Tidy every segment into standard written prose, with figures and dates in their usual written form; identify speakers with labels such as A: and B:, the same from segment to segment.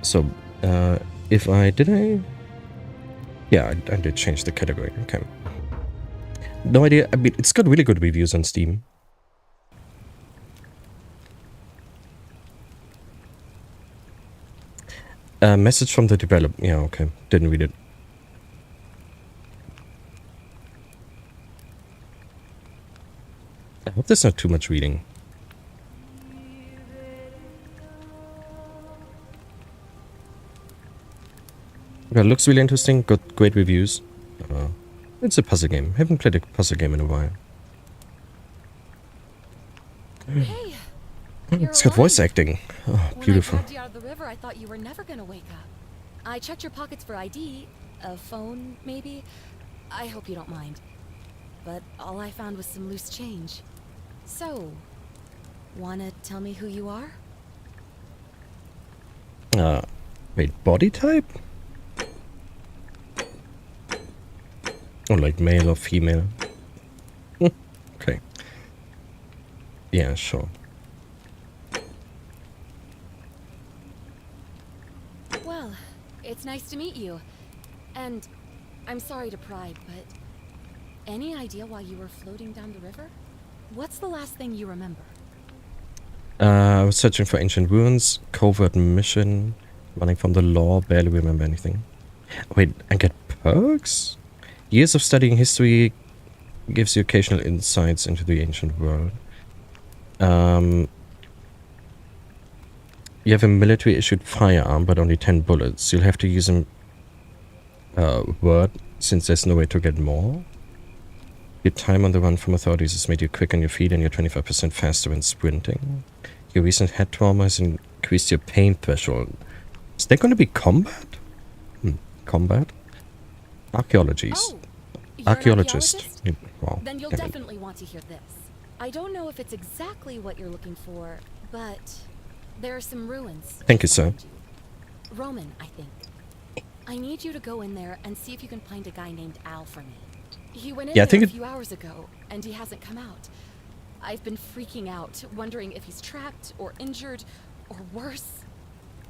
A: So, if I did I? Yeah, I did change the category. Okay. No idea. I mean, it's got really good reviews on Steam. Message from the developer. Yeah, okay. Didn't read it. I hope there's not too much reading. Yeah, it looks really interesting. Got great reviews. It's a puzzle game. Haven't played a puzzle game in a while.
B: Hey,
A: It's got voice acting. Oh, beautiful.
B: When I dragged you out of the river, I thought you were never gonna wake up. I checked your pockets for ID, a phone, maybe. I hope you don't mind. But all I found was some loose change. So, wanna tell me who you are?
A: Wait, body type? Oh, like male or female? Okay. Yeah, sure.
B: Well, it's nice to meet you. And I'm sorry to pry, but any idea why you were floating down the river? What's the last thing you remember?
A: I was searching for ancient ruins, covert mission, running from the law, barely remember anything. Wait, and get perks? Years of studying history gives you occasional insights into the ancient world. You have a military-issued firearm, but only 10 bullets. You'll have to use a word, since there's no way to get more. Your time on the run from authorities has made you quick on your feet, and you're 25% faster when sprinting. Your recent head trauma has increased your pain threshold. Is there going to be combat? Combat? Archaeologies.
B: Oh, you're an
A: Archaeologist.
B: archaeologist?
A: Wow.
B: Then you'll definitely want to hear this. I don't know if it's exactly what you're looking for, but there are some ruins.
A: Thank you, sir.
B: Roman, I think. I need you to go in there and see if you can find a guy named Al for me. He went in there a few hours ago, and he hasn't come out. I've been freaking out, wondering if he's trapped or injured or worse.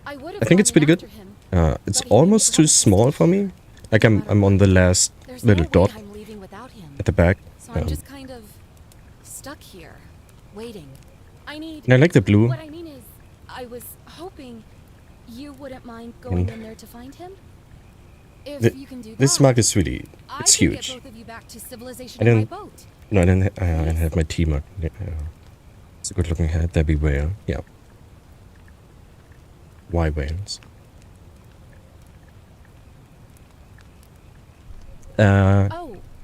B: I think
A: it's pretty good. It's almost too small for me. Like I'm on the last little dot at the back.
B: So I'm just kind of stuck here, waiting.
A: And I like the blue.
B: What I mean is, I was hoping you wouldn't mind going in there to find him. If you can do that,
A: this mark is really, it's huge. I don't have my T mark. It's a good looking head. There be whale. Yeah. Why whales?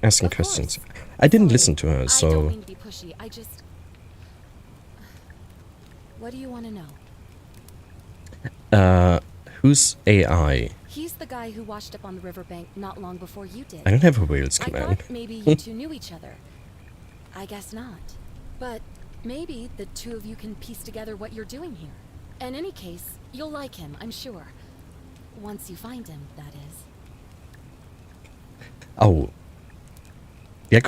A: Asking questions. I didn't listen to her, so.
B: I don't mean to be pushy. What do you want to know?
A: Who's AI?
B: He's the guy who washed up on the riverbank not long before you did.
A: I don't have a whales command.
B: I thought maybe you two knew each other. I guess not. But maybe the two of you can piece together what you're doing here. In any case, you'll like him, I'm sure. Once you find him, that is.
A: Oh. Yeah, I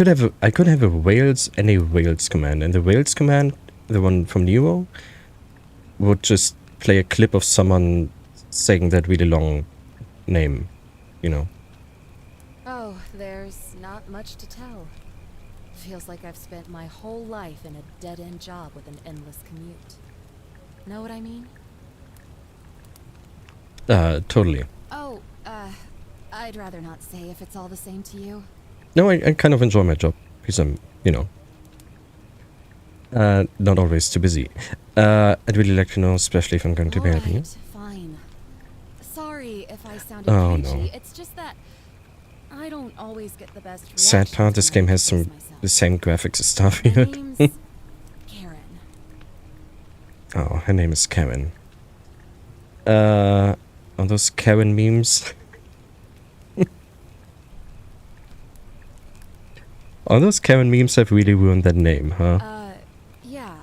A: could have a whales and a whales command. And the whales command, the one from Nero, would just play a clip of someone saying that really long name, you know.
B: Oh, there's not much to tell. Feels like I've spent my whole life in a dead-end job with an endless commute. Know what I mean?
A: Totally.
B: Oh, I'd rather not say if it's all the same to you.
A: No, I kind of enjoy my job because I'm, you know, not always too busy. I'd really like to know, especially if I'm going to be helping you.
B: Fine. Sorry if I sounded cagey. It's just that I don't always get the best reaction.
A: Sad part, this game has the same graphics as Starfield.
B: My name's Karen.
A: Oh, her name is Karen. Are those Karen memes? All those Karen memes have really ruined that name, huh?
B: Yeah,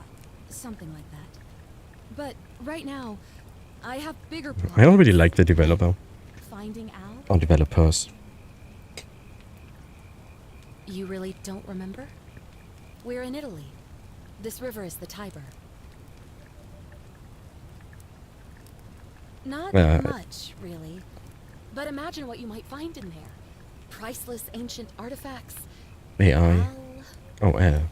B: something like that. But right now, I have bigger plans.
A: I don't really like the developer.
B: Finding Al?
A: Or developers.
B: You really don't remember? We're in Italy. This river is the Tiber. Not much, really. But imagine what you might find in there. Priceless ancient artifacts.
A: AI. Oh, okay.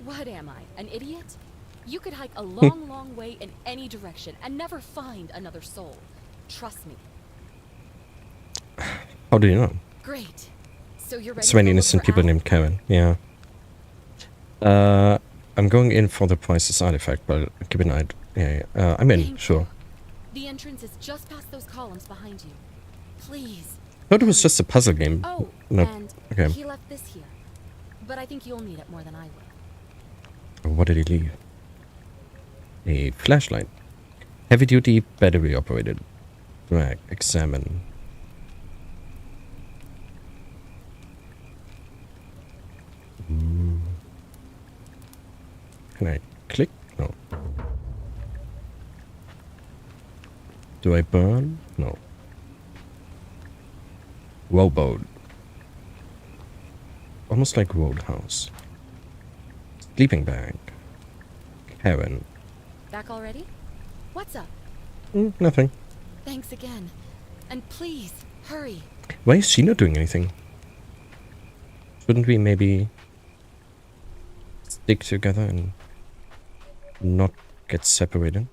B: What am I, an idiot? You could hike a long, long way in any direction and never find another soul. Trust me.
A: How do you know?
B: Great. So you're ready
A: So many
B: to
A: innocent people named Karen. Yeah. I'm going in for the Priceless artifact, but keep an eye. Yeah. I'm in. Sure.
B: The entrance is just past those columns behind you. Please.
A: I thought it was just a puzzle game.
B: Oh,
A: no.
B: And
A: okay.
B: He left this here. But I think you'll need it more than I will.
A: What did he leave? A flashlight. Heavy duty battery operated. Drag. Examine. Can I click? No. Do I burn? No. Rowboat. Almost like Roadhouse. Sleeping bag. Karen.
B: Back already? What's up?
A: Nothing.
B: Thanks again. And please, hurry.
A: Why is she not doing anything? Shouldn't we maybe stick together and not get separated?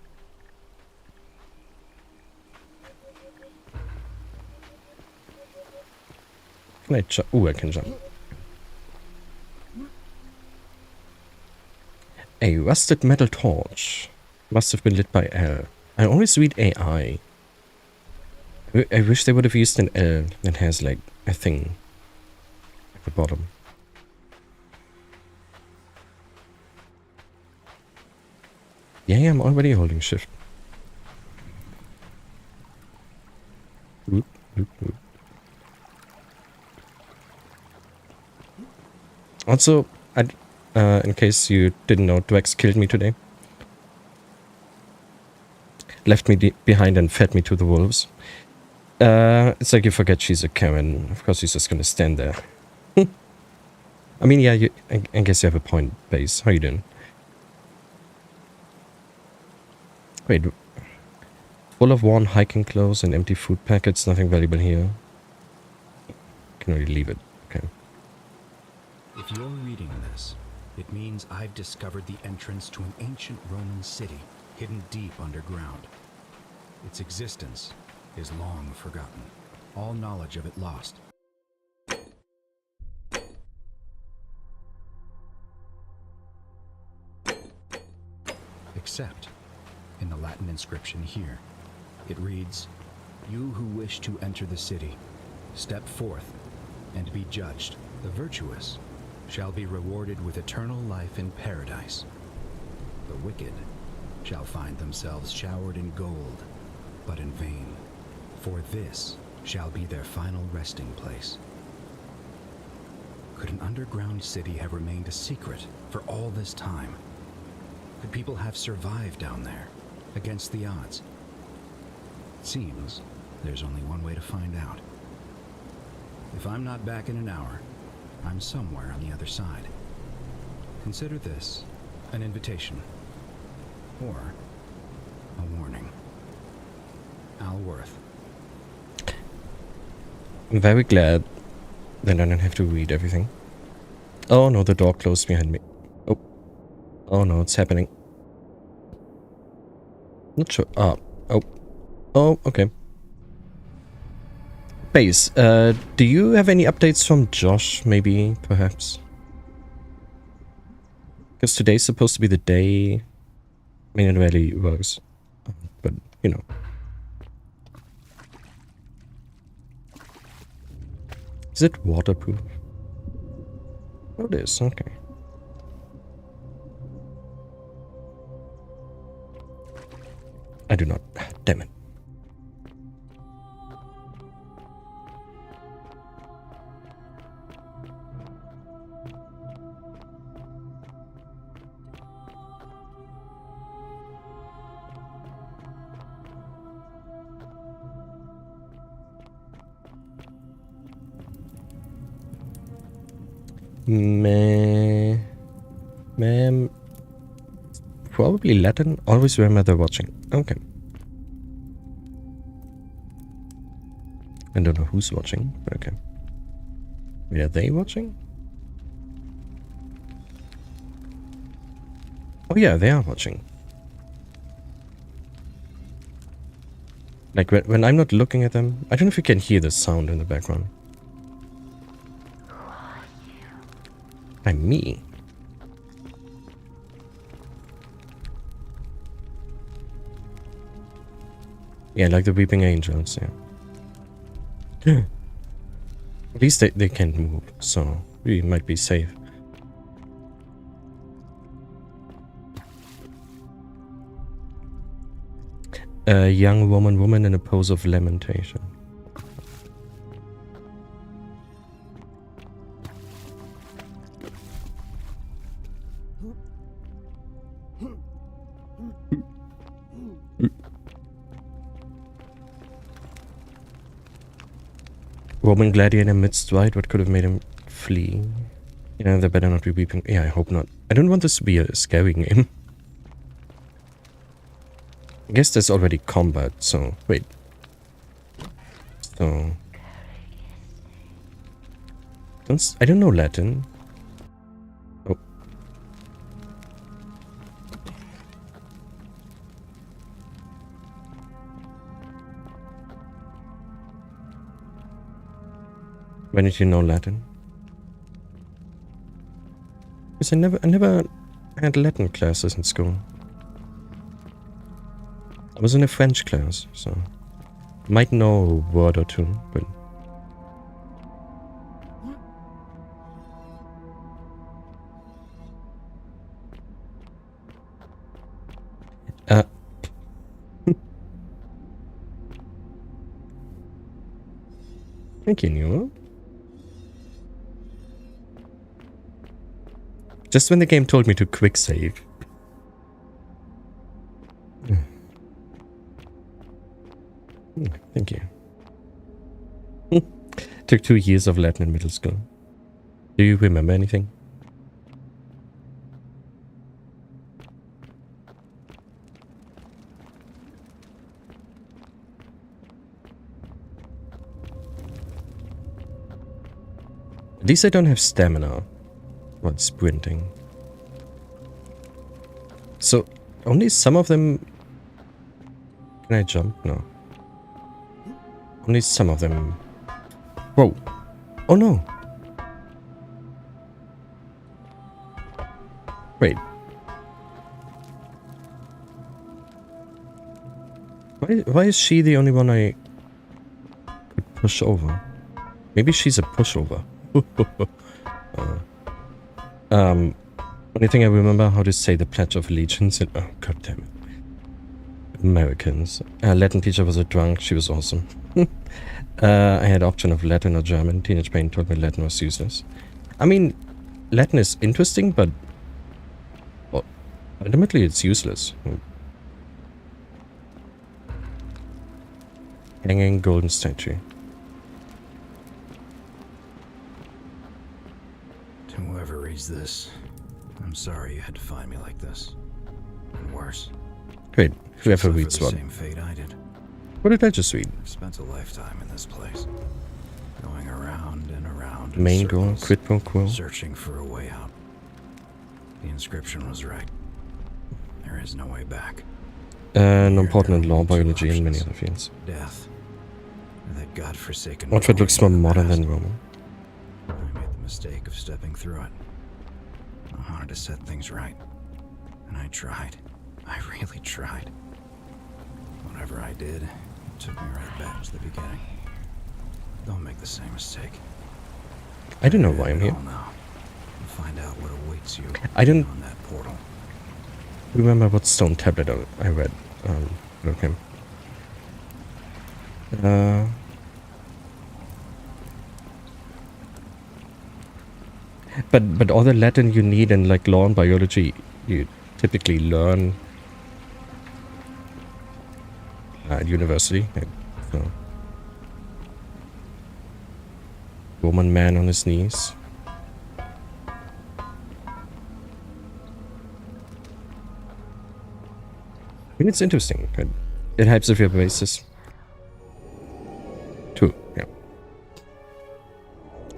A: Can I jump? Ooh, I can jump. A rusted metal torch. Must have been lit by L. I always read AI. I wish they would have used an L that has like a thing at the bottom. Yeah, I'm already holding shift. Oop, oop, oop. Also, in case you didn't know, Dwex killed me today. Left me behind and fed me to the wolves. It's like you forget she's a Karen. Of course, she's just gonna stand there. I mean, yeah, I guess you have a point, Base. How you doing? Wait. Full of worn hiking clothes and empty food packets. Nothing valuable here. Can really leave it. Okay.
C: If you're reading this, it means I've discovered the entrance to an ancient Roman city hidden deep underground. Its existence is long forgotten, all knowledge of it lost. Except in the Latin inscription here. It reads, "You who wish to enter the city, step forth and be judged. The virtuous shall be rewarded with eternal life in paradise. The wicked shall find themselves showered in gold, but in vain, for this shall be their final resting place." Could an underground city have remained a secret for all this time? Could people have survived down there, against the odds? It seems there's only one way to find out. If I'm not back in an hour, I'm somewhere on the other side. Consider this an invitation, or a warning. Al Worth.
A: I'm very glad that I don't have to read everything. Oh no, the door closed behind me. Oh. Oh no, it's happening. Not sure. Oh. Oh, okay. Base, do you have any updates from Josh, maybe, perhaps? Because today's supposed to be the day. I mean, it really works. But, you know. Is it waterproof? Oh, it is, okay. I do not. Damn it. Ma'am. Probably Latin. Always remember they're watching. Okay. I don't know who's watching, but okay. Wait, are they watching? Oh yeah, they are watching. Like when I'm not looking at them, I don't know if you can hear the sound in the background. I'm me. Yeah, like the weeping angels, yeah. At least they can't move, so we might be safe. A young woman in a pose of lamentation. Roman gladiator midst right, what could have made him flee? Yeah, they better not be weeping. Yeah, I hope not. I don't want this to be a scary game. I guess there's already combat, so wait. So I don't know Latin. Oh. When did you know Latin? Because I never had Latin classes in school. I was in a French class, so might know a word or two, but thank you, Newell. Just when the game told me to quick save. Thank you. Took 2 years of Latin in middle school. Do you remember anything? At least I don't have stamina while sprinting. So, only some of them... Can I jump? No. Only some of them... Whoa. Oh no. Wait. Why is she the only one I could push over? Maybe she's a pushover. Only thing I remember how to say the Pledge of Allegiance in... Oh, god damn it. Americans. Latin teacher was a drunk. She was awesome. I had option of Latin or German. Teenage Pain told me Latin was useless. I mean, Latin is interesting, but... Well, ultimately it's useless. Hanging golden statue.
C: To whoever reads this, I'm sorry you had to find me like this. And worse.
A: Great. Whoever reads what.
C: Same fate I did.
A: What did I just read?
C: I've spent a lifetime in this place, going around and around.
A: Main goal, quid pro quo.
C: Searching for a way out. The inscription was right. There is no way back.
A: An important in law, biology, and many other fields.
C: Death. That godforsaken.
A: Oxford looks more modern than Roman.
C: I made the mistake of stepping through it. I wanted to set things right, and I tried. I really tried. Whatever I did, it took me right back to the beginning. Don't make the same mistake.
A: I don't know why I'm here.
C: Now. Find out what awaits you.
A: I don't
C: on that portal.
A: Remember what stone tablet I read. Okay. But all the Latin you need in like law and biology, you typically learn at university. So. Roman man on his knees. I mean, it's interesting. It helps with your basis. Too, yeah.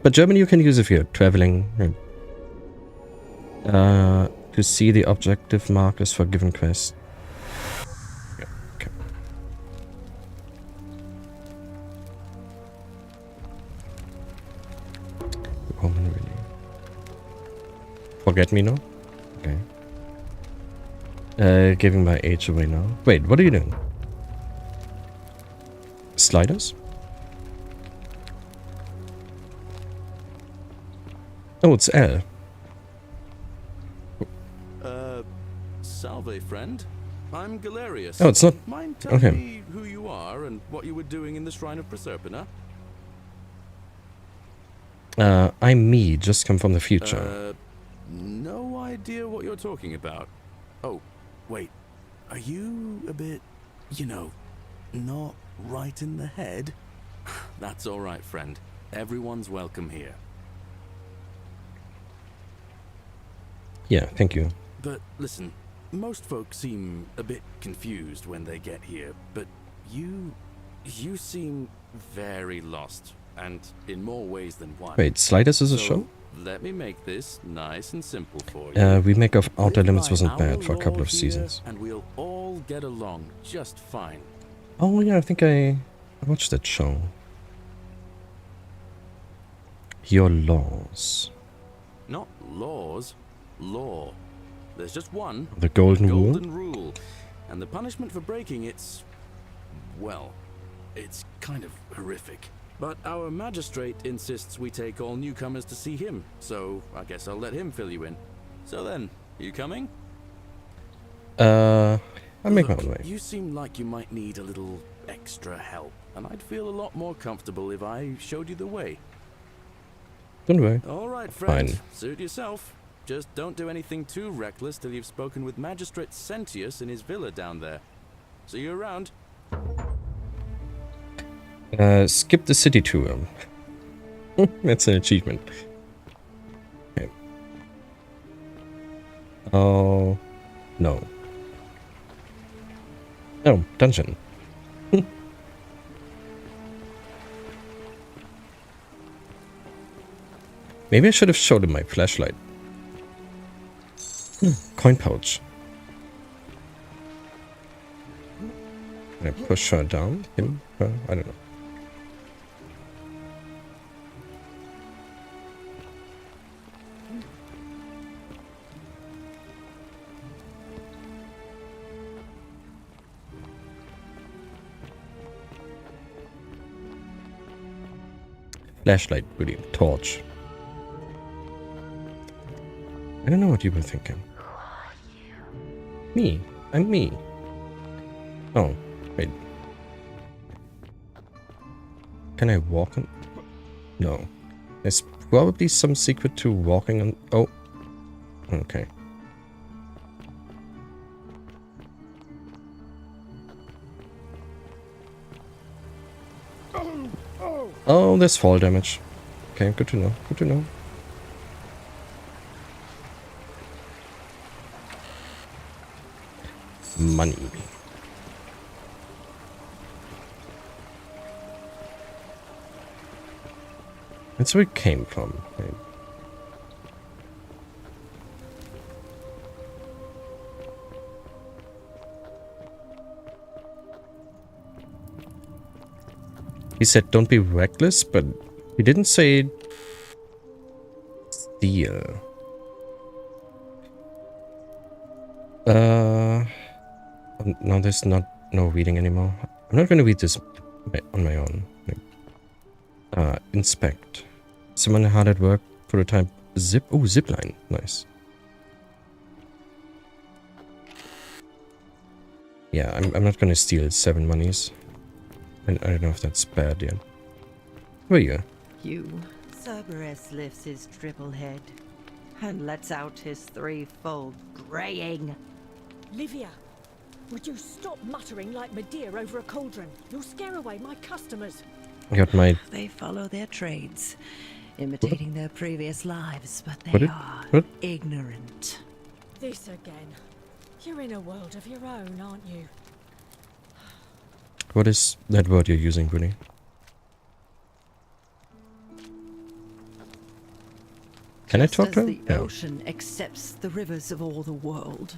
A: But German you can use if you're traveling. To see the objective markers for given quest. Yeah, okay. Roman really. Forget me now? Okay. Giving my age away now. Wait, what are you doing? Sliders? Oh, it's L.
D: Salve, friend. I'm Galerius.
A: Oh, it's not.
D: Mind telling me who you are and what you were doing in the Shrine of Proserpina?
A: I'm me, just come from the future.
D: No idea what you're talking about. Oh, wait. Are you a bit, you know, not right in the head? That's alright, friend. Everyone's welcome here.
A: Yeah, thank you.
D: But listen, most folks seem a bit confused when they get here, but you seem very lost, and in more ways than one.
A: Wait, Sliders is a
D: So,
A: show?
D: Let me make this nice and simple for you.
A: Remake of Outer Limits
D: Live
A: wasn't
D: by
A: bad for a
D: our
A: couple
D: law
A: of
D: here,
A: seasons.
D: and we'll all get along just fine.
A: Oh yeah, I think I watched that show. Your laws.
D: Not laws, law. There's just one.
A: The golden rule?
D: Golden rule. And the punishment for breaking it's, well, it's kind of horrific. But our magistrate insists we take all newcomers to see him, so I guess I'll let him fill you in. So then, you coming?
A: I'll make my
D: Look,
A: own way.
D: you seem like you might need a little extra help, and I'd feel a lot more comfortable if I showed you the way.
A: Don't worry.
D: All right, friend.
A: Fine.
D: Suit yourself. Just don't do anything too reckless till you've spoken with Magistrate Sentius in his villa down there. See you around.
A: Skip the city tour. That's an achievement. Okay. Oh, no. Oh, dungeon. Maybe I should have showed him my flashlight. Coin pouch. Can I push her down? Him? Her? I don't know. Flashlight, really. Torch. I don't know what you were thinking. Me. I'm me. Oh, wait. Can I walk on? No. There's probably some secret to walking on. Oh. Okay. Oh, there's fall damage. Okay, good to know. Good to know. Money. That's where it came from. Right? He said don't be reckless, but he didn't say steal. No, there's no reading anymore. I'm not going to read this on my own. Inspect. Someone hard at work. Prototype zip. Oh, zipline. Nice. Yeah, I'm not going to steal 7 monies. I don't know if that's bad yet. Where are you?
E: Cerberus lifts his triple head and lets out his threefold graying.
F: Livia, would you stop muttering like Medea over a cauldron? You'll scare away my customers.
A: I got my...
E: They follow their trades, imitating their previous lives, but they are ignorant.
F: This again. You're in a world of your own, aren't you?
A: What is that word you're using, Bruni? Can I
E: Just
A: talk to
E: as
A: him?
E: the
A: Yeah.
E: ocean accepts the rivers of all the world,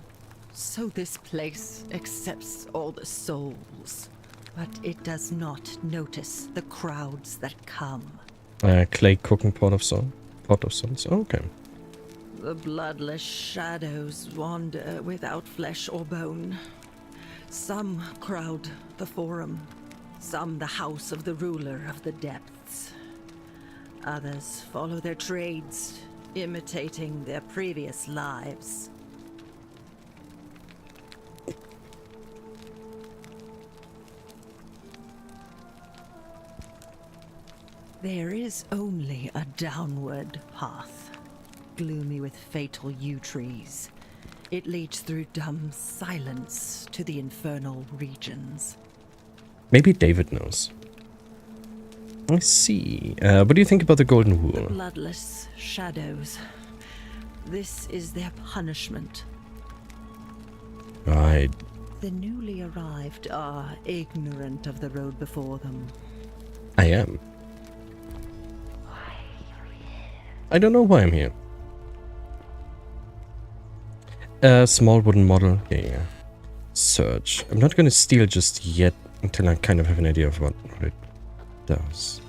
E: so this place accepts all the souls. But it does not notice the crowds that come.
A: Clay cooking pot of souls. Okay.
E: The bloodless shadows wander without flesh or bone. Some crowd the forum, some the house of the ruler of the depths. Others follow their trades, imitating their previous lives. There is only a downward path, gloomy with fatal yew trees. It leads through dumb silence to the infernal regions.
A: Maybe David knows. I see. What do you think about the Golden
E: The
A: Wool?
E: bloodless shadows. This is their punishment.
A: I
E: The newly arrived are ignorant of the road before them.
A: am. I don't know why I'm here. A small wooden model. Yeah. Search. I'm not going to steal just yet until I kind of have an idea of what it does.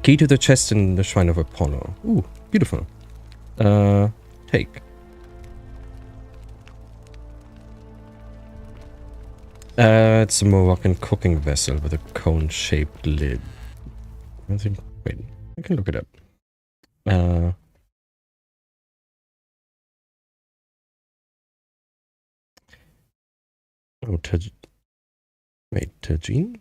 A: Key to the chest in the Shrine of Apollo. Ooh, beautiful. Take. It's a Moroccan cooking vessel with a cone-shaped lid. I think. Wait, I can look it up. Oh, wait, tagine?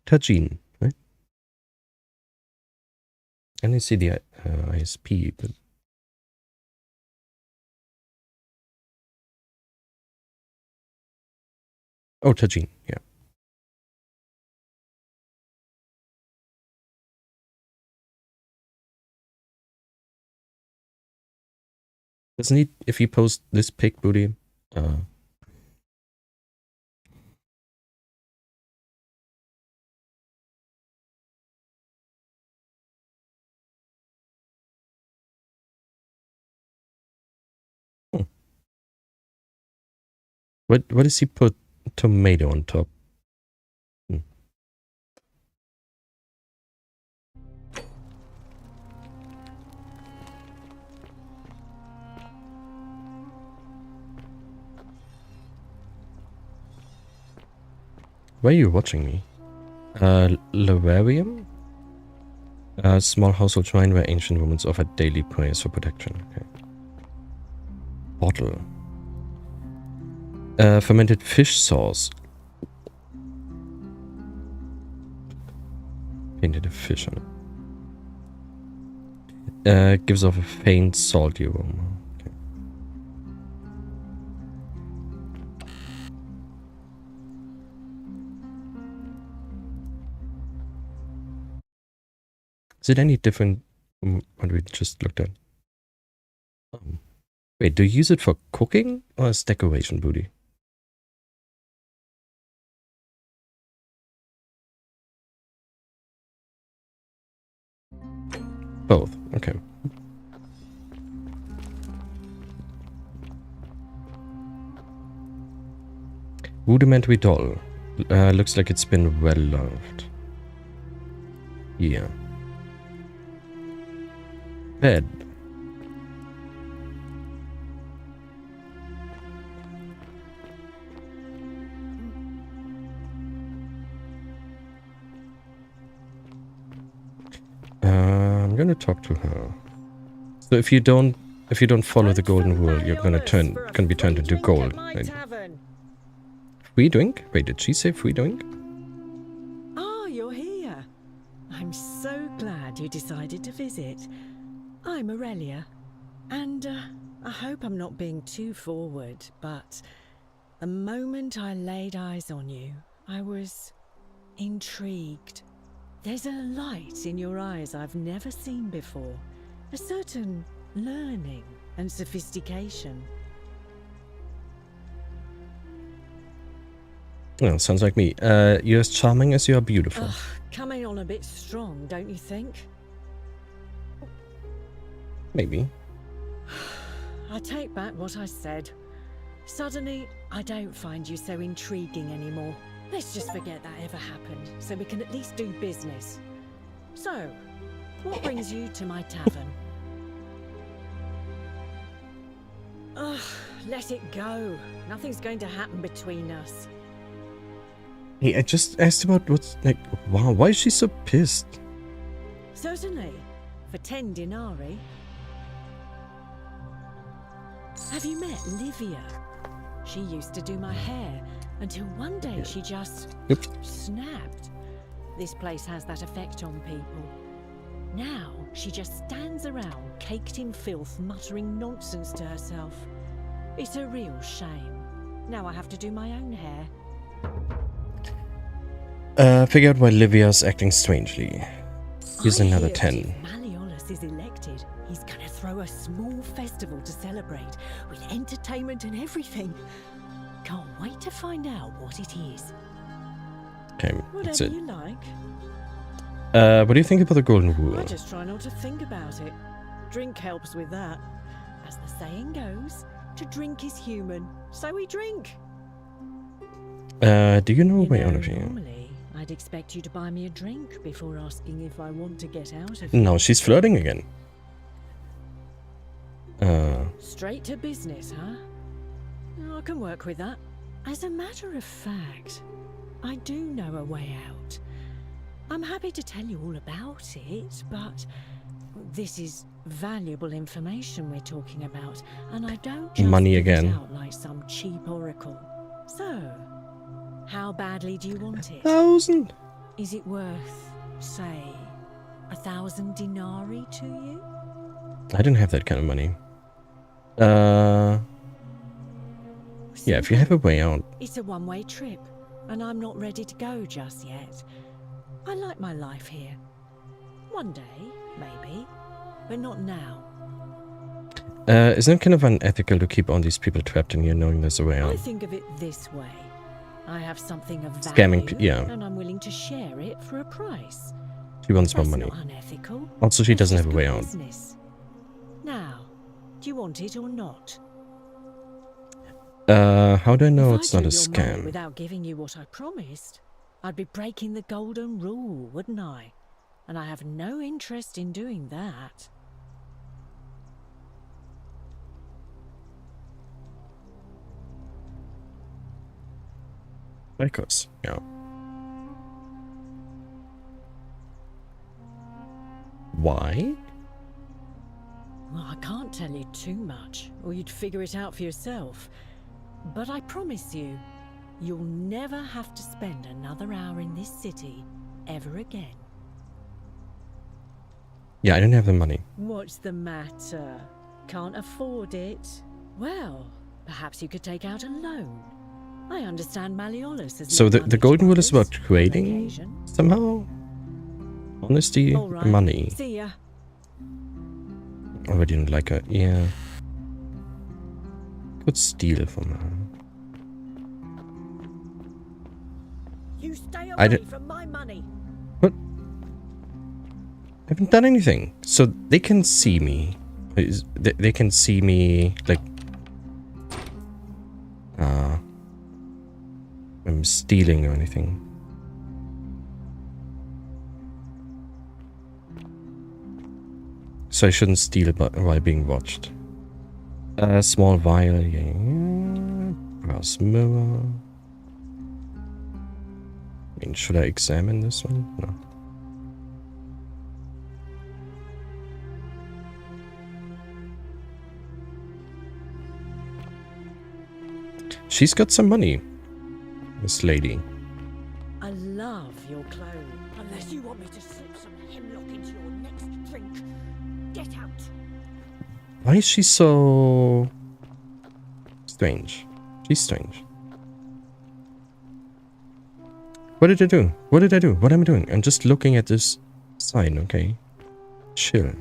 A: Tagine, right? I only see the ISP, but oh, tagine, yeah. Doesn't he, if you post this pic, Booty, what does he put tomato on top? Why are you watching me? Lavarium? A small household shrine where ancient women offered daily prayers for protection. Okay. Bottle. Fermented fish sauce. Painted a fish on it. Gives off a faint salty aroma. Okay. Is it any different from what we just looked at? Wait, do you use it for cooking or as decoration, Booty? Both, okay. Rudimentary doll. Looks like it's been well loved. Yeah. Bed. I'm gonna talk to her. So if you don't follow the golden rule, you're gonna be turned into gold. Right? Free drink? Wait, did she say free drink?
F: Ah, you're here. I'm so glad you decided to visit. I'm Aurelia, and I hope I'm not being too forward, but the moment I laid eyes on you, I was intrigued. There's a light in your eyes I've never seen before, a certain learning and sophistication.
A: Well, sounds like me. You're as charming as you are beautiful.
F: Coming on a a bit strong, don't you think?
A: Maybe.
F: I take back what I said. Suddenly, I don't find you so intriguing anymore. Let's just forget that ever happened, so we can at least do business. So, what brings you to my tavern? Ugh, let it go. Nothing's going to happen between us.
A: Hey, I just asked about what's like. Wow, why is she so pissed?
F: Certainly, for 10 denarii. Have you met Livia? She used to do my hair until one day she just snapped. This place has that effect on people. Now she just stands around caked in filth, muttering nonsense to herself. It's a real shame. Now I have to do my own hair.
A: Figure out why Livia's acting strangely. Here's another 10.
F: If Malleolus is elected, he's gonna throw a small festival to celebrate, with entertainment and everything. Can't wait to find out what it is.
A: Okay, that's
F: Whatever
A: it.
F: you like.
A: What do you think about the Golden Rule?
F: I just try not to think about it. Drink helps with that. As the saying goes, to drink is human, so we drink.
A: Do you know a
F: You
A: way
F: know,
A: out of here?
F: normally, I'd expect you to buy me a drink before asking if I want to get out of
A: No, she's flirting again.
F: Straight to business, huh? I can work with that. As a matter of fact, I do know a way out. I'm happy to tell you all about it, but this is valuable information we're talking about, and I don't just
A: Money
F: give it
A: again.
F: out like some cheap oracle. So, how badly do you want it?
A: 1,000.
F: Is it worth, say, 1,000 denarii to you?
A: I don't have that kind of money. Yeah, if you have a way out.
F: It's a one-way trip, and I'm not ready to go just yet. I like my life here. One day, maybe, but not now.
A: Isn't it kind of unethical to keep all these people trapped in here knowing there's a way
F: I
A: out?
F: think of it this way. I have something of value,
A: Scamming yeah.
F: and I'm willing to share it for a price.
A: She wants more
F: That's
A: money.
F: not unethical.
A: Also, she
F: That's
A: doesn't
F: just
A: have a way
F: good
A: out.
F: business. Now, do you want it or not?
A: How do I know
F: If
A: it's
F: I
A: not a
F: drew your money
A: scam?
F: without giving you what I promised, I'd be breaking the golden rule, wouldn't I? And I have no interest in doing that.
A: Records, yeah. Why?
F: Well, I can't tell you too much, or you'd figure it out for yourself. But I promise you, you'll never have to spend another hour in this city ever again.
A: Yeah, I don't have the money.
F: What's the matter? Can't afford it? Well, perhaps you could take out a loan. I understand Malleolus has
A: So
F: no
A: the
F: money
A: Golden Rule is
F: troubles
A: about
F: on
A: trading
F: occasion.
A: somehow? Honesty,
F: All right.
A: money.
F: See ya.
A: Oh, I didn't like her. Yeah. Could steal from her.
F: You stay
A: I
F: away
A: d-
F: from my money.
A: What? I haven't done anything. So they can see me. They can see me, like... I'm stealing or anything. So I shouldn't steal while being watched. Small vial, yeah. Brass mirror. I mean, should I examine this one? No. She's got some money, this lady.
F: I love your clone. Unless you want me to slip some hemlock into your next drink. Get out.
A: Why is she so strange? She's strange. What did I do? What did I do? What am I doing? I'm just looking at this sign, okay? Chill.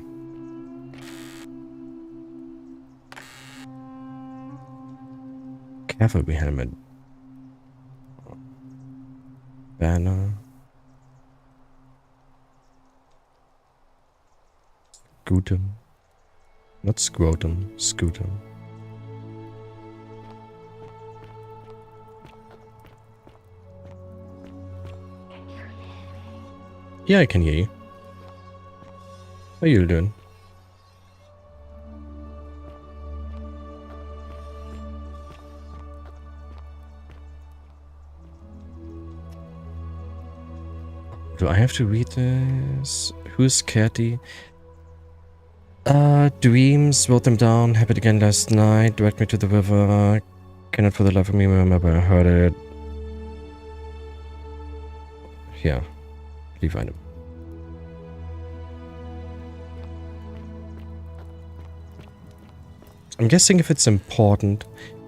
A: Cavalry helmet. Banner. Scootum. Not scrotum, scootum. Yeah, I can hear you. How you doing? Do I have to read this? Who's Catty? Dreams, wrote them down, happened again last night, dragged me to the river. Cannot for the life of me remember I heard it. Yeah, leave item. I'm guessing if it's important,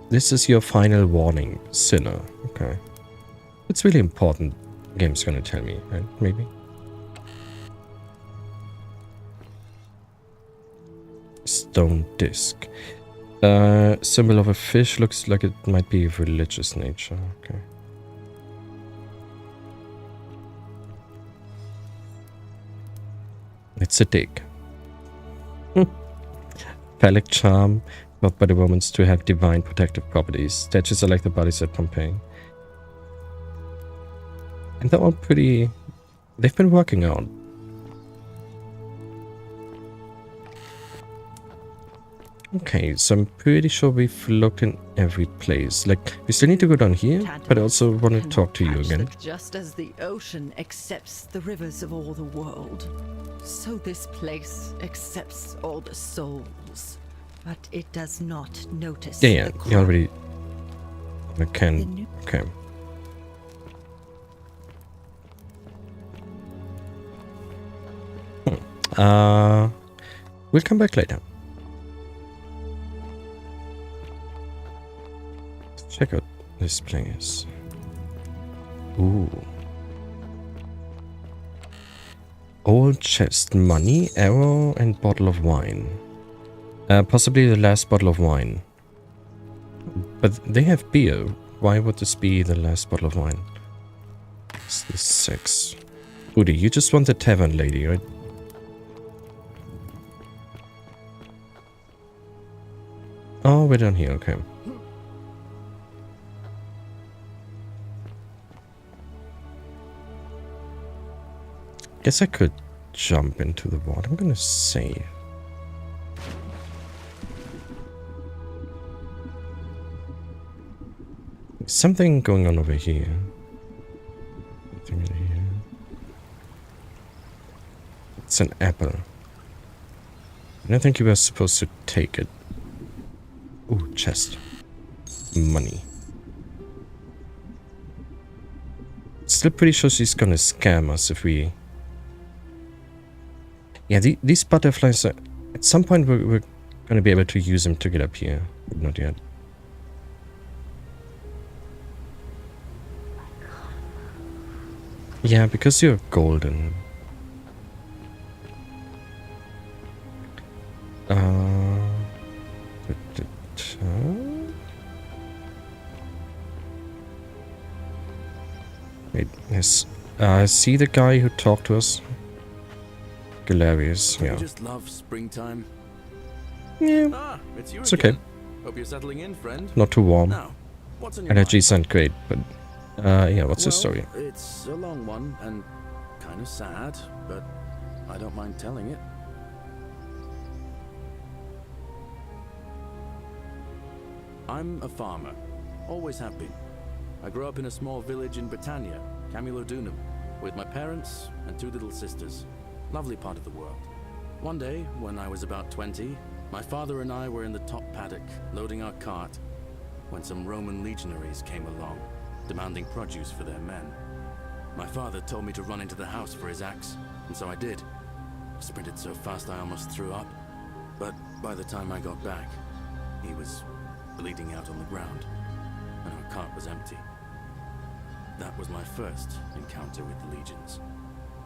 A: this is your final warning, sinner. Okay. It's really important. Game's gonna tell me, right? Maybe. Stone disc. Symbol of a fish, looks like it might be of religious nature. Okay. It's a dig. Phallic charm, thought by the Romans to have divine protective properties. Statues are like the bodies at Pompeii. And they're all pretty... They've been working out. Okay, so I'm pretty sure we've looked in every place. Like, we still need to go down here, but I also want to talk to you again.
E: Just as the ocean accepts the rivers of all the world, so this place accepts all the souls. But it does not notice
A: Yeah,
E: the
A: you already... I can... Okay. We'll come back later. Let's check out this place. Ooh. Old chest, money, arrow, and bottle of wine. Possibly the last bottle of wine. But they have beer. Why would this be the last bottle of wine? It's the 6. Udi, you just want the tavern lady, right? Oh, we're down here, okay. Guess I could jump into the water. I'm gonna save. Something going on over here. Something in here. It's an apple. I don't think you were supposed to take it. Ooh, chest. Money. Still pretty sure she's gonna scam us if we... Yeah, these butterflies are... At some point we're gonna be able to use them to get up here. But not yet. Yeah, because you're golden. Wait, yes. See the guy who talked to us? Galerius, yeah.
D: You just love springtime.
A: Yeah,
D: Ah, it's you
A: it's
D: again.
A: okay.
D: Hope you're settling in, friend.
A: Not too warm.
D: Now, what's on your
A: Allergies aren't great, but... yeah, what's the story?
D: It's a long one and kind of sad, but I don't mind telling it. I'm a farmer. Always have been. I grew up in a small village in Britannia, Camulodunum, with my parents and 2 little sisters. Lovely part of the world. One day, when I was about 20, my father and I were in the top paddock, loading our cart, when some Roman legionaries came along, demanding produce for their men. My father told me to run into the house for his axe, and so I did. Sprinted so fast I almost threw up, but by the time I got back, he was bleeding out on the ground, and our cart was empty. That was my first encounter with the legions.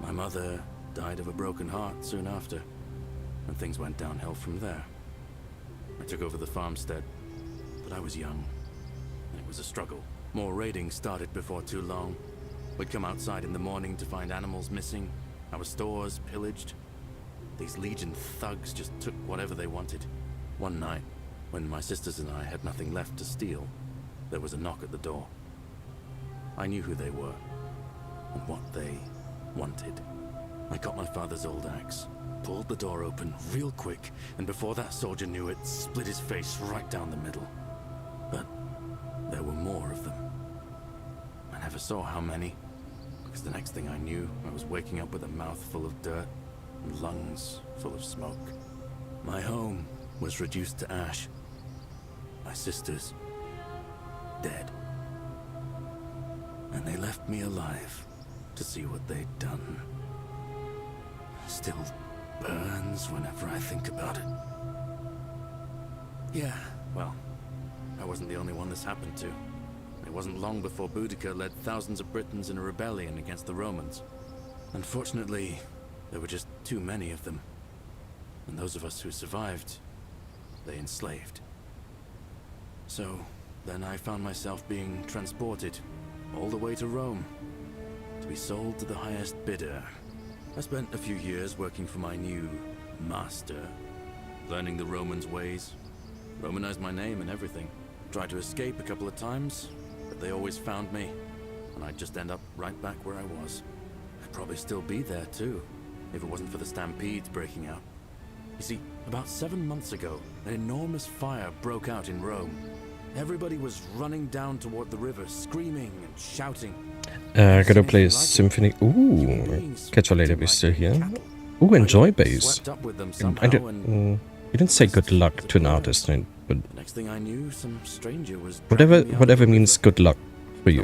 D: My mother died of a broken heart soon after, and things went downhill from there. I took over the farmstead, but I was young, and it was a struggle. More raiding started before too long. We'd come outside in the morning to find animals missing, our stores pillaged. These Legion thugs just took whatever they wanted. One night, when my sisters and I had nothing left to steal, there was a knock at the door. I knew who they were, and what they wanted. I got my father's old axe, pulled the door open real quick, and before that soldier knew it, split his face right down the middle. But there were more of them. I never saw how many, because the next thing I knew, I was waking up with a mouth full of dirt and lungs full of smoke. My home was reduced to ash. My sisters, dead. And they left me alive to see what they'd done. Still burns whenever I think about it. Yeah, well, I wasn't the only one this happened to. It wasn't long before Boudica led thousands of Britons in a rebellion against the Romans. Unfortunately, there were just too many of them. And those of us who survived, they enslaved. So, then I found myself being transported all the way to Rome, to be sold to the highest bidder. I spent a few years working for my new master, learning the Romans' ways, Romanized my name and everything. Tried to escape a couple of times, but they always found me, and I'd just end up right back where I was. I'd probably still be there too, if it wasn't for the stampedes breaking out. You see, about 7 months ago, an enormous fire broke out in Rome. Everybody was running down toward the river, screaming and shouting.
A: Gotta play a symphony. Ooh, catch you later, we're still here. Ooh, enjoy bass. You didn't say good luck to an artist, right? But
D: next thing I knew, some stranger was
A: whatever means good luck for you.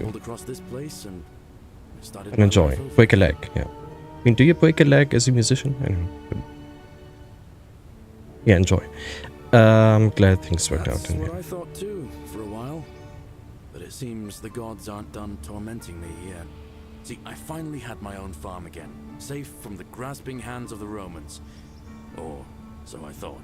A: And enjoy. Break a leg, yeah. I mean, do you break a leg as a musician? I don't know. But yeah, enjoy. I'm glad things worked out.
D: That's what I thought too, for a while. But it seems the gods aren't done tormenting me yet. See, I finally had my own farm again, safe from the grasping hands of the Romans. Or so I thought.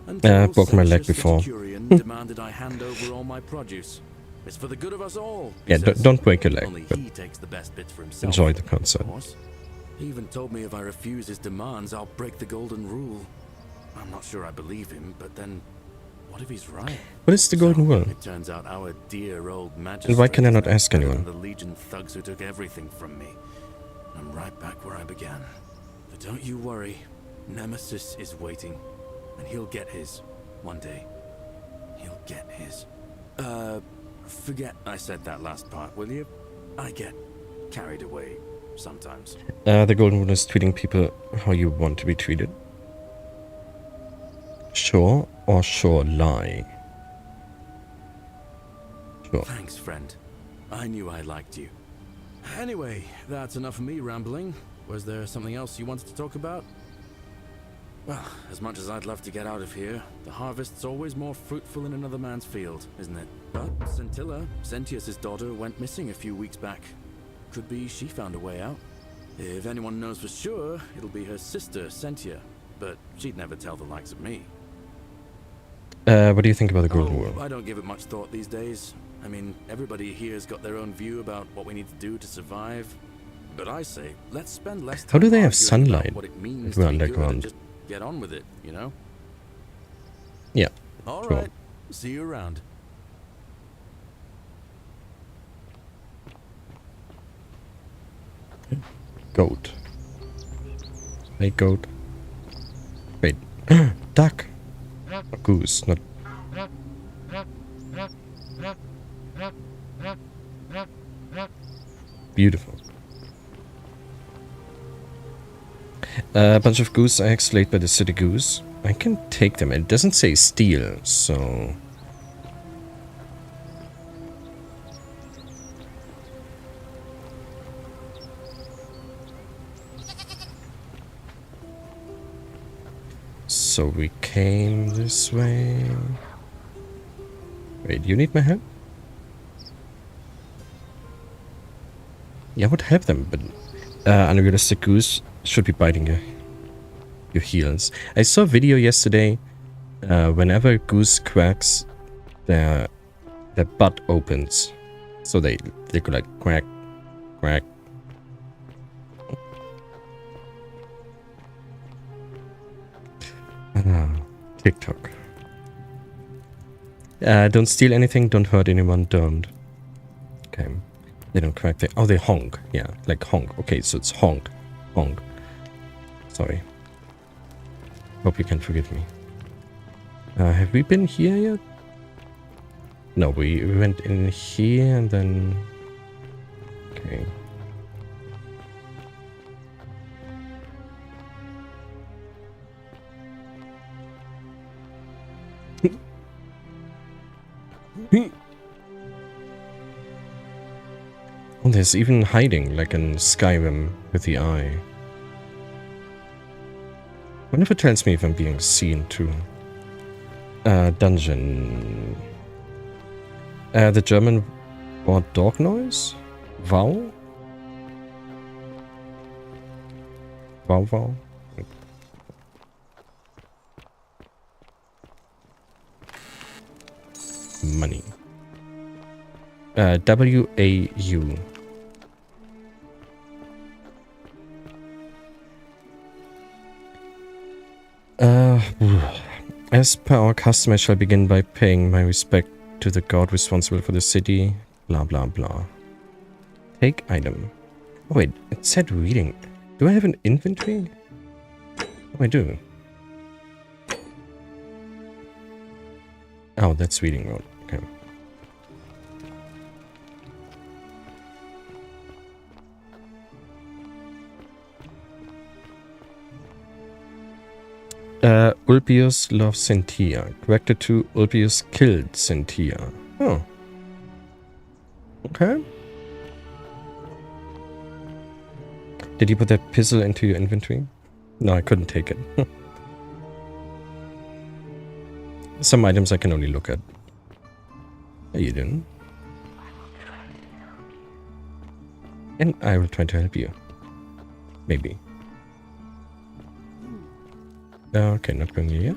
A: I broke my leg before.
D: Demanded I hand over all my produce. It's for the good of us all.
A: Yeah, don't break your leg.
D: Only he takes the best bits for himself.
A: Enjoy the concert.
D: He even told me if I refuse his demands, I'll break the golden rule. I'm not sure I believe him, but then, what if he's right?
A: What is the golden rule?
D: It turns out our dear old magistrate.
A: And why can I not ask anyone?
D: The Legion thugs who took everything from me. I'm right back where I began. But don't you worry, Nemesis is waiting, and he'll get his one day. He'll get his. Forget I said that last part, will you? I get carried away sometimes.
A: The golden rule is treating people how you want to be treated. Sure or sure lie? Sure.
D: Thanks, friend. I knew I liked you. Anyway, that's enough of me rambling. Was there something else you wanted to talk about? Well, as much as I'd love to get out of here, the harvest's always more fruitful in another man's field, isn't it? But Scintilla, Sentius's daughter, went missing a few weeks back. Could be she found a way out. If anyone knows for sure, it'll be her sister, Sentia. But she'd never tell the likes of me.
A: What do you think about the golden rule?
D: I don't give it much thought these days. I mean, everybody here's got their own view about what we need to do to survive. But I say, let's spend less time.
A: How do they have
D: arguing about
A: sunlight
D: what it means
A: if we're
D: to be good and
A: underground?
D: just get on with it, you know?
A: Yeah.
D: All
A: sure.
D: right. See you around.
A: Goat. Hey, goat. Wait. Duck. A goose, not. Beautiful. A bunch of goose eggs laid by the city goose. I can take them. It doesn't say steal, so. So we came this way. Wait, you need my help? Yeah, I would help them, but unrealistic goose should be biting your heels. I saw a video yesterday. Whenever a goose quacks, their butt opens, so they go like quack, quack. TikTok. Don't steal anything, don't hurt anyone, don't. Okay. They don't crack the... Oh, they honk. Yeah, like honk. Okay, so it's honk. Honk. Sorry. Hope you can forgive me. Have we been here yet? No, we went in here and then... Okay. Oh, there's even hiding, like in Skyrim with the eye. Wonder if it tells me if I'm being seen too. Dungeon. The German word dog noise? Wow? Wow wow? Money. W-A-U. As per our custom, I shall begin by paying my respect to the god responsible for the city. Blah blah blah. Take item. Oh wait, it said reading. Do I have an inventory? Oh, I do. Oh, that's reading mode. Okay. Ulpius loves Cynthia. Corrected to Ulpius killed Cynthia. Oh. Okay. Did you put that pistol into your inventory? No, I couldn't take it. Some items I can only look at. How you doing? And I will try to help you. Maybe. Okay, not going here.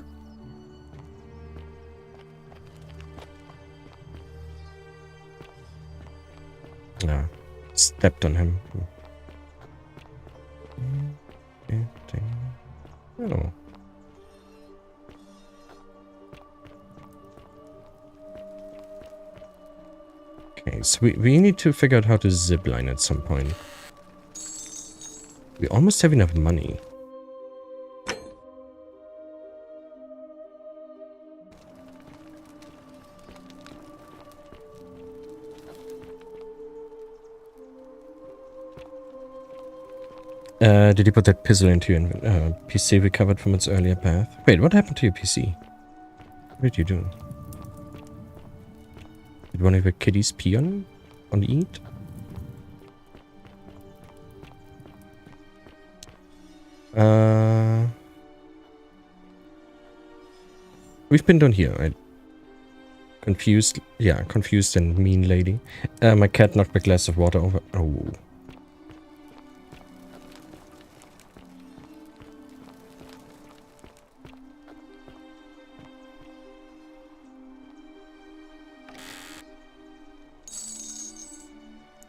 A: Ah, stepped on him. Oh. Okay, so we need to figure out how to zipline at some point. We almost have enough money. Did you put that pistol into your PC recovered from its earlier path? Wait, what happened to your PC? What did you do? Did one of your kitties pee on it? We've been down here, right? Confused, yeah, confused and mean lady. My cat knocked my glass of water over. Oh.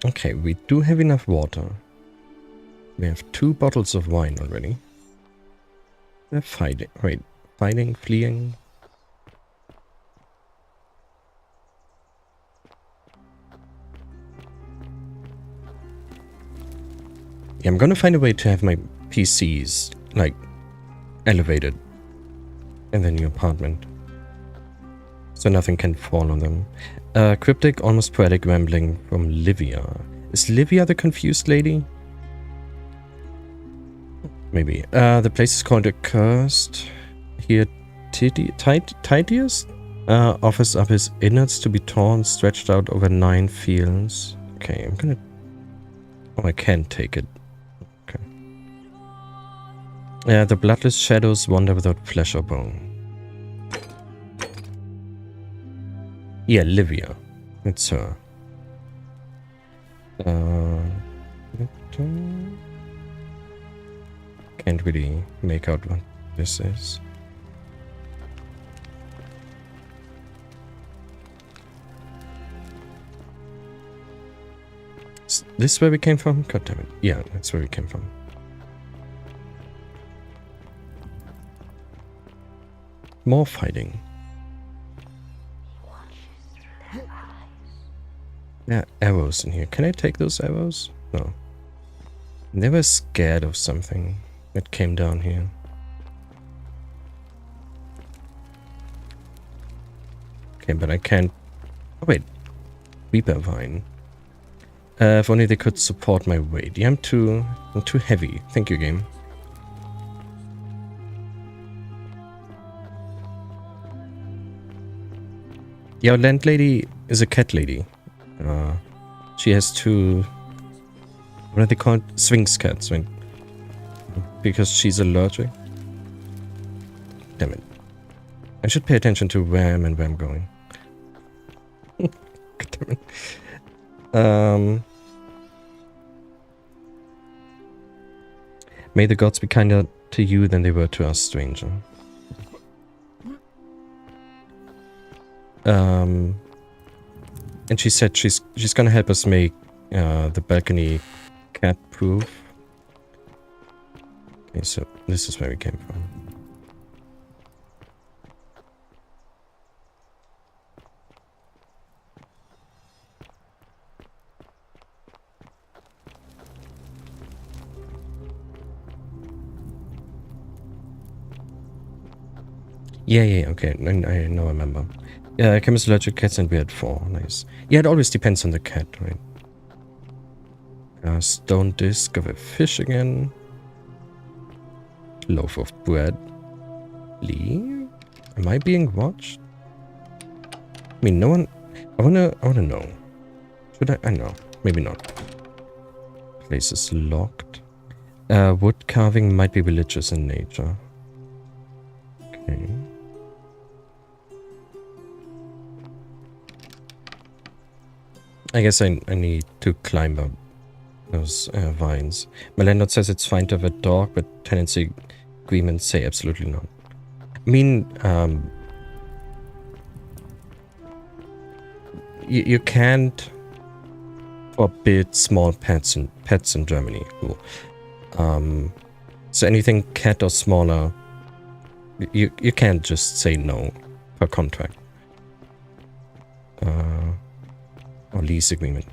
A: Okay, we do have enough water. We have 2 bottles of wine already. We're fighting. Wait, fighting, fleeing. Yeah, I'm gonna find a way to have my PCs, like, elevated in the new apartment. So nothing can fall on them. Cryptic, almost poetic rambling from Livia. Is Livia the confused lady? Maybe. The place is called Accursed. Here, Titius offers up his innards to be torn, stretched out over 9 fields. Okay, I'm gonna... Oh, I can't take it. Okay. The bloodless shadows wander without flesh or bone. Yeah, Livia. It's her. Can't really make out what this is. Is this where we came from? God damn it. Yeah, that's where we came from. More fighting. There are arrows in here. Can I take those arrows? No. Never scared of something that came down here. Okay, but I can't... Oh wait. Reaper Vine. If only they could support my weight. Yeah, I'm too heavy. Thank you, game. Yeah, our landlady is a cat lady. She has two... What are they called? Sphinx cats, right? Because she's allergic. Damn it. I should pay attention to where I'm going. Damn it. May the gods be kinder to you than they were to us, stranger. And she said she's gonna help us make the balcony cat-proof. Okay, so this is where we came from. Yeah, okay, I now remember. Yeah, chemist allergic cats and we had 4. Nice. Yeah, it always depends on the cat, right? Stone disc of a fish again. Loaf of bread. Lee? Am I being watched? I mean, no one... I wanna know. Should I? I know. Maybe not. Place is locked. Wood carving might be religious in nature. Okay. I guess I need to climb up those vines. My landlord says it's fine to have a dog, but tenancy agreements say absolutely not. I mean, you can't forbid small pets in Germany. So anything cat or smaller, you can't just say no per contract. Or lease agreement.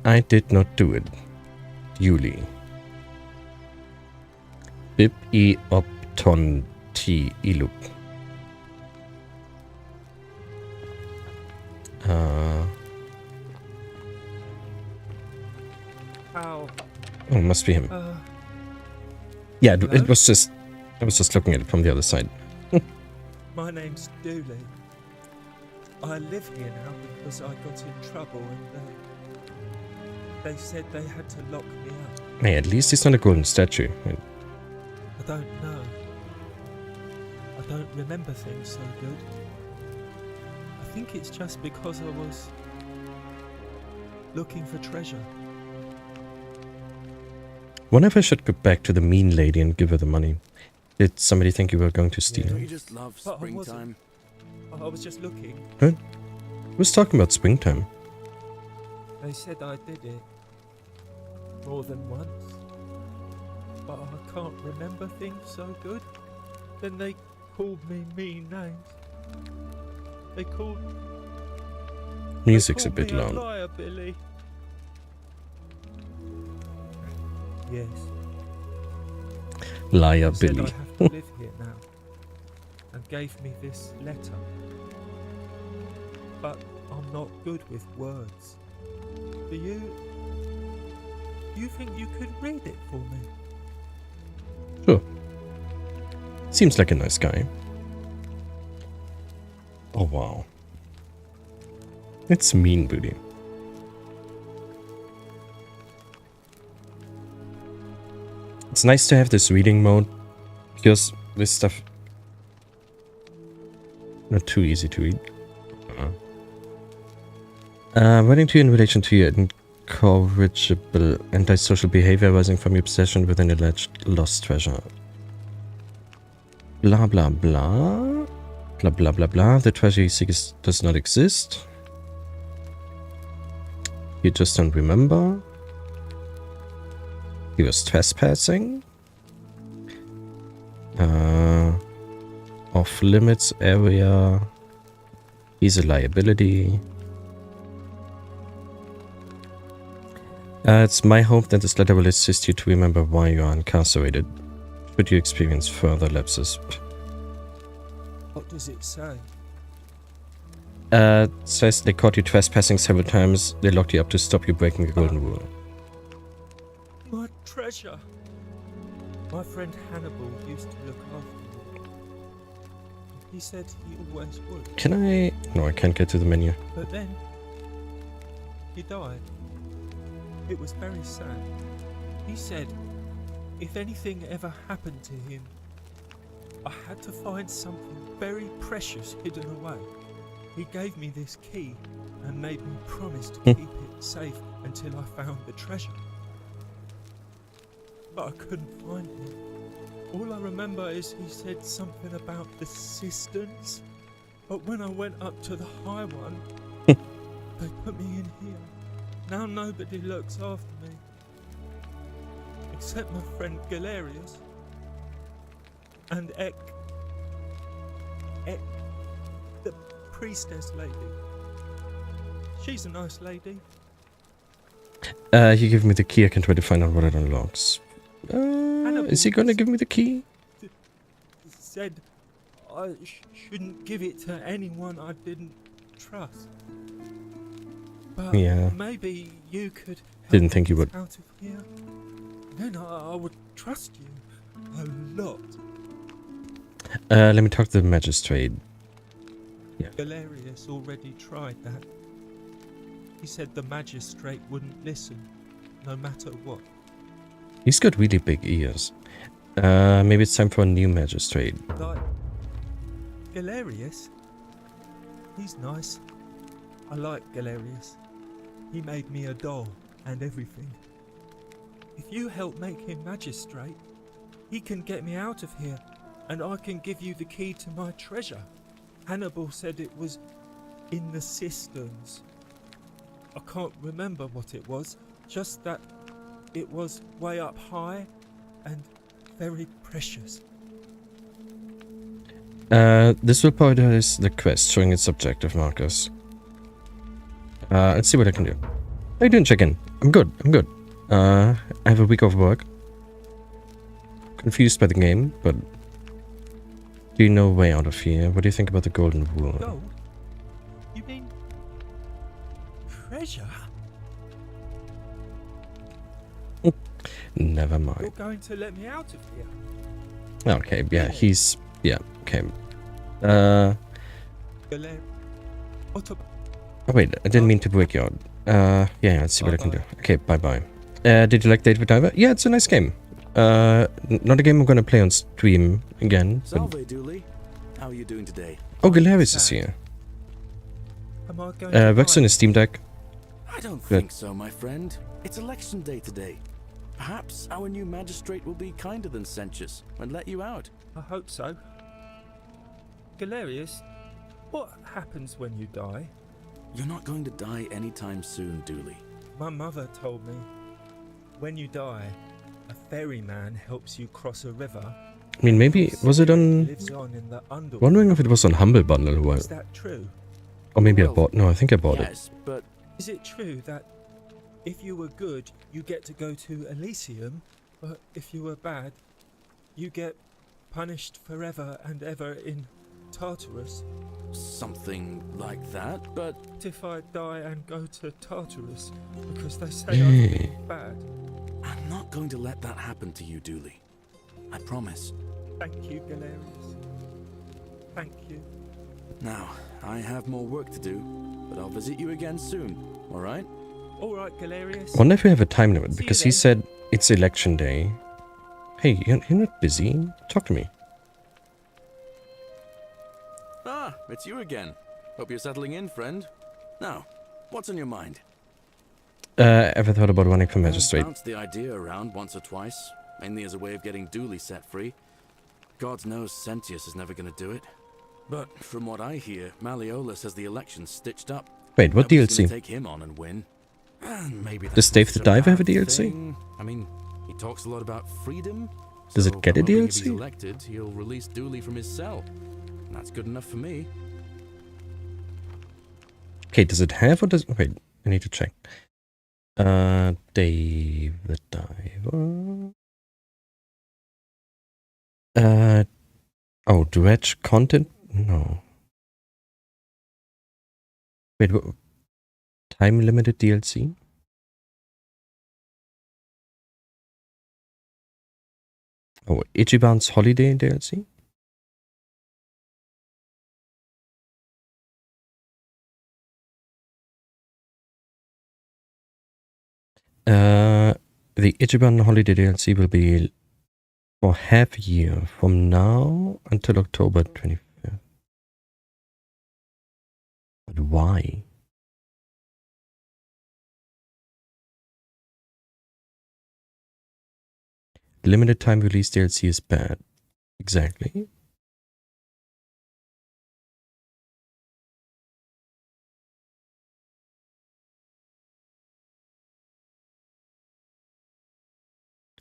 A: I did not do it. Yuli. Bib I opton ti ilup. Oh, it must be him. Yeah, it was just... I was just looking at it from the other side.
G: My name's Dooley. I live here now because I got in trouble and they said they had to lock me up.
A: Hey, at least it's not a golden statue.
G: I don't know. I don't remember things so good. I think it's just because I was looking for treasure.
A: Wonder if I should go back to the mean lady and give her the money. Did somebody think you were going to steal?
D: We just love springtime.
G: I was just looking.
A: Huh? Who was talking about springtime?
G: They said I did it more than once, but I can't remember things so good. Then they called me mean names. They called
A: Music's a bit
G: me
A: loud.
G: A liar, Billy. Yes.
A: Liar
G: They said
A: Billy.
G: I have to live here now, and gave me this letter. But I'm not good with words. Do you think you could read it for me?
A: Sure. Seems like a nice guy. Oh wow. It's mean booty. It's nice to have this reading mode because this stuff not too easy to read. Writing to you in relation to your incorrigible antisocial behavior arising from your obsession with an alleged lost treasure. Blah blah blah. Blah blah blah blah. The treasure you seek does not exist. You just don't remember. He was trespassing. off-limits area. He's a liability. It's my hope that this letter will assist you to remember why you are incarcerated, should you experience further lapses.
G: What does it say?
A: It says they caught you trespassing several times. They locked you up to stop you breaking the golden rule.
G: My treasure! My friend Hannibal used to look after me. He said he always would.
A: Can I... No, I can't get to the menu.
G: But then, he died. It was very sad. He said, if anything ever happened to him, I had to find something very precious hidden away. He gave me this key and made me promise to keep it safe until I found the treasure. But I couldn't find it. All I remember is he said something about the cisterns. But when I went up to the high one, they put me in here. Now nobody looks after me. Except my friend Galerius. And Ek, the priestess lady. She's a nice lady.
A: You give me the key, I can try to find out what it unlocks. Is he gonna give me the key?
G: Said I shouldn't give it to anyone I didn't trust. But
A: Yeah.
G: maybe you could help
A: Didn't think you
G: us
A: would.
G: out of here. Then I would trust you a lot.
A: Let me talk to the magistrate.
G: Galerius already tried that. He said the magistrate wouldn't listen, no matter what.
A: He's got really big ears. Maybe it's time for a new magistrate.
G: Like Galerius? He's nice. I like Galerius. He made me a doll and everything. If you help make him magistrate, he can get me out of here, and I can give you the key to my treasure. Hannibal said it was in the cisterns. I can't remember what it was, just that it was way up high and very precious.
A: This will prioritize the quest, showing its objective markers. Let's see what I can do. How you doing, chicken? I'm good, I have a week of work. Confused by the game, but... Do you know a way out of here? What do you think about the golden rule?
G: Gold? You mean... treasure?
A: Never
G: You're
A: mind.
G: going to let me out of here?
A: Okay, yeah, he's... Yeah, okay.
G: Galer...
A: Oh wait, I didn't mean to break you out. Yeah, let's see what I can do. Okay, bye-bye. Did you like Date with Diver? Yeah, it's a nice game. Not a game I'm gonna play on stream again. But...
D: Salve, Dooley. How are you doing today?
A: Oh, Galerius is here.
G: Am I going to
A: Works on his Steam Deck.
D: I don't
A: Good.
D: think so, my friend. It's election day today. Perhaps our new magistrate will be kinder than Sentius and let you out.
G: I hope so. Galerius, what happens when you die?
D: You're not going to die anytime soon, Dooley.
G: My mother told me, when you die, a ferryman helps you cross a river.
A: I mean, maybe... Was it on...
G: Lives on in the underworld.
A: Wondering if it was on Humble Bundle or...
G: Is that true?
A: Or maybe I
D: Well,
A: bought... No, I think I bought it.
D: Yes, but
G: Is it true that if you were good, you get to go to Elysium, but if you were bad, you get punished forever and ever in Tartarus?
D: something like that, but
G: What if I die and go to Tartarus because they say I've been bad?
D: I'm not going to let that happen to you, Dooley. I promise.
G: Thank you, Galerius. Thank you.
D: Now, I have more work to do, but I'll visit you again soon, alright?
G: All right, Galerius.
A: Wonder if we have a time limit,
G: See you
A: because he
G: then.
A: said it's election day. Hey, you're not busy? Talk to me.
D: Ah, it's you again. Hope you're settling in, friend. Now, what's on your mind?
A: Ever thought about running for
D: I've
A: magistrate?
D: bounced the idea around once or twice, mainly as a way of getting Dooley set free. God knows Sentius is never going to do it. But from what I hear, Malleolus has the election stitched up.
A: Wait, what
D: Nobody's gonna
A: DLC?
D: take him on and win. And maybe
A: Does
D: that's
A: Dave
D: not
A: the
D: such
A: Diver have a
D: bad
A: DLC?
D: thing. I mean, he talks a lot about freedom.
A: Does
D: so
A: it get a
D: I'm hoping if he's
A: DLC?
D: elected, he'll release Dooley from his cell. That's good enough for me.
A: Okay, does it have or does... Wait, I need to check. Dave the Diver. Oh, Dredge content? No. Wait, time limited DLC? Oh, Ichiban's Holiday DLC? The Ichiban Holiday DLC will be for half a year from now until October 25th. But why? Limited time release DLC is bad. Exactly.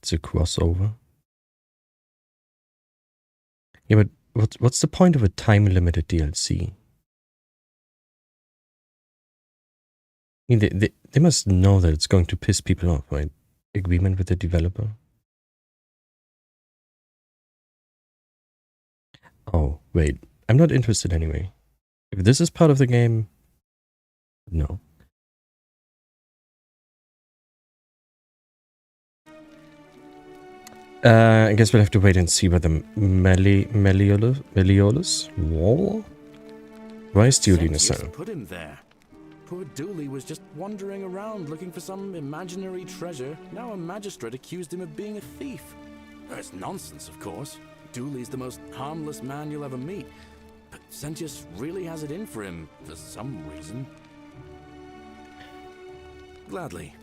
A: It's a crossover. Yeah, but what's the point of a time-limited DLC? I mean, they must know that it's going to piss people off, right? Agreement with the developer. Oh, wait. I'm not interested anyway. If this is part of the game, no. I guess we'll have to wait and see whether Meliolus wall. Why is Dooley in a cell?
D: Put him there. Poor Dooley was just wandering around looking for some imaginary treasure. Now a magistrate accused him of being a thief. That's nonsense, of course. Dooley's the most harmless man you'll ever meet. But Sentius really has it in for him for some reason. Gladly.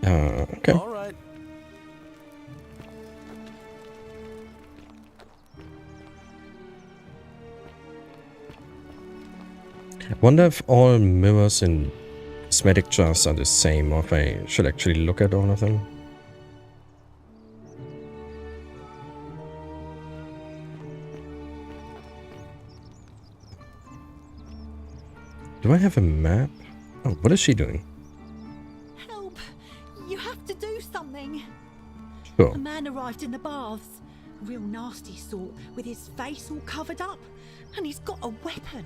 A: Okay.
D: All right.
A: I wonder if all mirrors in cosmetic jars are the same, or if I should actually look at all of them. Do I have a map? Oh, what is she doing?
H: Help! You have to do something!
A: Sure.
H: A man arrived in the baths. A real nasty sort, with his face all covered up. And he's got a weapon.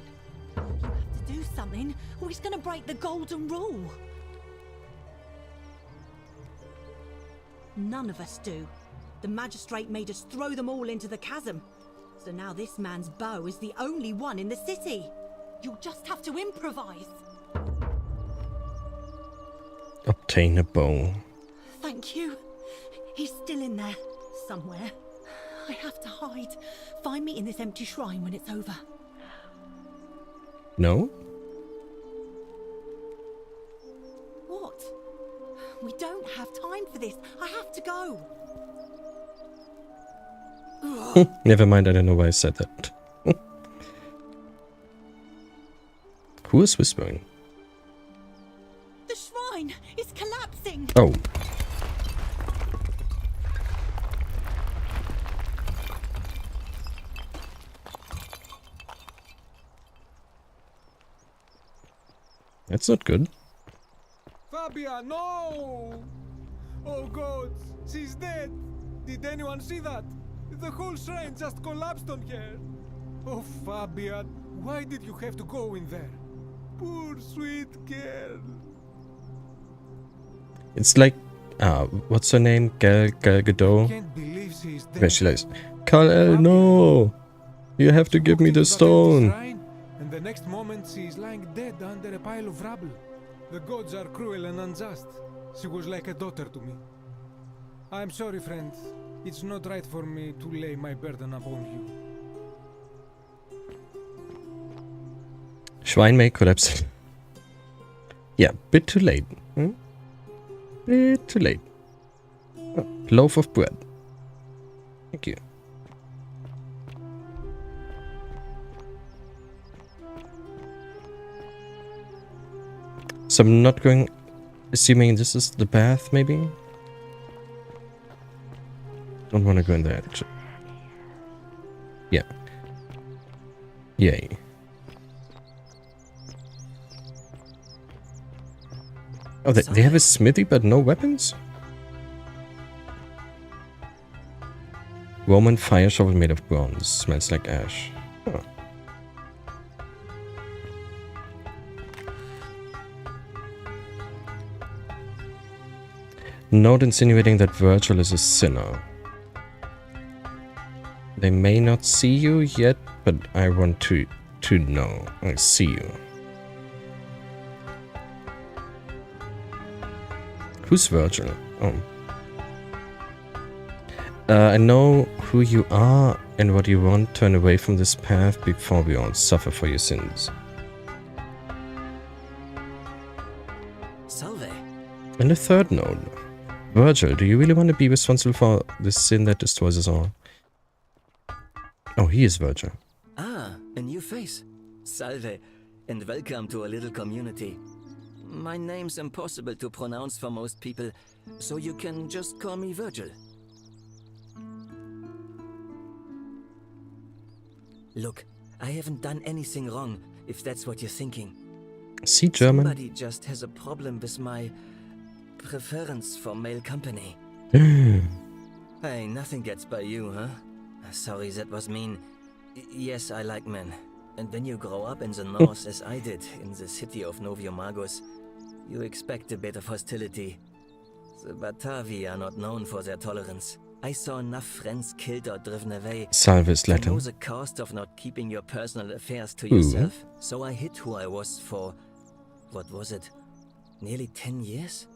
H: You have to do something, or he's gonna break the golden rule. None of us do. The magistrate made us throw them all into the chasm. So now this man's bow is the only one in the city. You'll just have to improvise.
A: Obtain a bow.
H: Thank you. He's still in there, somewhere. I have to hide. Find me in this empty shrine when it's over.
A: No?
H: What? We don't have time for this. I have to go.
A: Never mind, I don't know why I said that. Who is whispering?
H: The shrine is collapsing.
A: Oh. That's not good.
I: Fabia, no! Oh God, she's dead! Did anyone see that? The whole shrine just collapsed on her! Oh Fabia, why did you have to go in there? Poor sweet girl.
A: It's like, what's her name? Gal Gadot?
I: Can't believe she's dead.
A: Where she lies. Kal-El, no! You have to give me the stone.
I: And the next moment she is lying dead under a pile of rubble. The gods are cruel and unjust. She was like a daughter to me. I'm sorry, friend. It's not right for me to lay my burden upon you.
A: Shrine may collapse. Yeah, bit too late. Bit too late. Oh, loaf of bread. Thank you. So I'm not going... Assuming this is the bath, maybe? Don't want to go in there, actually. Yeah. Yay. Oh, they have a smithy but no weapons? Roman fire shovel made of bronze. Smells like ash. Huh. Note insinuating that Virgil is a sinner. They may not see you yet, but I want to know. I see you. Who's Virgil? Oh. I know who you are and what you want. Turn away from this path before we all suffer for your sins.
J: Salve.
A: And the third note. Virgil, do you really want to be responsible for this sin that destroys us all? Oh, he is Virgil.
J: Ah, a new face. Salve, and welcome to a little community. My name's impossible to pronounce for most people, so you can just call me Virgil. Look, I haven't done anything wrong, if that's what you're thinking.
A: See German?
J: Somebody just has a problem with my preference for male company. Hey, nothing gets by you, huh? Sorry, that was mean. Yes, I like men. And when you grow up in the north, as I did, in the city of Noviomagus, you expect a bit of hostility. The Batavi are not known for their tolerance. I saw enough friends killed or driven away.
A: Salve is
J: to
A: Latin.
J: know the cost of not keeping your personal affairs to yourself. So I hid who I was for, what was it, nearly 10 years?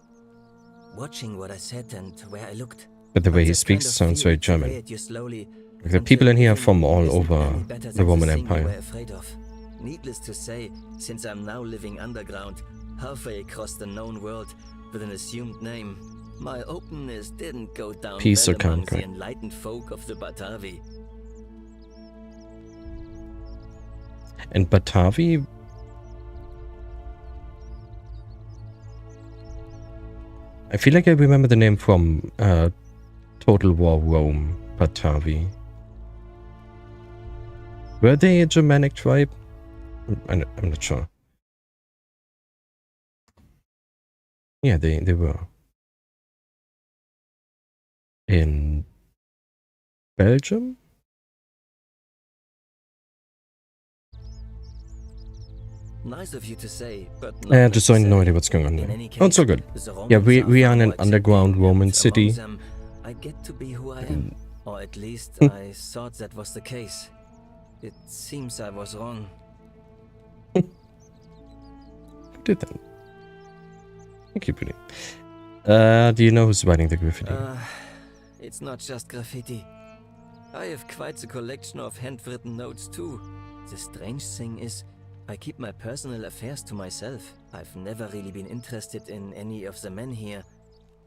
J: Watching what I said and where I looked.
A: But the way he
J: that
A: speaks
J: kind of
A: sounds
J: fear
A: very
J: to
A: German.
J: pervade you slowly
A: The people in here are from all
J: isn't
A: over
J: any better
A: the
J: than
A: Roman
J: thing you were
A: Empire.
J: afraid of. Needless to say, since I'm now living underground, halfway across the known world with an assumed name, my openness didn't go down
A: Peace
J: well
A: or
J: among the
A: conquer.
J: enlightened folk of the Batavi.
A: And Batavi? I feel like I remember the name from Total War Rome, Batavi. Were they a Germanic tribe? I'm not sure. Yeah, they were. In Belgium?
J: Nice of you to say, but
A: Just so I have no idea what's going on there. Oh, it's all good. Yeah, we are in an underground Roman city.
J: I get to be who I am, or at least I thought that was the case. It seems I was wrong.
A: Who did that? Thank you, Pretty. Do you know who's writing the graffiti?
J: It's not just graffiti. I have quite a collection of handwritten notes too. The strange thing is, I keep my personal affairs to myself. I've never really been interested in any of the men here.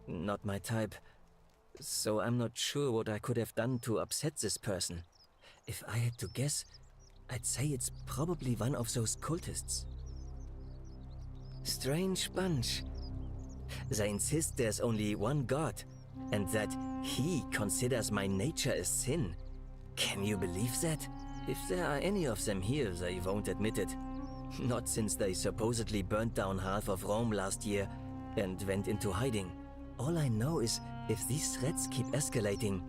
J: Not my type. So I'm not sure what I could have done to upset this person. If I had to guess, I'd say it's probably one of those cultists. Strange bunch. They insist there's only one god, and that he considers my nature a sin. Can you believe that? If there are any of them here, they won't admit it. Not since they supposedly burnt down half of Rome last year and went into hiding. All I know is, if these threats keep escalating,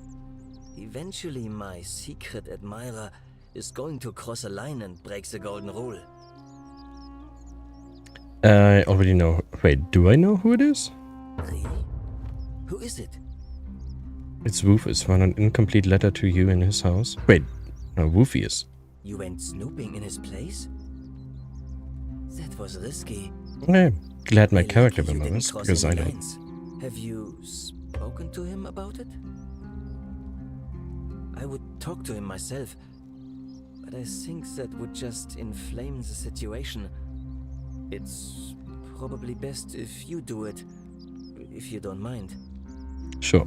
J: eventually my secret admirer is going to cross a line and break the golden rule.
A: I already know. Wait, do I know who it is?
J: Really? Who is it?
A: It's Rufus. Found an incomplete letter to you in his house. Wait, no, Rufius.
J: You went snooping in his place? That was risky.
A: I'm glad my
J: Hey,
A: character
J: lucky you didn't
A: remembers,
J: cross
A: because I
J: any
A: don't.
J: lines. Have you spoken to him about it? I would talk to him myself, but I think that would just inflame the situation. It's probably best if you do it, if you don't mind.
A: Sure.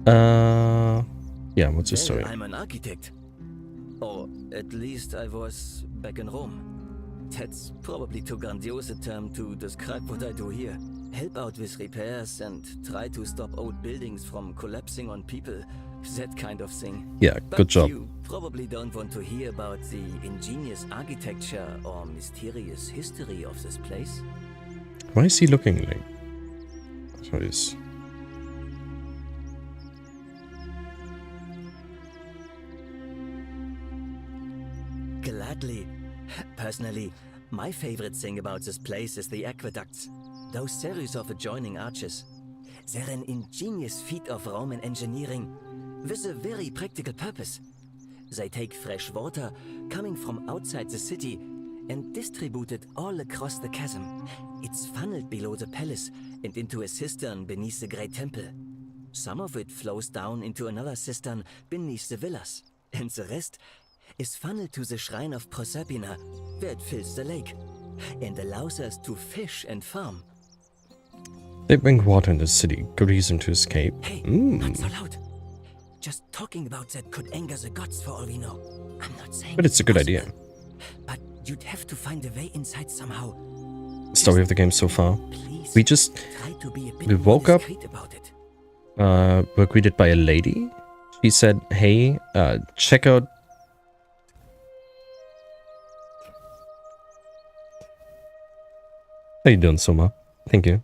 A: Yeah, what's the
J: Well,
A: story?
J: I'm an architect. Or at least I was back in Rome. That's probably too grandiose a term to describe what I do here. Help out with repairs and try to stop old buildings from collapsing on people that kind of thing.
A: Yeah,
J: But
A: good job.
J: You probably don't want to hear about the ingenious architecture or mysterious history of this place.
A: Why is he looking like? So he's...
J: Gladly. Personally, my favorite thing about this place is the aqueducts. Those series of adjoining arches. They're an ingenious feat of Roman engineering with a very practical purpose. They take fresh water coming from outside the city and distribute it all across the chasm. It's funneled below the palace and into a cistern beneath the great temple. Some of it flows down into another cistern beneath the villas, and the rest is funneled to the shrine of Proserpina, where it fills the lake, and allows us to fish and farm.
A: They bring water in the city. Good reason to escape.
J: Hey, not so loud. Just talking about that could anger the gods for all we know. I'm not saying
A: But it's a good
J: possible,
A: idea.
J: But you'd have to find a way inside somehow.
A: Story of the game so far.
J: Please,
A: We just...
J: try to be a bit
A: We
J: more
A: woke up,
J: discreet about it.
A: were greeted by a lady. She said, hey, check out... How you doing, Soma? Thank you.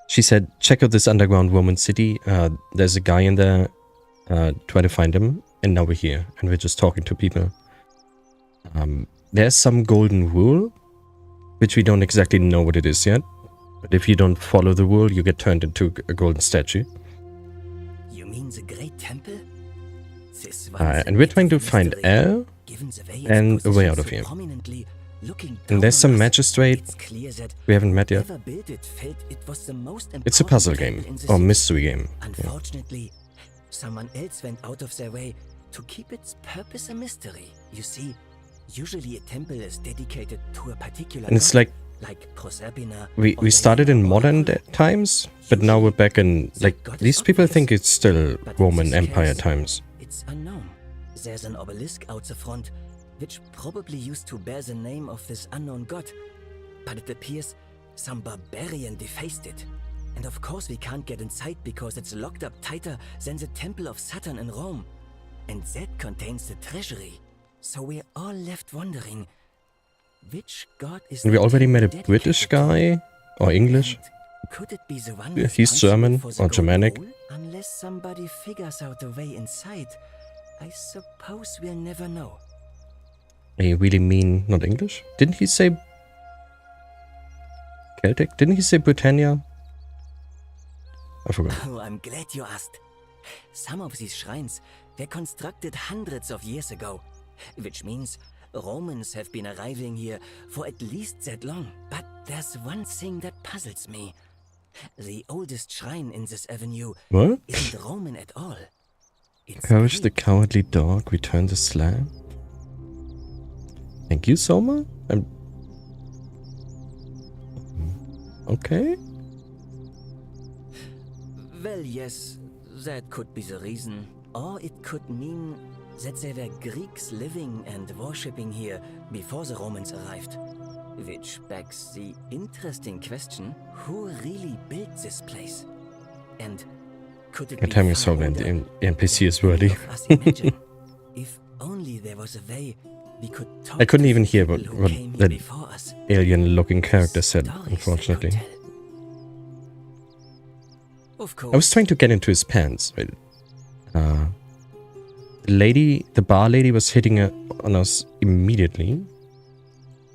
A: She said, check out this underground Roman city. There's a guy in there. Try to find him. And now we're here. And we're just talking to people. There's some golden rule, which we don't exactly know what it is yet. But if you don't follow the rule, you get turned into a golden statue.
J: You mean the Great Temple? This
A: And we're trying to find Elle and a way out of here. And there's some magistrate we haven't met yet. It's a puzzle game or mystery game.
J: Unfortunately, someone else went out of their way to keep its purpose a mystery. You see, usually a temple is dedicated to a particular
A: And it's
J: god,
A: like
J: Proserpina.
A: we started in modern times, but now we're back in like these people think it's still Roman Empire times.
J: It's unknown. There's an obelisk out the front, which probably used to bear the name of this unknown god. But it appears some barbarian defaced it. And of course we can't get inside because it's locked up tighter than the Temple of Saturn in Rome. And that contains the treasury. So we're all left wondering, which god is
A: And we
J: the
A: already met a
J: temple
A: British
J: dedicated to?
A: guy or English.
J: And could it be the one
A: Yeah, he's
J: responsible
A: German
J: for the
A: or
J: golden
A: Germanic.
J: rule? Unless somebody figures out a way inside, I suppose we'll never know.
A: He really mean not English? Didn't he say Celtic? Didn't he say Britannia? I forgot.
J: Oh, I'm glad you asked. Some of these shrines were constructed hundreds of years ago, which means Romans have been arriving here for at least that long. But there's one thing that puzzles me. The oldest shrine in this avenue
A: What?
J: isn't Roman at all. It's
A: Courage the
J: Greek.
A: Cowardly Dog, return the slab. Thank you, Soma. Okay.
J: Well, yes, that could be the reason. Or it could mean that there were Greeks living and worshipping here before the Romans arrived. Which begs the interesting question, who really built this place? And could it
A: My
J: be
A: time is
J: far
A: over and
J: older
A: the NPC is
J: than
A: worthy.
J: any of us imagine? If only there was a way we could talk
A: I couldn't
J: to
A: even
J: the
A: hear
J: people who
A: what
J: came here
A: that
J: before us.
A: alien-looking character said,
J: Stories they
A: unfortunately.
J: could tell. Of course.
A: I was trying to get into his pants. Right? The bar lady was hitting on us immediately.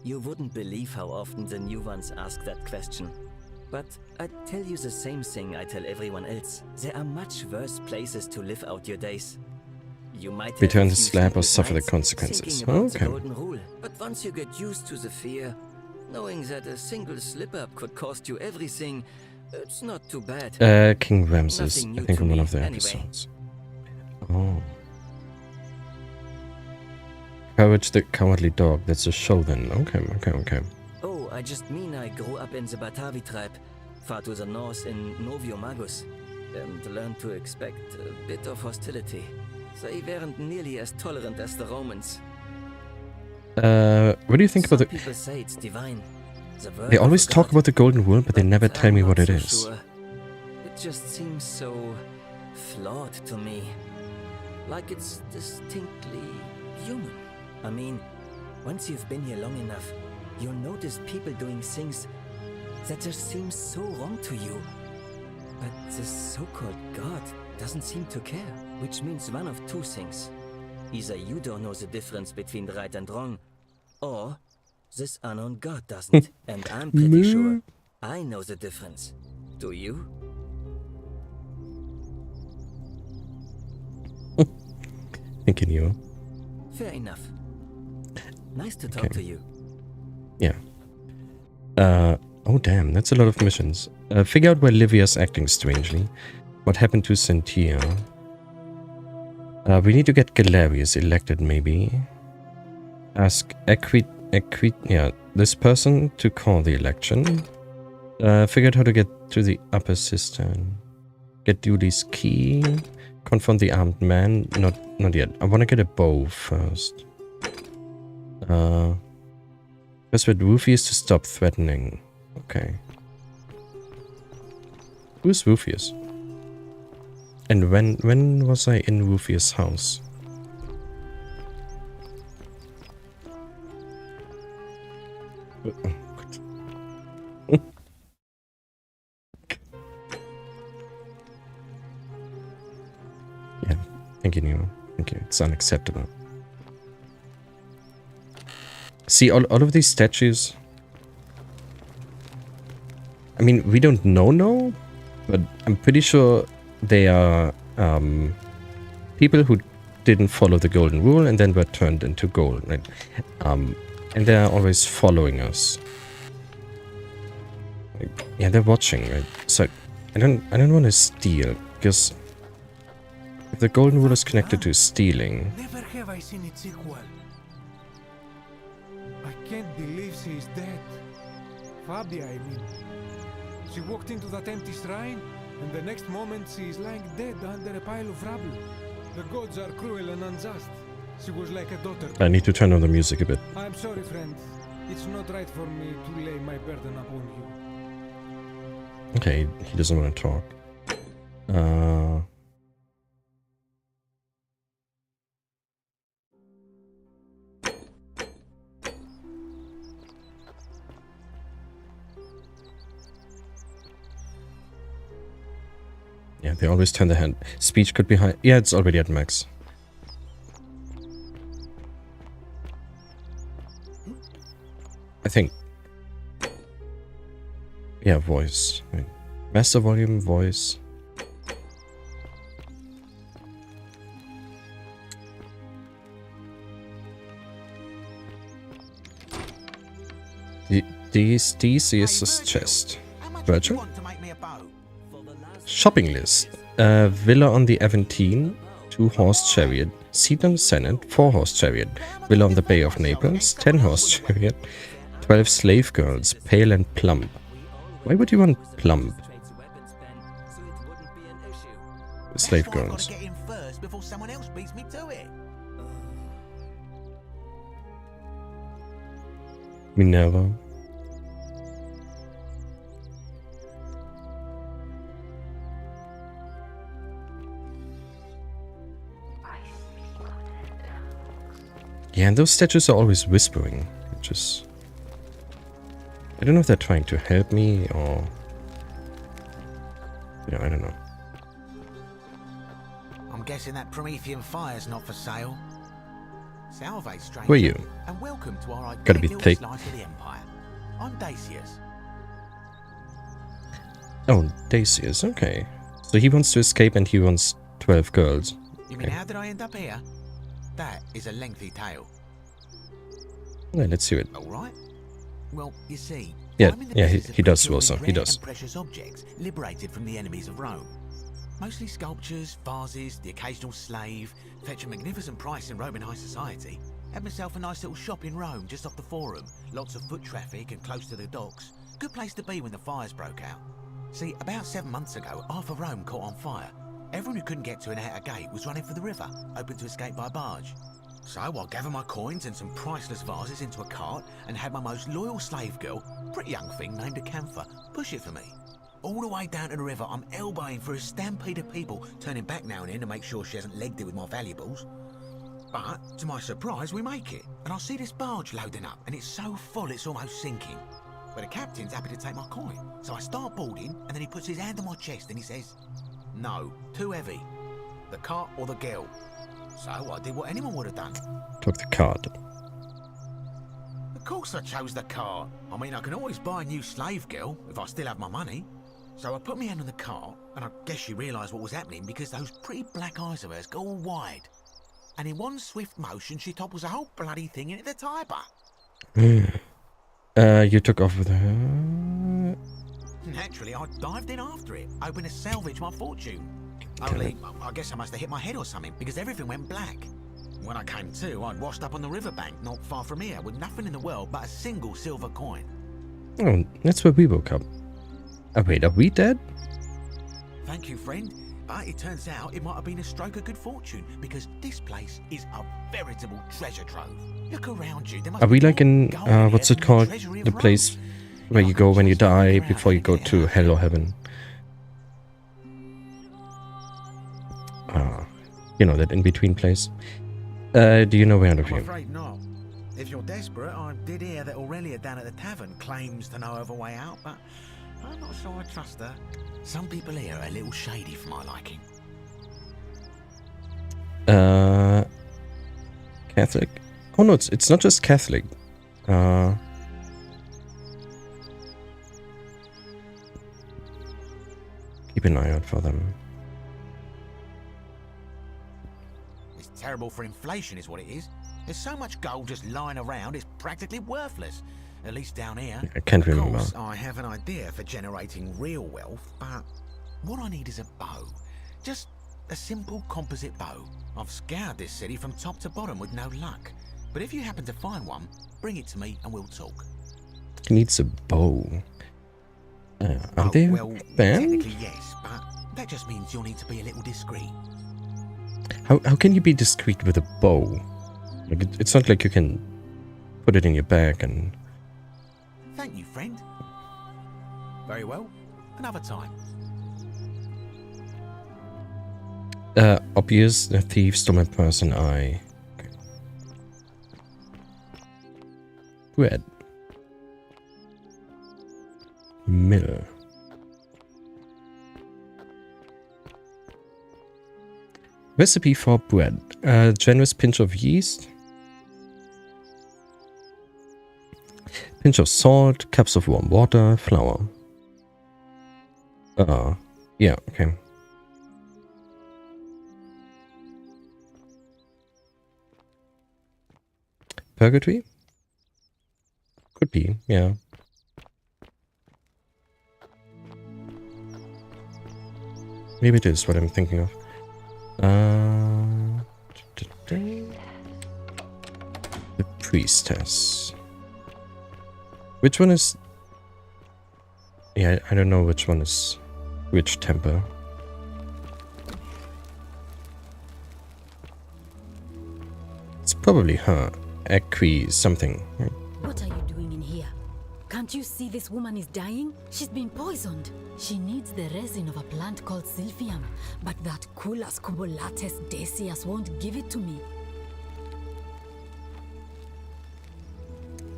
J: You wouldn't believe how often the new ones ask that question. But I'd tell you the same thing I tell everyone else. There are much worse places to live out your days. You might have
A: Return
J: a
A: the
J: few
A: slap or
J: sleepless
A: suffer the
J: nights
A: consequences.
J: thinking about the
A: Okay.
J: golden rule. But once you get used to the fear, knowing that a single slip-up could cost you everything, it's not too bad.
A: King Ramses,
J: Nothing
A: I
J: new
A: think
J: to
A: in one
J: me,
A: of the
J: anyway.
A: episodes. Oh. Courage the Cowardly Dog, that's a show then. Okay.
J: Oh, I just mean I grew up in the Batavi tribe, far to the north in Noviomagus, and learned to expect a bit of hostility. They weren't nearly as tolerant as the Romans.
A: What do you think
J: Some
A: about the...
J: people say it's divine. The work
A: They
J: of
A: always
J: a
A: talk
J: god,
A: about the Golden Rule, but they never
J: but
A: tell
J: I'm
A: me
J: not
A: what it
J: so
A: is.
J: sure. It just seems so flawed to me. Like it's distinctly human. I mean, once you've been here long enough, you'll notice people doing things that just seem so wrong to you. But this so-called god doesn't seem to care, which means one of two things. Either you don't know the difference between right and wrong, or this unknown god doesn't. And I'm pretty sure I know the difference. Do you?
A: Thinking you.
J: Fair enough. Nice to talk to you.
A: Yeah. Oh damn, that's a lot of missions. Figure out why Livia's acting strangely. What happened to Cynthia? We need to get Galerius elected, maybe. Ask this person to call the election. Figure out how to get to the upper cistern. Get Dooley's key. Confront the armed man. Not yet. I want to get a bow first. Persuade Rufius to stop threatening. Okay. Who's Rufius? And when was I in Rufius' house? Oh, God. Yeah, thank you, Nemo. Thank you. It's unacceptable. See, all of these statues... I mean, we don't know, but I'm pretty sure they are people who didn't follow the Golden Rule and then were turned into gold, right? And they're always following us. Like, yeah, they're watching, right? So I don't want to steal, because if the Golden Rule is connected to stealing...
I: Never have I seen its equal. I can't believe she is dead. Fabia, I mean. She walked into that empty shrine, and the next moment she is lying dead under a pile of rubble. The gods are cruel and unjust. She was like a daughter.
A: I need to turn on the music a bit.
I: I'm sorry, friend. It's not right for me to lay my burden upon you.
A: Okay, he doesn't want to talk. Yeah, they always turn their hand. Speech could be high. Yeah, it's already at max. I think. Yeah, voice. Right. Master volume, voice. Theseus' chest. Virgil? Shopping list. Villa on the Aventine, 2-horse chariot. Seat on the Senate, 4-horse chariot. Villa on the Bay of Naples, 10-horse chariot. 12 slave girls, pale and plump. Why would you want plump? Slave girls. Minerva. Yeah, and those statues are always whispering, which is... I don't know if they're trying to help me or... Yeah, I don't know.
K: I'm guessing that Promethean fire's not for sale. Salve, stranger.
A: Who are you?
K: And welcome to our
A: Gotta be
K: little
A: thick.
K: slice of the Empire. I'm Dacius.
A: Oh, Dacius, okay. So he wants to escape and he wants 12 girls.
K: You mean, how did I end up here? That is a lengthy tale.
A: Yeah, let's hear it.
K: All right. Well, you see,
A: Yeah,
K: I'm in the
A: yeah,
K: business of
A: he does
K: procuring
A: also. He
K: rare
A: does.
K: and precious objects liberated from the enemies of Rome. Mostly sculptures, vases, the occasional slave. Fetch a magnificent price in Roman high society. Had myself a nice little shop in Rome just off the Forum. Lots of foot traffic and close to the docks. Good place to be when the fires broke out. See, about 7 months ago, half of Rome caught on fire. Everyone who couldn't get to an outer gate was running for the river, hoping to escape by barge. So I gathered my coins and some priceless vases into a cart and had my most loyal slave girl, pretty young thing named Acantha, push it for me. All the way down to the river, I'm elbowing through a stampede of people, turning back now and then to make sure she hasn't legged it with my valuables. But, to my surprise, we make it, and I see this barge loading up, and it's so full it's almost sinking. But the captain's happy to take my coin, so I start boarding, and then he puts his hand on my chest and he says, "No, too heavy. The cart or the girl." So I did what anyone would have done.
A: Took the cart.
K: Of course I chose the cart. I mean, I can always buy a new slave girl if I still have my money. So I put my hand on the cart, and I guess she realised what was happening because those pretty black eyes of hers go all wide. And in one swift motion, she topples the whole bloody thing into the Tiber.
A: You took off with her.
K: Naturally, I dived in after it, hoping to salvage my fortune. Only, I guess I must have hit my head or something, because everything went black. When I came to, I'd washed up on the riverbank, not far from here, with nothing in the world but a single silver coin.
A: Oh, that's where we woke up. Oh, wait, are we dead?
K: Thank you, friend. But it turns out it might have been a stroke of good fortune, because this place is a veritable treasure trove. Look around you. There must
A: Are we
K: be
A: like
K: more
A: in,
K: gold here
A: what's it
K: than
A: called?
K: treasury of
A: The
K: Rome.
A: place where you go when you die before you go to hell or heaven. You know, that in-between place. Do you know where out of
K: I'm
A: you?
K: afraid not. If you're desperate, I did hear that Aurelia down at the tavern claims to know of a way out, but I'm not sure I trust her. Some people here are a little shady for my liking.
A: Catholic? Oh no, it's not just Catholic. Keep an eye out for them.
K: It's terrible for inflation is what it is. There's so much gold just lying around, it's practically worthless. At least down here.
A: I can't remember.
K: Of course, I have an idea for generating real wealth, but what I need is a bow. Just a simple composite bow. I've scoured this city from top to bottom with no luck. But if you happen to find one, bring it to me and we'll talk.
A: He needs a bow. Are they
K: well,
A: banned?
K: technically yes, but that just means you'll need to be a little discreet.
A: How can you be discreet with a bow? Like it's not like you can put it in your bag and...
K: Thank you, friend. Very well. Another time.
A: Obvious, the thief stole my purse and I... Okay. Bread. Mill. Recipe for bread. A generous pinch of yeast. Pinch of salt, cups of warm water, flour. Yeah, okay. Purgatory? Could be, yeah. Maybe it is what I'm thinking of. The priestess. Which one is... Yeah, I don't know which one is which temple. It's probably her. Equi something.
L: What are you doing in here? Can't you see this woman is dying? She's been poisoned. She needs the resin of a plant called Silphium, but that Culus cubulatus Decius won't give it to me.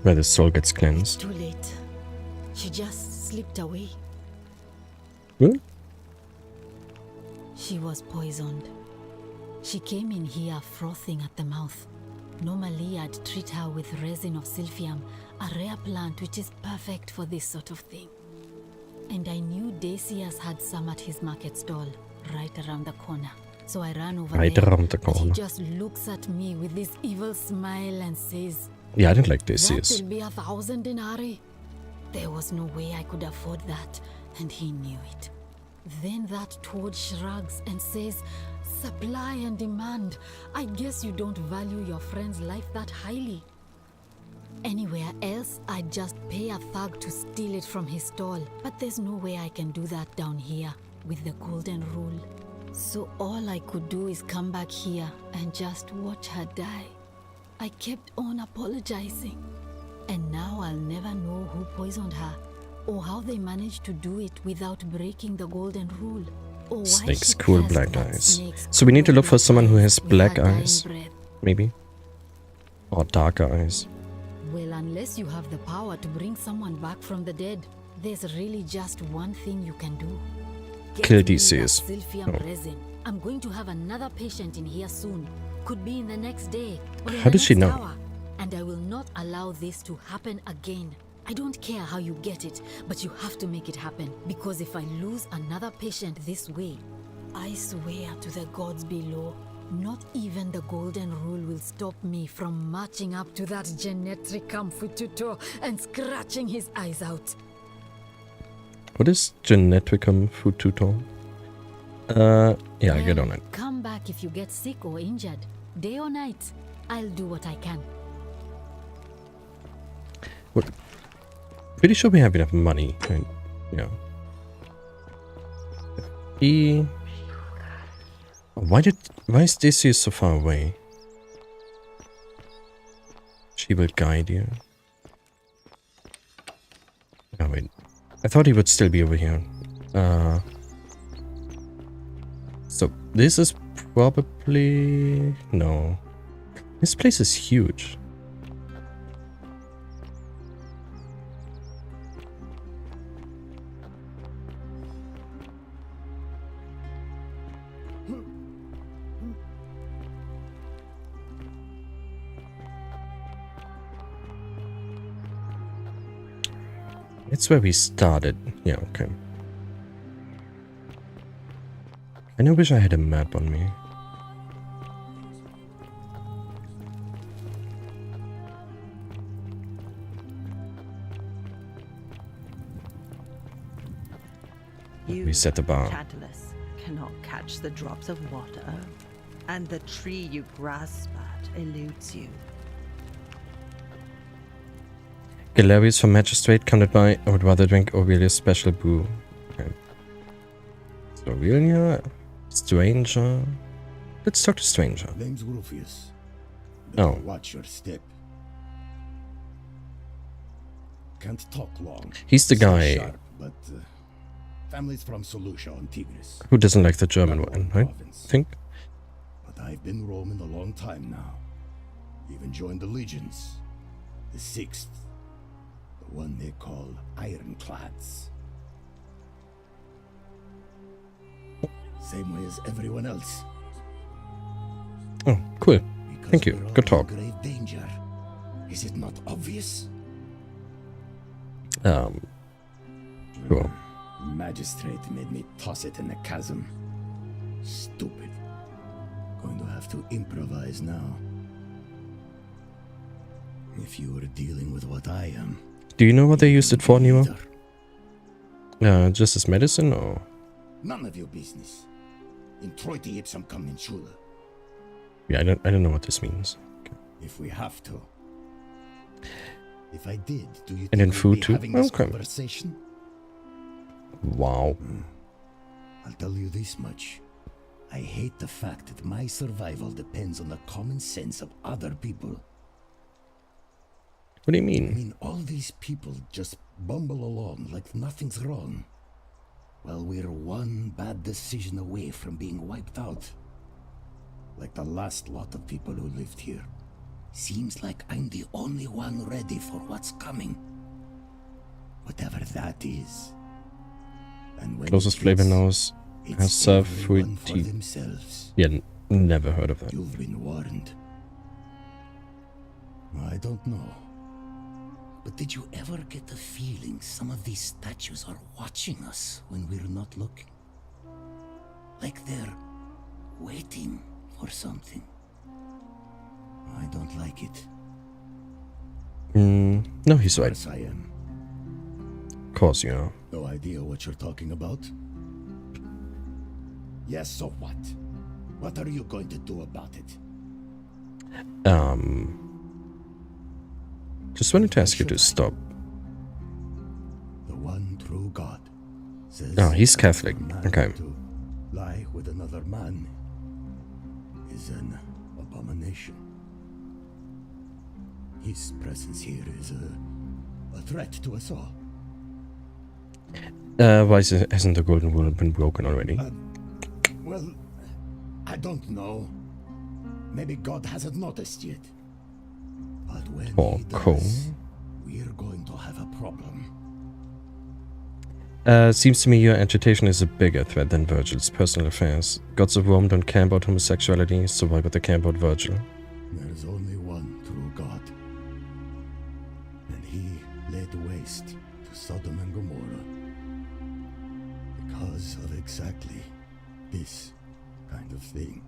A: Where the soul gets cleansed.
L: Too late. She just slipped away.
A: What?
L: She was poisoned. She came in here frothing at the mouth. Normally, I'd treat her with resin of Silphium, a rare plant which is perfect for this sort of thing. And I knew Decius had some at his market stall, right around the corner. So I ran over there.
A: Around the
L: But he
A: corner.
L: just looks at me with this evil smile and says,
A: Yeah, I didn't like Decius.
L: "That will be 1,000 denarii." There was no way I could afford that, and he knew it. Then that toad shrugs and says, "Supply and demand. I guess you don't value your friend's life that highly." Anywhere else, I'd just pay a thug to steal it from his stall. But there's no way I can do that down here with the golden rule. So all I could do is come back here and just watch her die. I kept on apologizing. And now I'll never know who poisoned her, or how they managed to do it without breaking the golden rule. Or why
A: Snake's
L: she
A: cool
L: cursed
A: black
L: that
A: eyes.
L: snake's
A: So we need to
L: cool
A: look for
L: black
A: someone who has
L: with
A: black
L: her dying
A: eyes.
L: breath.
A: Maybe. Or darker eyes.
L: Well, unless you have the power to bring someone back from the dead, there's really just one thing you can do. Get
A: Kill
L: me
A: Theseus.
L: that Sylphium
A: Oh.
L: resin. I'm going to have another patient in here soon. Could be in the next day or in
A: How
L: the
A: does she
L: next
A: know?
L: hour. And I will not allow this to happen again. I don't care how you get it, but you have to make it happen. Because if I lose another patient this way, I swear to the gods below, not even the golden rule will stop me from marching up to that Genetricum Fututo and scratching his eyes out.
A: What is Genetricum Fututo? Yeah, get on it.
L: Come back if you get sick or injured. Day or night, I'll do what I can.
A: What? Pretty sure we have enough money. Right? Yeah. Why is Theseus so far away? She will guide you. Oh wait. I thought he would still be over here. So this is probably... No. This place is huge. It's where we started. Yeah, okay. I wish I had a map on me. We set the bar.
E: Tantalus cannot catch the drops of water, and the tree you grasp at eludes you.
A: Galerius for Magistrate, counted by. I would rather drink Aurelia's special brew. Okay. So Aurelia, Stranger. Let's talk to Stranger.
M: Name's Rufius.
A: Oh.
M: Watch your step. Can't talk long.
A: He's the
M: Stay
A: guy
M: sharp, but family's from Solutia on Tigris.
A: who doesn't like the German one, right? I think.
M: But I've been roaming a long time now. Even joined the legions. The 6th. The one they call Ironclads. Same way as everyone else.
A: Oh, cool.
M: Because
A: Thank you.
M: we're all
A: Good talk.
M: in grave danger. Is it not obvious?
A: Cool.
M: Magistrate made me toss it in the chasm. Stupid. Going to have to improvise now. If you were dealing with what I am.
A: Do you know what they used it for, Nemo? Just as medicine, or?
M: None of your business. In Troite ipsum commensula.
A: Yeah, I don't know what this means. Okay.
M: If we have to. If I did, do you
A: And
M: think
A: in
M: we'd
A: food
M: be
A: too?
M: having this
A: Okay.
M: conversation?
A: Wow.
M: I'll tell you this much. I hate the fact that my survival depends on the common sense of other people.
A: What do you
M: I
A: mean?
M: mean, all these people just bumble along like nothing's wrong. Well, we're one bad decision away from being wiped out. Like the last lot of people who lived here. Seems like I'm the only one ready for what's coming. Whatever that is. And when
A: Closest
M: it
A: flavor
M: hits,
A: knows
M: it's
A: has served
M: everyone
A: fruit
M: for
A: tea.
M: themselves.
A: Yeah, never heard of that.
M: You've been warned. I don't know. But did you ever get the feeling some of these statues are watching us when we're not looking? Like they're waiting for something. I don't like it.
A: No, he's right.
M: Yes, I am.
A: Of course, you know.
M: No idea what you're talking about? Yes, so what? What are you going to do about it?
A: Just wanted to ask you to stop.
M: The one true God says.
A: Oh, he's Catholic.
M: for man
A: Okay.
M: To lie with another man is an abomination. His presence here is a threat to us all.
A: Why hasn't the golden rule been broken already?
M: Well, I don't know. Maybe God hasn't noticed yet. But when he does, we're going to have a problem.
A: Seems to me your agitation is a bigger threat than Virgil's personal affairs. Gods of Rome don't care about homosexuality, so why would they care about Virgil?
M: There's only one true God. And he laid waste to Sodom and Gomorrah. Because of exactly this kind of thing.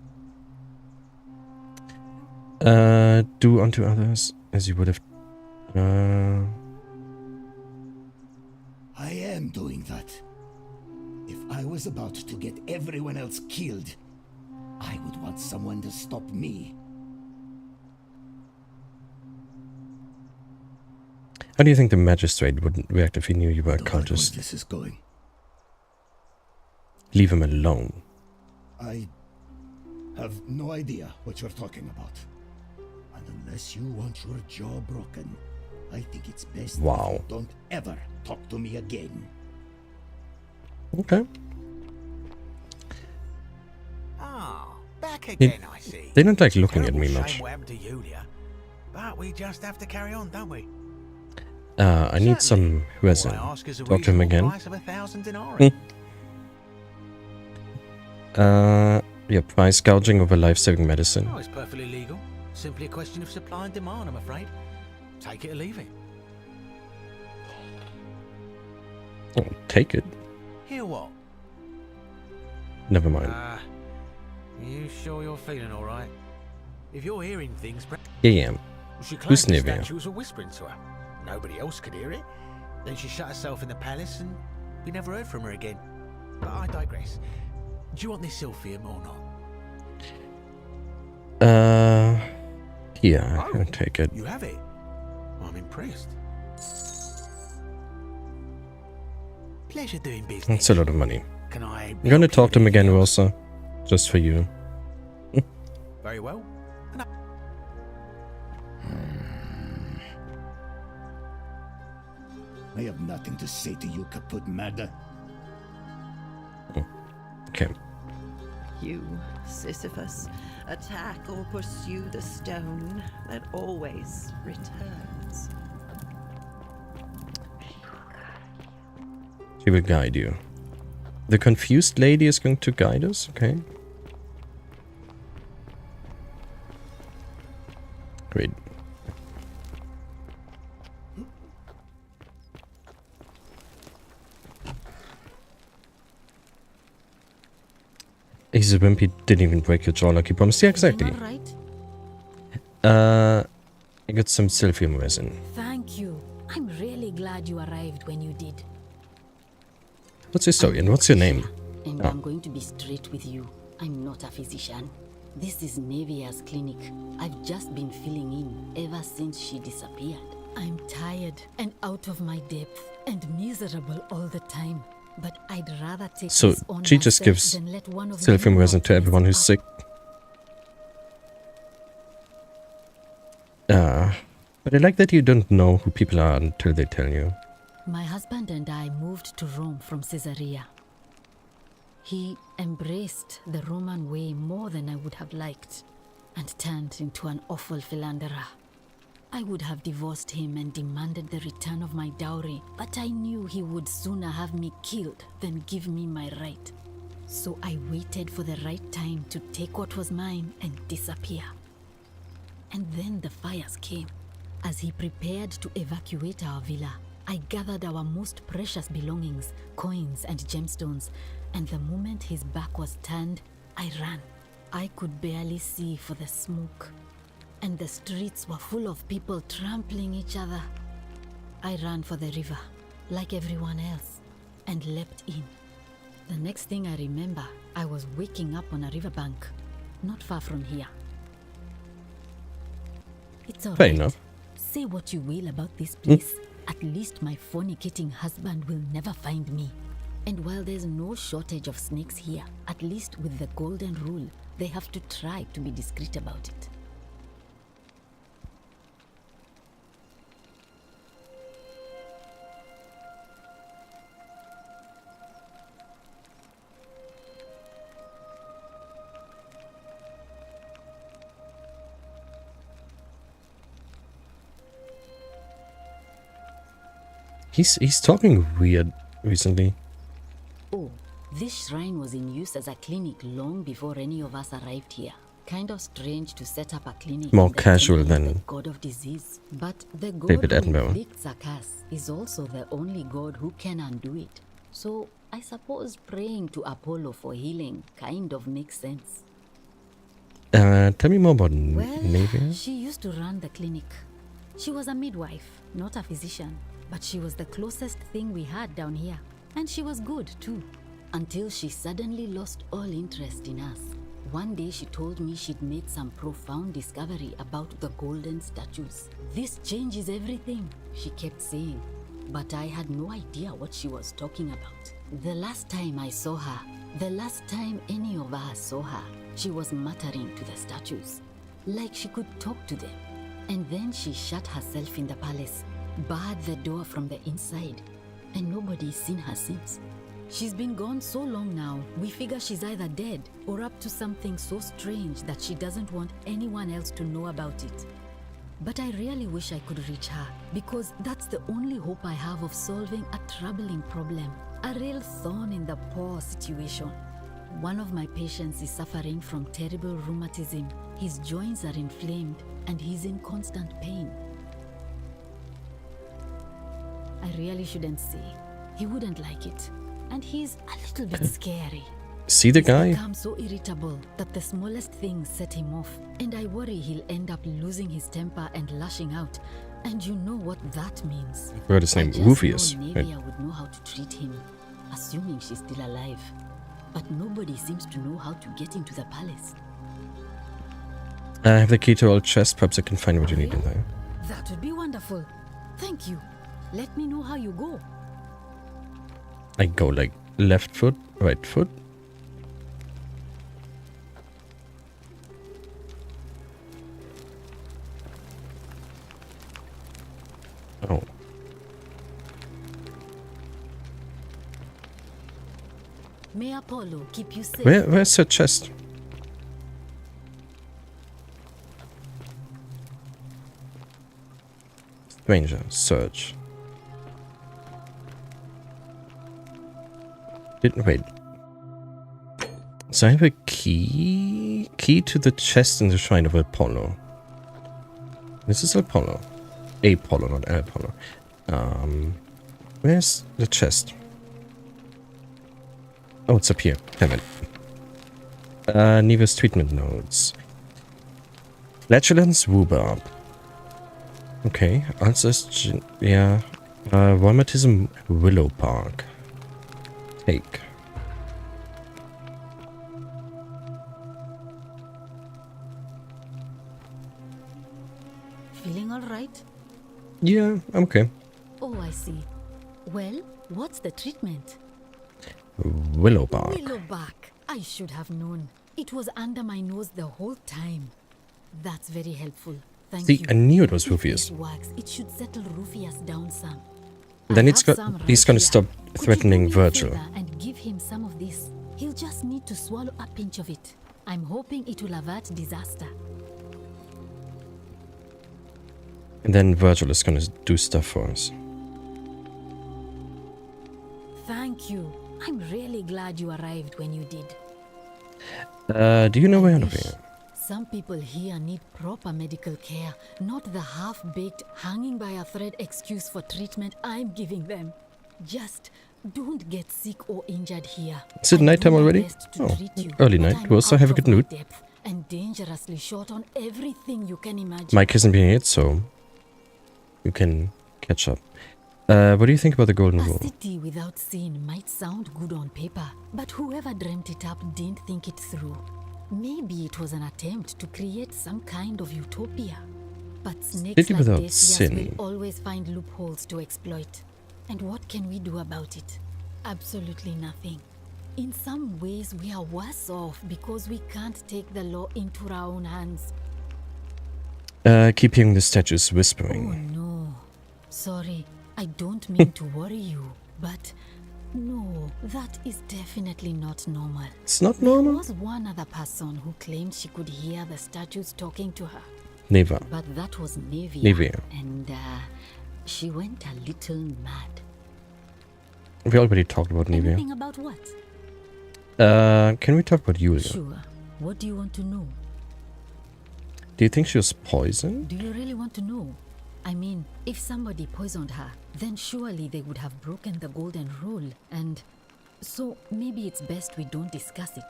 A: Do unto others as you would have...
M: I am doing that. If I was about to get everyone else killed, I would want someone to stop me.
A: How do you think the magistrate would react if he knew you were a cultist?
M: This is going.
A: Leave him alone.
M: I have no idea what you're talking about. And unless you want your jaw broken, I think it's best if you don't ever talk to me again.
A: Okay.
K: Ah, back again, I see.
A: They don't like looking at me much.
K: Shame what happened to Yulia, but we just have to carry on, don't we?
A: I need some resin. Talk to him again.
K: Price of 1,000 denarii.
A: Yeah, price gouging over life-saving medicine.
K: Oh, it's perfectly legal. Simply a question of supply and demand, I'm afraid. Take it or leave it.
A: Oh, take it.
K: Hear what?
A: Never mind.
K: You sure you're feeling all right? If you're hearing things,
A: Yeah.
K: she
A: Who's
K: claimed the
A: Nivea?
K: statues were whispering to her. Nobody else could hear it. Then she shut herself in the palace, and we never heard from her again. But I digress. Do you want this Silphium or not?
A: Yeah, I'll take it.
K: You have it. I'm impressed. Pleasure doing business.
A: That's a lot of money.
K: Can I?
A: I'm gonna talk to him again, Rosa. Just for you.
K: Very well.
M: I have nothing to say to you, kaput murder.
A: Okay.
E: You, Sisyphus, attack or pursue the stone that always returns.
A: She will guide you. The confused lady is going to guide us? Okay. Great. He's a wimp, he didn't even break your jaw like he promised. Yeah, exactly. I got some Silphium resin.
L: Thank you. I'm really glad you arrived when you did.
A: What's your story and what's your name?
L: And I'm going to be straight with you. I'm not a physician. This is Nevia's clinic. I've just been filling in ever since she disappeared. I'm tired and out of my depth and miserable all the time. But I'd rather take
A: So
L: this on
A: she just
L: myself
A: gives
L: than let one of
A: Silphium
L: you
A: resin to everyone who's sick. But I like that you don't know who people are until they tell you.
L: My husband and I moved to Rome from Caesarea. He embraced the Roman way more than I would have liked and turned into an awful philanderer. I would have divorced him and demanded the return of my dowry, but I knew he would sooner have me killed than give me my right. So I waited for the right time to take what was mine and disappear. And then the fires came. As he prepared to evacuate our villa, I gathered our most precious belongings, coins and gemstones, and the moment his back was turned, I ran. I could barely see for the smoke, and the streets were full of people trampling each other. I ran for the river, like everyone else, and leapt in. The next thing I remember, I was waking up on a riverbank, not far from here. It's all
A: Fair
L: right.
A: enough.
L: Say what you will about this place. At least my fornicating husband will never find me. And while there's no shortage of snakes here, at least with the golden rule, they have to try to be discreet about it.
A: He's talking weird recently.
L: Oh, this shrine was in use as a clinic long before any of us arrived here. Kind of strange to set up a clinic.
A: More casual than
L: the god of disease. But the god
A: David
L: who
A: Attenborough.
L: inflicts a curse is also the only god who can undo it. So I suppose praying to Apollo for healing kind of makes sense.
A: Tell me more about
L: Well,
A: Navia.
L: she used to run the clinic. She was a midwife, not a physician, but she was the closest thing we had down here. And she was good too, until she suddenly lost all interest in us. One day she told me she'd made some profound discovery about the golden statues. This changes everything, she kept saying. But I had no idea what she was talking about. The last time I saw her, the last time any of us saw her, she was muttering to the statues, like she could talk to them. And then she shut herself in the palace, barred the door from the inside, and nobody's seen her since. She's been gone so long now, we figure she's either dead or up to something so strange that she doesn't want anyone else to know about it. But I really wish I could reach her, because that's the only hope I have of solving a troubling problem, a real thorn in the paw situation. One of my patients is suffering from terrible rheumatism. His joints are inflamed and he's in constant pain. I really shouldn't say. He wouldn't like it. And he's a little bit scary.
A: See the guy?
L: He's become so irritable that the smallest things set him off. And I worry he'll end up losing his temper and lashing out. And you know what that means.
A: I forgot his name.
L: I just
A: Rufius.
L: know
A: Right.
L: Navia would know how to treat him, assuming she's still alive. But nobody seems to know how to get into the palace.
A: I have the key to all chests. Perhaps I can find what you need in there.
L: That would be wonderful. Thank you. Let me know how you go.
A: I go like left foot, right foot. Oh.
L: May Apollo keep you safe.
A: Where's her chest? Stranger, search. Wait. So I have a key to the chest in the shrine of Apollo. This is Apollo. Apollo, not Apollo. Where's the chest? Oh, it's up here. Damn it. Neva's treatment notes. Flatulence, rhubarb. Okay. Ulcers, yeah. Rheumatism, willow bark. Take.
L: Feeling all right?
A: Yeah, I'm okay.
L: Oh, I see. Well, what's the treatment?
A: Willow bark.
L: Willow bark. I should have known. It was under my nose the whole time. That's very helpful. Thank you.
A: See, I knew it was
L: If
A: Rufius.
L: this works, it should settle Rufius down some.
A: Then
L: I
A: he's
L: have
A: got.
L: some
A: He's
L: right
A: gonna
L: here.
A: stop
L: Could you
A: threatening
L: do me a
A: Virgil.
L: favor and give him some of this? He'll just need to swallow a pinch of it. I'm hoping it will avert disaster.
A: And then Virgil is gonna do stuff for us.
L: Thank you. I'm really glad you arrived when you did.
A: Do you know where I'm here?
L: Some people here need proper medical care, not the half-baked, hanging by a thread excuse for treatment I'm giving them. Just don't get sick or injured here.
A: Is it
L: I'll
A: nighttime
L: do my
A: already?
L: best to
A: Oh,
L: treat you,
A: early
L: but
A: night.
L: I'm
A: We also
L: out
A: have a
L: of
A: good
L: my
A: mood.
L: depth and dangerously short on everything you can imagine.
A: Mike isn't being hit, so you can catch up. What do you think about the golden
L: A
A: rule?
L: city without sin might sound good on paper, but whoever dreamt it up didn't think it through. Maybe it was an attempt to create some kind of utopia. But snakes
A: City
L: like
A: without
L: Decius
A: sin.
L: will always find loopholes to exploit. And what can we do about it? Absolutely nothing. In some ways, we are worse off because we can't take the law into our own hands.
A: Keep hearing the statues
L: Oh
A: whispering.
L: no. Sorry, I don't mean to worry you, but no, that is definitely not normal.
A: It's not
L: There
A: normal?
L: was one other person who claimed she could hear the statues talking to her.
A: Neva.
L: But that was Navia.
A: Navia.
L: And she went a little mad.
A: We already talked about Nivea.
L: Anything about what?
A: Can we talk about Julia?
L: Sure. What do you want to know?
A: Do you think she was poisoned?
L: Do you really want to know? I mean, if somebody poisoned her, then surely they would have broken the golden rule, and so maybe it's best we don't discuss it.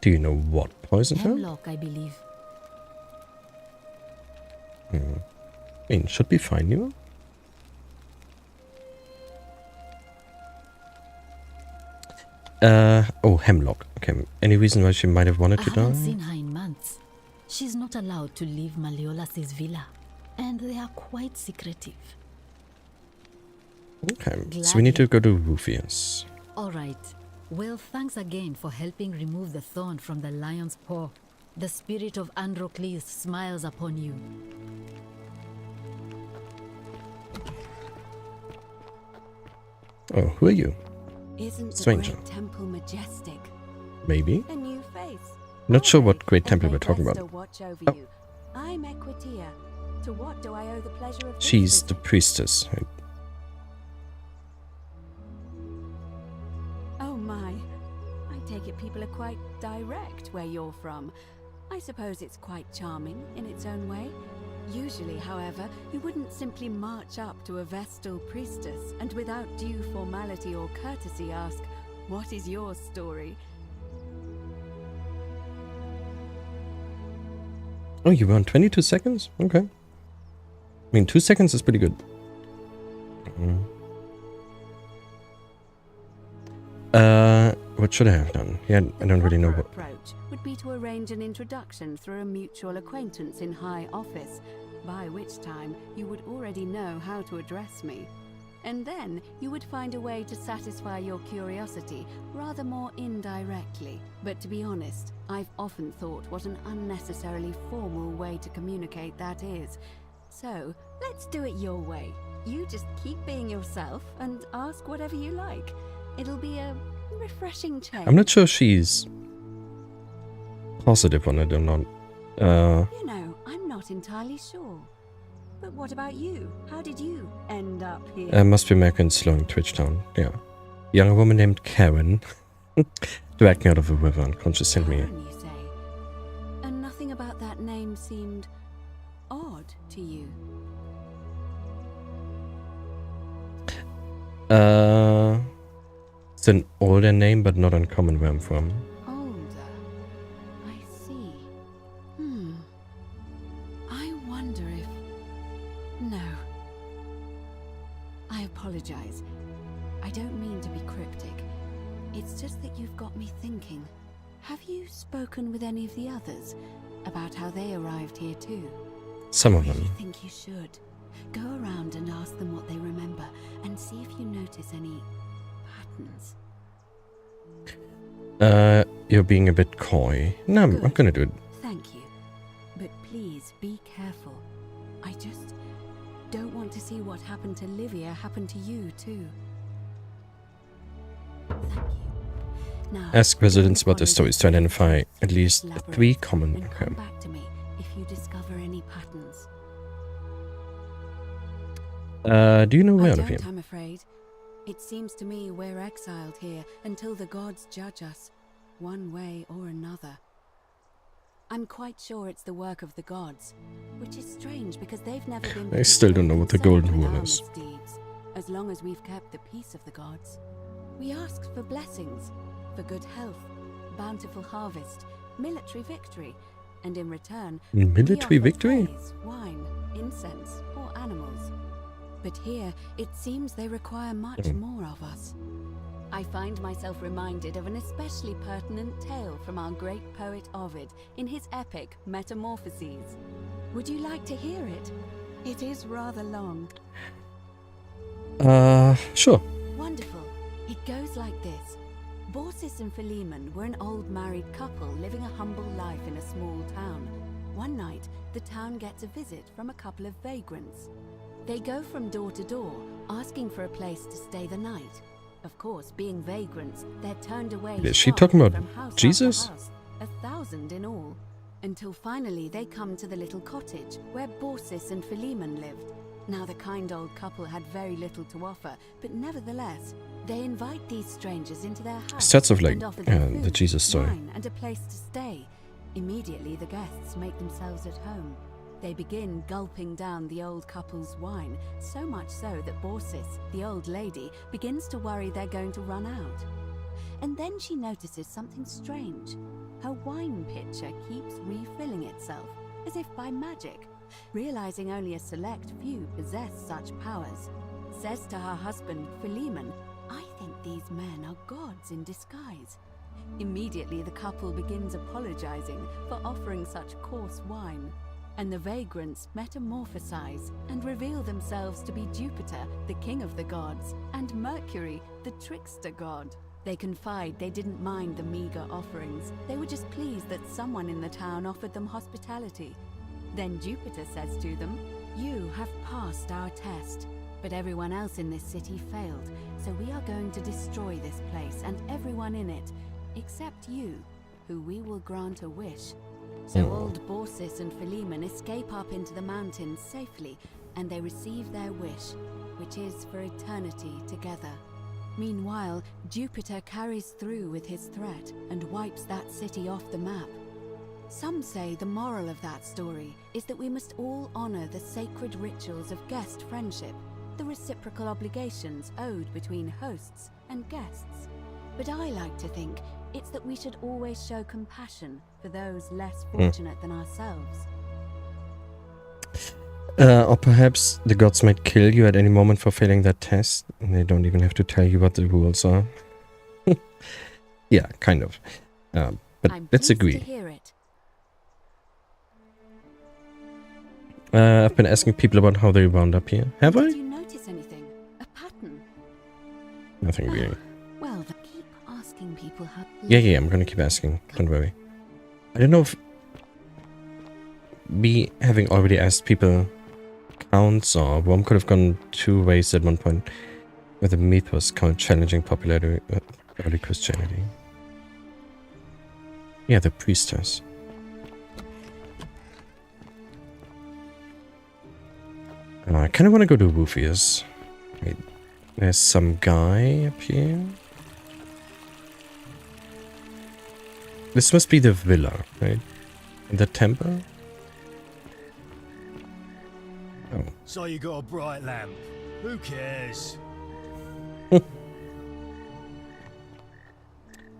A: Do you know what poisoned her?
L: Hemlock, I believe.
A: I mean, should be fine, you know? Oh, Hemlock. Okay, any reason why she might have wanted to
L: I haven't
A: die?
L: seen her in months. She's not allowed to leave Malleolus' villa, and they are quite secretive.
A: Okay, so we need to go to Rufius.
L: All right. Well, thanks again for helping remove the thorn from the lion's paw. The spirit of Androcles smiles upon you.
A: Oh, who are you?
B: Isn't
A: Stranger.
B: the great temple majestic?
A: Maybe?
B: A new face.
A: Not sure what great
B: And
A: temple
B: may
A: we're talking
B: Vesta
A: about.
B: watch over
A: Oh.
B: you. I'm Equitia. To what do I owe the pleasure of this
A: She's
B: visit?
A: the priestess.
B: Oh my. I take it people are quite direct where you're from. I suppose it's quite charming in its own way. Usually, however, you wouldn't simply march up to a Vestal priestess and without due formality or courtesy ask, "What is your story?"
A: Oh, you were on 22 seconds? Okay. I mean, 2 seconds is pretty good. What should I have done? Yeah, I don't really know what.
B: Approach would be to arrange an introduction through a mutual acquaintance in high office, by which time you would already know how to address me. And then you would find a way to satisfy your curiosity rather more indirectly. But to be honest, I've often thought what an unnecessarily formal way to communicate that is. So, let's do it your way. You just keep being yourself and ask whatever you like. It'll be a refreshing change.
A: I'm not sure she's positive on it or not.
B: You know, I'm not entirely sure. But what about you? How did you end up here?
A: Must be American slowing Twitch down. Yeah. Young woman named Karen dragged me out of a river unconscious sent me.
B: Karen, you say? And nothing about that name seemed odd to you.
A: It's an older name, but not uncommon where I'm from.
B: Older. I see. I wonder if... No. I apologize. I don't mean to be cryptic. It's just that you've got me thinking. Have you spoken with any of the others about how they arrived here too?
A: Some of
B: I
A: them.
B: think you should. Go around and ask them what they remember and see if you notice any patterns.
A: You're being a bit coy. No, I'm gonna do it.
B: Thank you. But please be careful. I just don't want to see what happened to Livia happen to you too. Thank you. Now,
A: Ask residents about their
B: follow
A: stories to identify at least
B: this
A: 3
B: labyrinth
A: common.
B: and
A: Okay.
B: come back to me if you discover any patterns.
A: Do you know
B: I
A: where
B: don't,
A: of him?
B: I'm afraid. It seems to me we're exiled here until the gods judge us, one way or another. I'm quite sure it's the work of the gods, which is strange because they've never been...
A: I still don't know what the
B: concerned
A: golden
B: with
A: rule
B: our
A: is.
B: misdeeds, as long as we've kept the peace of the gods. We ask for blessings, for good health, bountiful harvest, military victory, and in return,
A: Military
B: we offer
A: victory?
B: praise, wine, incense, or animals. But here, it seems they require much more of us. I find myself reminded of an especially pertinent tale from our great poet Ovid in his epic Metamorphoses. Would you like to hear it? It is rather long.
A: Sure.
B: Wonderful. It goes like this. Baucis and Philemon were an old married couple living a humble life in a small town. One night, the town gets a visit from a couple of vagrants. They go from door to door, asking for a place to stay the night. Of course, being vagrants, they're turned away.
A: Is she
B: sharp
A: talking about
B: from house after
A: Jesus?
B: house, 1,000 in all. Until finally they come to the little cottage where Baucis and Philemon lived.
N: Now, the kind old couple had very little to offer, but nevertheless, they invite these strangers into their house.
A: Starts off like
N: and offer them food,
A: the Jesus story.
N: wine, and a place to stay. Immediately, the guests make themselves at home. They begin gulping down the old couple's wine, so much so that Borsis, the old lady, begins to worry they're going to run out. And then she notices something strange. Her wine pitcher keeps refilling itself, as if by magic. Realizing only a select few possess such powers, says to her husband, Philemon, "I think these men are gods in disguise." Immediately the couple begins apologizing for offering such coarse wine, and the vagrants metamorphosize and reveal themselves to be Jupiter, the king of the gods, and Mercury, the trickster god. They confide they didn't mind the meager offerings. They were just pleased that someone in the town offered them hospitality. Then Jupiter says to them, "You have passed our test, but everyone else in this city failed, so we are going to destroy this place and everyone in it, except you, who we will grant a wish." So old Borsis and Philemon escape up into the mountains safely, and they receive their wish, which is for eternity together. Meanwhile, Jupiter carries through with his threat and wipes that city off the map. Some say the moral of that story is that we must all honor the sacred rituals of guest friendship, the reciprocal obligations owed between hosts and guests. But I like to think it's that we should always show compassion for those less fortunate than ourselves.
A: Or perhaps the gods might kill you at any moment for failing that test, and they don't even have to tell you what the rules are. Yeah, kind of. But let's agree.
N: To hear it.
A: I've been asking people about how they wound up here. Have I?
N: Did you notice anything? A pattern?
A: Nothing really.
N: Well, keep asking people how.
A: Yeah, I'm gonna keep asking. Don't worry. I don't know if me having already asked people counts, or Rome could have gone two ways at one point, where the myth was kind of challenging popularity early Christianity. Yeah, the priestess. I kind of want to go to Rufius. Wait, there's some guy up here. This must be the villa, right? The temple? Oh.
O: So you got a bright lamp. Who cares?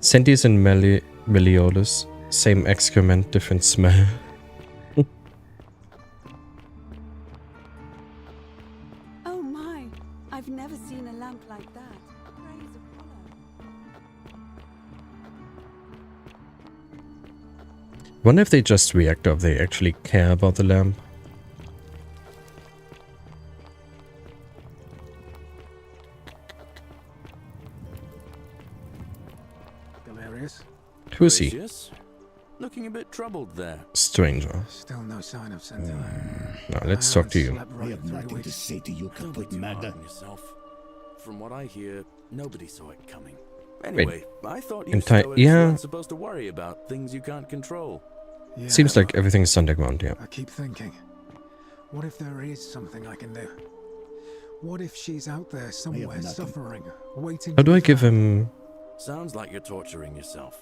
A: Centius and Meliodas. Same excrement, different smell.
N: Oh my! I've never seen a lamp like that. Praise Apollo.
A: Wonder if they just react or if they actually care about the lamp.
I: Galerius?
A: Who is he?
D: Gracious? Looking a bit troubled there.
A: Stranger.
I: Still no sign of Centilla.
A: Now let's talk to you.
M: I have nothing to say to you, Caput Magda.
D: Yourself. From what I hear, nobody saw it coming. Anyway, I thought you
A: weren't
D: supposed to worry about things you can't control.
I: Yeah,
A: Seems like everything's underground, yeah.
I: I keep thinking, what if there is something I can do? What if she's out there somewhere suffering, waiting?
A: How do I give him...
D: Sounds like you're torturing yourself.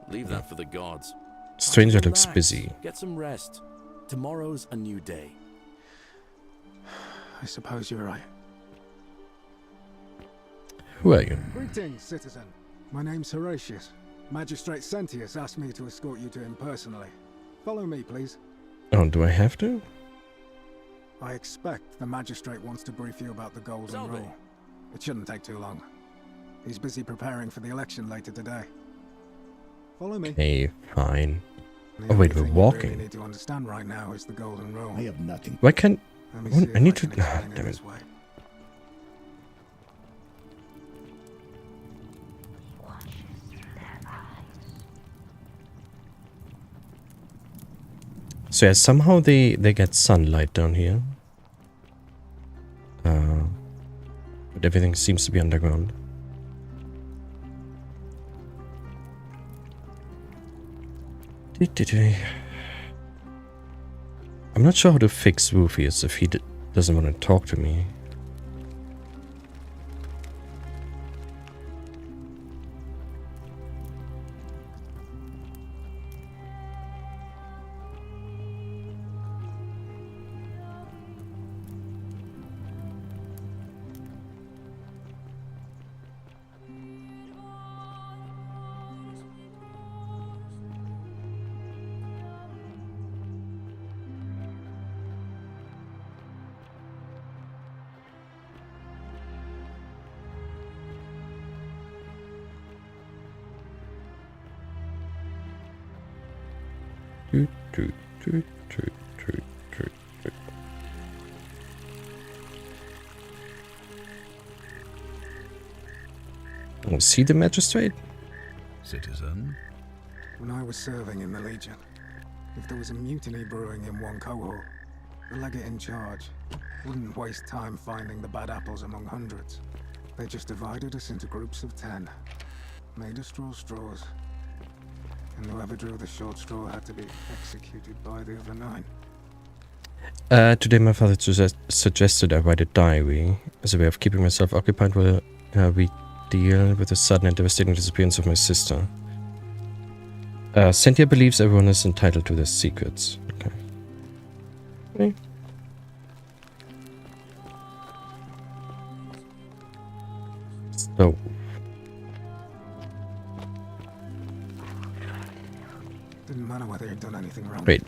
D: Leave that for the gods.
A: Stranger looks
D: Relax.
A: busy.
D: Get some rest. Tomorrow's a new day.
I: I suppose you're right.
A: Who are you?
I: Greetings, citizen. My name's Horatius. Magistrate Centius asked me to escort you to him personally. Follow me, please.
A: Oh, do I have to?
I: I expect the magistrate wants to brief you about the Golden Rule. It shouldn't take too long. He's busy preparing for the election later today. Follow me.
A: Okay, fine.
I: The
A: Oh wait,
I: only
A: we're
I: thing
A: walking.
I: You really need to understand right now is the Golden Rule.
M: I have nothing.
A: Why can't...
I: Let me
A: What?
I: see
A: I
I: if
A: need
I: can
A: to... Ah,
I: explain it
A: damn it.
I: this way.
A: So yeah, somehow they get sunlight down here. But everything seems to be underground. I'm not sure how to fix Rufius if he doesn't want to talk to me. Oh, see the magistrate?
P: Citizen?
I: When I was serving in the Legion, if there was a mutiny brewing in one cohort, the legate in charge wouldn't waste time finding the bad apples among hundreds. They just divided us into groups of 10, made us draw straws, and whoever drew the short straw had to be executed by the other 9.
A: Today my father suggested I write a diary as a way of keeping myself occupied while we deal with the sudden and devastating disappearance of my sister. Cynthia believes everyone is entitled to their secrets. Okay. So.
I: Didn't matter whether he'd done anything wrong.
A: Wait.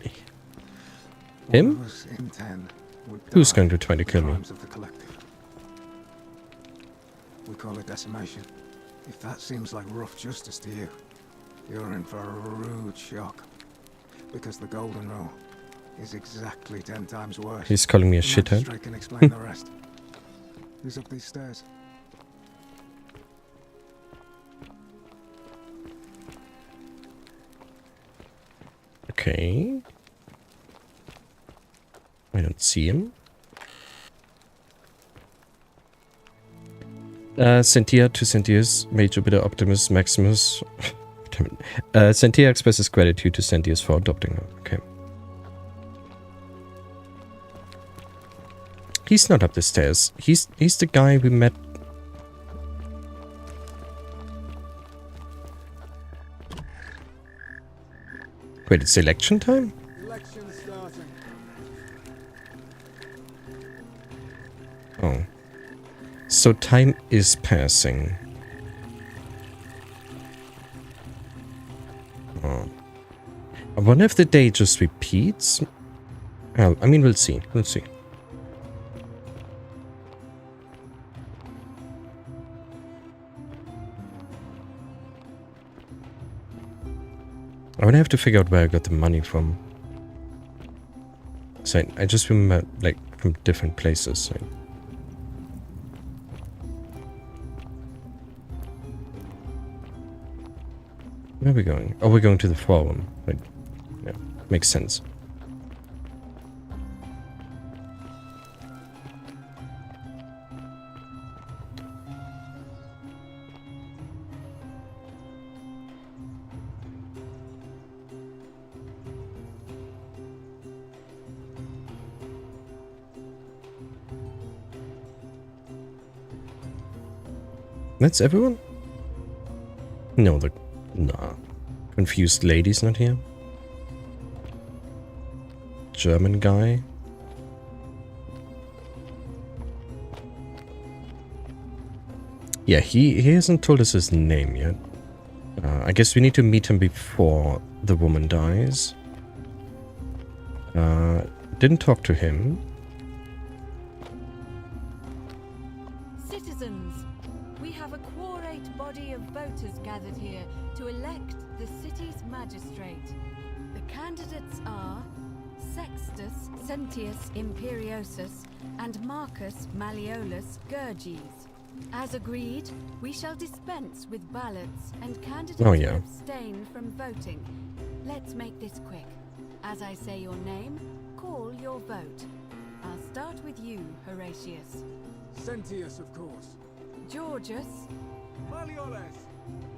A: Him?
I: In 10
A: Who's going to try to kill me?
I: of the collective. We call it decimation. If that seems like rough justice to you, you're in for a rude shock. Because the Golden Rule is exactly 10 times worse.
A: He's calling me a
I: The
A: shithead.
I: magistrate can explain the rest. Who's up these stairs?
A: Okay. I don't see him. Cynthia to Cynthia's, Mage Jupiter Optimus Maximus. Cynthia expresses gratitude to Cynthia's for adopting her. Okay. He's not up the stairs. He's the guy we met. Wait, it's election time?
I: Election starting.
A: Oh. So time is passing. Oh. I wonder if the day just repeats? Well, I mean, we'll see. We'll see. I would have to figure out where I got the money from. So I just remember, like, from different places. So. Where are we going? Oh, we're going to the forum. Right. Yeah, makes sense. That's everyone? No, nah. Confused lady's not here. German guy. Yeah, he hasn't told us his name yet. I guess we need to meet him before the woman dies. Didn't talk to him.
Q: Citizens, we have a quorate body of voters gathered here to elect the city's magistrate. The candidates are Sextus Sentius Imperiosus and Marcus Malleolus Gurges. As agreed, we shall dispense with ballots and candidates who abstain from voting. Let's make this quick. As I say your name, call your vote. I'll start with you, Horatius.
I: Sentius, of course.
Q: Georgius.
I: Malleolus.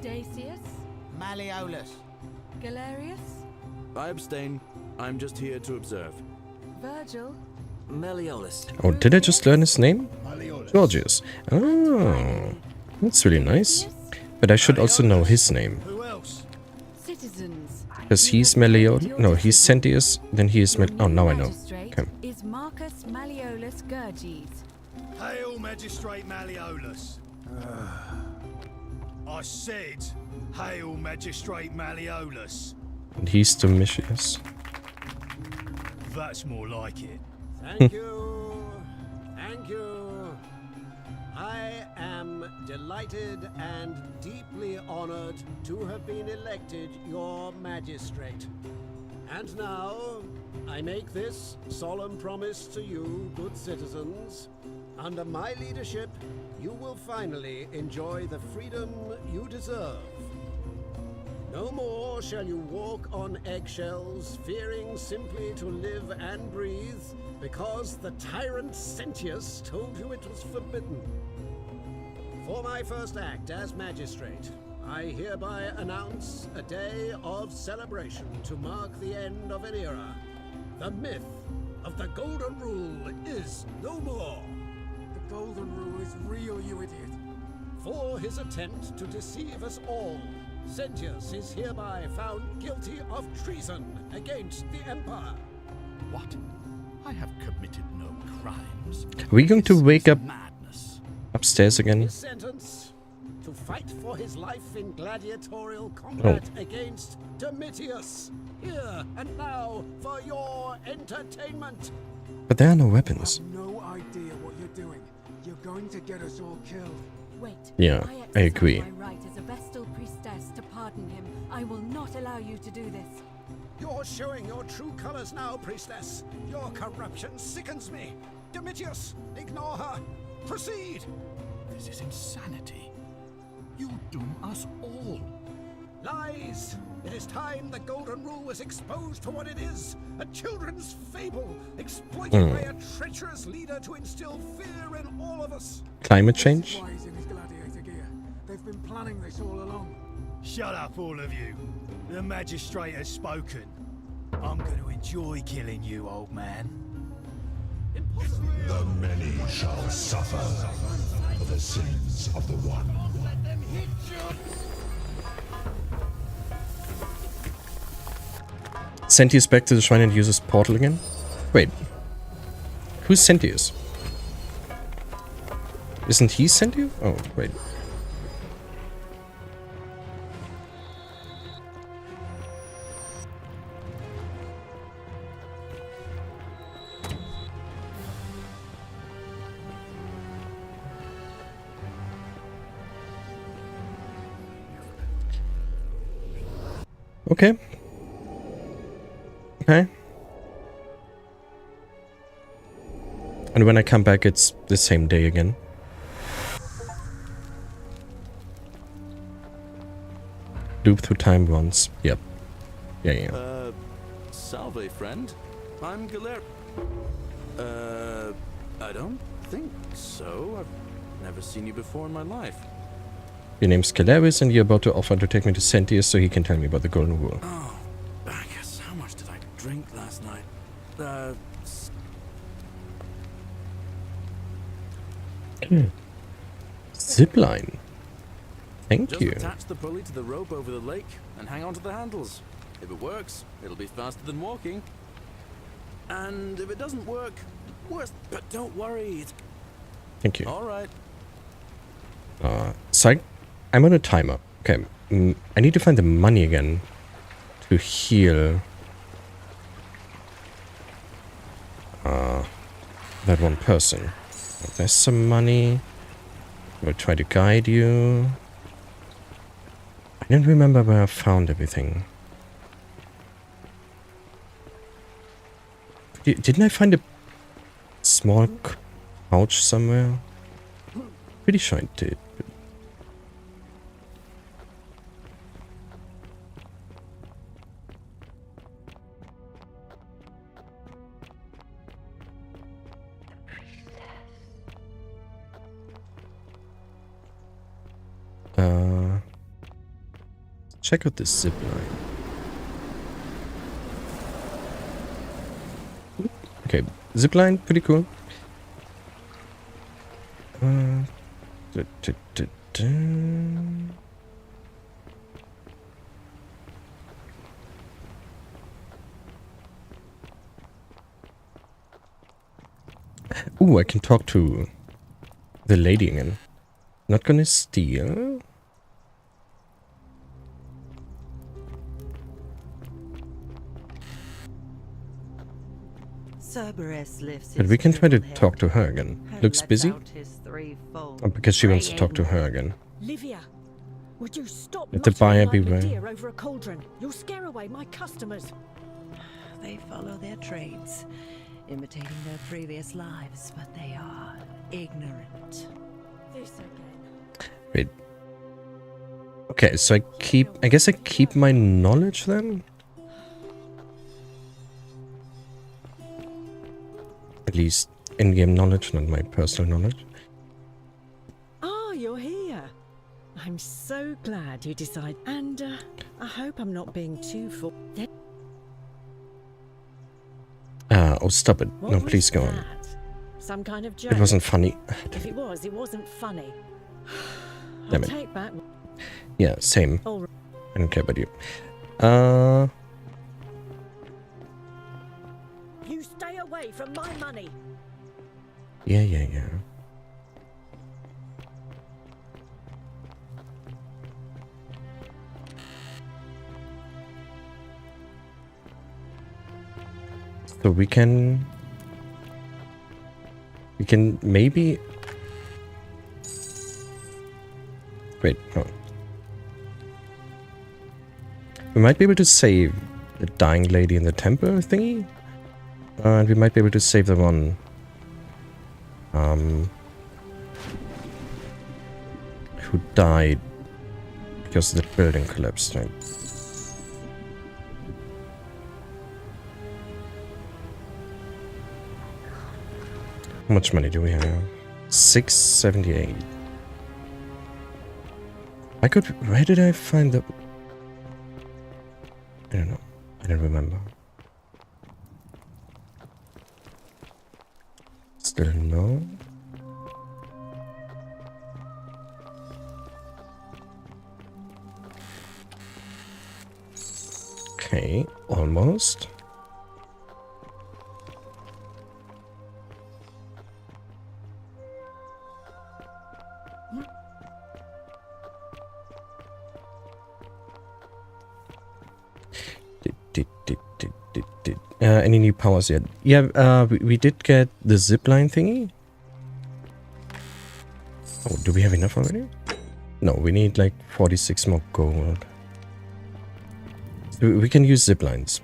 Q: Dacius.
K: Malleolus.
Q: Galerius.
D: I abstain. I'm just here to observe.
Q: Virgil.
J: Malleolus.
A: Oh, did I just learn his name? Georgius. Oh, that's really nice. But I should also know his name.
Q: Citizens.
A: Because he's Malleolus. No, he's Sentius. Then he is Oh, now I know. Okay.
Q: Is Marcus Malleolus Gurges.
O: Hail, Magistrate Malleolus. I said, hail, Magistrate Malleolus.
A: And he's Domitius.
O: That's more like it.
R: Thank you. Thank you. I am delighted and deeply honored to have been elected your magistrate. And now, I make this solemn promise to you, good citizens. Under my leadership, you will finally enjoy the freedom you deserve. No more shall you walk on eggshells, fearing simply to live and breathe, because the tyrant Sentius told you it was forbidden. For my first act as magistrate, I hereby announce a day of celebration to mark the end of an era. The myth of the Golden Rule is no more.
I: The Golden Rule is real, you idiot.
R: For his attempt to deceive us all, Sentius is hereby found guilty of treason against the Empire.
P: What? I have committed no crimes.
A: Are we going to wake up upstairs again?
R: His sentence: to fight for his life in gladiatorial combat against Domitius. Here and now for your entertainment.
A: But there are no weapons.
I: No idea what you're doing. You're going to get us all killed.
Q: Wait.
A: Yeah, I agree.
Q: My right as a Vestal priestess to pardon him. I will not allow you to do this.
R: You're showing your true colors now, priestess. Your corruption sickens me. Domitius, ignore her. Proceed.
P: This is insanity. You doom us all.
R: Lies! It is time the Golden Rule was exposed for what it is. A children's fable, exploited by a treacherous leader to instill fear in all of us.
A: Climate change?
I: Why he's in his gladiator gear. They've been planning this all along.
O: Shut up, all of you. The magistrate has spoken. I'm going to enjoy killing you, old man.
M: The many shall suffer for the sins of the one.
A: Sentius back to the shrine and uses portal again? Wait. Who's Sentius? Isn't he Sentius? Oh, wait. Okay. Okay. And when I come back, it's the same day again. Loop through time once. Yep. Yeah.
D: Salve, friend. I'm Galer. I don't think so. I've never seen you before in my life.
A: Your name's Calaris, and you're about to offer to take me to Sentius so he can tell me about the Golden Rule.
D: Oh, I guess how much did I drink last night?
A: Zipline. Thank you.
D: Just attach the pulley to the rope over the lake and hang on to the handles. If it works, it'll be faster than walking. And if it doesn't work, worse. But don't worry.
A: Thank you.
D: All right.
A: So I'm on a timer. Okay. I need to find the money again to heal that one person. There's some money. We'll try to guide you. I don't remember where I found everything. Didn't I find a small couch somewhere? Pretty sure I did. Check out this zip line. Okay, Zipline, pretty cool. Ooh, I can talk to the lady again. Not gonna steal.
E: Cerberus lives
A: But we can try to talk to her again. Looks busy? Oh, because she wants to talk to her again.
F: Livia, would you stop
A: Let the buyer
F: muttering like a
A: beware.
F: deer over a cauldron? You'll scare away my customers.
E: They follow their trades, imitating their previous lives, but they are ignorant.
F: This again.
A: Wait. Okay, so I guess I keep my knowledge then? At least in-game knowledge, not my personal knowledge.
F: Ah, you're here. I'm so glad you decided. And I hope I'm not being too full.
A: Oh, stop it. No, please go on.
F: Some kind of joke.
A: It wasn't funny.
F: If it was, it wasn't funny.
A: Damn
F: I'll
A: it.
F: take back.
A: Yeah, same.
F: All right.
A: I don't care about you.
F: You stay away from my money.
A: Yeah. So we can maybe wait, no. We might be able to save the dying lady in the temple thingy. And we might be able to save the one who died because the building collapsed, right? How much money do we have? 678. Where did I find the... I don't know. I don't remember. Still no. Okay, almost. Any new powers yet? Yeah, we did get the zipline thingy. Oh, do we have enough already? No, we need like 46 more gold. We can use ziplines.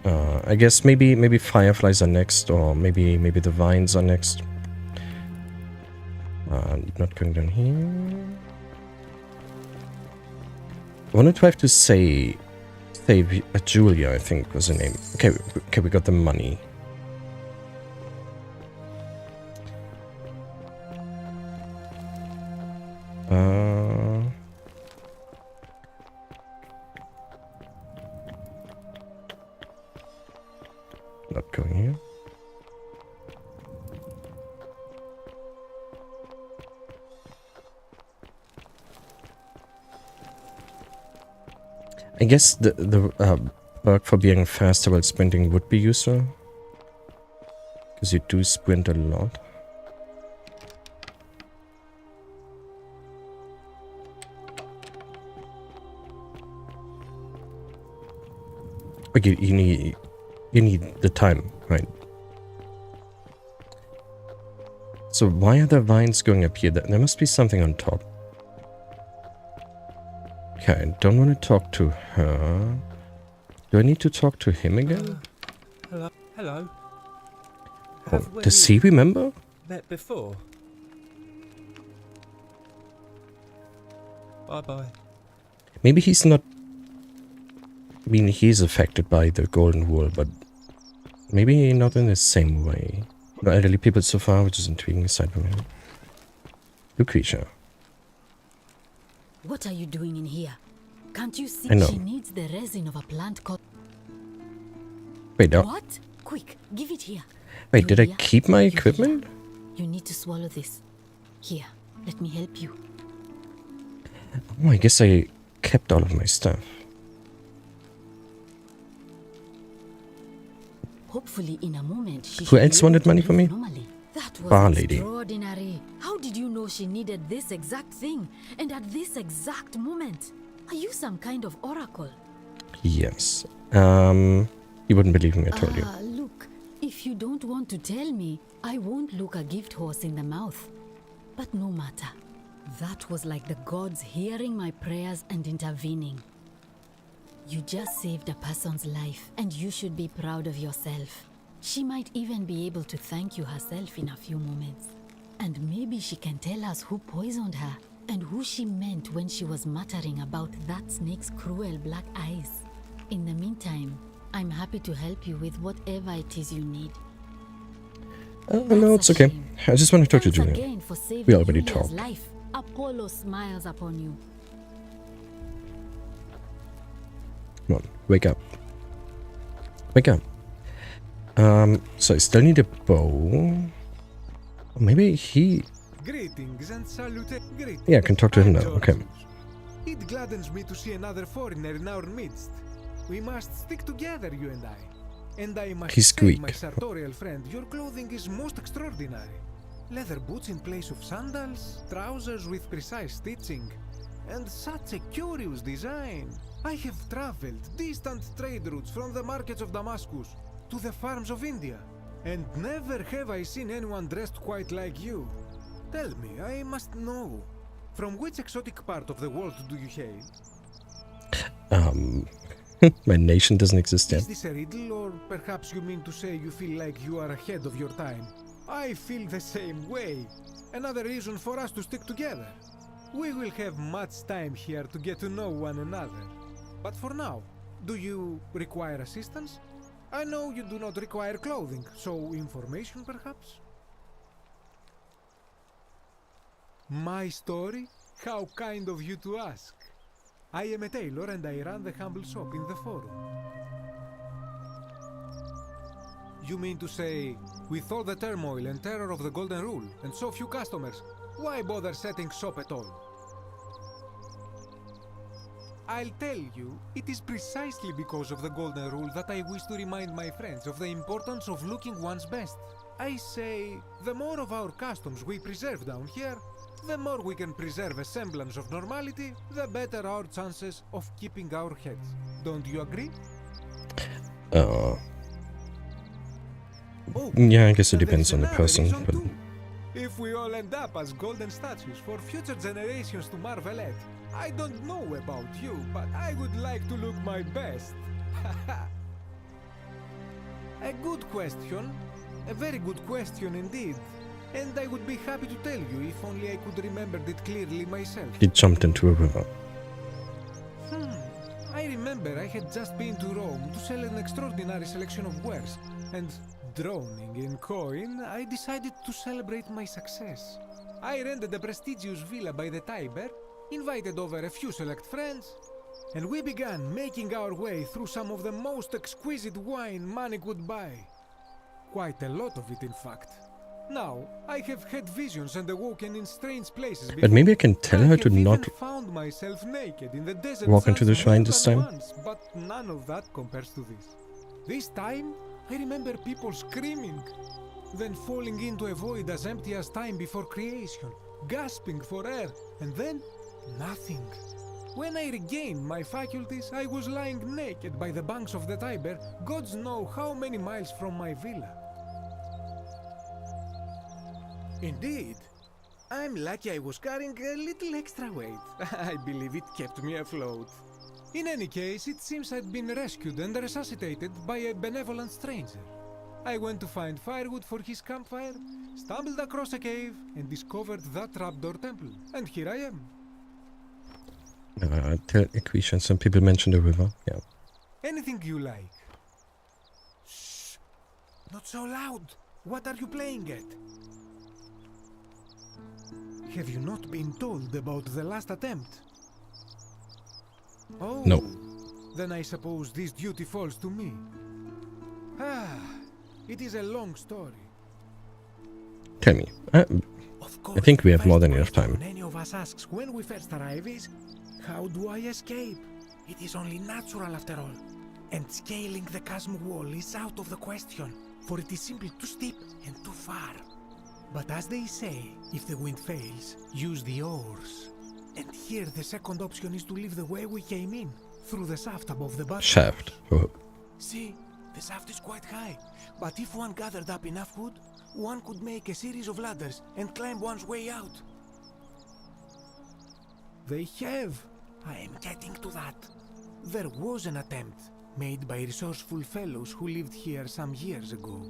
A: I guess maybe fireflies are next, or maybe the vines are next. Not going down here. I want to try to save Julia, I think was her name. Okay, we got the money. Not going here. I guess the perk for being faster while sprinting would be useful. Because you do sprint a lot. Okay, you need the time, right? So why are the vines going up here? There must be something on top. Okay, I don't want to talk to her. Do I need to talk to him again?
G: Hello.
A: Oh, does he remember?
G: Met before. Bye.
A: Maybe he's not... I mean, he's affected by the golden wool, but maybe not in the same way. No elderly people so far, which is intriguing aside from him. New creature.
L: What are you doing in here? Can't you see
A: I know.
L: she needs the resin of a plant called...
A: Wait,
L: What? Quick, give it here.
A: Wait, did I
L: Yulia,
A: keep my
L: Yulia,
A: equipment?
L: You need to swallow this. Here, let me help you.
A: Oh, I guess I kept all of my stuff.
L: Hopefully, in a moment, she
A: Who
L: should
A: else
L: be able
A: wanted
L: to
A: money
L: live
A: from me?
L: normally. That was
A: Bar lady.
L: extraordinary. How did you know she needed this exact thing and at this exact moment? Are you some kind of oracle?
A: Yes. You wouldn't believe me, I told you.
L: Look, if you don't want to tell me, I won't look a gift horse in the mouth. But no matter. That was like the gods hearing my prayers and intervening. You just saved a person's life, and you should be proud of yourself. She might even be able to thank you herself in a few moments. And maybe she can tell us who poisoned her, and who she meant when she was muttering about that snake's cruel black eyes. In the meantime, I'm happy to help you with whatever it is you need.
A: No, it's okay. I just want to talk to
L: Thanks
A: Julia.
L: again for saving
A: We already
L: Julia's
A: talked.
L: life. Apollo smiles upon you.
A: Come on, wake up. Wake up. So I still need a bow. Maybe he...
I: Greetings and salutations.
A: Yeah, I can talk to him now. Okay.
I: It gladdens me to see another foreigner in our midst. We must stick together, you and I. And I must
A: He's
I: say,
A: Greek.
I: my sartorial friend, your clothing is most extraordinary. Leather boots in place of sandals, trousers with precise stitching, and such a curious design. I have traveled distant trade routes from the markets of Damascus to the farms of India, and never have I seen anyone dressed quite like you. Tell me, I must know, from which exotic part of the world do you hail?
A: My nation doesn't exist yet.
I: Is this a riddle, or perhaps you mean to say you feel like you are ahead of your time? I feel the same way. Another reason for us to stick together. We will have much time here to get to know one another. But for now, do you require assistance? I know you do not require clothing, so information perhaps? My story? How kind of you to ask. I am a tailor and I run the humble shop in the forum. You mean to say, with all the turmoil and terror of the Golden Rule and so few customers, why bother setting shop at all? I'll tell you, it is precisely because of the Golden Rule that I wish to remind my friends of the importance of looking one's best. I say, the more of our customs we preserve down here, the more we can preserve a semblance of normality, the better our chances of keeping our heads. Don't you agree?
A: Yeah, I guess it depends on the person. But
I: If we all end up as golden statues for future generations to marvel at, I don't know about you, but I would like to look my best. A good question. A very good question indeed. And I would be happy to tell you if only I could remember it clearly myself.
A: he jumped into a river.
I: I remember I had just been to Rome to sell an extraordinary selection of wares, and drowning in coin, I decided to celebrate my success. I rented a prestigious villa by the Tiber, invited over a few select friends, and we began making our way through some of the most exquisite wine money could buy. Quite a lot of it, in fact. Now, I have had visions and awoken in strange places before.
A: But maybe I can tell her to not
I: Found myself naked in the desert
A: walk into the
I: sands
A: shrine
I: more
A: this
I: than
A: time.
I: once, but none of that compares to this. This time, I remember people screaming, then falling into a void as empty as time before creation, gasping for air, and then nothing. When I regained my faculties, I was lying naked by the banks of the Tiber, gods know how many miles from my villa. Indeed. I'm lucky I was carrying a little extra weight. I believe it kept me afloat. In any case, it seems I'd been rescued and resuscitated by a benevolent stranger. I went to find firewood for his campfire, stumbled across a cave, and discovered that trapdoor temple. And here I am.
A: Tell Equation, some people mentioned the river. Yeah.
I: Anything you like. Shh! Not so loud! What are you playing at? Have you not been told about the last attempt? Oh,
A: no.
I: Then I suppose this duty falls to me. It is a long story.
A: Tell me. I think we have more than enough time.
I: Any of us asks when we first arrive is, how do I escape? It is only natural after all. And scaling the chasm wall is out of the question, for it is simply too steep and too far. But as they say, if the wind fails, use the oars. And here the second option is to leave the way we came in, through the shaft above the bottom.
A: Shaft. Oh.
I: See, the shaft is quite high, but if one gathered up enough wood, one could make a series of ladders and climb one's way out. They have. I am getting to that. There was an attempt, made by resourceful fellows who lived here some years ago.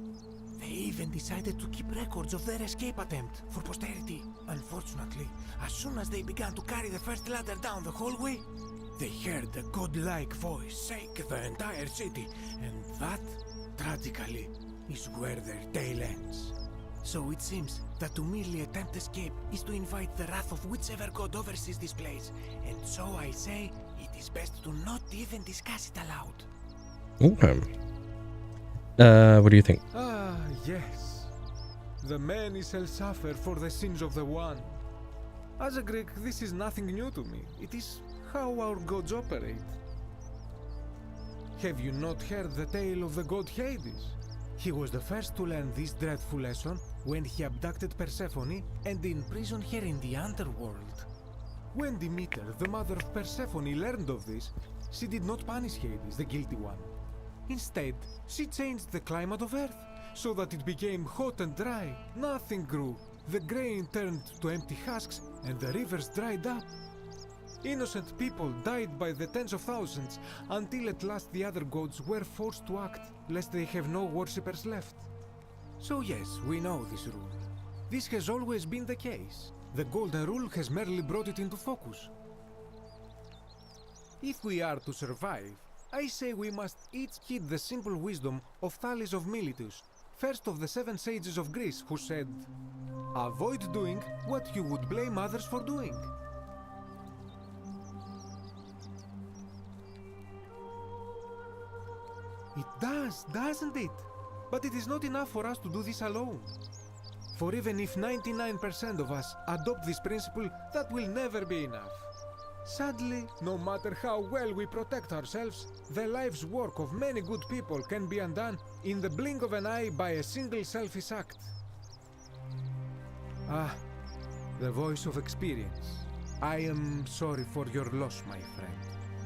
I: They even decided to keep records of their escape attempt for posterity. Unfortunately, as soon as they began to carry the first ladder down the hallway, they heard a godlike voice shake the entire city, and that, tragically, is where their tale ends. So it seems that to merely attempt escape is to invite the wrath of whichever god oversees this place, and so I say it is best to not even discuss it aloud.
A: Okay. What do you think?
I: Ah, yes. The many shall suffer for the sins of the one. As a Greek, this is nothing new to me. It is how our gods operate. Have you not heard the tale of the god Hades? He was the first to learn this dreadful lesson when he abducted Persephone and imprisoned her in the underworld. When Demeter, the mother of Persephone, learned of this, she did not punish Hades, the guilty one. Instead, she changed the climate of Earth so that it became hot and dry. Nothing grew. The grain turned to empty husks and the rivers dried up. Innocent people died by the tens of thousands until at last the other gods were forced to act lest they have no worshippers left. So yes, we know this rule. This has always been the case. The Golden Rule has merely brought it into focus. If we are to survive, I say we must each heed the simple wisdom of Thales of Miletus, first of the 7 sages of Greece, who said, "Avoid doing what you would blame others for doing." It does, doesn't it? But it is not enough for us to do this alone. For even if 99% of us adopt this principle, that will never be enough. Sadly, no matter how well we protect ourselves, the life's work of many good people can be undone in the blink of an eye by a single selfish act. Ah, the voice of experience. I am sorry for your loss, my friend.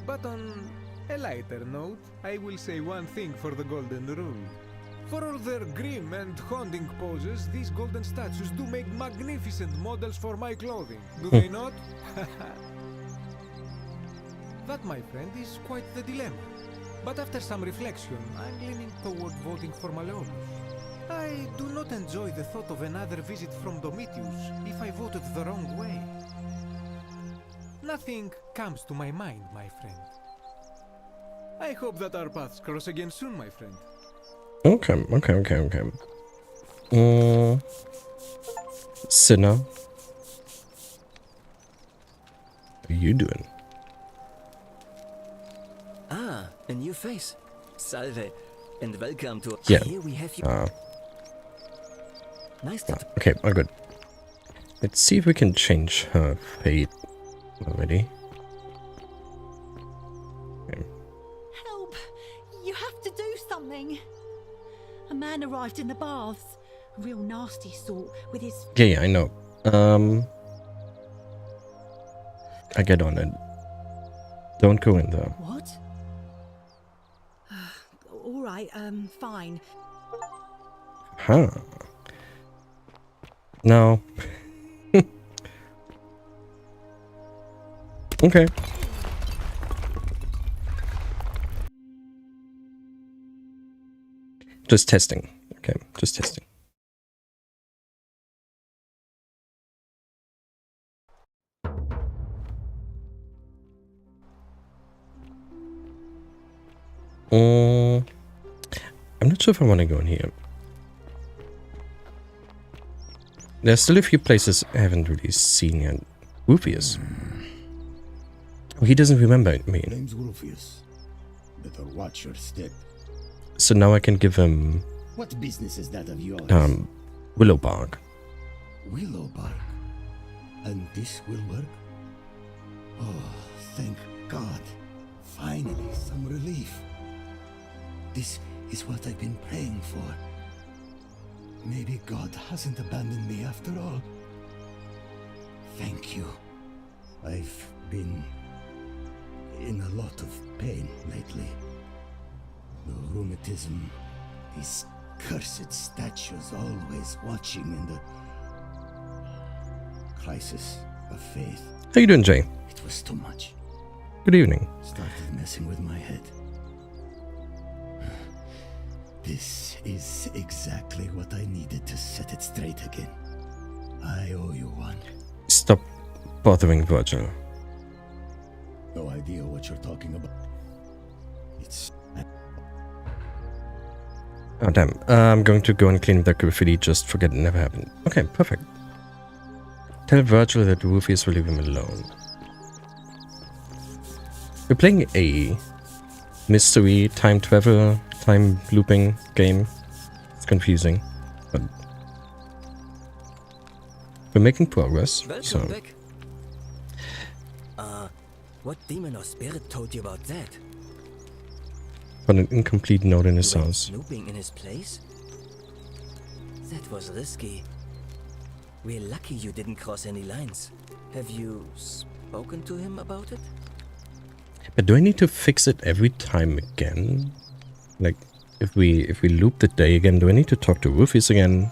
I: But on a lighter note, I will say one thing for the Golden Rule. For all their grim and haunting poses, these golden statues do make magnificent models for my clothing, do they not? That, my friend, is quite the dilemma. But after some reflection, I'm leaning toward voting for Malleolus. I do not enjoy the thought of another visit from Domitius if I voted the wrong way. Nothing comes to my mind, my friend. I hope that our paths cross again soon, my friend.
A: Okay. Sinner. What are you doing?
J: Ah, a new face. Salve, and welcome to...
A: Yeah.
J: Here we have you. Nice to...
A: Okay, all good. Let's see if we can change her fate already. Okay.
H: Help! You have to do something. A man arrived in the baths. A real nasty sort with his...
A: Yeah, I know. I get on it. Don't go in there.
H: What? All right, fine.
A: Huh. No. Okay. Just testing. Okay, just testing. I'm not sure if I want to go in here. There's still a few places I haven't really seen yet. Rufus. Oh, he doesn't remember me.
M: Name's Rufus. Better watch your step.
A: So now I can give him
M: What business is that of yours?
A: Willow Bark.
M: willow bark. And this will work? Oh, thank God. Finally, some relief. This is what I've been praying for. Maybe God hasn't abandoned me after all. Thank you. I've been in a lot of pain lately. The rheumatism, these cursed statues always watching, and the crisis of faith.
A: How you doing, Jay?
M: It was too much.
A: Good evening.
M: Started messing with my head. This is exactly what I needed to set it straight again. I owe you one.
A: Stop bothering Virgil.
M: No idea what you're talking about. It's...
A: Oh, damn. I'm going to go and clean up that graffiti. Just forget it never happened. Okay, perfect. Tell Virgil that Rufus will leave him alone. We're playing a mystery, time travel, time looping game. It's confusing, but we're making progress.
J: Welcome back. What demon or spirit told you about that?
A: Got an incomplete note in his house.
J: Snooping in his place? That was risky. We're lucky you didn't cross any lines. Have you spoken to him about it?
A: But do I need to fix it every time again? Like, if we loop the day again, do I need to talk to Rufus again?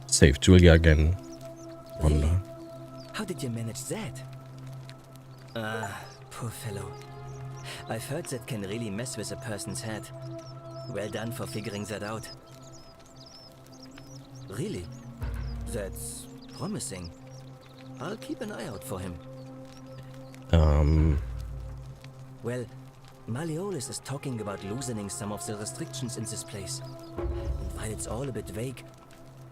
A: Save Julia again? Wonder.
J: How did you manage that? Poor fellow. I've heard that can really mess with a person's head. Well done for figuring that out. Really? That's promising. I'll keep an eye out for him. Well, Malleolus is talking about loosening some of the restrictions in this place. And while it's all a bit vague,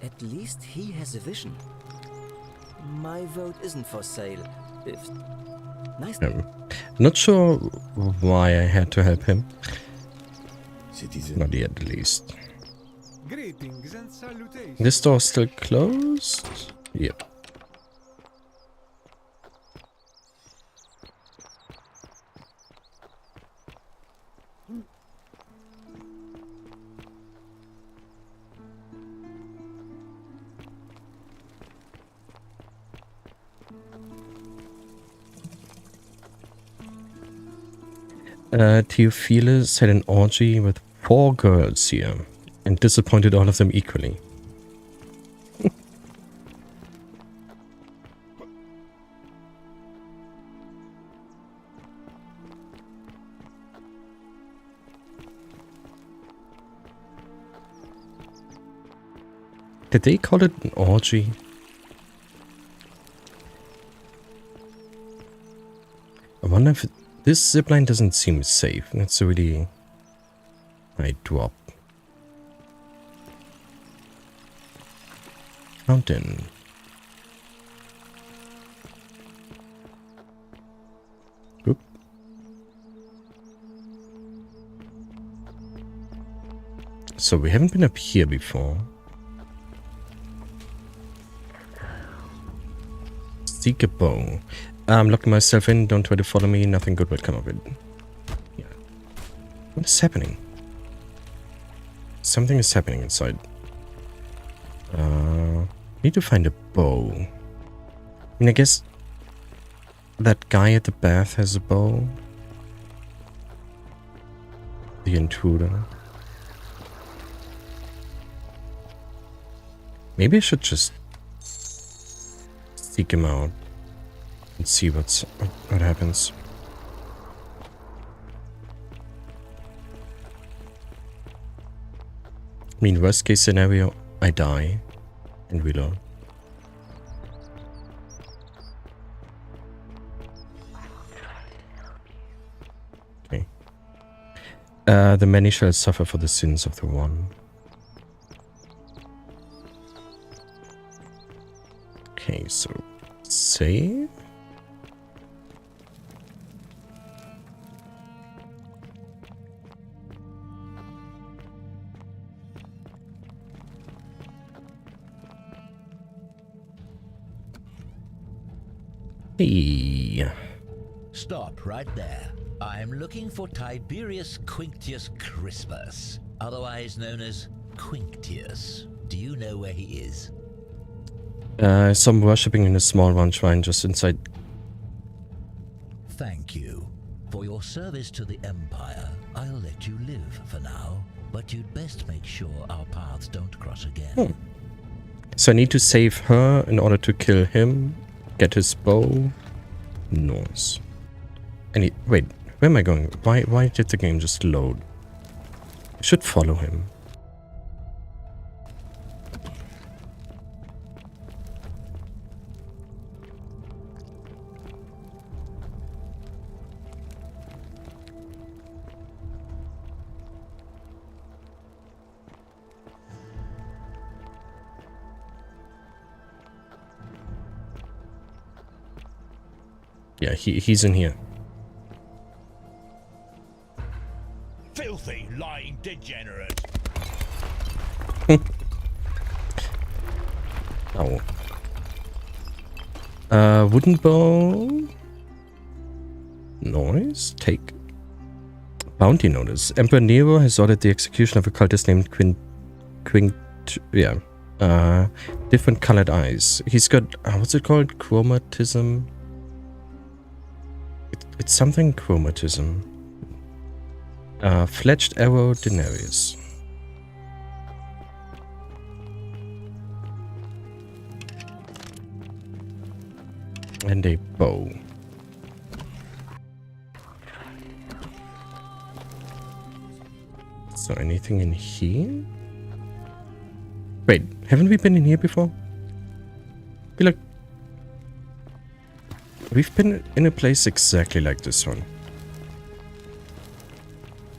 J: at least he has a vision. My vote isn't for sale. If nice.
A: Not sure why I had to help him.
M: Citizen.
A: Not yet, at least.
I: Greetings and salutations.
A: This door's still closed? Yep. Theophilus had an orgy with 4 girls here and disappointed all of them equally. Did they call it an orgy? I wonder if this zipline doesn't seem safe. That's a really high drop. Fountain. Oop. So we haven't been up here before. Seek a bow. I'm locking myself in. Don't try to follow me. Nothing good will come of it. Yeah. What is happening? Something is happening inside. Need to find a bow. I mean, I guess that guy at the bath has a bow. The intruder. Maybe I should just seek him out and see what happens. I mean, worst case scenario, I die and reload. Okay. The many shall suffer for the sins of the one. Okay, so save. Hey.
S: Stop right there. I'm looking for Tiberius Quinctius Crispus, otherwise known as Quinctius. Do you know where he is?
A: Some worshipping in a small round shrine just inside.
S: Thank you. For your service to the Empire, I'll let you live for now, but you'd best make sure our paths don't cross again.
A: So I need to save her in order to kill him, get his bow. Nice. Wait, where am I going? Why did the game just load? I should follow him. Yeah, he's in here.
O: Filthy, lying degenerate.
A: Oh. Wooden bow. Noise. Take. Bounty notice. Emperor Nero has ordered the execution of a cultist named different colored eyes. He's got, what's it called? Chromatism? It's something chromatism. Fletched arrow denarius. And a bow. So anything in here? Wait, haven't we been in here before? I feel like we've been in a place exactly like this one.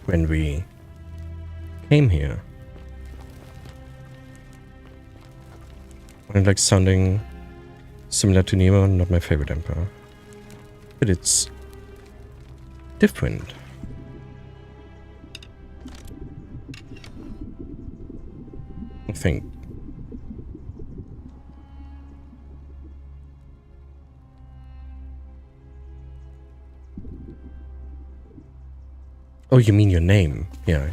A: When we came here. And like sounding similar to Nero, not my favorite emperor. But it's different. I think. Oh, you mean your name? Yeah.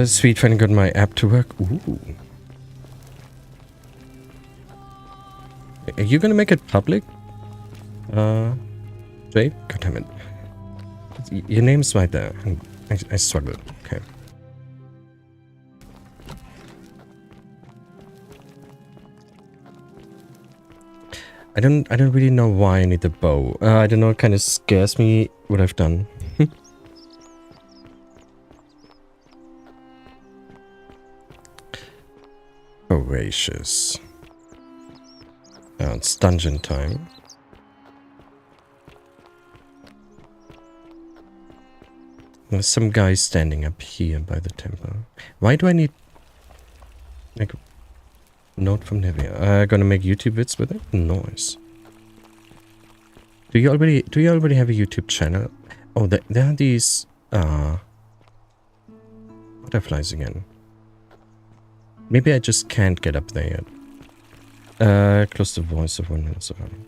A: Sweet, finally got my app to work. Ooh. Are you gonna make it public? Jay? God damn it. Your name's right there. I struggled. Okay. I don't really know why I need the bow. I don't know, it kind of scares me what I've done. Voracious. It's dungeon time. There's some guy standing up here by the temple. Why do I need like note from Nevia? Gonna make YouTube vids with it? Nice. Do you already have a YouTube channel? Oh, there are these butterflies again. Maybe I just can't get up there yet. Close the voice of 1 minute surviving.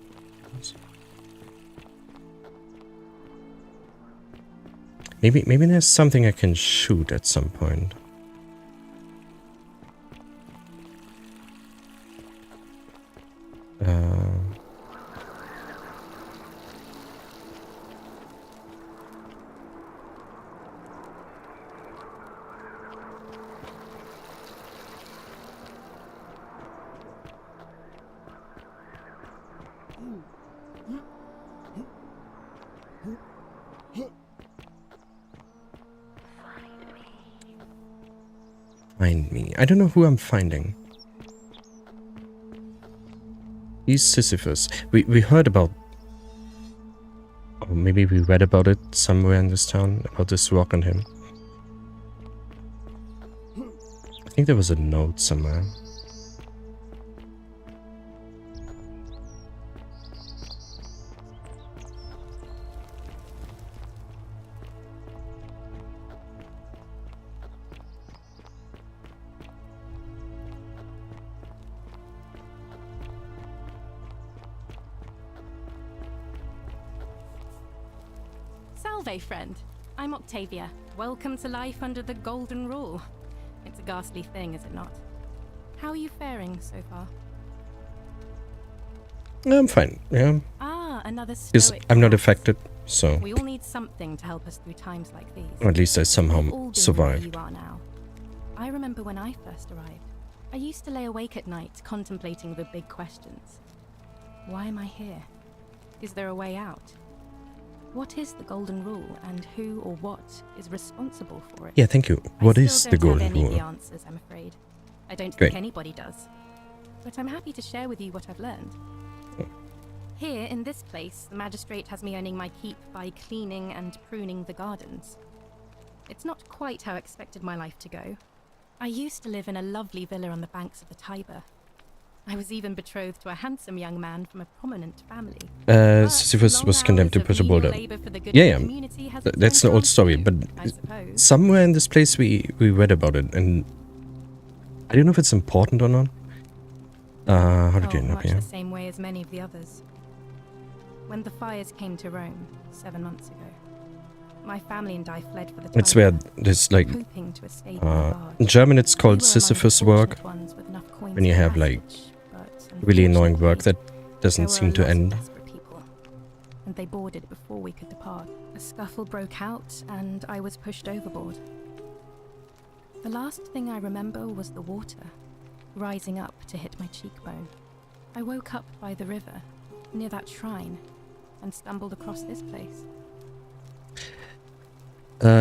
A: Maybe there's something I can shoot at some point. Find me. I don't know who I'm finding. He's Sisyphus. We heard about, or maybe we read about it somewhere in this town, about this rock on him. I think there was a note somewhere.
T: Salve, friend. I'm Octavia. Welcome to life under the Golden Rule. It's a ghastly thing, is it not? How are you faring so far?
A: I'm fine, yeah.
T: Ah, another
A: Because
T: stoic
A: I'm not
T: class.
A: affected, so...
T: We all need something to help us through times like these.
A: Or at least I
T: We've all
A: somehow
T: been where
A: survived.
T: you are now. I remember when I first arrived. I used to lay awake at night contemplating the big questions. Why am I here? Is there a way out? What is the Golden Rule, and who or what is responsible for it?
A: Yeah, thank you. What is the Golden
T: I still don't have any of
A: Rule?
T: the answers, I'm afraid. I don't
A: Great.
T: think anybody does. But I'm happy to share with you what I've learned. Here, in this place, the magistrate has me earning my keep by cleaning and pruning the gardens. It's not quite how I expected my life to go. I used to live in a lovely villa on the banks of the Tiber. I was even betrothed to a handsome young man from a prominent family.
A: Sisyphus was condemned to put a boulder. Yeah, that's an old story, but somewhere in this place we read about it, and I don't know if it's important or not. How did you end up
T: much
A: here?
T: the same way as many of the others. When the fires came to Rome 7 months ago, my family and I fled for the
A: It's
T: Tiber,
A: where there's like,
T: hoping to escape in a barge.
A: in German it's
T: We
A: called
T: were among the
A: Sisyphus work,
T: fortunate ones with enough coins
A: when you
T: for
A: have like
T: passage, but
A: really annoying work that
T: there
A: doesn't
T: were
A: seem
T: a
A: to
T: lot of
A: end.
T: desperate people, and they boarded before we could depart. A scuffle broke out, and I was pushed overboard. The last thing I remember was the water, rising up to hit my cheekbone. I woke up by the river, near that shrine, and stumbled across this place.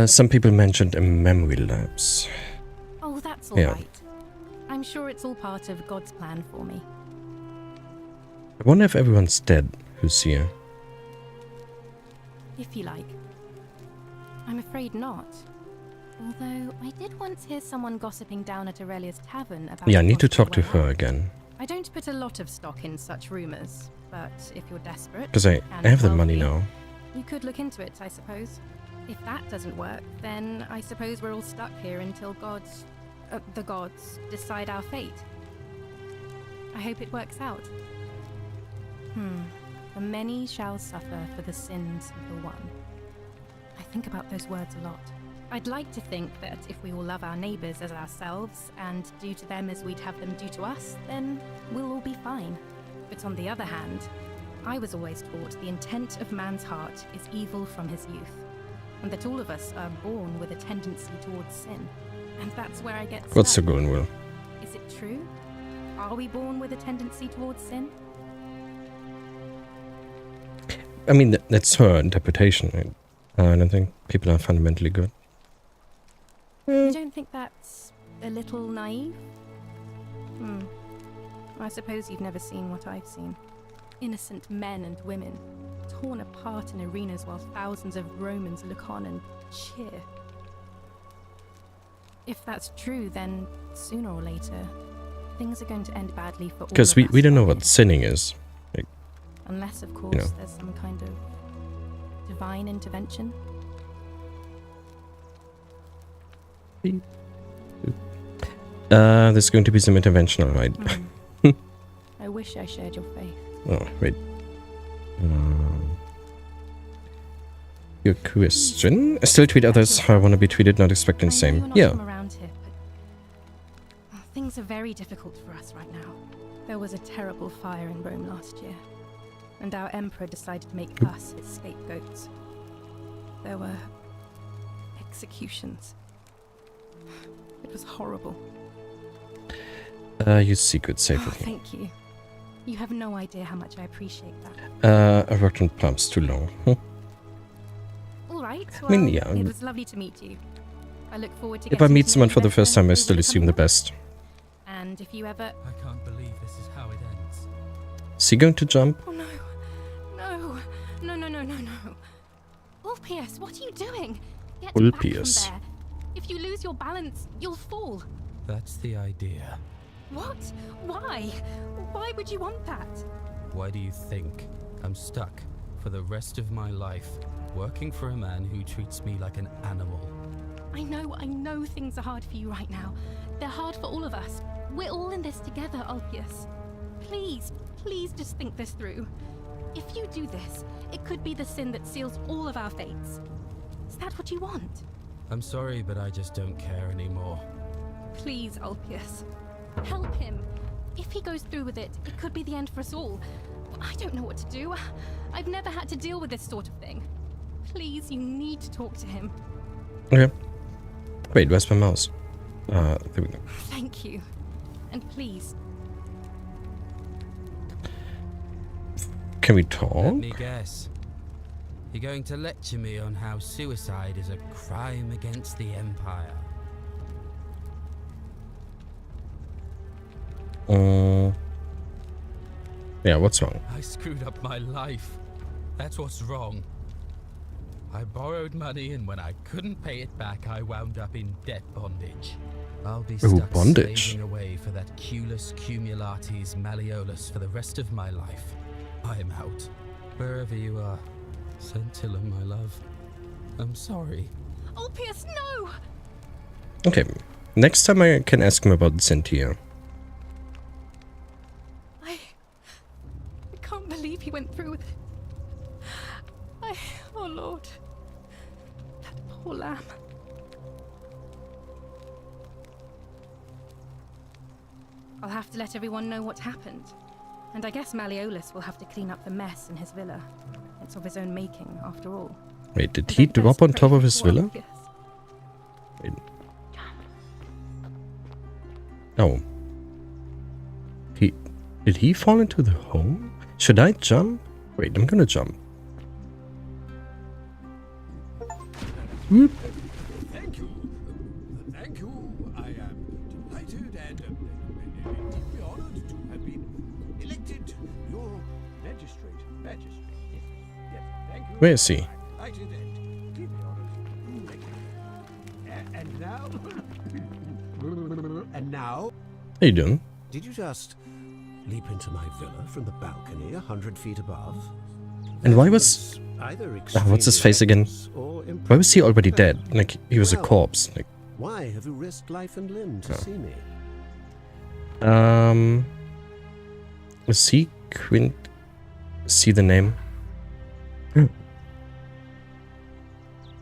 A: Some people mentioned a memory lapse.
T: Oh, that's all
A: Yeah.
T: right. I'm sure it's all part of God's plan for me.
A: I wonder if everyone's dead who's here.
T: If you like. I'm afraid not. Although, I did once hear someone gossiping down at Aurelia's tavern about...
A: Yeah, I need to
T: possible
A: talk to
T: way
A: her
T: out.
A: again.
T: I don't put a lot of stock in such rumors, but if you're desperate...
A: Because I
T: and
A: have the money
T: wealthy,
A: now.
T: You could look into it, I suppose. If that doesn't work, then I suppose we're all stuck here until the gods decide our fate. I hope it works out. The many shall suffer for the sins of the one. I think about those words a lot. I'd like to think that if we all love our neighbours as ourselves and do to them as we'd have them do to us, then we'll all be fine. But on the other hand, I was always taught the intent of man's heart is evil from his youth, and that all of us are born with a tendency towards sin. And that's where I get stuck.
A: What's the Golden Rule?
T: Is it true? Are we born with a tendency towards sin?
A: I mean, that's her interpretation, right? I don't think people are fundamentally good.
T: You don't think that's a little naive? I suppose you've never seen what I've seen. Innocent men and women, torn apart in arenas while thousands of Romans look on and cheer. If that's true, then sooner or later, things are going to end badly for all
A: Because
T: of
A: we
T: us.
A: don't know what sinning is. Like,
T: Unless, of course,
A: you know.
T: there's some kind of divine intervention.
A: There's going to be some intervention, alright.
T: I wish I shared your faith.
A: Oh, wait. You're Christian? I still tweet others how I want to be tweeted, not expecting the
T: You're
A: same.
T: not
A: Yeah.
T: from around here, but things are very difficult for us right now. There was a terrible fire in Rome last year, and our emperor decided to make us his scapegoats. There were executions. It was horrible.
A: Your secret's safe with me.
T: Thank you. You have no idea how much I appreciate that.
A: I worked in pubs too long.
T: All right.
A: I mean,
T: well,
A: yeah,
T: It was lovely to meet you. I look forward to
A: If I
T: getting
A: meet
T: to
A: someone
T: know
A: for
T: you
A: the first
T: better
A: time, I
T: over
A: still
T: the
A: assume the
T: summer.
A: best.
T: And if you ever...
G: I can't believe this is how it ends.
A: Is he going to jump?
T: Oh no. No. No, no, no, no, no. Ulpius, what are you doing? Get back
A: Ulpius.
T: from there. If you lose your balance, you'll fall.
G: That's the idea.
T: What? Why? Why would you want that?
G: Why do you think I'm stuck for the rest of my life working for a man who treats me like an animal?
T: I know things are hard for you right now. They're hard for all of us. We're all in this together, Ulpius. Please, please just think this through. If you do this, it could be the sin that seals all of our fates. Is that what you want?
U: I'm sorry, but I just don't care anymore.
T: Please, Ulpius. Help him. If he goes through with it, it could be the end for us all. I don't know what to do. I've never had to deal with this sort of thing. Please, you need to talk to him.
A: Okay. Wait, where's my mouse? There we go.
T: Thank you. And please.
A: Can we talk?
U: Let me guess. You're going to lecture me on how suicide is a crime against the Empire.
A: Yeah, what's wrong?
U: I screwed up my life. That's what's wrong. I borrowed money, and when I couldn't pay it back, I wound up in debt bondage. I'll be stuck slaving away for that Culus Cumulatis Malleolus for the rest of my life. I'm out. Wherever you are, Scintilla, my love. I'm sorry.
T: Ulpius, no!
A: Okay, next time I can ask him about Sentia.
T: I can't believe he went through with it. Oh Lord, that poor lamb. I'll have to let everyone know what happened. And I guess Malleolus will have to clean up the mess in his villa. It's of his own making, after all.
A: Wait, did he drop on top of his villa? Wait. Oh. Did he fall into the hole? Should I jump? Wait, I'm gonna jump. Whoop.
R: Thank you. Thank you. I am delighted and deeply honored to have been elected your magistrate. Yes, thank you.
A: Where is he?
R: Delighted and deeply honored. Thank you. And now... And now...
A: How you doing?
R: Did you just leap into my villa from the balcony 100 feet above?
A: And why was... what's his face again? Why was he already dead? Like, he was a corpse. Like,
R: why have you risked life and limb to see me?
A: See Quint... See the name?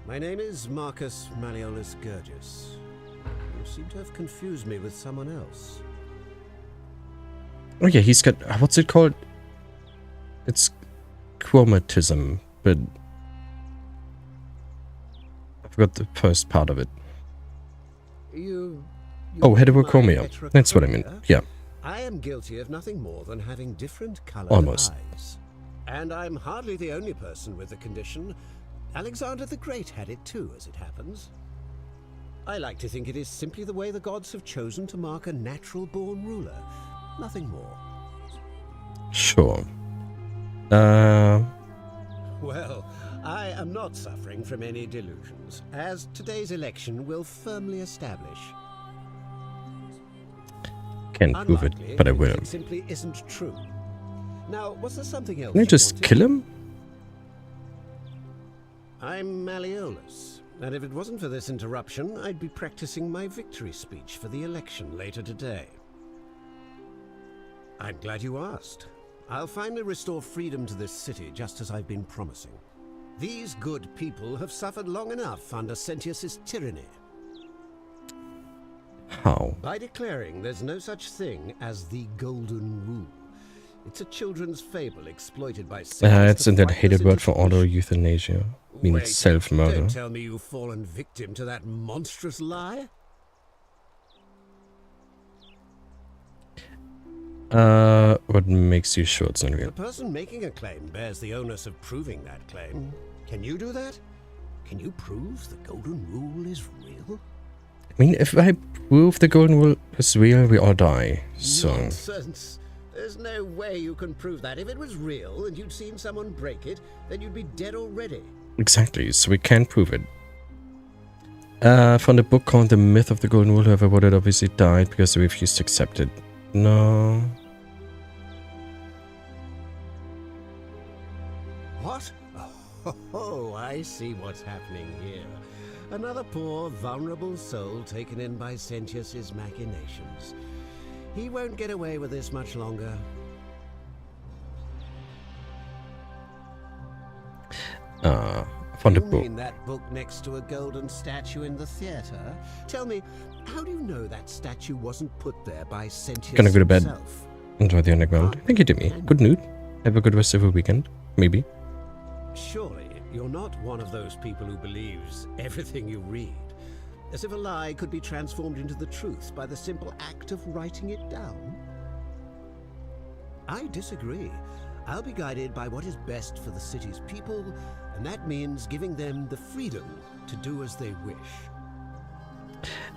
R: My name is Marcus Malleolus Gurgis. You seem to have confused me with someone else.
A: Oh yeah, he's got... what's it called? It's chromatism, but... I forgot the first part of it. Oh, heterochromia. That's what I meant, yeah.
R: I am guilty of nothing more than having different colored
A: Almost.
R: eyes. And I'm hardly the only person with the condition. Alexander the Great had it too, as it happens. I like to think it is simply the way the gods have chosen to mark a natural-born ruler. Nothing more.
A: Sure.
R: Well, I am not suffering from any delusions, as today's election will firmly establish.
A: Can't prove it, but I will.
R: It simply isn't true. Now, was there something else?
A: Can I just kill him?
R: I'm Malleolus, and if it wasn't for this interruption, I'd be practicing my victory speech for the election later today. I'm glad you asked. I'll finally restore freedom to this city, just as I've been promising. These good people have suffered long enough under Sentius's tyranny.
A: How?
R: By declaring there's no such thing as the Golden Rule. It's a children's fable exploited by Sentius.
A: It's in that hated word for auto-euthanasia. Means self-murder.
R: Don't tell me you've fallen victim to that monstrous lie.
A: What makes you sure it's not real?
R: The person making a claim bears the onus of proving that claim. Can you do that? Can you prove the Golden Rule is real?
A: I mean, if I prove the Golden Rule is real, we all die. So...
R: Nonsense. There's no way you can prove that. If it was real and you'd seen someone break it, then you'd be dead already.
A: Exactly, so we can't prove it. From the book called The Myth of the Golden Rule, whoever wrote it obviously died because they refused to accept it. No.
R: What? Oh, I see what's happening here. Another poor, vulnerable soul taken in by Sentius's machinations. He won't get away with this much longer.
A: Von der
R: You
A: Book.
R: mean that book next to a golden statue in the theater? Tell me, how do you know that statue wasn't put there by Sentius
A: Gonna go to bed.
R: himself?
A: Enjoy the underground. Thank you, Timmy. Good mood. Have a good rest of your weekend. Maybe.
R: Surely you're not one of those people who believes everything you read, as if a lie could be transformed into the truth by the simple act of writing it down? I disagree. I'll be guided by what is best for the city's people, and that means giving them the freedom to do as they wish.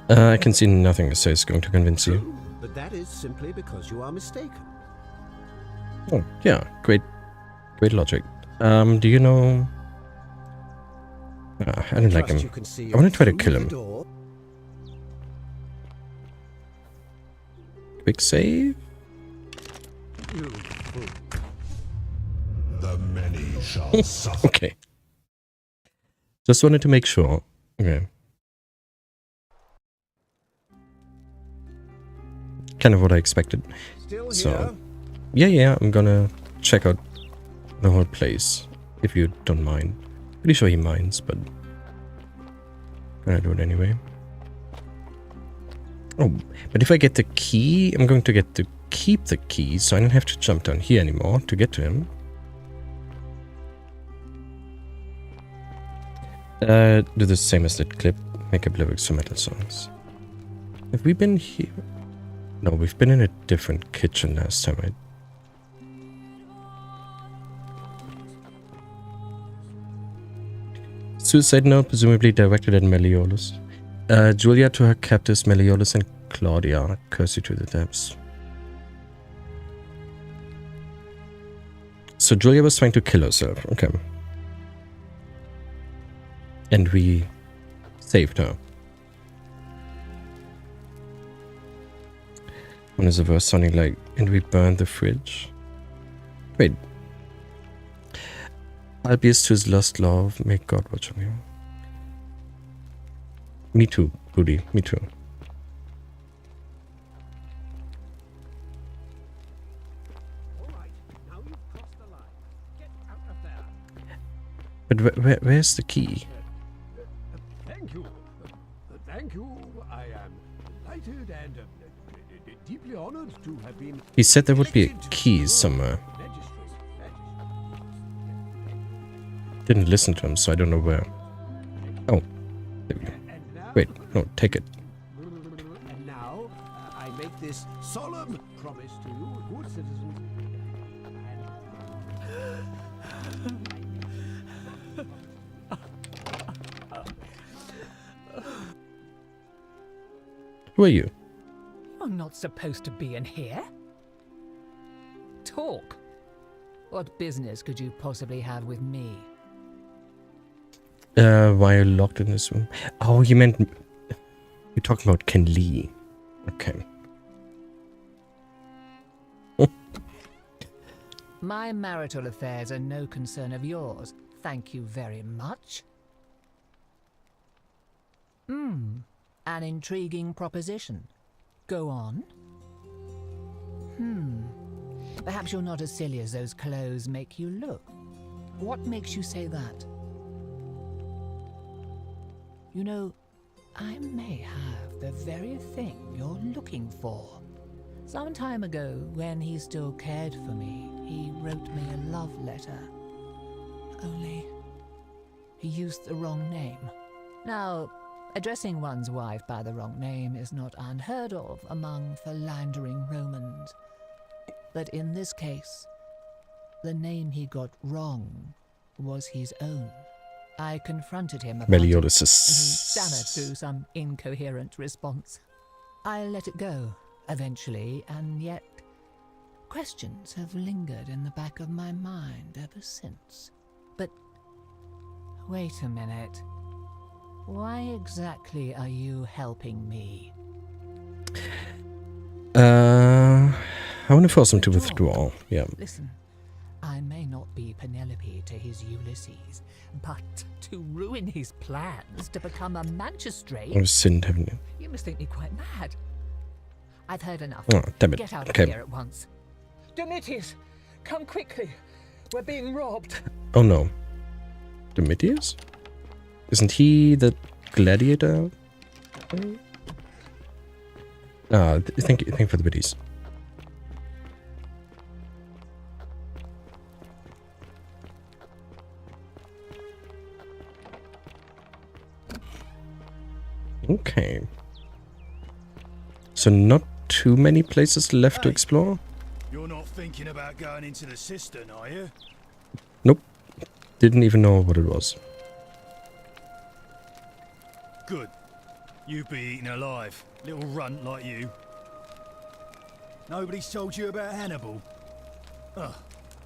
A: I can see nothing to say is going to convince you.
R: But that is simply because you are mistaken.
A: Oh, yeah. Great logic. Do you know... I don't like him. I want to try to kill him. Quick save?
M: The many shall suffer.
A: Okay. Just wanted to make sure. Okay. Kind of what I expected. So, yeah, I'm gonna check out the whole place, if you don't mind. Pretty sure he minds, but gonna do it anyway. Oh, but if I get the key, I'm going to get to keep the key, so I don't have to jump down here anymore to get to him. Do the same as that clip. Make up lyrics for metal songs. Have we been here? No, we've been in a different kitchen last time, right? Suicide note, presumably directed at Meliodas. Julia to her captors Meliodas and Claudia. Curse you to the depths. So Julia was trying to kill herself. Okay. And we saved her. One is a verse sounding like, and we burned the fridge. Wait. Albius to his lost love, may God watch over you. Me too, Rudy, me too. But where's the key?
C: Thank you. Thank you. I am delighted and deeply honored to have been...
A: He said there would be a key somewhere. Didn't listen to him, so I don't know where. Oh, there we go. Wait, no, take it.
R: And now, I make this solemn promise to you, good citizens.
A: Who are you?
V: You're not supposed to be in here. Talk. What business could you possibly have with me?
A: Why are you locked in this room? Oh, you meant... You're talking about Ken Lee. Okay.
V: My marital affairs are no concern of yours. Thank you very much. An intriguing proposition. Go on. Perhaps you're not as silly as those clothes make you look. What makes you say that? You know, I may have the very thing you're looking for. Some time ago, when he still cared for me, he wrote me a love letter. Only, he used the wrong name. Now, addressing one's wife by the wrong name is not unheard of among philandering Romans. But in this case, the name he got wrong was his own. I confronted him about
A: Meliodas
V: it,
A: is...
V: and he stammered through some incoherent response. I let it go, eventually, and yet questions have lingered in the back of my mind ever since. But wait a minute. Why exactly are you helping me?
A: I want to force him to withdraw. Yeah.
V: Listen, I may not be Penelope to his Ulysses, but to ruin his plans to become a magistrate...
A: I've sinned, haven't you?
V: You must think me quite mad. I've heard enough.
A: Oh, damn it.
V: Get out
A: Okay.
V: of here at once. Domitius, come quickly. We're being robbed.
A: Oh no. Domitius? Isn't he the gladiator? Thank you for the biddies. Okay. So not too many places left to explore?
O: You're not thinking about going into the cistern, are you?
A: Nope. Didn't even know what it was.
O: Good. You'd be eaten alive, little runt like you. Nobody's told you about Hannibal? Ugh,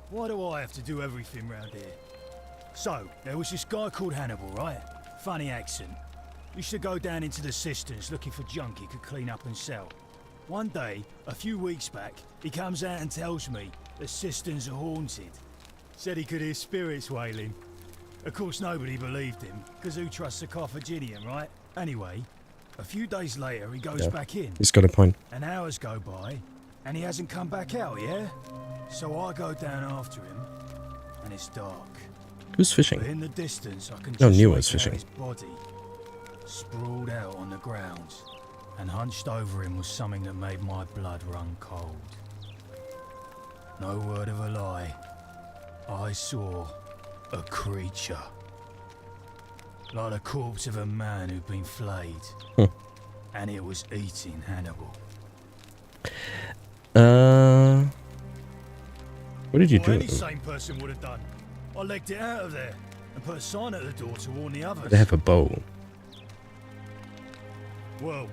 O: why do I have to do everything round here? So, there was this guy called Hannibal, right? Funny accent. Used to go down into the cisterns looking for junk he could clean up and sell. One day, a few weeks back, he comes out and tells me the cisterns are haunted. Said he could hear spirits wailing. Of course, nobody believed him, because who trusts a Carthaginian, right? Anyway, a few days later, he goes back in.
A: He's got a point.
O: And hours go by, and he hasn't come back out, yeah? So I go down after him, and it's dark.
A: Who's fishing?
O: But in the distance, I can
A: Oh,
O: just
A: Newa's
O: make out
A: fishing.
O: his body, sprawled out on the ground, and hunched over him was something that made my blood run cold. No word of a lie, I saw a creature. Like the corpse of a man who'd been flayed. And it was eating Hannibal.
A: What did you
O: Well,
A: do?
O: any sane person would have done. I legged it out of there and put a sign at the door to warn the others.
A: They have a bow.
O: Well,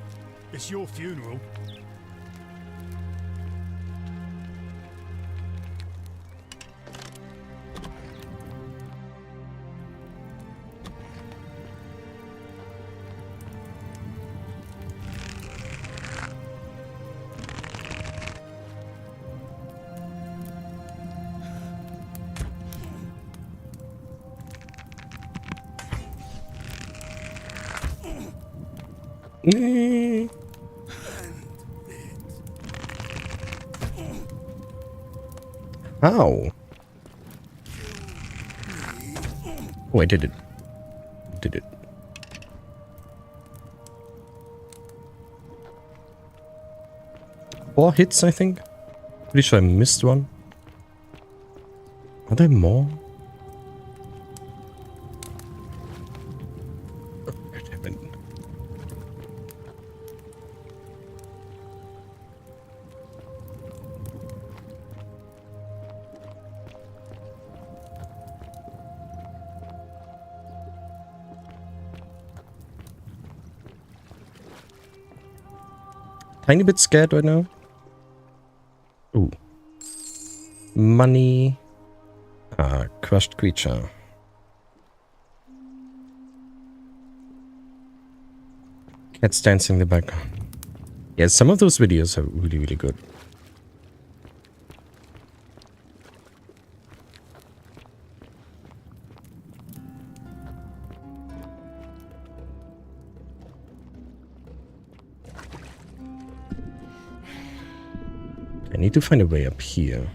O: it's your funeral.
A: How? Oh, I did it. Did it. Four hits, I think. Pretty sure I missed one. Are there more? Oh, God damn it. Tiny bit scared right now. Ooh. Money. Ah, crushed creature. Cats dancing in the background. Yeah, some of those videos are really, really good. I need to find a way up here.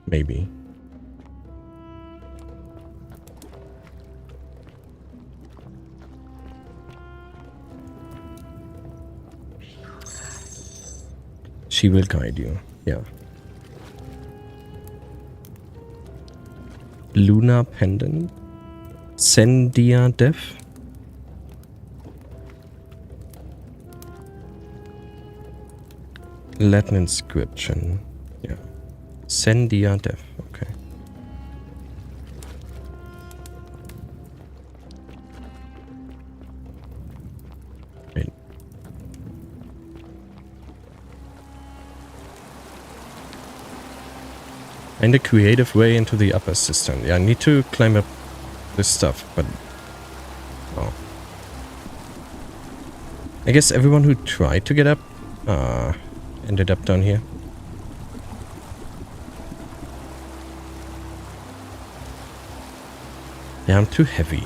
A: Maybe. She will guide you. Yeah. Luna pendant. Sendia Death. Latin inscription. Yeah. Sendia Death. Okay. Wait. Find a creative way into the upper cistern. Yeah, I need to climb up this stuff, but... Oh. I guess everyone who tried to get up, ended up down here. Yeah, I'm too heavy.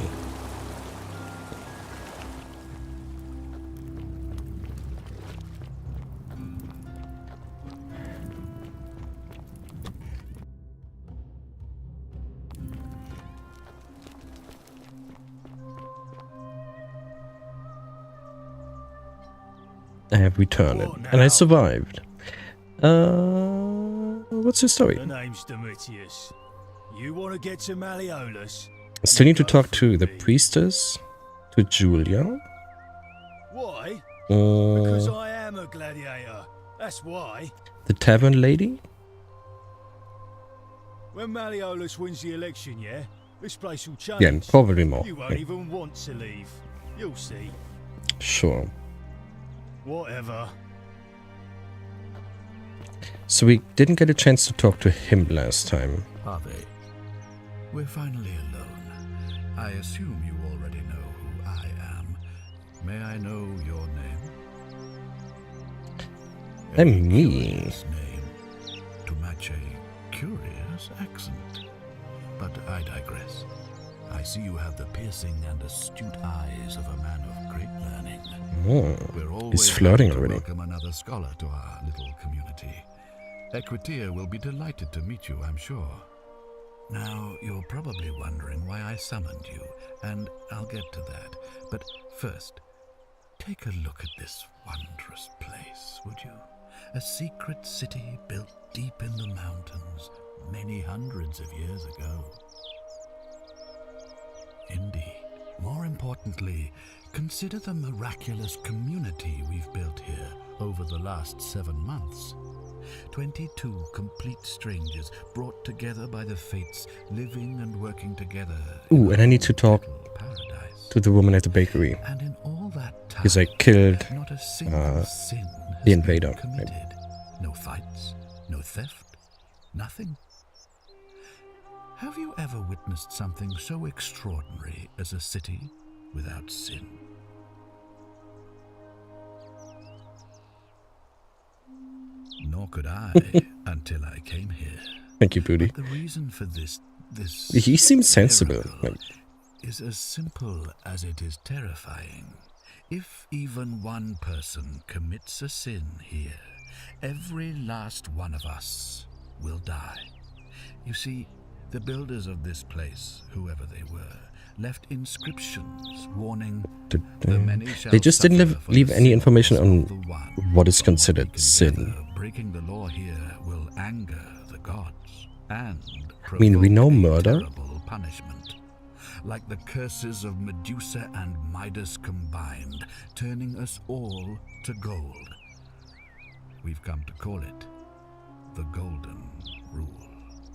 A: I have returned it, and I survived. What's your story?
O: The name's Domitius. You want to get to Malleolus?
A: I still need to talk to the priestess, to Julia.
O: Why? Because I am a gladiator. That's why.
A: The tavern lady?
O: When Malleolus wins the election, yeah? This place will change.
A: Yeah, probably more.
O: You won't even want to leave. You'll see.
A: Sure.
O: Whatever.
A: So we didn't get a chance to talk to him last time.
P: Harvey, we're finally alone. I assume you already know who I am. May I know your name?
A: I'm me.
P: Curious name to match a curious accent. But I digress. I see you have the piercing and astute eyes of a man of great learning. We're always
A: he's flirting
P: happy to
A: already.
P: welcome another scholar to our little community. Equitia will be delighted to meet you, I'm sure. Now, you're probably wondering why I summoned you, and I'll get to that. But first, take a look at this wondrous place, would you? A secret city built deep in the mountains many hundreds of years ago. Indeed. More importantly, consider the miraculous community we've built here over the last 7 months. 22 complete strangers brought together by the fates, living and working together.
A: Ooh, and I need to talk to the woman at the bakery.
P: And in all that time,
A: because I killed
P: not a single sin has
A: the invader.
P: been committed. No fights, no theft, nothing. Have you ever witnessed something so extraordinary as a city without sin? Nor could I until I came here.
A: Thank you, Booty.
P: But the reason for this
A: He seems sensible.
P: miracle is as simple as it is terrifying. If even one person commits a sin here, every last one of us will die. You see, the builders of this place, whoever they were, left inscriptions warning the many shall
A: They just didn't
P: suffer for
A: leave
P: the
A: any
P: sins
A: information
P: of
A: on
P: the one.
A: what is considered sin.
P: Breaking the law here will anger the gods and
A: I mean, we know murder.
P: terrible punishment, like the curses of Medusa and Midas combined, turning us all to gold. We've come to call it the Golden Rule.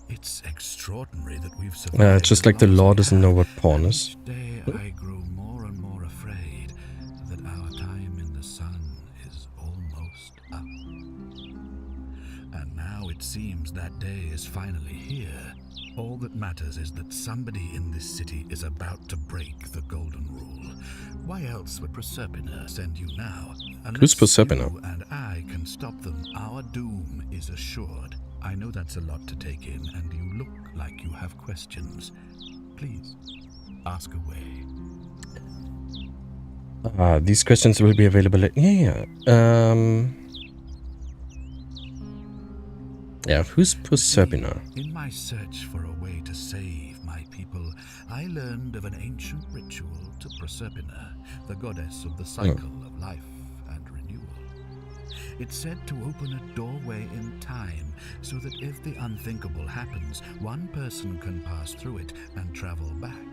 P: It's extraordinary that we've survived.
A: Just like the law doesn't know what porn is.
P: Each day I grow more and more afraid that our time in the sun is almost up. And now it seems that day is finally here. All that matters is that somebody in this city is about to break the Golden Rule. Why else would Proserpina send you now?
A: Who's Proserpina?
P: You and I can stop them. Our doom is assured. I know that's a lot to take in, and you look like you have questions. Please, ask away.
A: These questions will be available at... Yeah. Yeah, who's Proserpina?
P: In my search for a way to save my people, I learned of an ancient ritual to Proserpina, the goddess of the cycle of life and renewal. It's said to open a doorway in time, so that if the unthinkable happens, one person can pass through it and travel back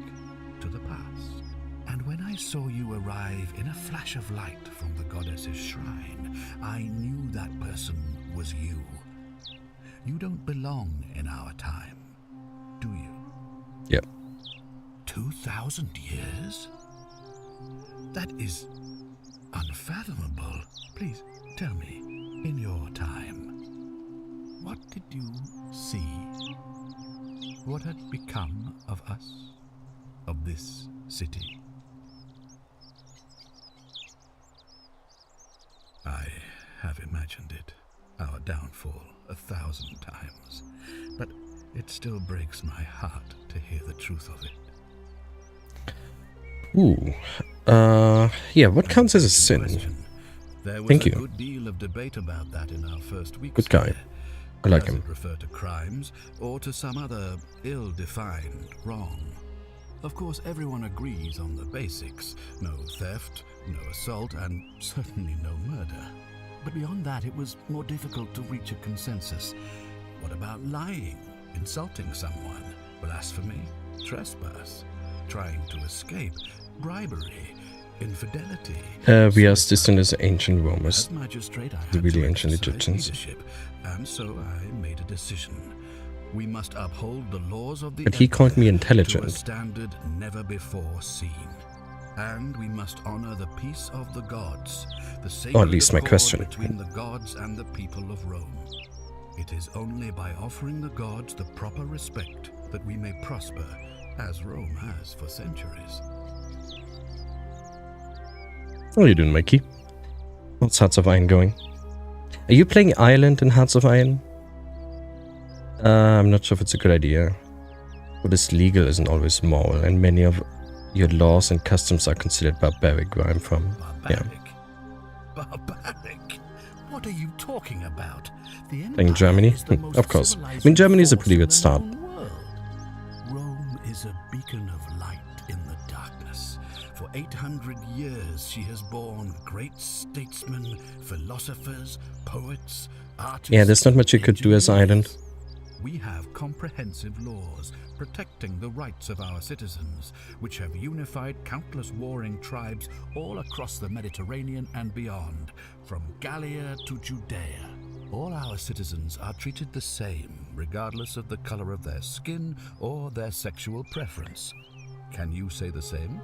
P: to the past. And when I saw you arrive in a flash of light from the goddess's shrine, I knew that person was you. You don't belong in our time, do you?
A: Yep.
P: 2,000 years? That is unfathomable. Please, tell me, in your time, what did you see? What had become of us? Of this city? I have imagined it, our downfall, 1,000 times. But it still breaks my heart to hear the truth of it.
A: Ooh. Yeah, what counts as a sin?
P: There was
A: Thank
P: a
A: you.
P: good deal of debate about that in our first week.
A: Good guy. I like
P: Does
A: him.
P: it refer to crimes or to some other ill-defined wrong? Of course, everyone agrees on the basics. No theft, no assault, and certainly no murder. But beyond that, it was more difficult to reach a consensus. What about lying, insulting someone, blasphemy, trespass, trying to escape, bribery, infidelity?
A: We are distant as ancient Romans.
P: As magistrate, I
A: The
P: had
A: really
P: to
A: ancient
P: exercise
A: Egyptians.
P: leadership, and so I made a decision. We must uphold the laws of the
A: But he called me
P: Empire to a
A: intelligent.
P: standard never before seen. And we must honor the peace of the gods, the sacred
A: Or at least my
P: accord
A: question.
P: between the gods and the people of Rome. It is only by offering the gods the proper respect that we may prosper, as Rome has for centuries.
A: How are you doing, Mikey? What's Hearts of Iron going? Are you playing Ireland in Hearts of Iron? I'm not sure if it's a good idea. What is legal isn't always moral, and many of your laws and customs are considered barbaric where I'm from. Yeah.
P: Barbaric? What are you talking about? The
A: Playing Germany? Of course. I mean, Germany is a pretty good start.
P: Rome is a beacon of light in the darkness. For 800 years, she has borne great statesmen, philosophers, poets, artists.
A: Yeah, there's not much you could do as Ireland.
P: We have comprehensive laws protecting the rights of our citizens, which have unified countless warring tribes all across the Mediterranean and beyond, from Gallia to Judea. All our citizens are treated the same, regardless of the color of their skin or their sexual preference. Can you say the same?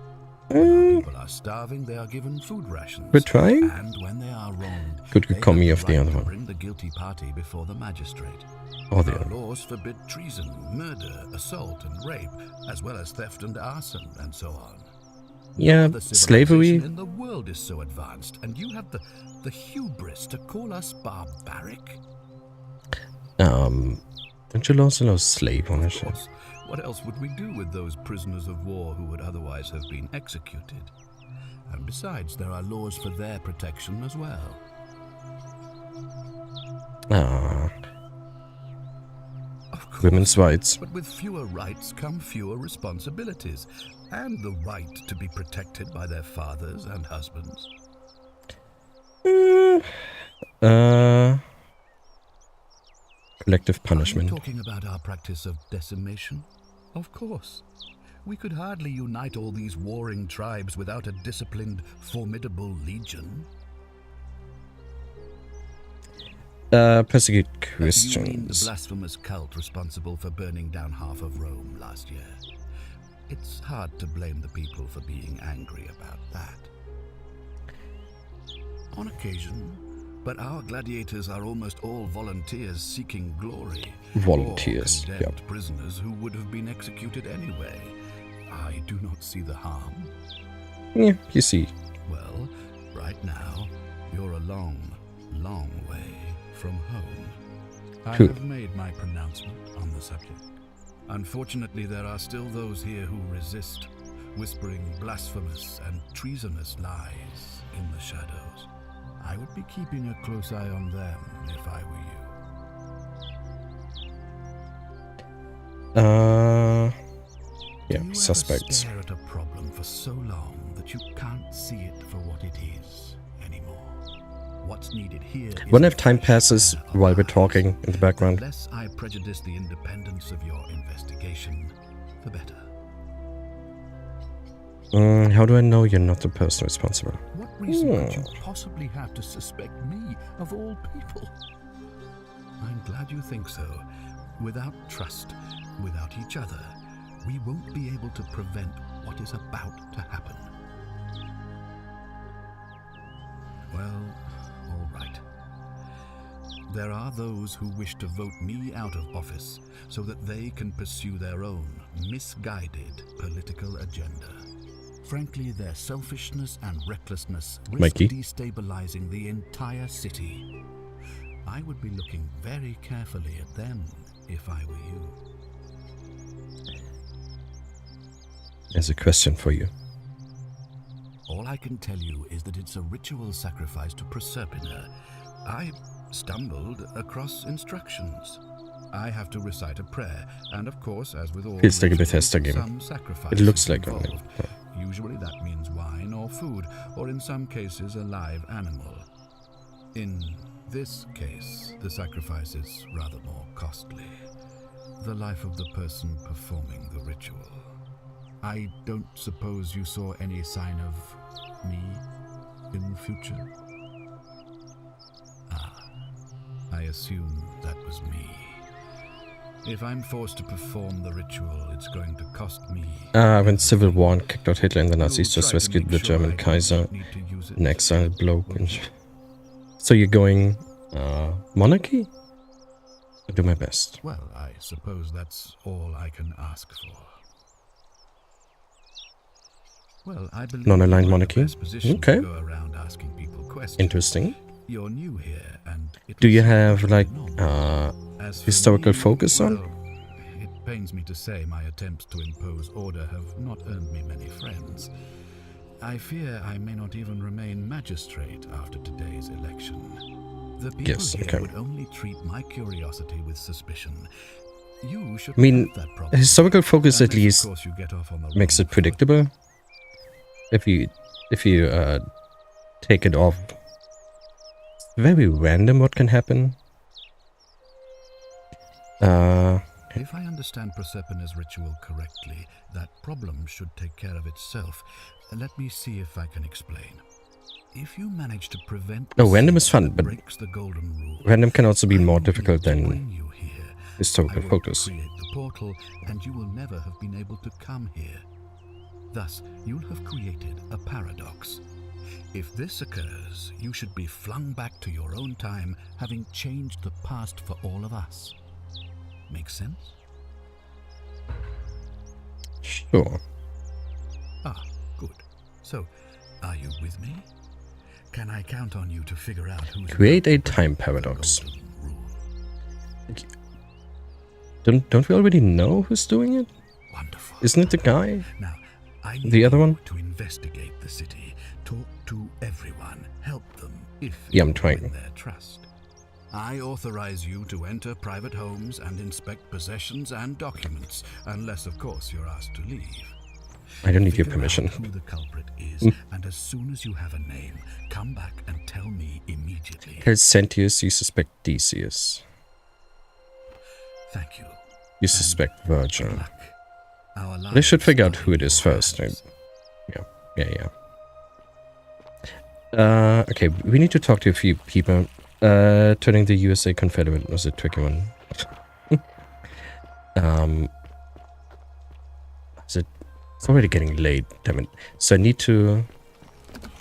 P: When our people are starving, they are given food rations.
A: We're trying?
P: And when they are wronged,
A: Good
P: they
A: call me
P: have
A: off
P: the
A: the
P: right
A: other
P: to
A: one.
P: bring the guilty party before the magistrate.
A: Oh, the
P: Our
A: other.
P: laws forbid treason, murder, assault, and rape, as well as theft and arson, and so on.
A: Yeah,
P: The
A: slavery.
P: civilization in the world is so advanced, and you have the hubris to call us barbaric?
A: Don't you laws allow slave ownership?
P: What else would we do with those prisoners of war who would otherwise have been executed? And besides, there are laws for their protection as well.
A: Ah. Women's rights.
P: But with fewer rights come fewer responsibilities, and the right to be protected by their fathers and husbands.
A: Collective
P: Are
A: punishment.
P: you talking about our practice of decimation? Of course. We could hardly unite all these warring tribes without a disciplined, formidable legion.
A: Persecute
P: You mean the
A: Christians.
P: blasphemous cult responsible for burning down half of Rome last year? It's hard to blame the people for being angry about that. On occasion, but our gladiators are almost all volunteers seeking glory.
A: Volunteers,
P: or condemned prisoners who would have been executed anyway. I do not see the harm.
A: Yeah, you see.
P: Well, right now, you're a long, long way from home. I
A: Who?
P: have made my pronouncement on the subject. Unfortunately, there are still those here who resist, whispering blasphemous and treasonous lies in the shadows. I would be keeping a close eye on them if I were you.
A: Yeah,
P: Do you ever
A: suspects.
P: stare at a problem for so long that you can't see it for what it is anymore? What's needed here is
A: Wonder if time passes while we're talking in the background.
P: the less I prejudice the independence of your investigation, the better.
A: How do I know you're not the person responsible?
P: What reason could you possibly have to suspect me, of all people? I'm glad you think so. Without trust, without each other, we won't be able to prevent what is about to happen. Well, all right. There are those who wish to vote me out of office so that they can pursue their own misguided political agenda. Frankly, their selfishness and recklessness risk
A: Mikey?
P: destabilizing the entire city. I would be looking very carefully at them if I were you.
A: There's a question for you.
P: All I can tell you is that it's a ritual sacrifice to Proserpina. I stumbled across instructions. I have to recite a prayer, and of course, as with all
A: Feels like a
P: rituals,
A: Bethesda game.
P: some sacrifice
A: It looks
P: is
A: like one.
P: involved. Usually that means wine or food, or in some cases a live animal. In this case, the sacrifice is rather more costly. The life of the person performing the ritual. I don't suppose you saw any sign of me in the future? I assume that was me. If I'm forced to perform the ritual, it's going to cost me.
A: When Civil War kicked out Hitler and the Nazis just rescued the German Kaiser, an exiled bloke. So you're going monarchy? I'll do my best.
P: Well, I suppose that's all I can ask for. Well, I believe
A: Non-aligned monarchy? Okay.
P: go around asking people questions.
A: Interesting.
P: You're new here, and
A: Do you have like
P: As for
A: historical
P: me,
A: focus on?
P: well, it pains me to say my attempts to impose order have not earned me many friends. I fear I may not even remain magistrate after today's election. The people
A: Yes,
P: here
A: okay.
P: would only treat my curiosity with suspicion. You should
A: I mean,
P: have that problem.
A: historical focus at
P: Unless, of
A: least
P: course, you get off on the
A: makes
P: wrong
A: it predictable. If you take it off, it's very random what can happen.
P: If I understand Proserpina's ritual correctly, that problem should take care of itself. Let me see if I can explain. If you manage to prevent
A: No, random is fun,
P: that
A: but
P: breaks the golden rule,
A: random can also be more difficult than
P: I
A: historical
P: will
A: focus.
P: create the portal, and you will never have been able to come here. Thus, you'll have created a paradox. If this occurs, you should be flung back to your own time, having changed the past for all of us. Make sense?
A: Sure.
P: Ah, good. So, are you with me? Can I count on you to figure out who's
A: Create a time paradox. Don't we already know who's doing it?
P: Wonderful.
A: Isn't it the guy?
P: Now, I need
A: The other one?
P: to investigate the city, talk to everyone, help them if
A: Yeah, I'm
P: you
A: trying.
P: win their trust. I authorize you to enter private homes and inspect possessions and documents, unless, of course, you're asked to leave.
A: I don't need your
P: Figure
A: permission.
P: out who the culprit is,
A: Mm.
P: and as soon as you have a name, come back and tell me immediately.
A: Tell Sentius you suspect Decius.
P: Thank you.
A: You suspect Virgil.
P: Our
A: They should
P: lives
A: figure out
P: are
A: who
P: in
A: it is
P: your
A: first.
P: hands.
A: Yeah. Okay, we need to talk to a few people. Turning the USA Confederate was a tricky one. It's already getting late, damn it. So I need to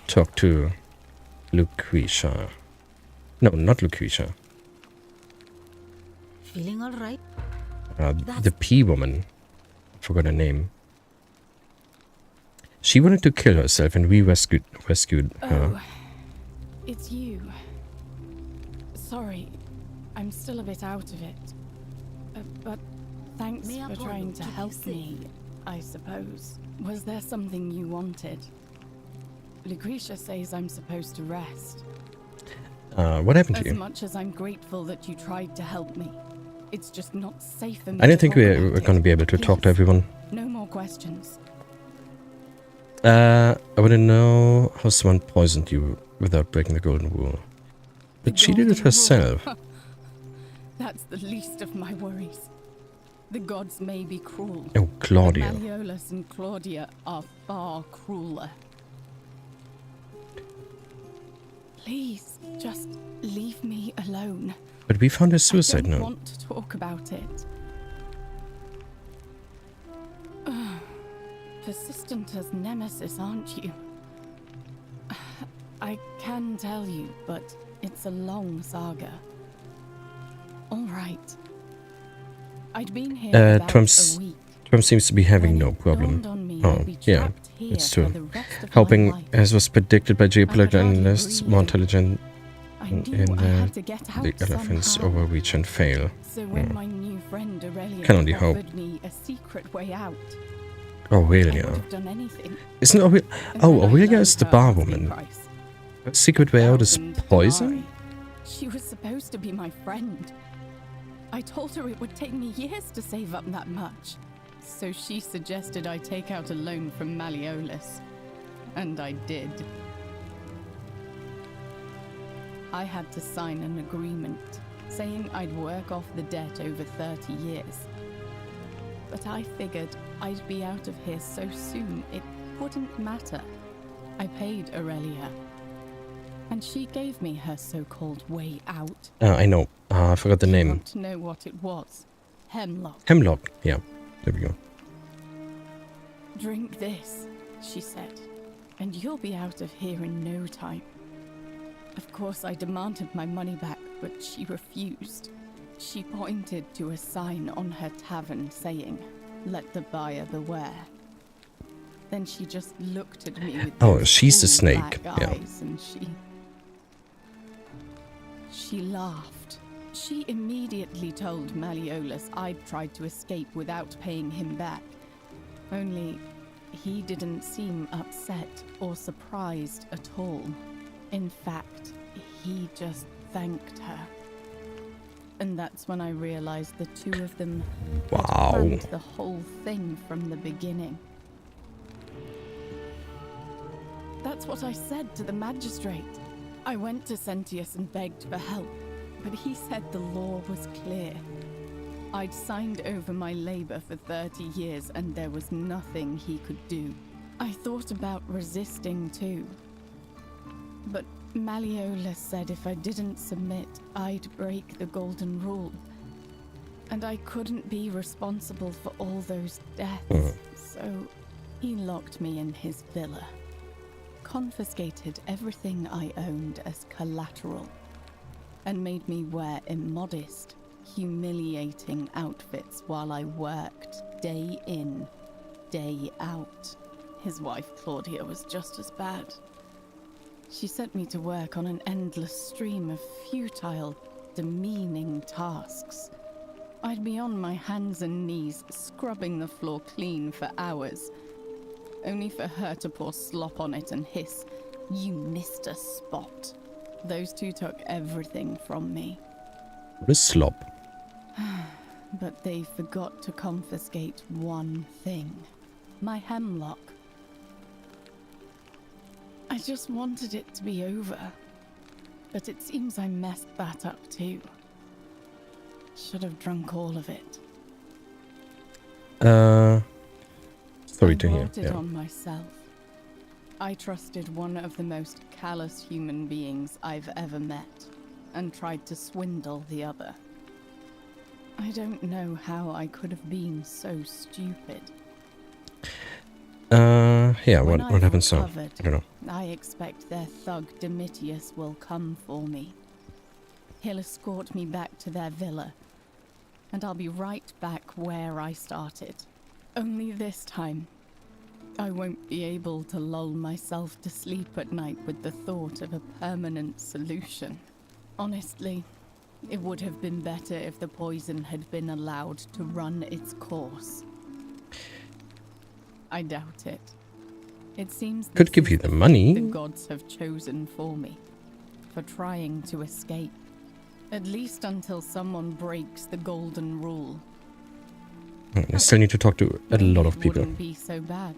A: talk to Lucretia. No, not Lucretia.
E: Feeling all right?
A: The P woman. I forgot her name. She wanted to kill herself and we rescued her.
T: Oh, it's you. Sorry, I'm still a bit out of it. But thanks
H: Me
T: for
H: apologize,
T: trying to
H: keep you
T: help
H: safe.
T: me, I suppose. Was there something you wanted? Lucretia says I'm supposed to rest.
A: What happened to
T: As
A: you?
T: much as I'm grateful that you tried to help me, it's just not safe for me
A: I didn't
T: to
A: think
T: talk
A: we
T: about
A: were
T: it.
A: going to be able to talk to everyone.
T: No more questions.
A: I want to know how someone poisoned you without breaking the golden rule. But she did it herself.
T: That's the least of my worries. The gods may be cruel.
A: Oh, Claudia.
T: But Malleolus and Claudia are far crueler. Please, just leave me alone.
A: But we found a suicide
T: I don't
A: note.
T: want to talk about it. Persistent as Nemesis, aren't you? I can tell you, but it's a long saga. All right. I'd been here about a week.
A: Trump seems to be having no problem. Oh, yeah, it's true. Helping, as was predicted by geopolitical analysts, more intelligent and the elephants overreach and fail.
T: So when my new friend Aurelia
A: Can only hope.
T: offered me a secret way out,
A: Aurelia.
T: I would have done anything.
A: Isn't Aurelia?
T: And
A: Oh,
T: then I
A: Aurelia
T: learned
A: is the
T: her
A: bar
T: asking
A: woman.
T: price.
A: Her secret way out is
T: 1,000
A: poison?
T: denarii. She was supposed to be my friend. I told her it would take me years to save up that much. So she suggested I take out a loan from Malleolus. And I did. I had to sign an agreement saying I'd work off the debt over 30 years. But I figured I'd be out of here so soon it wouldn't matter. I paid Aurelia. And she gave me her so-called way out.
A: I know. I forgot the name.
T: Want to know what it was? Hemlock.
A: Hemlock. Yeah. There we go.
T: Drink this, she said, and you'll be out of here in no time. Of course, I demanded my money back, but she refused. She pointed to a sign on her tavern saying, "Let the buyer beware." Then she just looked at me with those
A: she's the
T: cool
A: snake.
T: black
A: Yeah.
T: eyes, and she laughed. She immediately told Malleolus I'd tried to escape without paying him back. Only he didn't seem upset or surprised at all. In fact, he just thanked her. And that's when I realized the two of them had planned the whole thing from the beginning. That's what I said to the magistrate. I went to Sentius and begged for help, but he said the law was clear. I'd signed over my labor for 30 years and there was nothing he could do. I thought about resisting too. But Malleolus said if I didn't submit, I'd break the Golden Rule. And I couldn't be responsible for all those deaths, so he locked me in his villa. Confiscated everything I owned as collateral, and made me wear immodest, humiliating outfits while I worked day in, day out. His wife Claudia was just as bad. She sent me to work on an endless stream of futile, demeaning tasks. I'd be on my hands and knees, scrubbing the floor clean for hours, only for her to pour slop on it and hiss, "You missed a spot." Those two took everything from me.
A: What is slop?
T: But they forgot to confiscate one thing. My hemlock. I just wanted it to be over. But it seems I messed that up too. Should have drunk all of it.
A: Sorry to hear.
T: I brought it on myself. I trusted one of the most callous human beings I've ever met, and tried to swindle the other. I don't know how I could have been so stupid.
A: Yeah, what happens now? I don't know.
T: I expect their thug Domitius will come for me. He'll escort me back to their villa, and I'll be right back where I started. Only this time, I won't be able to lull myself to sleep at night with the thought of a permanent solution. Honestly, it would have been better if the poison had been allowed to run its course. I doubt it. It seems
A: Could give you the money.
T: the gods have chosen for me, for trying to escape. At least until someone breaks the Golden Rule.
A: I still need to talk to a lot of people.
T: Wouldn't be so bad.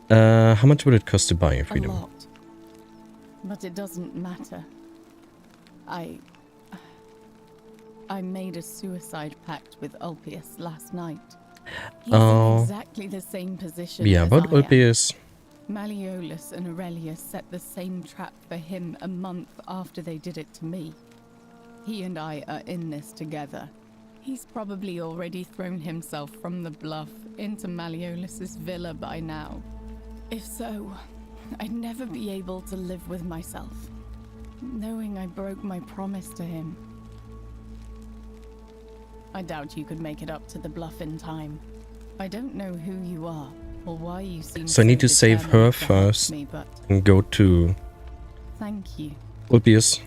A: How much would it cost to buy a freedom?
T: A lot. But it doesn't matter. I made a suicide pact with Ulpius last night. He's in exactly the same position
A: Yeah,
T: as
A: about
T: I am.
A: Ulpius.
T: Malleolus and Aurelia set the same trap for him a month after they did it to me. He and I are in this together. He's probably already thrown himself from the bluff into Malleolus's villa by now. If so, I'd never be able to live with myself, knowing I broke my promise to him. I doubt you could make it up to the bluff in time. I don't know who you are, or why you seem
A: So I need to save her
T: determined to help
A: first
T: me, but
A: and go to
T: thank you.
A: Ulpius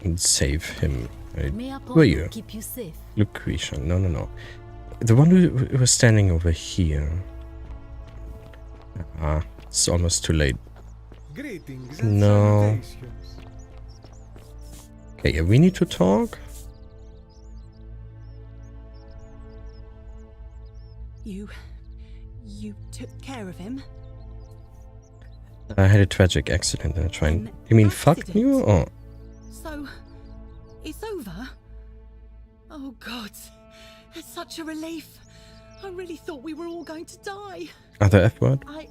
A: and save him. Right.
L: May
A: Who are you?
L: keep you safe.
A: Lucretia. No. The one who was standing over here. It's almost too late.
I: Greetings.
A: No. Okay, we need to talk.
H: You took care of him?
A: I had a tragic accident and I tried. You mean fucked you or?
H: So, it's over? Oh God, it's such a relief. I really thought we were all going to die.
A: Other F word?
H: I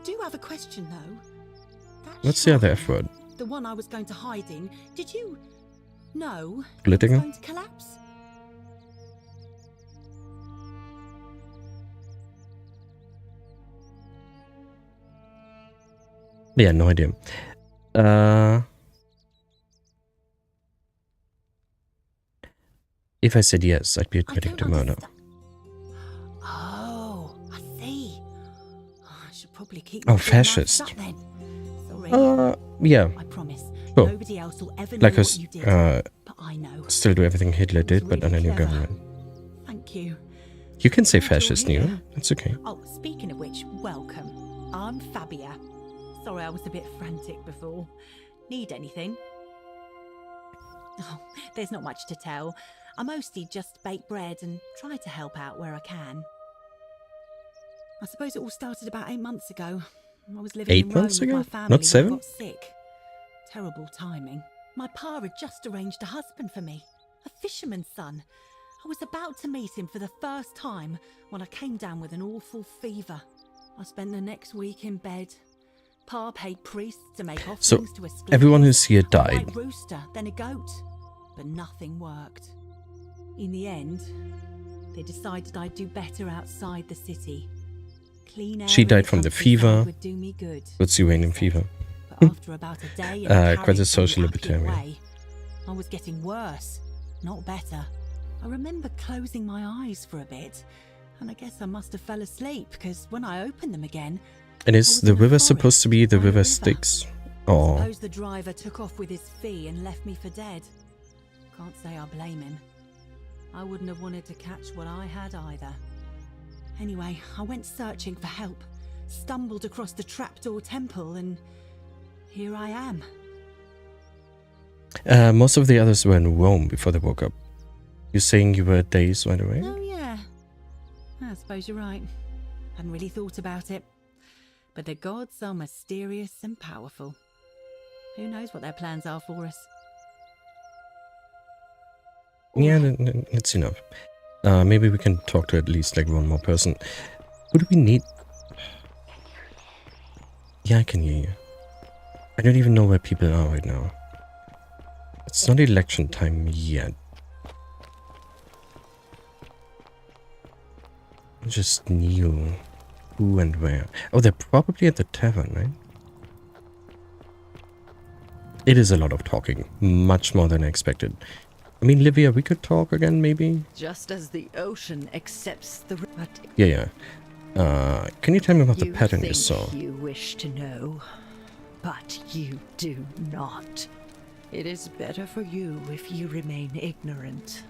H: do have a question though.
A: What's the other F word?
H: The one I was going to hide in, did you know it was
A: Political?
H: going to collapse?
A: Yeah, no idea. If I said yes, I'd be admitting to murder.
H: Oh, I see. I should probably keep
A: Oh,
H: my mouth
A: fascist.
H: shut then. Sorry.
A: Yeah.
H: I promise.
A: Sure.
H: Nobody else will ever know
A: Like
H: what
A: us,
H: you did. But I know.
A: still do everything Hitler did, but under new
H: clever.
A: government.
H: Thank you.
A: You can say fascist, Neil. That's okay.
H: Oh, speaking of which, welcome. I'm Fabia. Sorry I was a bit frantic before. Need anything? Oh, there's not much to tell. I mostly just bake bread and try to help out where I can. I suppose it all started about 8 months ago. I was living
A: 8
H: in Rome
A: months
H: with
A: ago?
H: my family
A: Not
H: when I
A: 7?
H: got sick. Terrible timing. My pa had just arranged a husband for me, a fisherman's son. I was about to meet him for the first time when I came down with an awful fever. I spent the next week in bed. Pa paid priests to make offerings
A: So,
H: to Asclepius.
A: everyone who's here
H: A
A: died.
H: white rooster, then a goat. But nothing worked. In the end, they decided I'd do better outside the city. Clean air
A: She
H: in
A: died from the
H: countryside
A: fever.
H: would do me good.
A: What's uranium fever?
H: But after about a day in
A: Quite a
H: Paris
A: social
H: and Appin
A: libertarian.
H: Way, I was getting worse, not better. I remember closing my eyes for a bit, and I guess I must have fell asleep because when I opened them again,
A: And is the river supposed to be the river Styx? Or
H: suppose the driver took off with his fee and left me for dead. Can't say I blame him. I wouldn't have wanted to catch what I had either. Anyway, I went searching for help, stumbled across the trapdoor temple, and here I am.
A: most of the others were in Rome before they woke up. You're saying you were days right away?
H: Oh yeah, I suppose you're right. Hadn't really thought about it. But the gods are mysterious and powerful. Who knows what their plans are for us?
A: Yeah, that's enough. Maybe we can talk to at least like one more person. Who do we need? Yeah, I can hear you. I don't even know where people are right now. It's not election time yet. I just knew who and where. Oh, they're probably at the tavern, right? It is a lot of talking. Much more than I expected. I mean, Livia, we could talk again, maybe?
E: Just as the ocean accepts the... But
A: Yeah. Can you tell me about the pattern you
E: think
A: saw?
E: You wish to know, but you do not. It is better for you if you remain ignorant.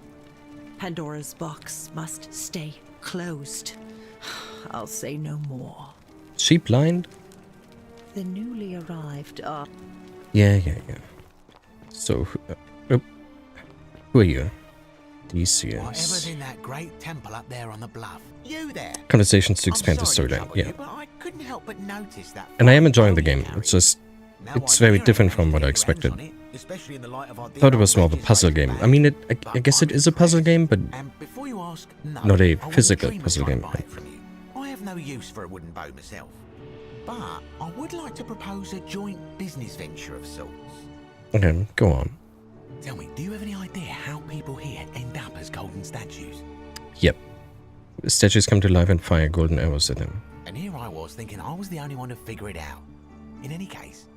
E: Pandora's box must stay closed. I'll say no more.
A: She blind?
E: The newly arrived are...
A: Yeah. So, who are you? Theseus.
K: Whatever's in that great temple up there on the bluff. You there?
A: Conversations to
K: I'm
A: expand the
K: sorry to
A: storyline,
K: trouble
A: yeah.
K: you, but I couldn't help but notice that.
A: And I am enjoying the game. It's just, it's very different from what I expected.
K: Especially in the light of our
A: Thought it was more of a puzzle game. I mean, I guess it is a puzzle game, but
K: before you ask, no,
A: not a
K: I wouldn't
A: physical
K: dream of
A: puzzle
K: trying
A: game.
K: to buy it from you. I have no use for a wooden bow myself. But I would like to propose a joint business venture of sorts.
A: Okay, go on.
K: Tell me, do you have any idea how people here end up as golden statues?
A: Yep. Statues come to life and fire golden arrows at them.
K: And here I was thinking I was the only one to figure it out. In any case,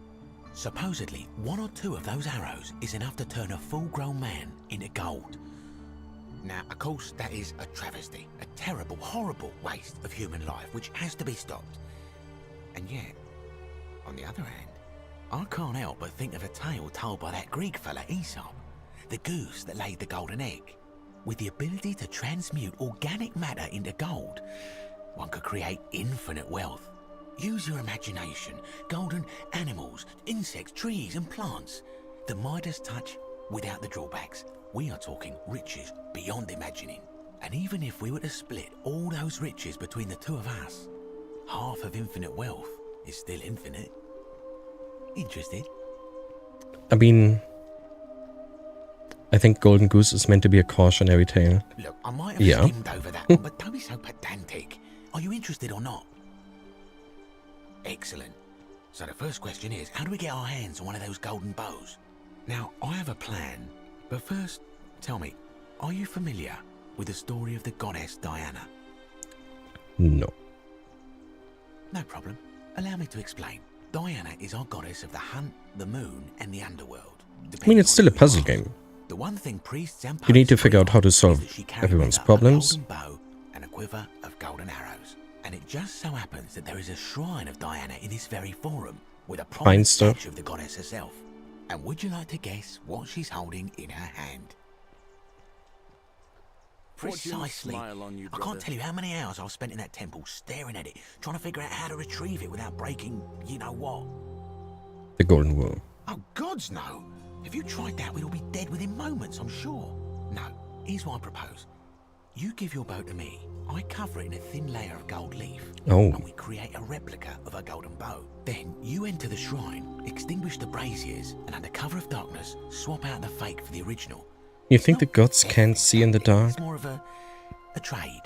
K: supposedly 1 or 2 of those arrows is enough to turn a full-grown man into gold. Now, of course, that is a travesty, a terrible, horrible waste of human life which has to be stopped. And yet, on the other hand, I can't help but think of a tale told by that Greek fella Aesop, the goose that laid the golden egg. With the ability to transmute organic matter into gold, one could create infinite wealth. Use your imagination. Golden animals, insects, trees and plants. The Midas touch without the drawbacks. We are talking riches beyond imagining. And even if we were to split all those riches between the two of us, half of infinite wealth is still infinite. Interested?
A: I mean, I think Golden Goose is meant to be a cautionary tale.
K: Look, I might have skimmed over that one, but don't be so pedantic. Are you interested or not? Excellent. So the first question is, how do we get our hands on one of those golden bows? Now, I have a plan, but first, tell me, are you familiar with the story of the goddess Diana?
A: No.
K: No problem. Allow me to explain. Diana is our goddess of the hunt, the moon, and the underworld.
A: I mean, it's still a puzzle game.
K: The one thing priests and
A: You need to figure out how to solve everyone's problems.
K: a bow and a quiver of golden arrows. And it just so happens that there is a shrine of Diana in this very forum, with a prominent statue of the goddess herself. And would you like to guess what she's holding in her hand? Precisely. I can't tell you how many hours I've spent in that temple staring at it, trying to figure out how to retrieve it without breaking, you know what.
A: The golden wool.
K: Oh, gods no! If you tried that, we'd all be dead within moments, I'm sure. No, here's what I propose. You give your bow to me, I cover it in a thin layer of gold leaf, and we create a replica of a golden bow. Then you enter the shrine, extinguish the braziers, and under cover of darkness, swap out the fake for the original.
A: You think the gods can't see in the dark?
K: It's more of a trade.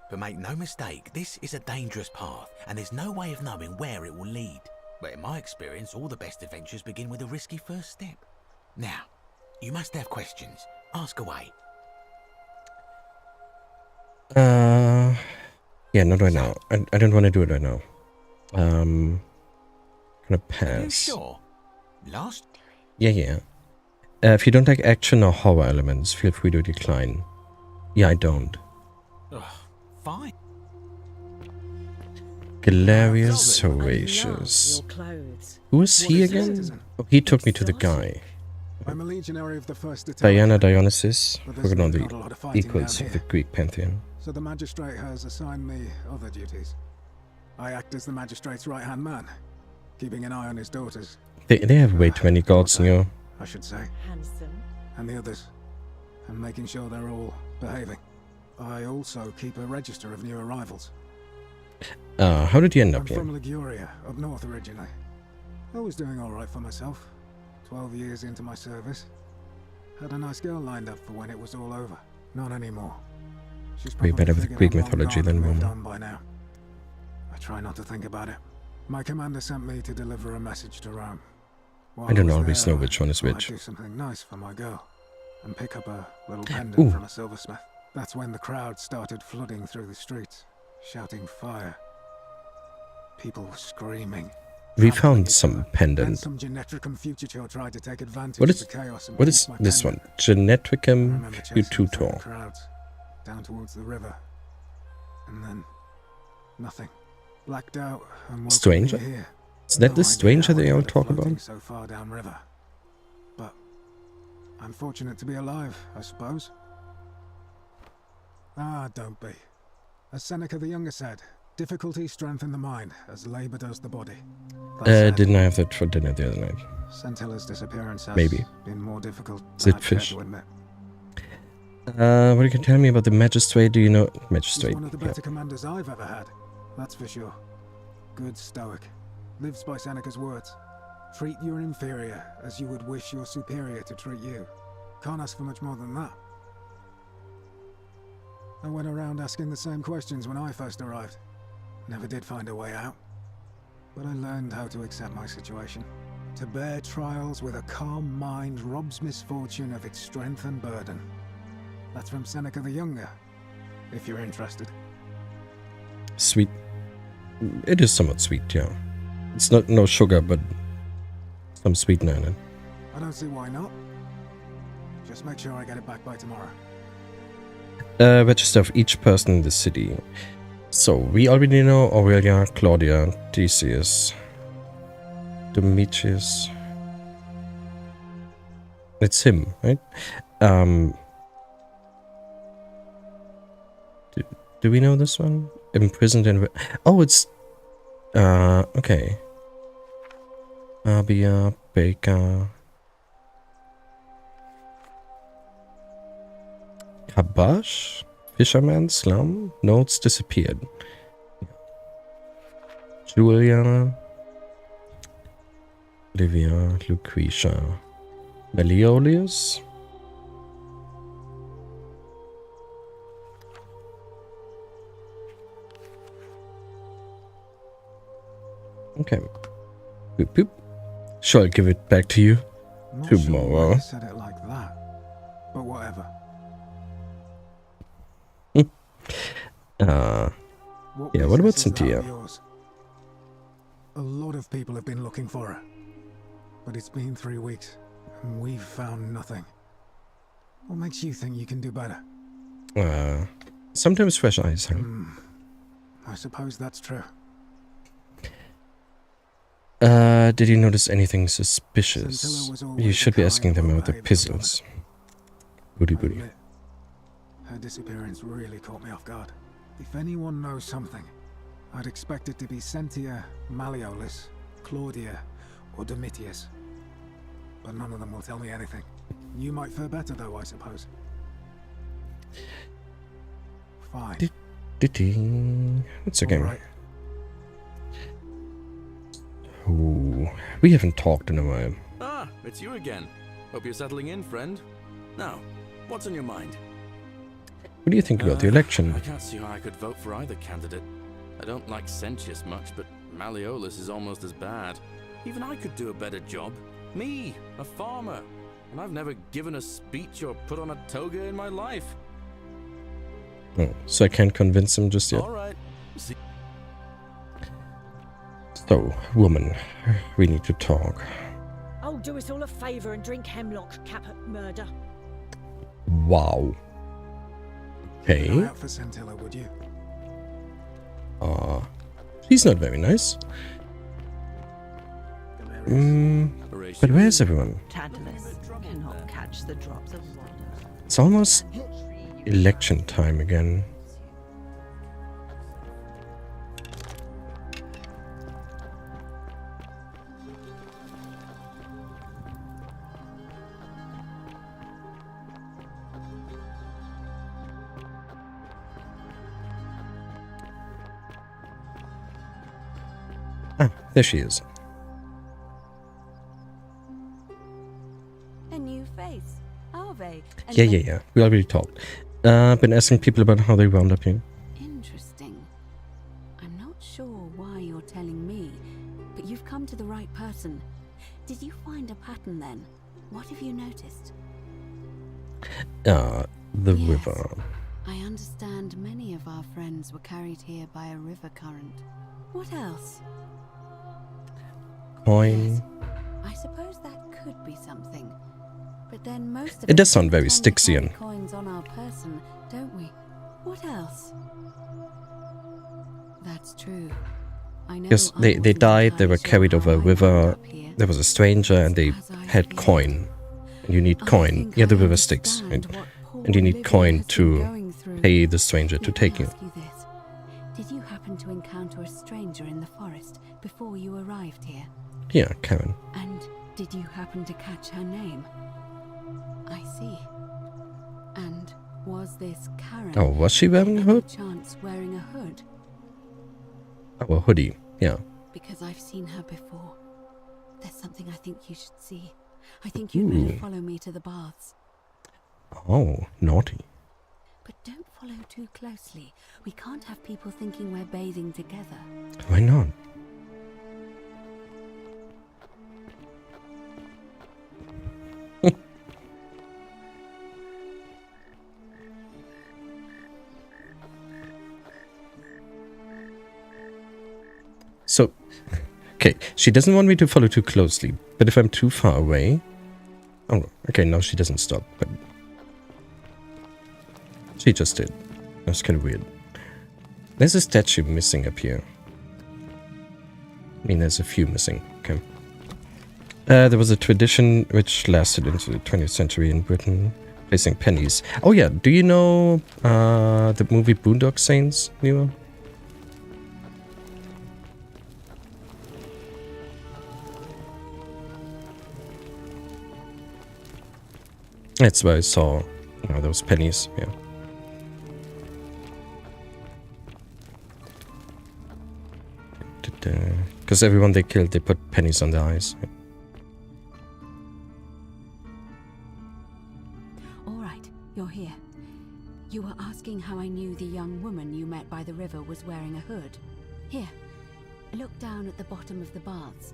K: But make no mistake, this is a dangerous path, and there's no way of knowing where it will lead. But in my experience, all the best adventures begin with a risky first step. Now, you must have questions. Ask away.
A: Yeah, not right now. I don't want to do it right now. Gonna pass.
K: Are you sure? Last?
A: Yeah. If you don't like action or horror elements, feel free to decline. Yeah, I don't.
K: Fine.
A: Galerius Horatius. Who is he again? Oh, he took me to the guy.
I: I'm a legionary of the first
A: Diana Dionysus,
I: but
A: we're on
I: not
A: the
I: a lot of fighting
A: equals
I: down
A: of the
I: here.
A: Greek pantheon.
I: So the magistrate has assigned me other duties. I act as the magistrate's right-hand man, keeping an eye on his daughters.
A: They have way too many gods in your...
I: I should say.
F: Handsome.
I: And the others. And making sure they're all behaving. I also keep a register of new arrivals.
A: How did you end up
I: I'm
A: here?
I: from Liguria, up north originally. I was doing alright for myself. 12 years into my service. Had a nice girl lined up for when it was all over. Not anymore. She's
A: Way better with
I: figured
A: Greek
I: I'm long
A: mythology
I: gone
A: than
I: and moved
A: Roman.
I: on by now. I try not to think about it. My commander sent me to deliver a message to Rome. While
A: I don't
I: was
A: always
I: there,
A: know which one is
I: I thought
A: which.
I: I'd do something nice for my girl and pick up a little
A: Ooh.
I: pendant from a silversmith. That's when the crowd started flooding through the streets, shouting fire. People screaming.
A: We found some
I: Then
A: pendant.
I: some Genetricum fugitor tried to take advantage
A: What
I: of
A: is
I: the chaos and
A: what
I: piece
A: is
I: my
A: this
I: pendant.
A: one? Genetricum
I: Remember chasing through the
A: Fututor.
I: crowds, down towards the river, and then nothing. Blacked out and woke
A: Stranger?
I: me here.
A: Is that
I: No
A: the
I: idea
A: stranger
I: how I
A: they all
I: got it
A: talk
I: floating
A: about?
I: so far downriver, but I'm fortunate to be alive, I suppose. Ah, don't be. As Seneca the Younger said, difficulty strengthen the mind as labor does the body. That said,
A: Didn't I have that for dinner the other night?
I: Sentilla's disappearance has
A: Maybe.
I: been more difficult
A: Is
I: than
A: it
I: I'd care
A: fish?
I: to admit.
A: What you can tell me about the magistrate? Do you know
I: He's
A: magistrate?
I: one of the
A: Yeah.
I: better commanders I've ever had, that's for sure. Good stoic. Lives by Seneca's words. Treat your inferior as you would wish your superior to treat you. Can't ask for much more than that. I went around asking the same questions when I first arrived. Never did find a way out. But I learned how to accept my situation. To bear trials with a calm mind robs misfortune of its strength and burden. That's from Seneca the Younger, if you're interested.
A: Sweet. It is somewhat sweet, yeah. It's not no sugar, but some sweetener in it.
I: I don't see why not. Just make sure I get it back by tomorrow.
A: Register of each person in the city. So, we already know Aurelia, Claudia, Decius, Demetrius. It's him, right? Do we know this one? Imprisoned in... Oh, it's... okay. Abia, Baker... Habash? Fisherman? Slum? Notes disappeared. Julia. Olivia. Lucretia. Malleolus? Okay. Boop, boop. Sure, I'll give it back to you
I: Not sure
A: tomorrow.
I: why I said it like that, but whatever.
A: Yeah, what about
I: business is that
A: Cynthia?
I: of yours? A lot of people have been looking for her, but it's been 3 weeks, and we've found nothing. What makes you think you can do better?
A: Sometimes fresh eyes, huh?
I: I suppose that's true.
A: Did you notice anything suspicious?
I: Scintilla was always
A: You should be
I: a
A: asking them
I: kind,
A: about the
I: well-behaved
A: pizzles. Booty booty.
I: Her disappearance really caught me off guard. If anyone knows something, I'd expect it to be Cynthia, Malleolus, Claudia, or Domitius. But none of them will tell me anything. You might fare better though, I suppose. Fine.
A: It's okay.
I: Alright.
A: Ooh, we haven't talked in a while.
D: Ah, it's you again. Hope you're settling in, friend. Now, what's on your mind?
A: What do you think about the election?
D: I can't see how I could vote for either candidate. I don't like Sentius much, but Malleolus is almost as bad. Even I could do a better job. Me, a farmer. And I've never given a speech or put on a toga in my life.
A: Oh, so I can't convince him just yet.
D: Alright.
A: So, woman, we need to talk.
F: Oh, do us all a favour and drink hemlock, Caput Murder.
A: Wow.
I: Keep an eye
A: Okay.
I: out for Scintilla, would you?
A: She's not very nice. But where's everyone?
E: Tantalus cannot catch the drops of water.
A: It's almost election time again. Ah, there she is.
Q: A new face. Arve. And
A: Yeah. We already talked. Been asking people about how they wound up here.
Q: Interesting. I'm not sure why you're telling me, but you've come to the right person. Did you find a pattern then? What have you noticed?
A: The river.
Q: I understand many of our friends were carried here by a river current. What else?
A: Coin.
Q: I suppose that could be something. But then most of
A: It does
Q: us
A: sound very
Q: tend to carry
A: Styxian.
Q: coins on our person, don't we? What else? That's true. I know
A: Because
Q: I
A: they
Q: wasn't
A: died, they were
Q: entirely
A: carried
Q: sure
A: over a
Q: how I
A: river.
Q: wound up here.
A: There was a stranger and they had coin. And you need coin. Yeah, the river Styx. Right? And you need coin to pay the stranger to take you.
Q: Ask you this. Did you happen to encounter a stranger in the forest before you arrived here?
A: Yeah, Karen.
Q: And did you happen to catch her name? I see. And was this Karen?
A: Oh, was she wearing a hood?
Q: Chance wearing a hood?
A: Oh, a hoodie. Yeah.
Q: Because I've seen her before. There's something I think you should see. I think you'd better
A: Ooh.
Q: follow me to the baths.
A: Oh, naughty.
Q: But don't follow too closely. We can't have people thinking we're bathing together.
A: Why not? So, okay, she doesn't want me to follow too closely, but if I'm too far away... Oh, okay, now she doesn't stop, but... She just did. That's kind of weird. There's a statue missing up here. I mean, there's a few missing, okay. There was a tradition which lasted into the 20th century in Britain, placing pennies. Oh yeah, do you know the movie Boondock Saints, Nemo? That's where I saw those pennies, yeah. Because everyone they killed, they put pennies on their eyes.
Q: All right, you're here. You were asking how I knew the young woman you met by the river was wearing a hood. Here, look down at the bottom of the baths.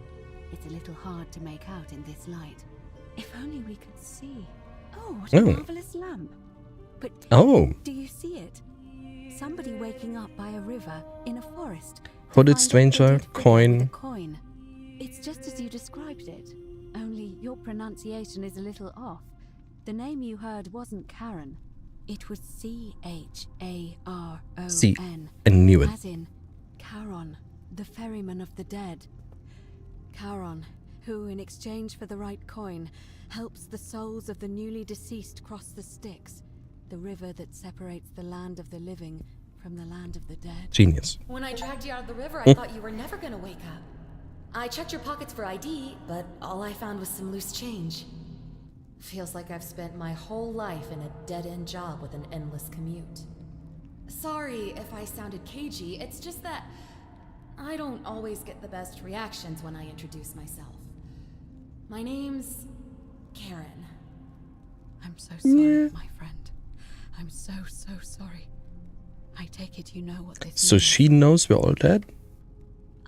Q: It's a little hard to make out in this light. If only we could see. Oh, what a marvelous lamp. But do you see it? Somebody waking up by a river in a forest.
A: Hooded stranger, coin.
Q: Coin. It's just as you described it. Only your pronunciation is a little off. The name you heard wasn't Karen. It was C-H-A-R-O-N.
A: See, I knew it.
Q: As in Charon, the ferryman of the dead. Charon, who in exchange for the right coin, helps the souls of the newly deceased cross the Styx, the river that separates the land of the living from the land of the dead.
A: Genius.
B: When I dragged you out of the river, I thought you were never gonna wake up. I checked your pockets for ID, but all I found was some loose change. Feels like I've spent my whole life in a dead-end job with an endless commute. Sorry if I sounded cagey, it's just that I don't always get the best reactions when I introduce myself. My name's Karen.
Q: I'm so sorry, my friend. I'm so sorry. I take it you know what this
A: So
Q: means.
A: she knows we're all dead?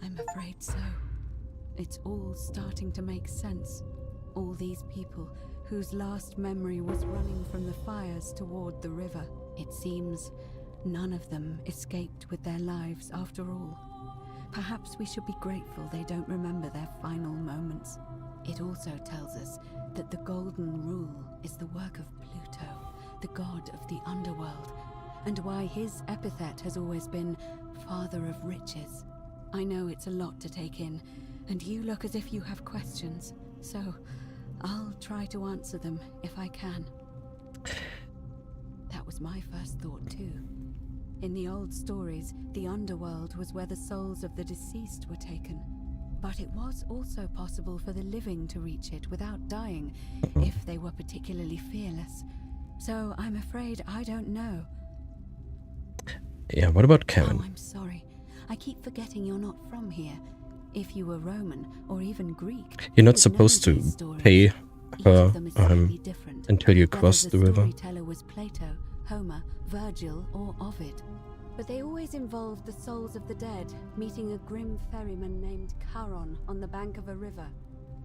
Q: I'm afraid so. It's all starting to make sense. All these people whose last memory was running from the fires toward the river. It seems none of them escaped with their lives after all. Perhaps we should be grateful they don't remember their final moments. It also tells us that the Golden Rule is the work of Pluto, the god of the underworld, and why his epithet has always been Father of Riches. I know it's a lot to take in, and you look as if you have questions, so I'll try to answer them if I can. That was my first thought too. In the old stories, the underworld was where the souls of the deceased were taken. But it was also possible for the living to reach it without dying, if they were particularly fearless. So I'm afraid I don't know.
A: Yeah, what about Karen?
Q: Oh, I'm sorry. I keep forgetting you're not from here. If you were Roman or even Greek,
A: You're not
Q: you'd know
A: supposed to
Q: these stories.
A: pay
Q: Each
A: her
Q: of them is slightly different,
A: until you
Q: whether
A: cross the river.
Q: storyteller was Plato, Homer, Virgil, or Ovid. But they always involved the souls of the dead meeting a grim ferryman named Charon on the bank of a river.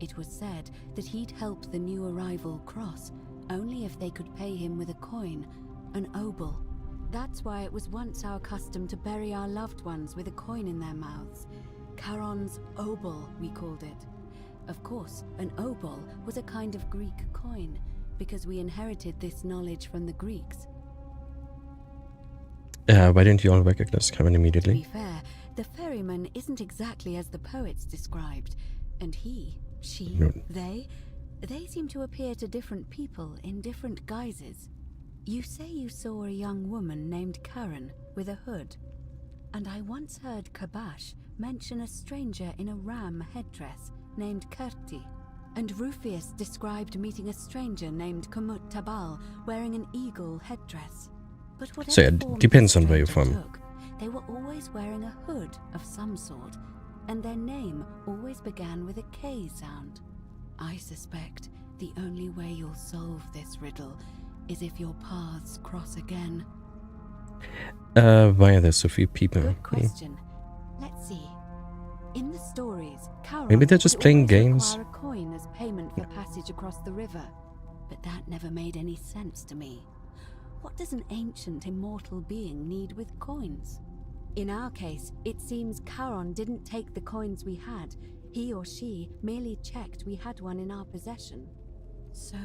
Q: It was said that he'd help the new arrival cross only if they could pay him with a coin, an obol. That's why it was once our custom to bury our loved ones with a coin in their mouths. Charon's obol, we called it. Of course, an obol was a kind of Greek coin, because we inherited this knowledge from the Greeks.
A: Why didn't you all recognize Karen
Q: To
A: immediately?
Q: be fair, the ferryman isn't exactly as the poets described, and he, she,
A: No.
Q: they seem to appear to different people in different guises. You say you saw a young woman named Karen with a hood, and I once heard Kabash mention a stranger in a ram headdress named Kerti, and Rufius described meeting a stranger named Kumut Tabal wearing an eagle headdress. But whatever
A: So yeah,
Q: form
A: depends
Q: the
A: on where you're
Q: stranger
A: from.
Q: took, they were always wearing a hood of some sort, and their name always began with a K sound. I suspect the only way you'll solve this riddle is if your paths cross again.
A: Why are there so few people?
Q: Good question. Let's see. In the stories, Charon
A: Maybe they're just
Q: would
A: playing
Q: always
A: games.
Q: require a coin as payment for passage across the river, but that never made any sense to me. What does an ancient immortal being need with coins? In our case, it seems Charon didn't take the coins we had. He or she merely checked we had one in our possession. So,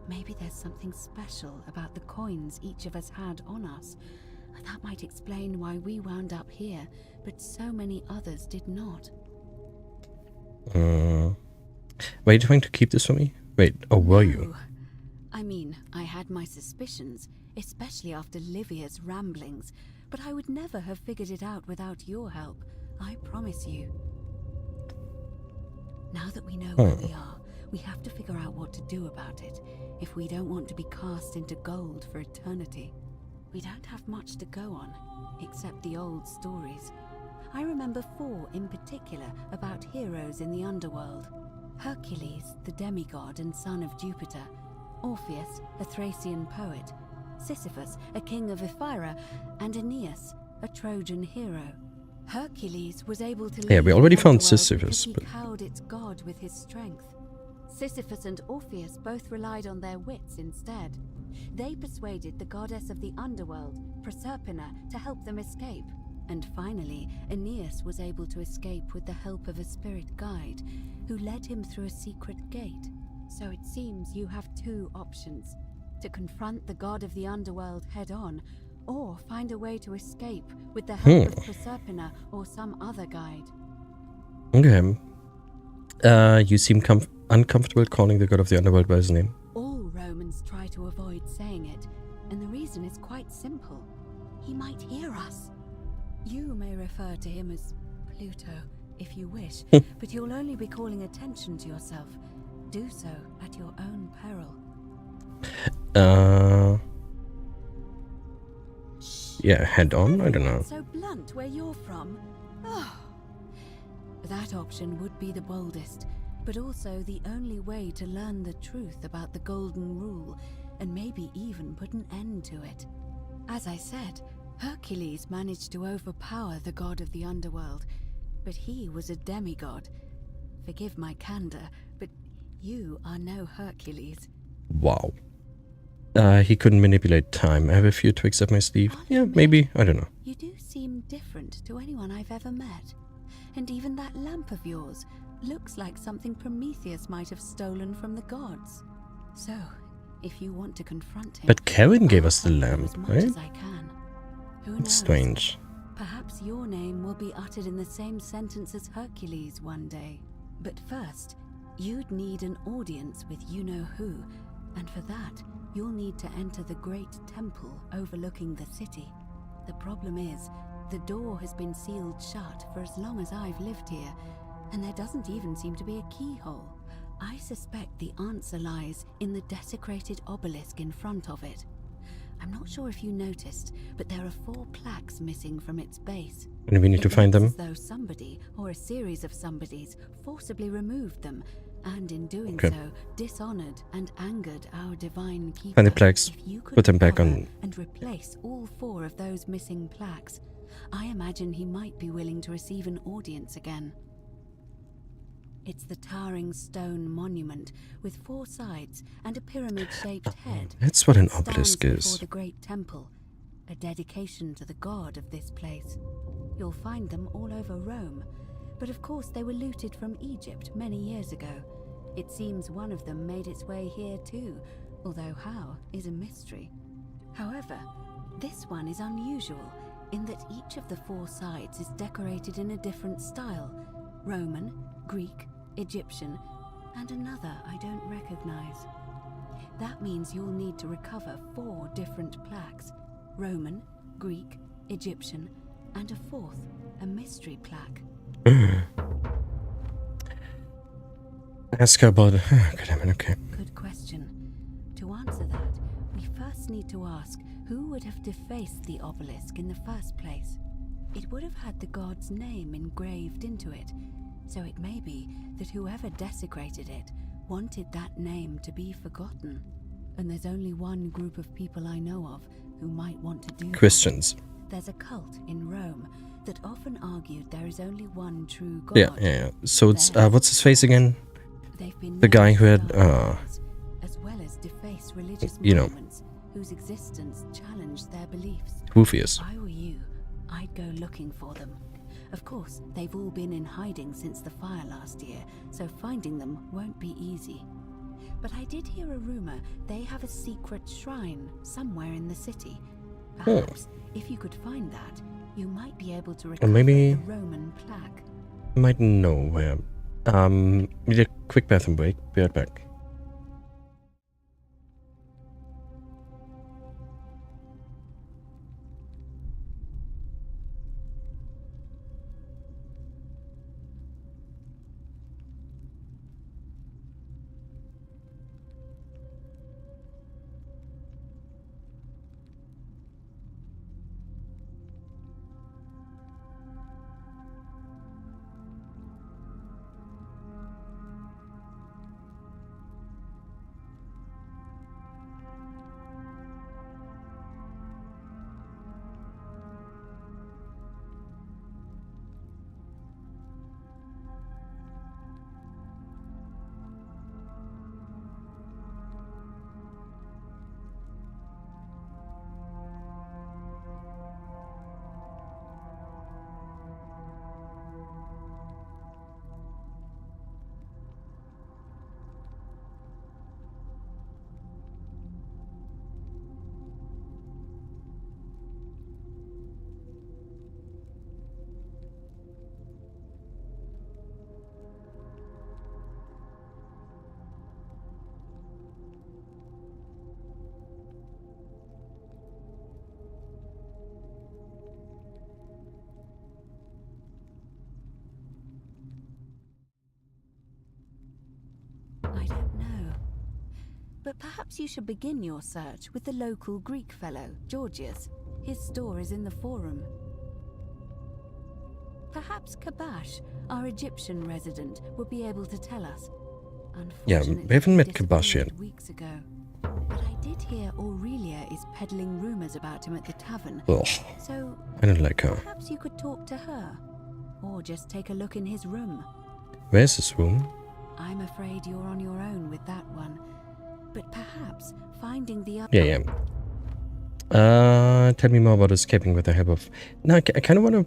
Q: maybe there's something special about the coins each of us had on us. That might explain why we wound up here, but so many others did not.
A: Were you trying to keep this from me? Wait, or were you?
Q: I mean, I had my suspicions, especially after Livia's ramblings, but I would never have figured it out without your help, I promise you. Now that we know where we are, we have to figure out what to do about it, if we don't want to be cast into gold for eternity. We don't have much to go on, except the old stories.
J: I remember 4 in particular about heroes in the underworld. Hercules, the demigod and son of Jupiter. Orpheus, a Thracian poet. Sisyphus, a king of Ephyra. And Aeneas, a Trojan hero. Hercules was able to
A: Yeah, we
J: lead
A: already
J: the
A: found
J: underworld
A: Sisyphus,
J: because
A: but...
J: he cowed its god with his strength. Sisyphus and Orpheus both relied on their wits instead. They persuaded the goddess of the underworld, Proserpina, to help them escape. And finally, Aeneas was able to escape with the help of a spirit guide, who led him through a secret gate. So it seems you have 2 options: to confront the god of the underworld head-on, or find a way to escape with the help of Proserpina or some other guide.
A: Okay. You seem uncomfortable calling the god of the underworld by his name.
J: All Romans try to avoid saying it, and the reason is quite simple. He might hear us. You may refer to him as Pluto, if you wish, but you'll only be calling attention to yourself. Do so at your own peril.
A: Yeah, head on? I don't know.
J: So blunt where you're from? Oh. That option would be the boldest, but also the only way to learn the truth about the Golden Rule, and maybe even put an end to it. As I said, Hercules managed to overpower the god of the underworld, but he was a demigod. Forgive my candor, but you are no Hercules.
A: Wow. He couldn't manipulate time. I have a few tricks up my sleeve. Yeah, maybe. I don't know.
J: You do seem different to anyone I've ever met. And even that lamp of yours looks like something Prometheus might have stolen from the gods. So, if you want to confront him...
A: But Karen gave us the lamp,
J: as much
A: right?
J: as I can. Who knows?
A: It's strange.
J: Perhaps your name will be uttered in the same sentence as Hercules one day. But first, you'd need an audience with you-know-who, and for that, you'll need to enter the great temple overlooking the city. The problem is, the door has been sealed shut for as long as I've lived here, and there doesn't even seem to be a keyhole. I suspect the answer lies in the desecrated obelisk in front of it. I'm not sure if you noticed, but there are 4 plaques missing from its base.
A: And we need to find them.
J: As though somebody, or a series of somebodies, forcibly removed them, and in doing so, dishonored and angered our divine keeper.
A: Find the plaques, put them back on.
J: And replace all 4 of those missing plaques. I imagine he might be willing to receive an audience again. It's the towering stone monument with 4 sides and a pyramid-shaped head.
A: That's what an
J: Stands
A: obelisk
J: before
A: is.
J: the great temple, a dedication to the god of this place. You'll find them all over Rome, but of course they were looted from Egypt many years ago. It seems one of them made its way here too, although how is a mystery. However, this one is unusual in that each of the 4 sides is decorated in a different style: Roman, Greek, Egyptian, and another I don't recognize. That means you'll need to recover 4 different plaques: Roman, Greek, Egyptian, and a 4th, a mystery plaque.
A: Ask her about... God damn it, okay.
J: Good question. To answer that, we first need to ask who would have defaced the obelisk in the first place. It would have had the god's name engraved into it, so it may be that whoever desecrated it wanted that name to be forgotten. And there's only one group of people I know of who might want to do
A: Christians.
J: that. There's a cult in Rome that often argued there is only one true god.
A: Yeah. So it's... what's his face again?
J: They've been
A: The guy who had...
J: as well as deface religious
A: you know.
J: monuments whose existence challenged their beliefs.
A: Rufus.
J: If I were you, I'd go looking for them. Of course, they've all been in hiding since the fire last year, so finding them won't be easy. But I did hear a rumor they have a secret shrine somewhere in the city. Perhaps, if you could find that, you might be able to recover
A: maybe-
J: the Roman plaque.
A: Might know where. Need a quick bathroom break. Be right back.
J: But perhaps you should begin your search with the local Greek fellow, Georgius. His store is in the Forum. Perhaps Kabash, our Egyptian resident, would be able to tell us.
A: Yeah, we haven't met Kabash yet.
J: Weeks ago. But I did hear Aurelia is peddling rumors about him at the tavern.
A: Ugh,
J: so
A: I don't like her.
J: Perhaps you could talk to her. Or just take a look in his room.
A: Where's his room?
J: I'm afraid you're on your own with that one. But perhaps finding the other...
A: Yeah. Tell me more about escaping with the help of... No, I kind of want to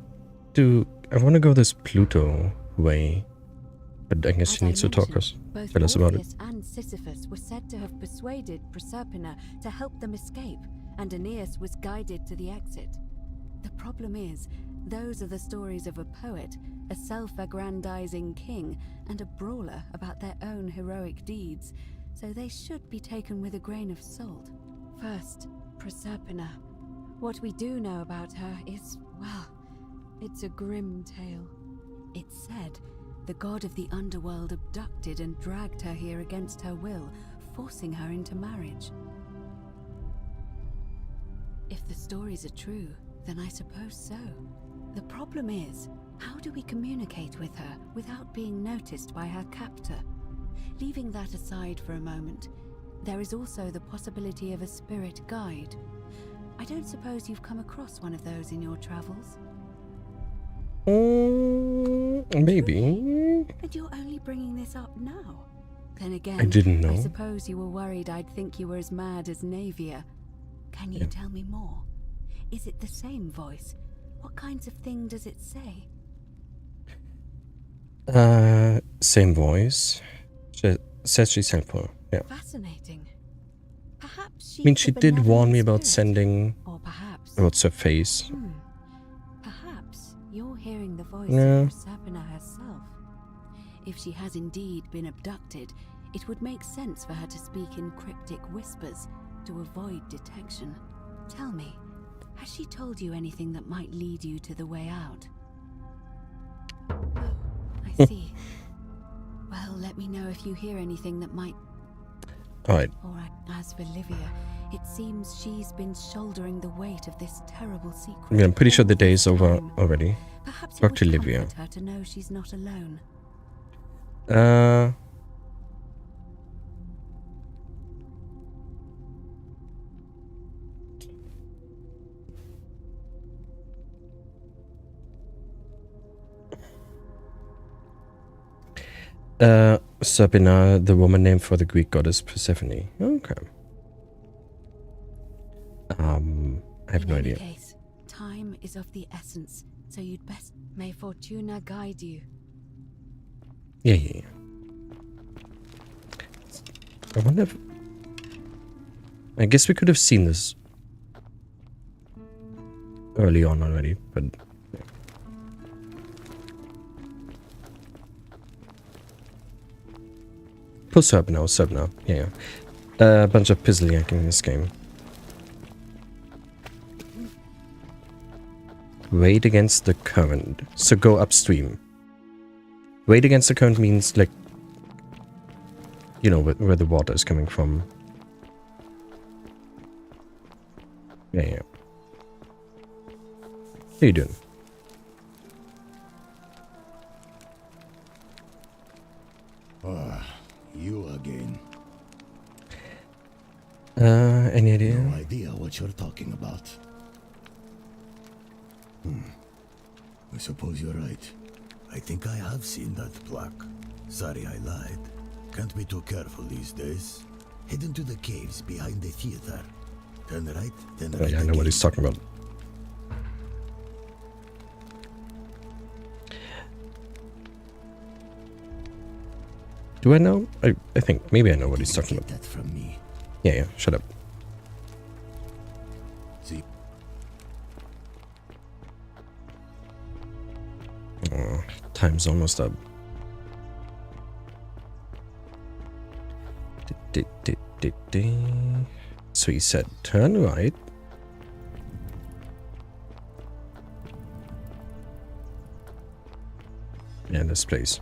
A: do... I want to go this Pluto way. But I guess he needs to tell us about it.
J: Both and Sisyphus were said to have persuaded Proserpina to help them escape, and Aeneas was guided to the exit. The problem is, those are the stories of a poet, a self-aggrandizing king, and a brawler about their own heroic deeds, so they should be taken with a grain of salt. First, Proserpina. What we do know about her is, well, it's a grim tale. It's said the god of the underworld abducted and dragged her here against her will, forcing her into marriage. If the stories are true, then I suppose so. The problem is, how do we communicate with her without being noticed by her captor? Leaving that aside for a moment, there is also the possibility of a spirit guide. I don't suppose you've come across one of those in your travels?
A: Maybe.
J: And you're only bringing this up now? Then again,
A: I didn't know.
J: I suppose you were worried I'd think you were as mad as Navia. Can you tell me more? Is it the same voice? What kinds of thing does it say?
A: Same voice. She says she's helpful. Yeah.
J: Fascinating. Perhaps
A: I mean, she did warn me about sending...
J: Or perhaps...
A: What's her face?
J: Perhaps you're hearing the voice
A: No.
J: of Proserpina herself. If she has indeed been abducted, it would make sense for her to speak in cryptic whispers to avoid detection. Tell me, has she told you anything that might lead you to the way out? Oh, I see. Well, let me know if you hear anything that might...
A: Alright.
J: Alright, as for Livia, it seems she's been shouldering the weight of this terrible secret.
A: I mean, I'm pretty sure the day is over already.
J: Perhaps it
A: Talk
J: would
A: to Livia.
J: comfort her to know she's not alone.
A: Serpina, the woman named for the Greek goddess Persephone. Okay. I have no idea.
J: In any case, time is of the essence, so you'd best... May Fortuna guide you.
A: Yeah. I wonder if... I guess we could have seen this early on already, but... Pull Serpina. Yeah. A bunch of pizzle-yanking in this game. Wade against the current. So go upstream. Wade against the current means, like, you know, where the water is coming from. Yeah. How you doing?
M: You again.
A: Any idea?
M: No idea what you're talking about. I suppose you're right. I think I have seen that plaque. Sorry I lied. Can't be too careful these days. Head into the caves behind the theater. Turn right, then right.
A: Yeah, I know what he's talking about. Do I know? I think maybe I know what he's talking about.
M: That from me.
A: Yeah, shut up.
M: See.
A: Oh, time's almost up. So he said turn right. Yeah, this place.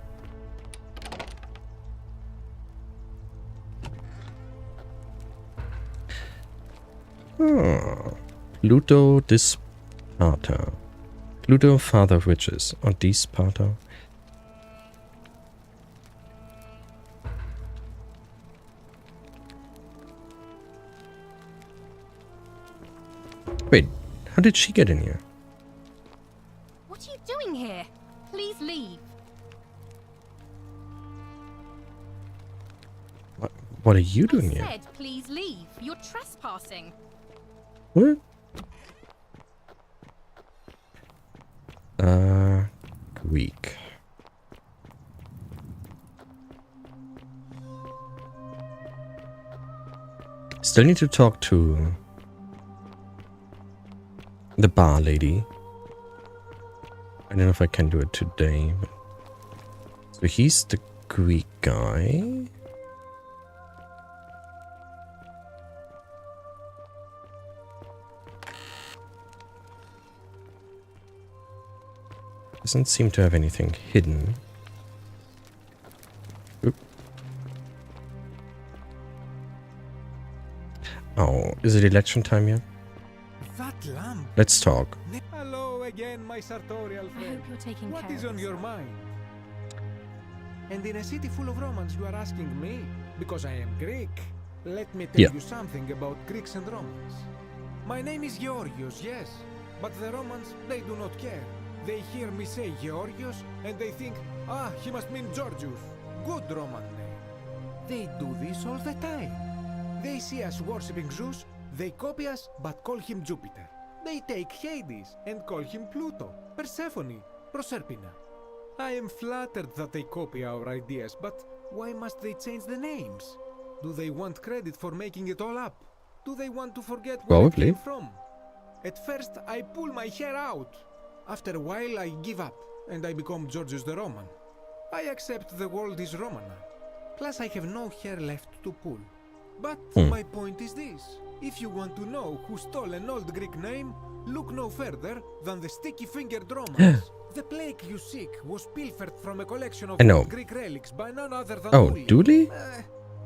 A: Oh. Pluto Disparta. Pluto, father of witches. Or Disparta. Wait, how did she get in here?
T: What are you doing here? Please leave.
A: What are you doing
T: I
A: here?
T: said, please leave. You're trespassing.
A: What? Greek. Still need to talk to the bar lady. I don't know if I can do it today. But... So he's the Greek guy. Doesn't seem to have anything hidden. Oop. Oh, is it election time yet?
I: That lamp.
A: Let's talk.
I: Hello again, my sartorial friend.
T: I hope you're taking
I: What
T: care
I: is
T: of
I: on your mind? And in a city full of Romans, you are asking me? Because I am Greek. Let me tell you something about Greeks and Romans. My name is Georgios, yes. But the Romans, they do not care. They hear me say Georgios, and they think, ah, he must mean Georgius. Good Roman name. They do this all the time. They see us worshipping Zeus, they copy us, but call him Jupiter. They take Hades and call him Pluto, Persephone, Proserpina. I am flattered that they copy our ideas, but why must they change the names? Do they want credit for making it all up? Do they want to forget where it came from? At first, I pull my hair out. After a while, I give up, and I become Georgius the Roman. I accept the world is Roman now. Plus, I have no hair left to pull. But my point is this. If you want to know who stole an old Greek name, look no further than the sticky-fingered Romans. The plague you seek was pilfered from a collection of old Greek relics by none other than
A: Dooley?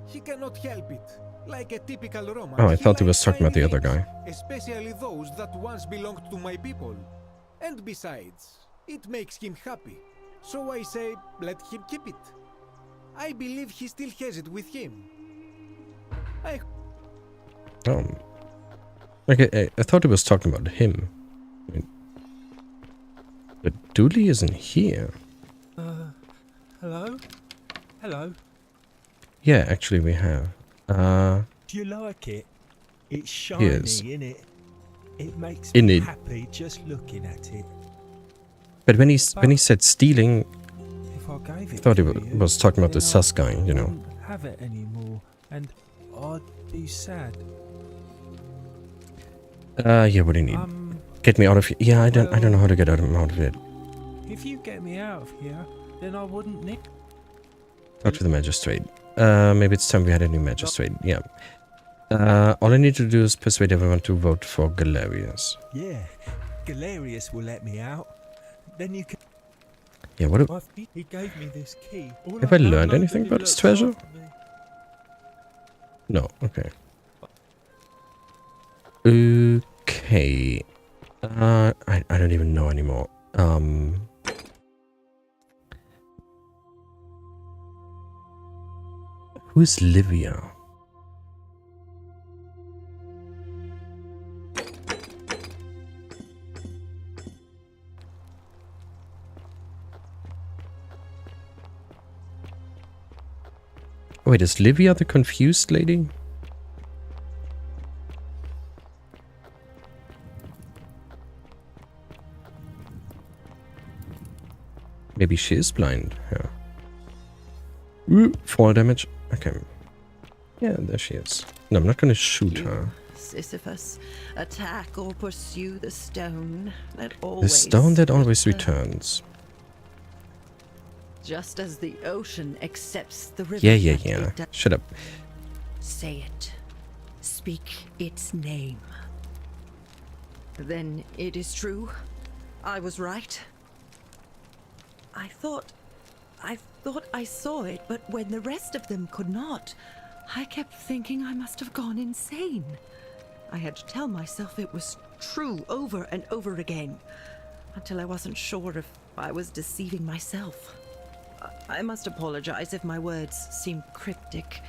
I: He cannot help it. Like a typical Roman.
A: Oh, I thought he was talking about the other guy.
I: Especially those that once belonged to my people. And besides, it makes him happy. So I say, let him keep it. I believe he still has it with him.
A: Okay, I thought he was talking about him. But Dooley isn't here.
G: Hello? Hello?
A: Yeah, actually we have.
G: Do you like it? It's shiny, innit? It makes me happy just looking at it.
A: But when he said stealing,
G: if I gave
A: I
G: it
A: thought he
G: to you,
A: was talking about the
G: then
A: sus guy, you know.
G: I wouldn't have it anymore, and I'd be sad.
A: Yeah, what do you need? Get me out of here. Yeah, I don't know how to get out of it.
G: If you get me out of here, then I wouldn't need.
A: Talk to the magistrate. Maybe it's time we had a new magistrate. Yeah. All I need to do is persuade everyone to vote for Galerius.
G: Yeah, Galerius will let me out. Then you can.
A: Yeah, what?
G: He gave me this key.
A: Have I learned anything about this treasure? No. Okay. Okay. I don't even know anymore. Who's Livia? Wait, is Livia the confused lady? Maybe she is blind. Yeah. Ooh, fall damage. Okay. Yeah, there she is. No, I'm not gonna shoot her.
E: Sisyphus, attack or pursue the stone that
A: The
E: always...
A: stone that always returns.
E: Just as the ocean accepts the river.
A: Yeah. Shut up.
E: Say it. Speak its name. Then it is true. I was right. I thought I saw it, but when the rest of them could not, I kept thinking I must have gone insane. I had to tell myself it was true over and over again, until I wasn't sure if I was deceiving myself. I must apologize if my words seem cryptic.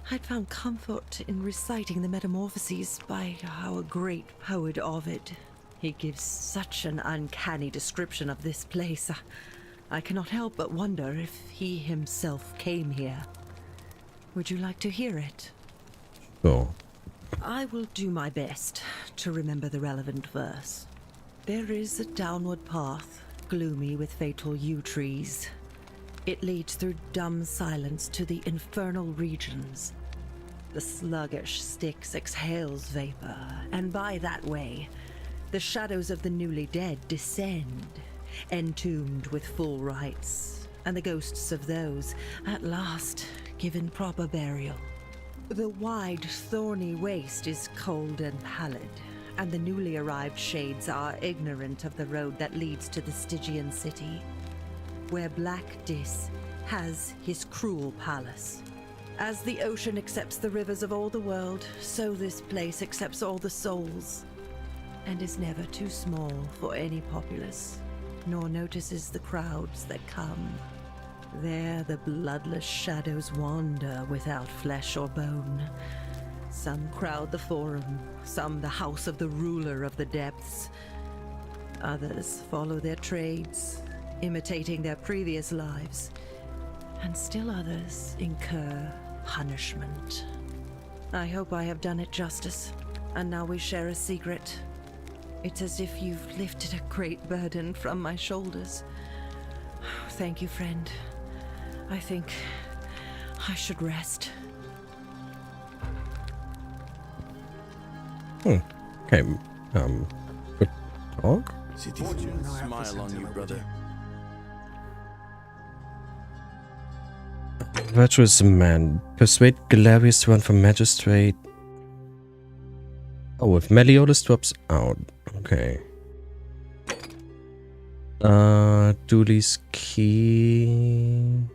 E: I'd found comfort in reciting the Metamorphoses by our great poet Ovid. He gives such an uncanny description of this place. I cannot help but wonder if he himself came here. Would you like to hear it?
A: Oh.
E: I will do my best to remember the relevant verse. There is a downward path, gloomy with fatal yew trees. It leads through dumb silence to the infernal regions. The sluggish Styx exhales vapor, and by that way, the shadows of the newly dead descend, entombed with full rites, and the ghosts of those, at last, given proper burial. The wide, thorny waste is cold and pallid, and the newly arrived shades are ignorant of the road that leads to the Stygian city, where Black Dis has his cruel palace. As the ocean accepts the rivers of all the world, so this place accepts all the souls, and is never too small for any populace, nor notices the crowds that come. There the bloodless shadows wander without flesh or bone. Some crowd the Forum, some the house of the ruler of the depths. Others follow their trades, imitating their previous lives, and still others incur punishment. I hope I have done it justice, and now we share a secret. It's as if you've lifted a great burden from my shoulders. Thank you, friend. I think I should rest.
A: Okay, good talk.
D: Fortune smile on you, brother.
A: Virtuous man. Persuade Galerius to run for magistrate. Oh, if Meliodas drops out. Okay. Dooley's key.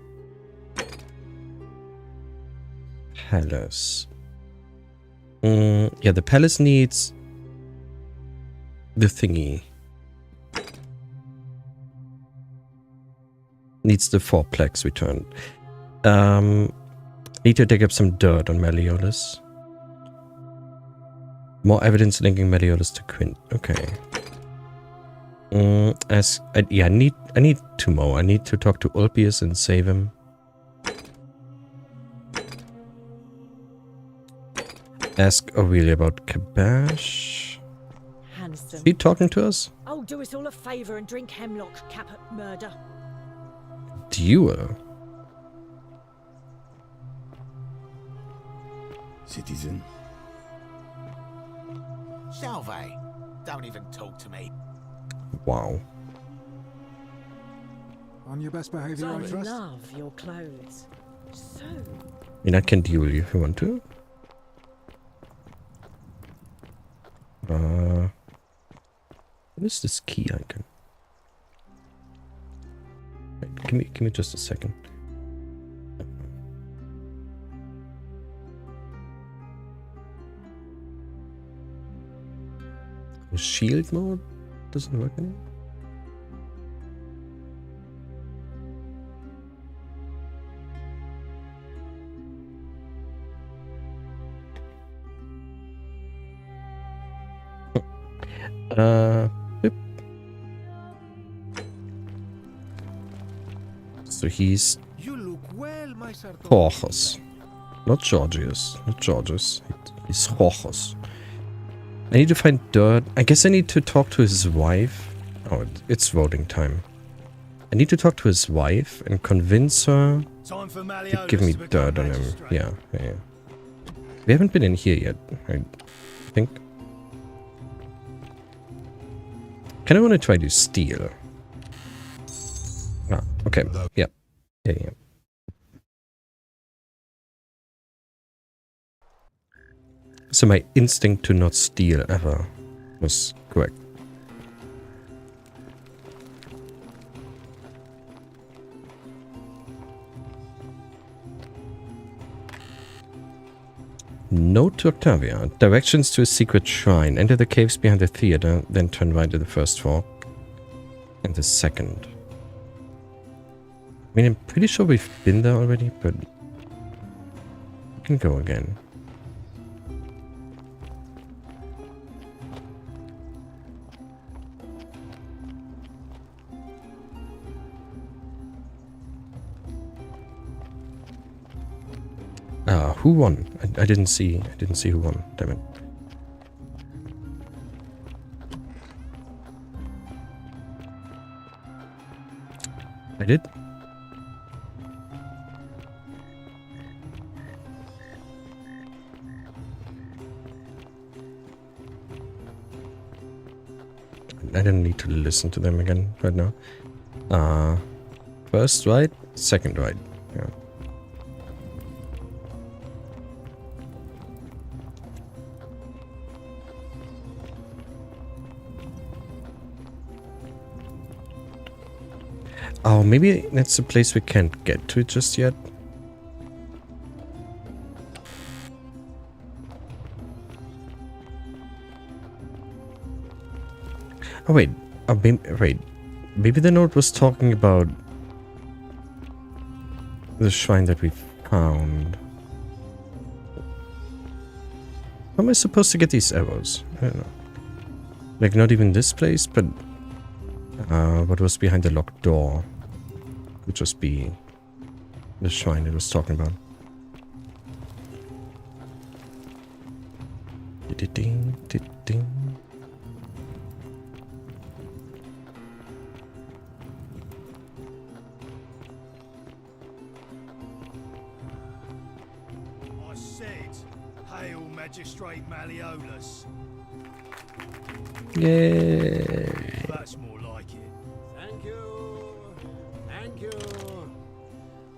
A: Palace. Yeah, the palace needs the thingy. Needs the 4 plaques returned. Need to dig up some dirt on Meliodas. More evidence linking Meliodas to Quint. Okay. Yeah, I need 2 more. I need to talk to Ulpius and save him. Ask Aurelia about Kabash.
F: Handsome.
A: Is he talking to us?
F: Oh, do us all a favour and drink hemlock, Caput Murder.
A: Duer.
M: Citizen.
K: Salve, don't even talk to me.
A: Wow.
I: On your best behavior, I
F: I
I: trust.
F: love your clothes. So.
A: I mean, I can duel you if you want to. What is this key icon? Wait, give me just a second. The shield mode doesn't work anymore. Yep. So he's
I: You look well, my Sartor.
A: Rochus. Not Georgius. Not Georgius. He's Rochus. I need to find dirt. I guess I need to talk to his wife. Oh, it's voting time. I need to talk to his wife and convince her to give me dirt on him. Yeah. We haven't been in here yet, I think. Kind of want to try to steal. Ah, okay. Yeah. So my instinct to not steal ever was correct. Note to Octavia. Directions to a secret shrine. Enter the caves behind the theater, then turn right to the first floor. And the second. I mean, I'm pretty sure we've been there already, but we can go again. Who won? I didn't see who won. Damn it. I did. I don't need to listen to them again right now. First right, second right. Yeah. Oh, maybe that's a place we can't get to just yet. Oh wait, wait. Maybe the note was talking about the shrine that we found. How am I supposed to get these arrows? I don't know. Like, not even this place, but what was behind the locked door? Could just be the shrine it was talking about. Ding, ding, ding.
O: I said, hail Magistrate Malleolus.
A: Yay!
O: That's more like it.
R: Thank you. Thank you.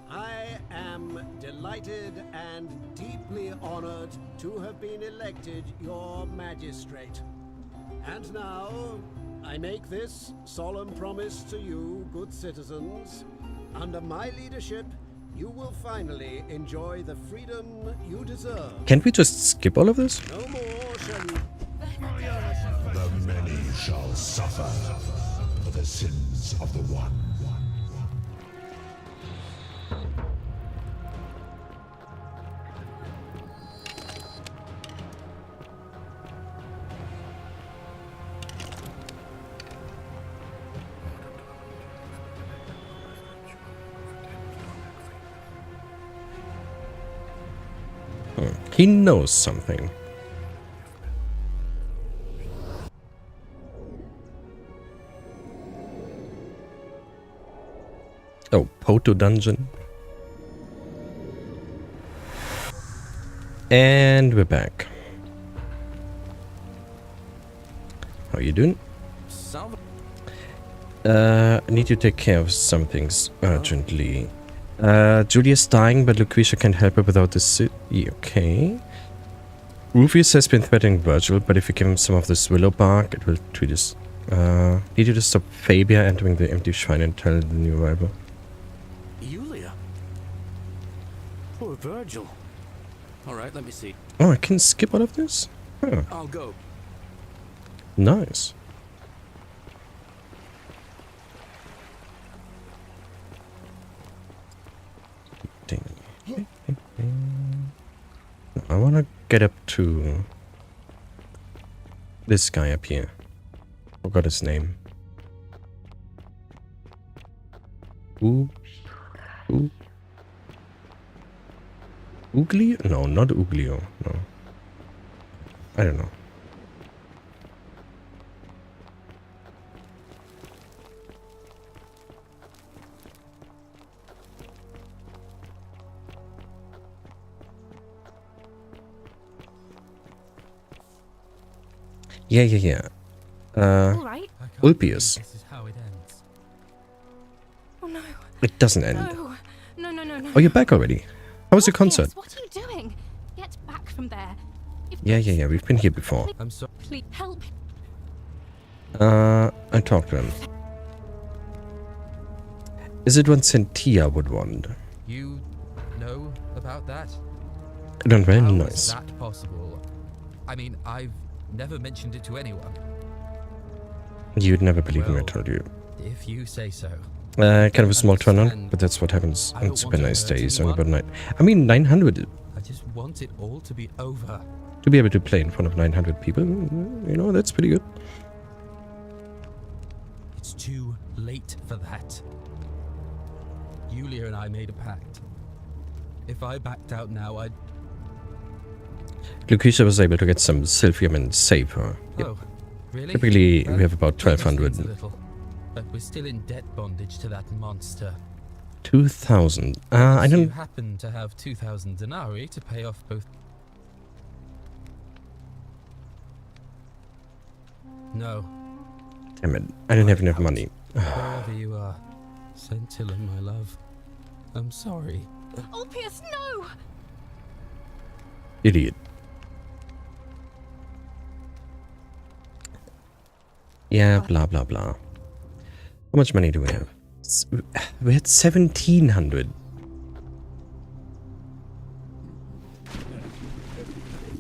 R: I am delighted and deeply honored to have been elected your magistrate. And now, I make this solemn promise to you, good citizens. Under my leadership, you will finally enjoy the freedom you deserve.
A: Can't we just skip all of this?
R: No more shall you...
N: The many shall suffer for the sins of the one.
A: He knows something. Oh, Poto Dungeon. And we're back. How are you doing? I need to take care of some things urgently. Julia's dying, but Lucretia can't help her without the city. Okay. Rufius has been threatening Virgil, but if we give him some of this willow bark, it will treat us. Need you to stop Fabia entering the empty shrine and tell the new arrival.
D: Yulia? Poor Virgil. Alright, let me see.
A: Oh, I can skip all of this? Huh.
D: I'll go.
A: Nice. I want to get up to this guy up here. Forgot his name. Uglio? No, not Uglio. No. I don't know. Yeah.
T: All right.
A: Ulpius.
U: This is how it ends.
T: Oh no.
A: It doesn't end.
T: No.
A: Oh, you're back already. How was your concert?
T: What are you doing? Get back from there.
A: Yeah. We've been here before.
U: I'm sorry.
T: Please help.
A: I talked to him. Is it what Sentia would want?
U: You know about that?
A: Done very
U: How is
A: nice.
U: that possible? I mean, I've never mentioned it to anyone.
A: You'd never believe me, I told you.
U: If you say so.
A: Kind of a small turn-on, but that's what happens on super nice days. Only about 900.
U: I just want it all to be over.
A: To be able to play in front of 900 people, you know, that's pretty good.
U: It's too late for that. Yulia and I made a pact. If I backed out now, I'd...
A: Lucretia was able to get some Sylvium and save her. Yep.
U: Oh, really?
A: Typically, we have about
U: That just
A: 1200.
U: needs a little, but we're still in debt bondage to that monster.
A: 2000. I
U: Unless
A: don't...
U: You happen to have 2,000 denarii to pay off both... No.
A: Damn it. I don't have enough money.
U: Wherever you are, Scintillum, my love. I'm sorry.
Q: Ulpius, no!
A: Idiot. Yeah, blah, blah, blah. How much money do we have? We had 1,700.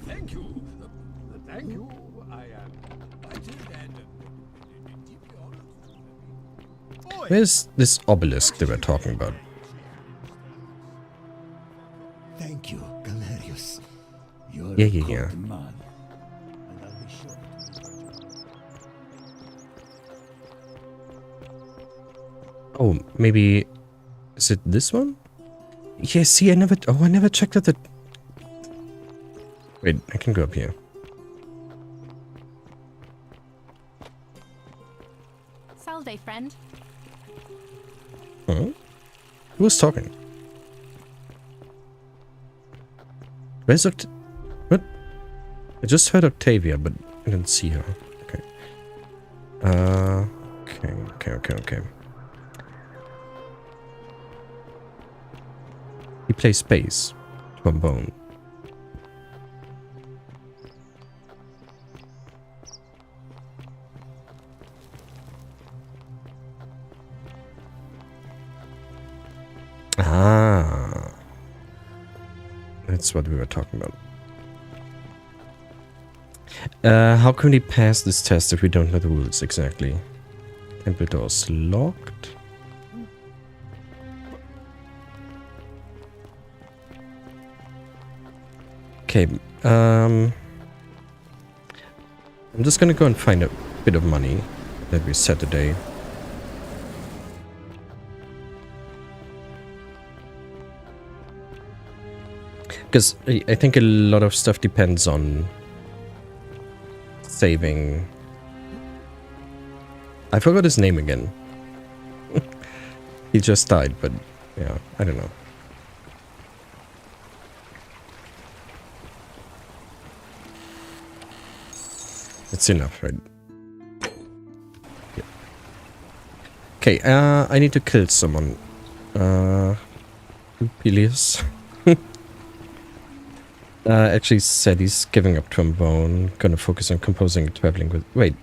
C: Thank you. Thank you. I am delighted and deeply honored.
A: Where's this obelisk they were talking about?
M: Thank you, Galerius. You're
A: Yeah,
M: a
A: yeah,
M: good
A: yeah.
M: man. And I'll be sure to
A: Oh, maybe... Is it this one? Yeah, see, I never checked out the... Wait, I can go up here.
T: Salve, friend.
A: Huh? Who was talking? Where's what? I just heard Octavia, but I didn't see her. Okay. Okay. He plays bass, trombone. Ah. That's what we were talking about. How can we pass this test if we don't know the rules exactly? Temple doors locked. Okay, I'm just gonna go and find a bit of money that we set today. Because I think a lot of stuff depends on saving. I forgot his name again. He just died, but yeah, I don't know. It's enough, right? Yeah. Okay, I need to kill someone. Peleus. Actually said he's giving up trombone, gonna focus on composing and traveling with... Wait.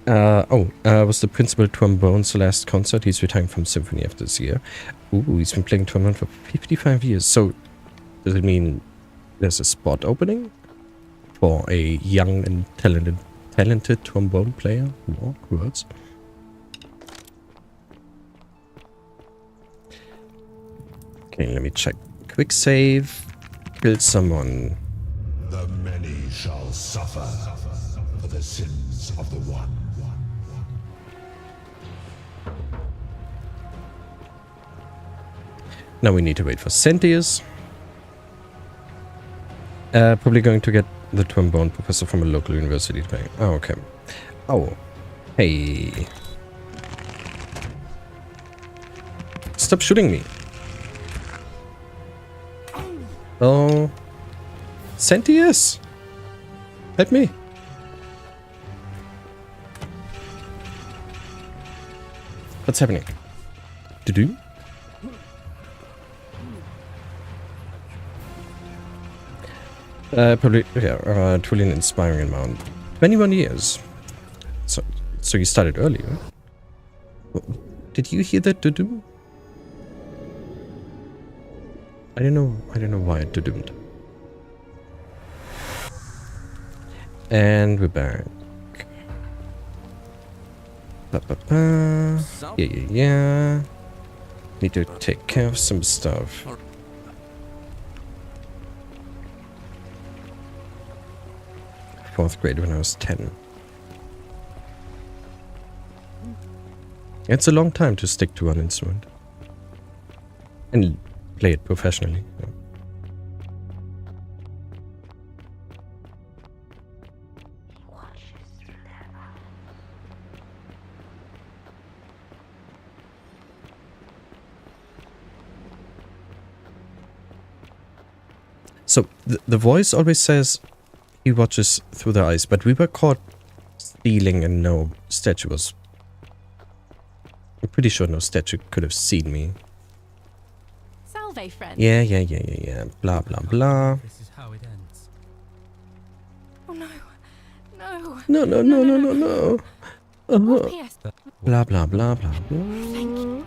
A: Was the principal trombone's last concert? He's retiring from symphony after this year. Ooh, he's been playing trombone for 55 years. So, does it mean there's a spot opening for a young and talented trombone player? More words. Okay, let me check. Quick save. Kill someone.
N: The many shall suffer for the sins of the one.
A: Now we need to wait for Sentius. Probably going to get the trombone professor from a local university today. Oh, okay. Oh. Hey. Stop shooting me. Oh. Sentius! Help me. What's happening? Did probably, yeah, truly an inspiring amount. 21 years. So you started earlier. Did you hear that, Dudum? I don't know why it dudummed. And we're back. Yeah. Need to take care of some stuff. Fourth grade when I was 10. It's a long time to stick to one instrument. And play it professionally. Yeah. So the voice always says he watches through the eyes, but we were caught stealing and no statue was... I'm pretty sure no statue could have seen me.
Q: Salve, friend.
A: Yeah. Blah, blah, blah.
U: This is how it ends.
Q: Oh no.
A: No. Blah, blah, blah, blah, blah.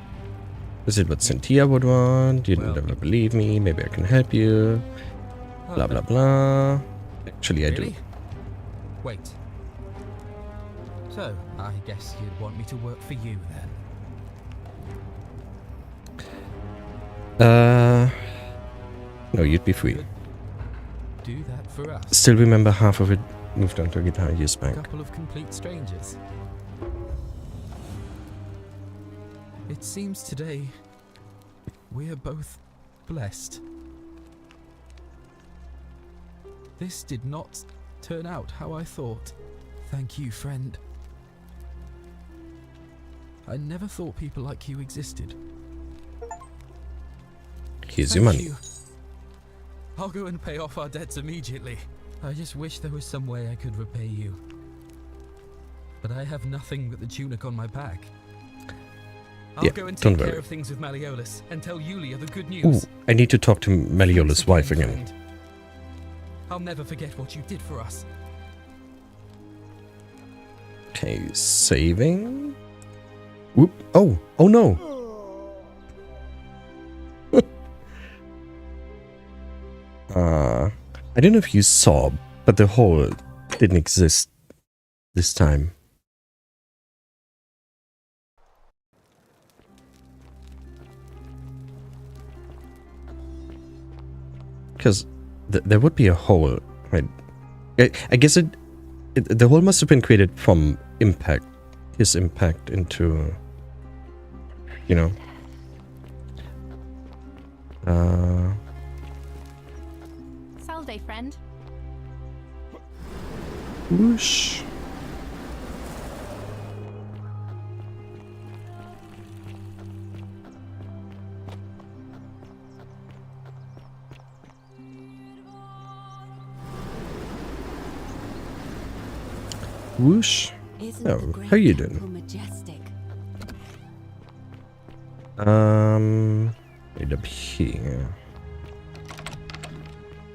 A: Is it what Cynthia would want? You didn't ever believe me. Maybe I can help you. Blah, blah, blah. Actually, I do.
U: Wait. So, I guess you'd want me to work for you then?
A: No, you'd be free.
U: Do that for us.
A: Still remember half of it moved on to a guitar years back.
U: A couple of complete strangers. It seems today we are both blessed. This did not turn out how I thought. Thank you, friend. I never thought people like you existed.
A: Here's your money.
U: You. I'll go and pay off our debts immediately. I just wish there was some way I could repay you. But I have nothing but the tunic on my back. I'll go and take care of things with Malleolus and tell Yulia the good news.
A: Ooh, I need to talk to Malleolus' wife again.
U: I'll never forget what you did for us.
A: Okay, saving. Whoop. Oh no. I don't know if you saw, but the hole didn't exist this time. Because there would be a hole, right? I guess the hole must have been created from impact, his impact into, you know.
Q: Salve, friend.
A: Whoosh. Whoosh. Oh, how you doing?
B: Majestic.
A: Right up here.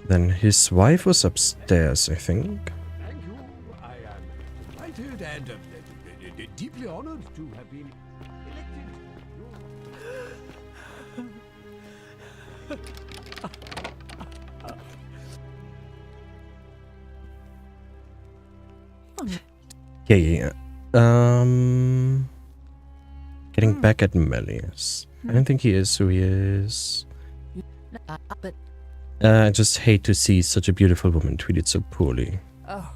A: Then his wife was upstairs, I think.
C: Thank you. I am delighted and deeply honored to have been
A: Yeah. Getting back at Malleus. I don't think he is who he is.
S: But
A: I just hate to see such a beautiful woman treated so poorly.
S: oh,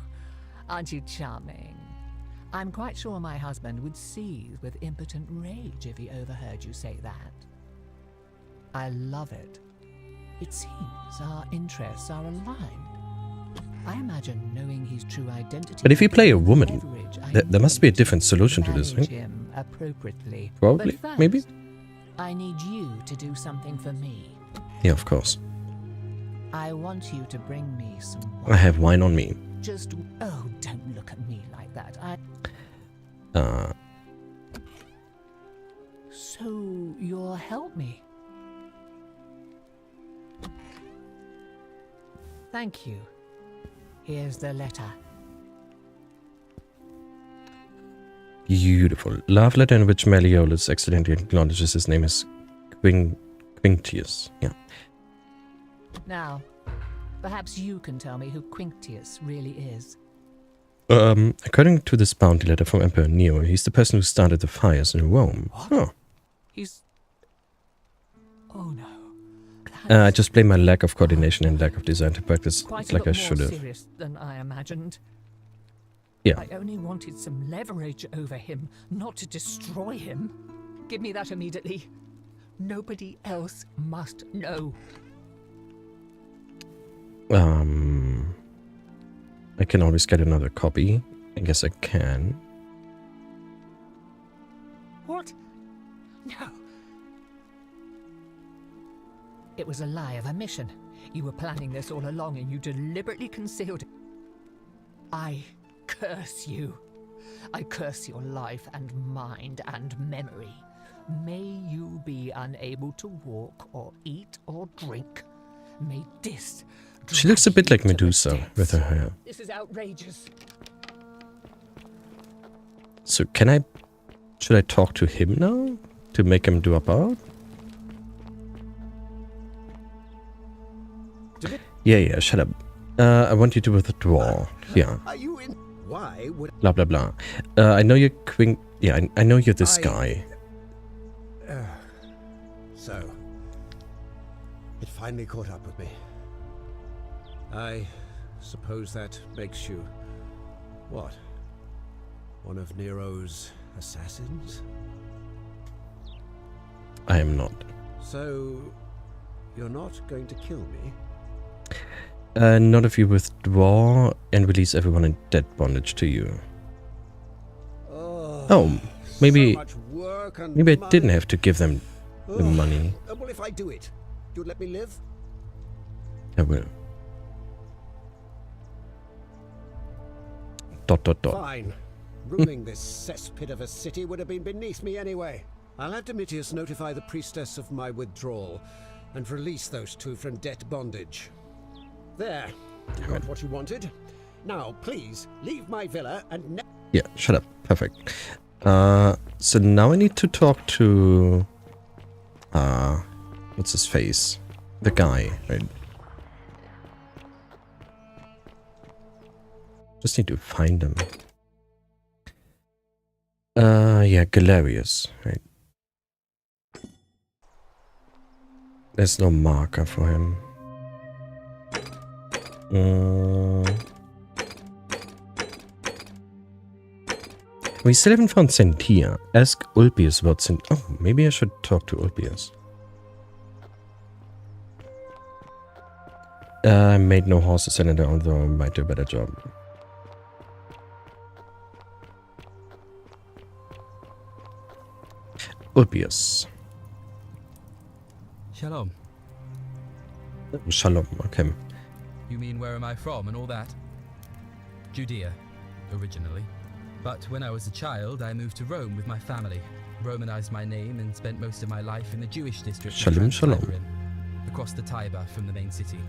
S: aren't you charming? I'm quite sure my husband would seethe with impotent rage if he overheard you say that. I love it. It seems our interests are aligned. I imagine knowing his true identity.
A: But if you play a woman, there must be a different solution to this, right?
S: Him appropriately.
A: Probably,
S: But first,
A: maybe?
S: I need you to do something for me.
A: Yeah, of course.
S: I want you to bring me some
A: I have wine on me.
S: Just, oh, don't look at me like that. So you'll help me? Thank you. Here's the letter.
A: Beautiful. Love letter in which Malleolus accidentally acknowledges his name as Quinctius. Yeah.
S: Now, perhaps you can tell me who Quinctius really is.
A: According to this bounty letter from Emperor Nero, he's the person who started the fires in Rome. Oh.
S: He's... Oh no.
A: I just blame my lack of coordination and lack of desire to practice
S: Quite
A: like
S: a
A: I
S: lot
A: should
S: more
A: have.
S: serious than I imagined.
A: Yeah.
S: I only wanted some leverage over him, not to destroy him. Give me that immediately. Nobody else must know.
A: I can always get another copy. I guess I can.
S: What? No. It was a lie of a mission. You were planning this all along and you deliberately concealed it. I curse you. I curse your life and mind and memory. May you be unable to walk or eat or drink. May this...
A: She looks a bit like Medusa with her hair.
S: This is outrageous.
A: So can I... Should I talk to him now? To make him do about? Yeah, shut up. I want you to withdraw. Yeah.
R: Are you in? Why would?
A: Blah blah blah. I know you're Queen. Yeah, I know you're this guy.
R: So, it finally caught up with me. I suppose that makes you what? One of Nero's assassins?
A: I am not.
R: So, you're not going to kill me?
A: Not if you withdraw and release everyone in dead bondage to you. Oh, maybe... Maybe I didn't have to give them the money.
R: Well, if I do it, you'd let me live?
A: I will. ...
R: Fine. Ruling this cesspit of a city would have been beneath me anyway. I'll have Domitius notify the priestess of my withdrawal and release those two from debt bondage. There. You got what you wanted. Now, please, leave my villa and...
A: Yeah, shut up. Perfect. So now I need to talk to... what's his face? The guy, right? Just need to find him. Yeah, Galerius, right? There's no marker for him. We still haven't found Sentia. Ask Ulpius about Sentia. Oh, maybe I should talk to Ulpius. I made no horses senator, although I might do a better job. Ulpius.
U: Shalom.
A: Shalom, okay.
U: You mean where am I from and all that? Judea, originally. But when I was a child, I moved to Rome with my family, Romanized my name and spent most of my life in the Jewish district of Trans-Tiberim, across the Tiber from the main city.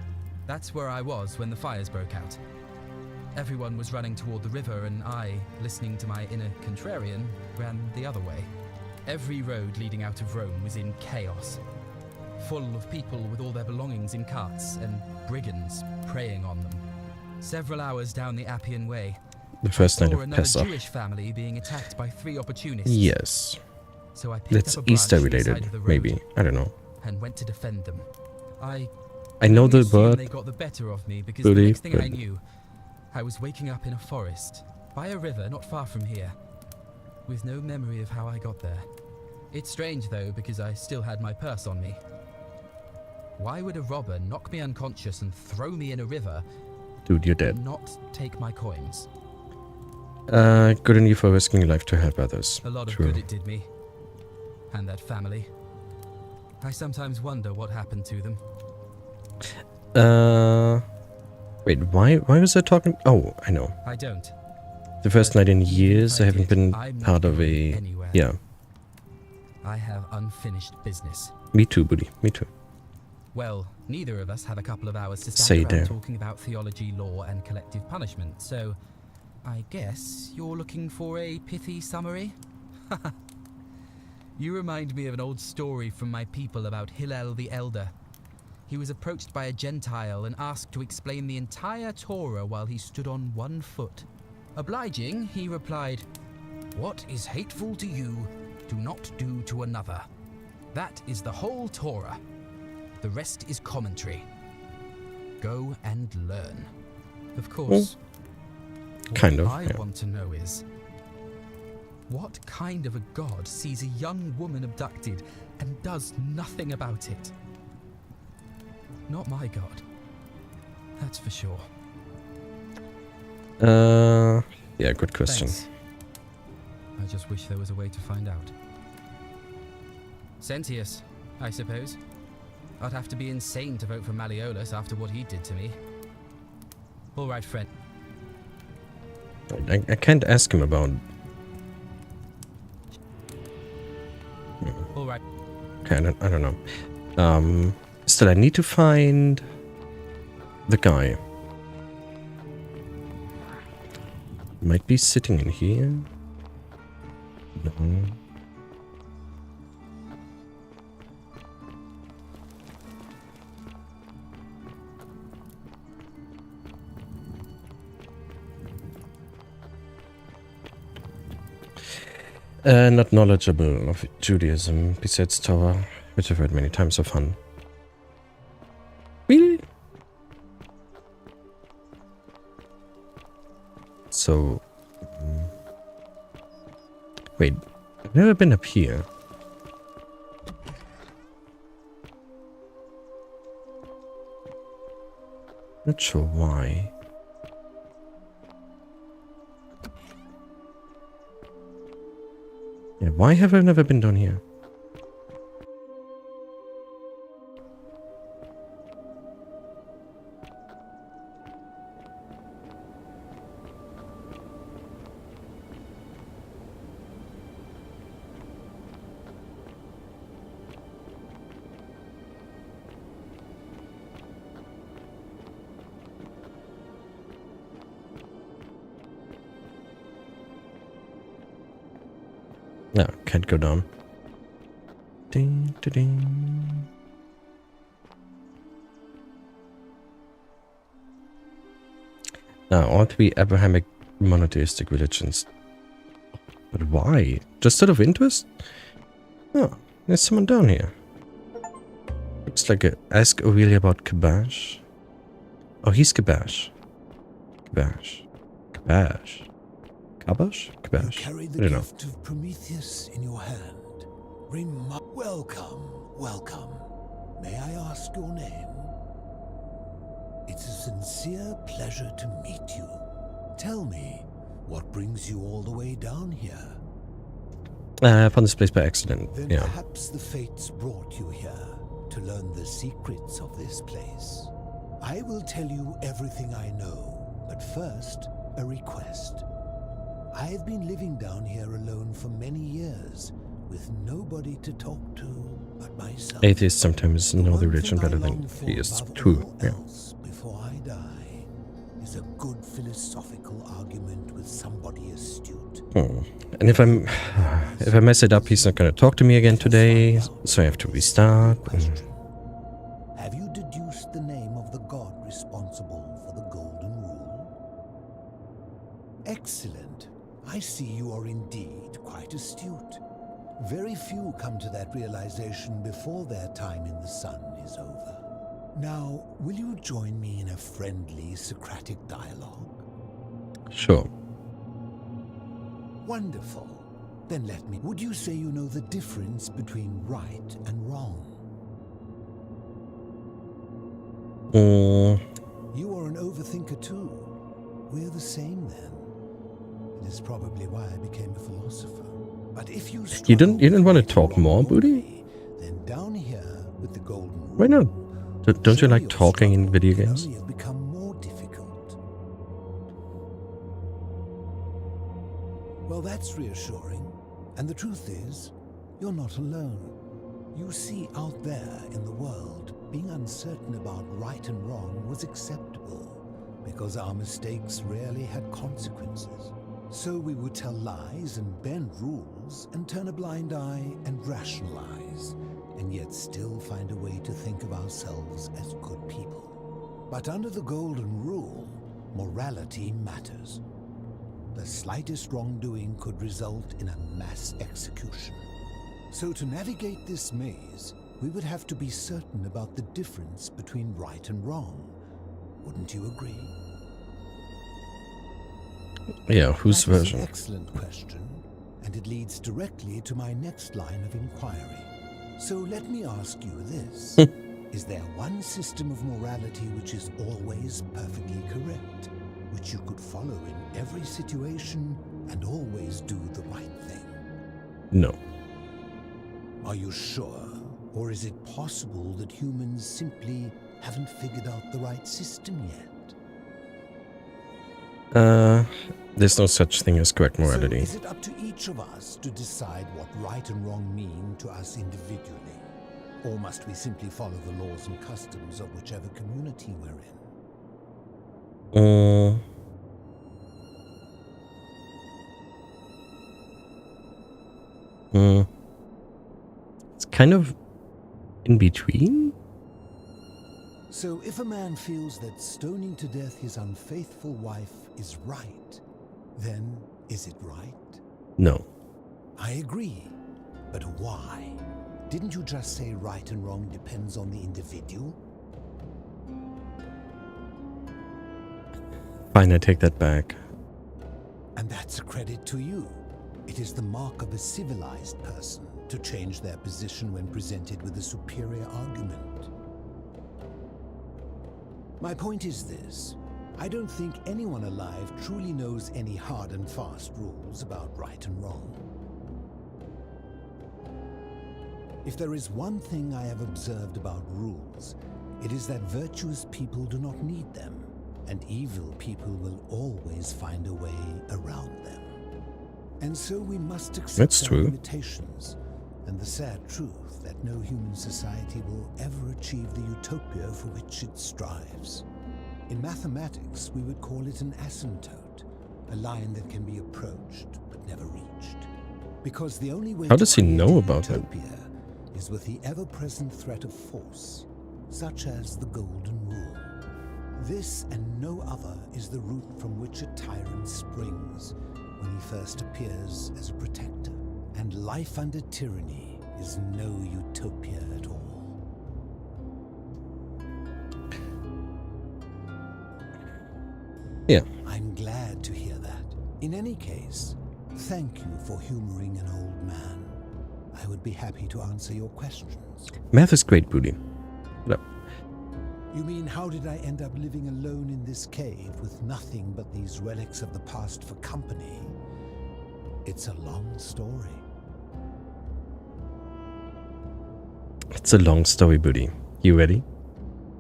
U: That's where I was when the fires broke out. Everyone was running toward the river and I, listening to my inner contrarian, ran the other way. Every road leading out of Rome was in chaos, full of people with all their belongings in carts and brigands preying on them. Several hours down the Appian Way,
A: the first night of
U: another
A: Pesach.
U: Jewish family being attacked by 3 opportunists.
A: Yes.
U: So I picked
A: That's
U: up a branch
A: Easter
U: from the side
A: related,
U: of the road
A: maybe. I don't know.
U: and went to defend them. I
A: know
U: only
A: the
U: assumed
A: word
U: they got the better of me because
A: bully,
U: the next thing I
A: but-
U: knew, I was waking up in a forest, by a river not far from here, with no memory of how I got there. It's strange though, because I still had my purse on me. Why would a robber knock me unconscious and throw me in a river,
A: Dude, you're dead.
U: and not take my coins?
A: Good on you for risking your life to help others.
U: A lot of
A: True.
U: good it did me. And that family. I sometimes wonder what happened to them.
A: Wait, why was I talking? Oh, I know.
U: I don't.
A: The first night in years I haven't been
U: I'm not
A: part of
U: going
A: a...
U: anywhere.
A: Yeah,
U: I have unfinished business.
A: me too, buddy. Me too.
U: Well, neither of us have a couple of hours to
A: Say
U: stand around
A: there.
U: talking about theology, law, and collective punishment, so I guess you're looking for a pithy summary? You remind me of an old story from my people about Hillel the Elder. He was approached by a Gentile and asked to explain the entire Torah while he stood on one foot. Obliging, he replied, "What is hateful to you, do not do to another. That is the whole Torah. The rest is commentary. Go and learn." Of course,
A: kind of.
U: what I
A: Yeah.
U: want to know is, what kind of a god sees a young woman abducted and does nothing about it? Not my god. That's for sure.
A: Yeah, good question.
U: Thanks. I just wish there was a way to find out. Sentius, I suppose. I'd have to be insane to vote for Malleolus after what he did to me. All right, friend.
A: I can't ask him about...
U: All right.
A: Okay, I don't know. Still, I need to find the guy. Might be sitting in here. No. Not knowledgeable of Judaism, besides Torah, which I've heard many times so fun. Really? So... wait, I've never been up here. Not sure why. Yeah, why have I never been down here? No, can't go down. Ding, ding, ding. Now, all three Abrahamic monotheistic religions. But why? Just out of interest? Oh, there's someone down here. Looks like a ask Aurelia about Kabash. Oh, he's Kabash. Kabash. Kabash. Kabash? Kabash?
P: Carry
A: I
P: the
A: don't know.
P: gift of Prometheus in your hand. Welcome, welcome. May I ask your name? It's a sincere pleasure to meet you. Tell me, what brings you all the way down here?
A: I found this place by accident.
P: Then
A: Yeah.
P: perhaps the fates brought you here to learn the secrets of this place. I will tell you everything I know, but first, a request. I've been living down here alone for many years, with nobody to talk to but myself.
A: Atheists sometimes know the religion better than theists. True. Yeah.
P: Before I die, is a good philosophical argument with somebody astute.
A: And if I mess it up, he's not gonna talk to me again today, so I have to restart.
P: Have you deduced the name of the god responsible for the Golden Rule? Excellent. I see you are indeed quite astute. Very few come to that realization before their time in the sun is over. Now, will you join me in a friendly Socratic dialogue?
A: Sure.
P: Wonderful. Then let me... Would you say you know the difference between right and wrong? You are an overthinker too. We're the same then. It is probably why I became a philosopher. But if you
A: You didn't want to talk more, Booty?
P: then down here with the Golden Rule,
A: Why not? Don't you like talking in video games?
P: have become more difficult. Well, that's reassuring. And the truth is, you're not alone. You see, out there in the world, being uncertain about right and wrong was acceptable, because our mistakes rarely had consequences. So we would tell lies and bend rules and turn a blind eye and rationalize, and yet still find a way to think of ourselves as good people. But under the Golden Rule, morality matters. the slightest wrongdoing could result in a mass execution. So to navigate this maze, we would have to be certain about the difference between right and wrong. Wouldn't you agree?
A: Yeah, whose
P: That is
A: version?
P: an excellent question, and it leads directly to my next line of inquiry. So let me ask you this. Is there one system of morality which is always perfectly correct, which you could follow in every situation and always do the right thing?
A: No.
P: Are you sure? Or is it possible that humans simply haven't figured out the right system yet?
A: There's no such thing as correct morality.
P: So is it up to each of us to decide what right and wrong mean to us individually? Or must we simply follow the laws and customs of whichever community we're in?
A: It's kind of in between.
P: So if a man feels that stoning to death his unfaithful wife is right, then is it right?
A: No.
P: I agree. But why? Didn't you just say right and wrong depends on the individual?
A: Fine, I take that back.
P: And that's a credit to you. It is the mark of a civilized person to change their position when presented with a superior argument. My point is this. I don't think anyone alive truly knows any hard and fast rules about right and wrong. If there is one thing I have observed about rules, it is that virtuous people do not need them, and evil people will always find a way around them. And so we must accept
A: That's
P: their
A: true.
P: limitations, and the sad truth that no human society will ever achieve the utopia for which it strives. In mathematics, we would call it an asymptote, a line that can be approached but never reached. Because the only way
A: How does he know
P: to
A: about that?
P: utopia is with the ever-present threat of force, such as the Golden Rule. This and no other is the root from which a tyrant springs when he first appears as a protector. And life under tyranny is no utopia at all.
A: Yeah.
P: I'm glad to hear that. In any case, thank you for humoring an old man. I would be happy to answer your questions.
A: Math is great, Booty. No.
P: You mean, how did I end up living alone in this cave with nothing but these relics of the past for company? It's a long story.
A: It's a long story, Booty. You ready?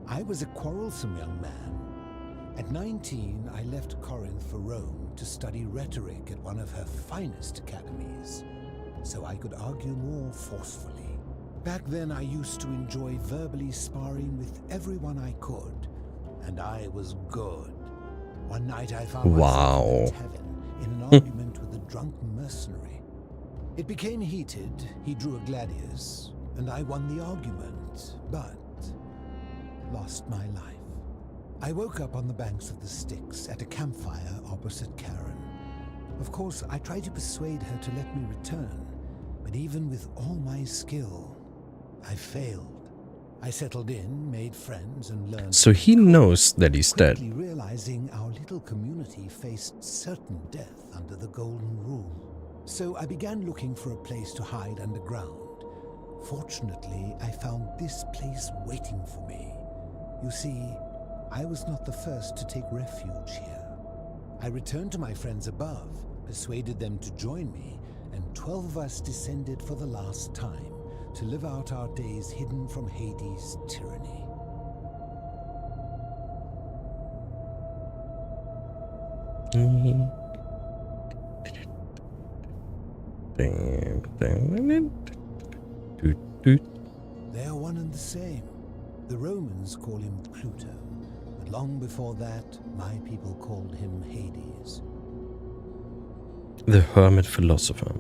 P: I was a quarrelsome young man. At 19, I left Corinth for Rome to study rhetoric at one of her finest academies, so I could argue more forcefully. Back then, I used to enjoy verbally sparring with everyone I could, and I was good. One night I found myself in tavern in an argument with a drunk mercenary. It became heated, he drew a gladius, and I won the argument, but lost my life. I woke up on the banks of the Styx at a campfire opposite Karen. Of course, I tried to persuade her to let me return, but even with all my skill, I failed. I settled in, made friends, and learned.
A: So he knows that he's dead.
P: Quickly realizing our little community faced certain death under the Golden Rule. So I began looking for a place to hide underground. Fortunately, I found this place waiting for me. You see, I was not the first to take refuge here. I returned to my friends above, persuaded them to join me, and 12 of us descended for the last time to live out our days hidden from Hades' tyranny. They are one and the same. The Romans call him Pluto, but long before that, my people called him Hades.
A: The hermit philosopher.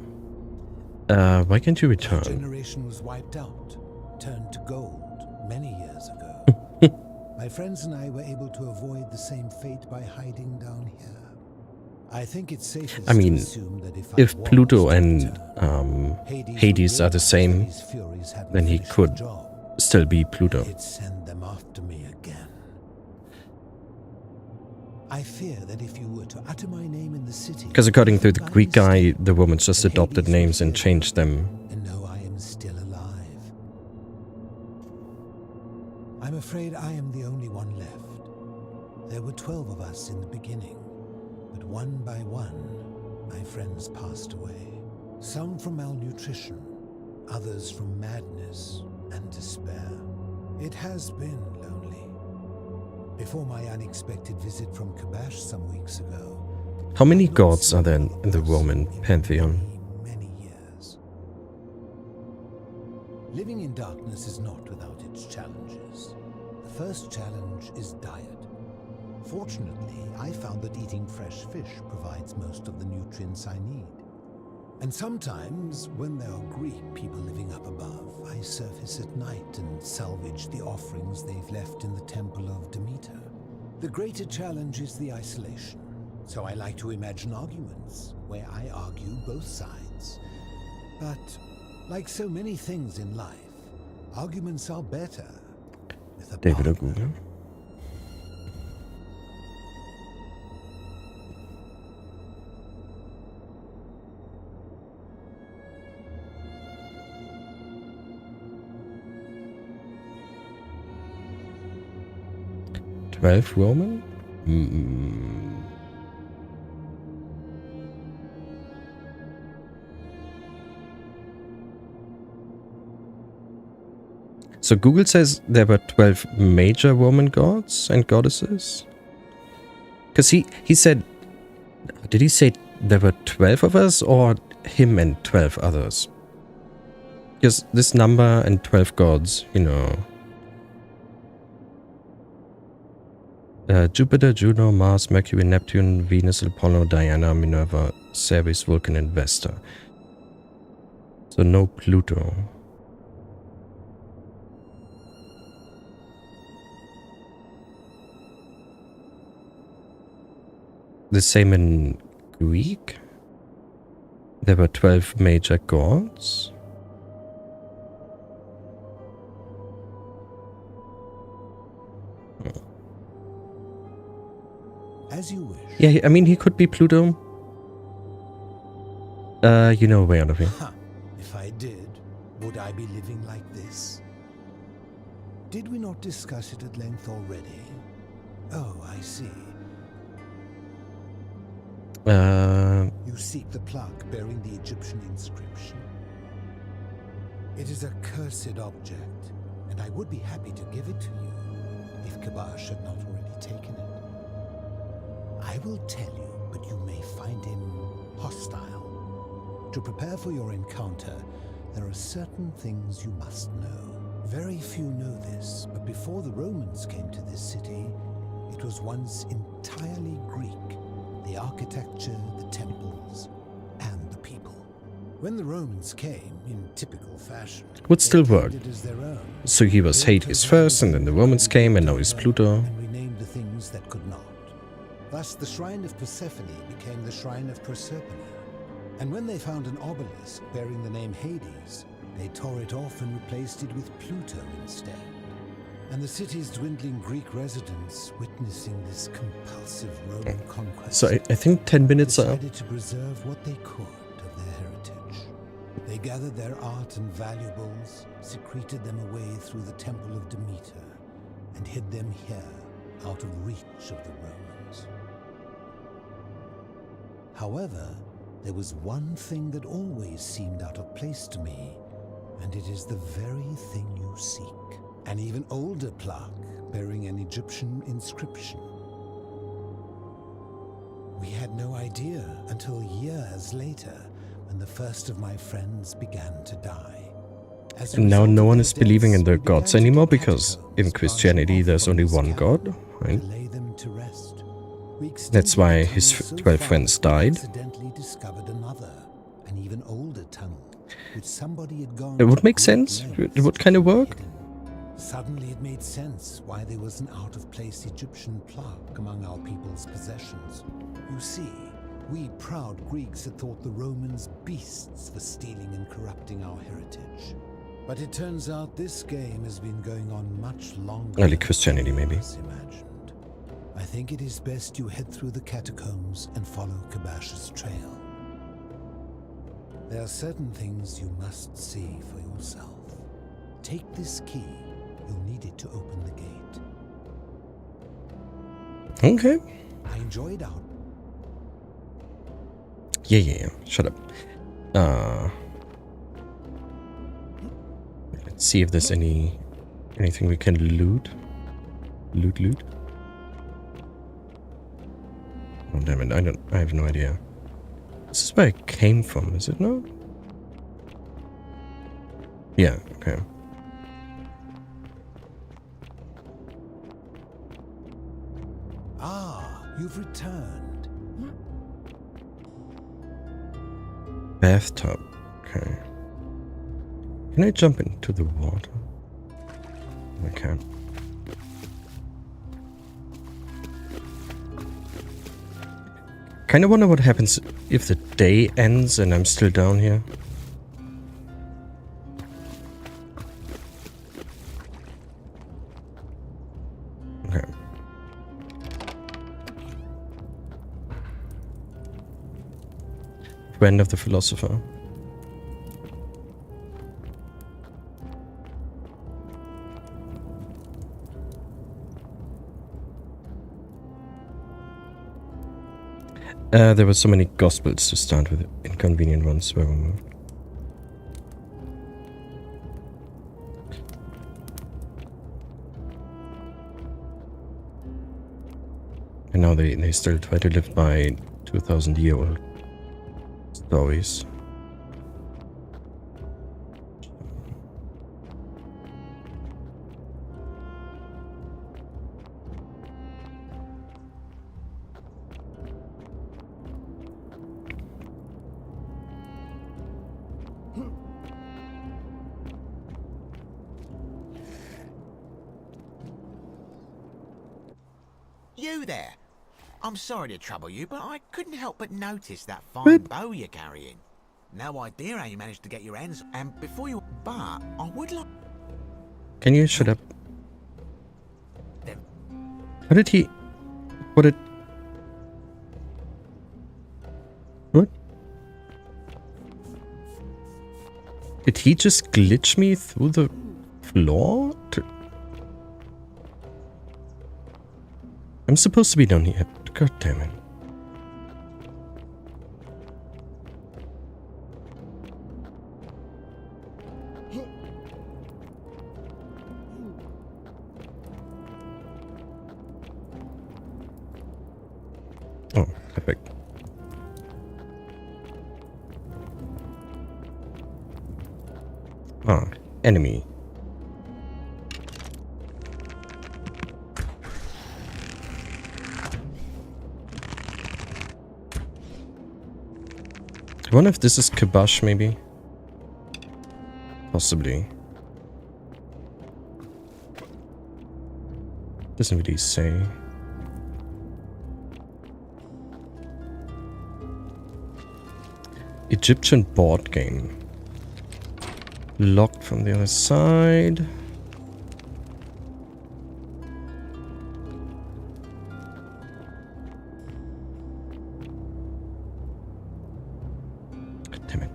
A: Why can't you
P: That
A: return?
P: generation was wiped out, turned to gold, many years ago. My friends and I were able to avoid the same fate by hiding down here. I think it's safest
A: I mean,
P: to assume that
A: if
P: I
A: Pluto
P: was
A: and
P: Hades
A: Hades
P: would
A: are the
P: realize
A: same,
P: that his furies hadn't
A: then he
P: finished
A: could
P: the job.
A: still be Pluto.
P: He'd send them after me again. I fear that if you were to utter my name in the city,
A: Because according to the Greek guy, the woman just adopted names and changed them.
P: and know I am still alive. I'm afraid I am the only one left. There were 12 of us in the beginning, but one by one, my friends passed away. Some from malnutrition, others from madness and despair. It has been lonely. Before my unexpected visit from Kabash some weeks ago,
A: How many gods are there in the Roman pantheon?
P: living in darkness is not without its challenges. The first challenge is diet. Fortunately, I found that eating fresh fish provides most of the nutrients I need. And sometimes, when there are Greek people living up above, I surface at night and salvage the offerings they've left in the temple of Demeter. The greater challenge is the isolation. So I like to imagine arguments, where I argue both sides. But, like so many things in life, arguments are better with a
A: David
P: partner.
A: Google. "12 Roman? So Google says there were 12 major Roman gods and goddesses? Because he said... Did he say there were 12 of us or him and 12 others? Because this number and 12 gods, you know... Jupiter, Juno, Mars, Mercury, Neptune, Venus, Apollo, Diana, Minerva, Ceres, Vulcan, and Vesta. So no Pluto. The same in Greek. There were 12 major gods.
P: As you wish.
A: Yeah, I mean, he could be Pluto. You know, way out of here.
P: Huh. If I did, would I be living like this? Did we not discuss it at length already? Oh, I see. You seek the plaque bearing the Egyptian inscription. It is a cursed object, and I would be happy to give it to you if Kabash had not already taken it. I will tell you, but you may find him hostile. To prepare for your encounter, there are certain things you must know. Very few know this, but before the Romans came to this city, it was once entirely Greek. The architecture, the temples, and the people. When the Romans came, in typical fashion,
A: Would still work.
P: it as their own.
A: So he was Hades first, and then the Romans came, and now he's Pluto.
P: And renamed the things that could not. Thus, the shrine of Persephone became the shrine of Proserpine. And when they found an obelisk bearing the name Hades, they tore it off and replaced it with Pluto instead. And the city's dwindling Greek residents, witnessing this compulsive Roman conquest,
A: So I think 10 minutes are...
P: decided to preserve what they could of their heritage. They gathered their art and valuables, secreted them away through the Temple of Demeter, and hid them here, out of reach of the Romans. However, there was one thing that always seemed out of place to me, and it is the very thing you seek. An even older plaque bearing an Egyptian inscription. We had no idea until years later when the first of my friends began to die. As a
A: And now
P: result
A: no
P: of
A: one
P: their
A: is believing in
P: deaths,
A: the
P: we began
A: gods
P: to
A: anymore
P: get
A: because in
P: catacombs
A: Christianity there's only
P: partially
A: one
P: off
A: god, right?
P: to lay them to rest. We
A: That's
P: extended
A: why
P: the
A: his
P: tunnel so
A: 12
P: far
A: friends
P: that we
A: died.
P: accidentally discovered another, an even older tunnel, which somebody had gone
A: It would
P: to
A: make
P: great
A: sense.
P: lengths
A: It would kind of work.
P: Suddenly it made sense why there was an out-of-place Egyptian plaque among our people's possessions. You see, We proud Greeks had thought the Romans beasts for stealing and corrupting our heritage. But it turns out this game has been going on much longer.
A: Early Christianity, maybe.
P: Imagined. I think it is best you head through the catacombs and follow Kabash's trail. There are certain things you must see for yourself. Take this key. You'll need it to open the gate.
A: Okay.
P: I enjoyed our...
A: Yeah. Shut up. Let's see if there's anything we can loot. Loot. Oh damn it! I have no idea. This is where I came from, is it not? Yeah. Okay.
P: Ah, you've returned.
A: Bathtub. Okay. Can I jump into the water? I can't. Kinda wonder what happens if the day ends and I'm still down here. Okay. Friend of the philosopher. There were so many gospels to start with. Inconvenient ones were removed. And now they still try to live by 2,000-year-old stories.
K: You there? I'm sorry to trouble you, but I couldn't help but notice that fine bow you're carrying. No idea how you managed to get your hands. And before you, but I would like.
A: Can you shut up? How did he? What did? What? Did he just glitch me through the floor? I'm supposed to be down here. God damn it. Oh, perfect. Ah, enemy. I wonder if this is Kabash, maybe? Possibly. Doesn't really say. Egyptian board game. Locked from the other side. Damn it.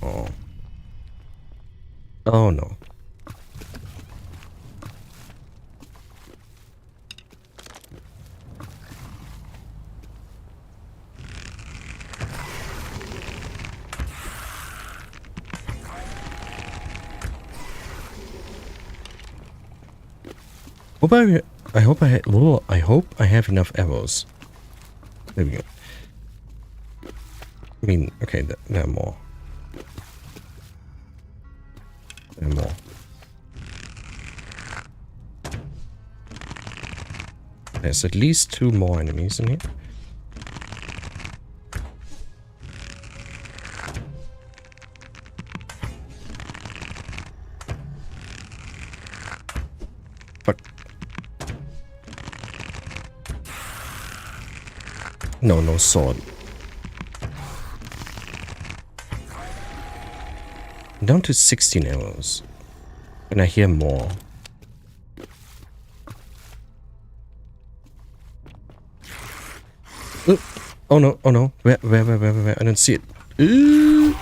A: Oh. Oh no. I hope I have enough arrows. There we go. I mean, okay, there are more. There are more. There's at least 2 more enemies in here. Fuck. No sword. Down to 16 arrows. And I hear more. Oh no. Where? I don't see it. Ooh.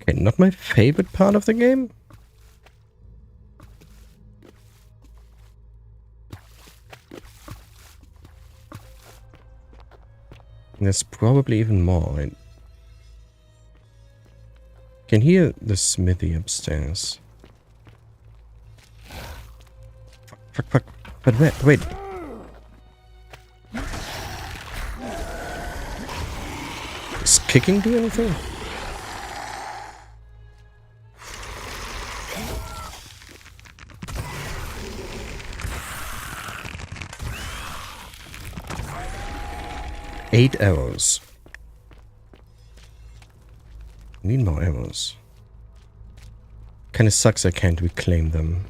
A: Okay, not my favorite part of the game. There's probably even more. I can hear the smithy upstairs. Fuck. But wait. Does kicking do anything? Eight arrows. Need more arrows. Kinda sucks I can't reclaim them.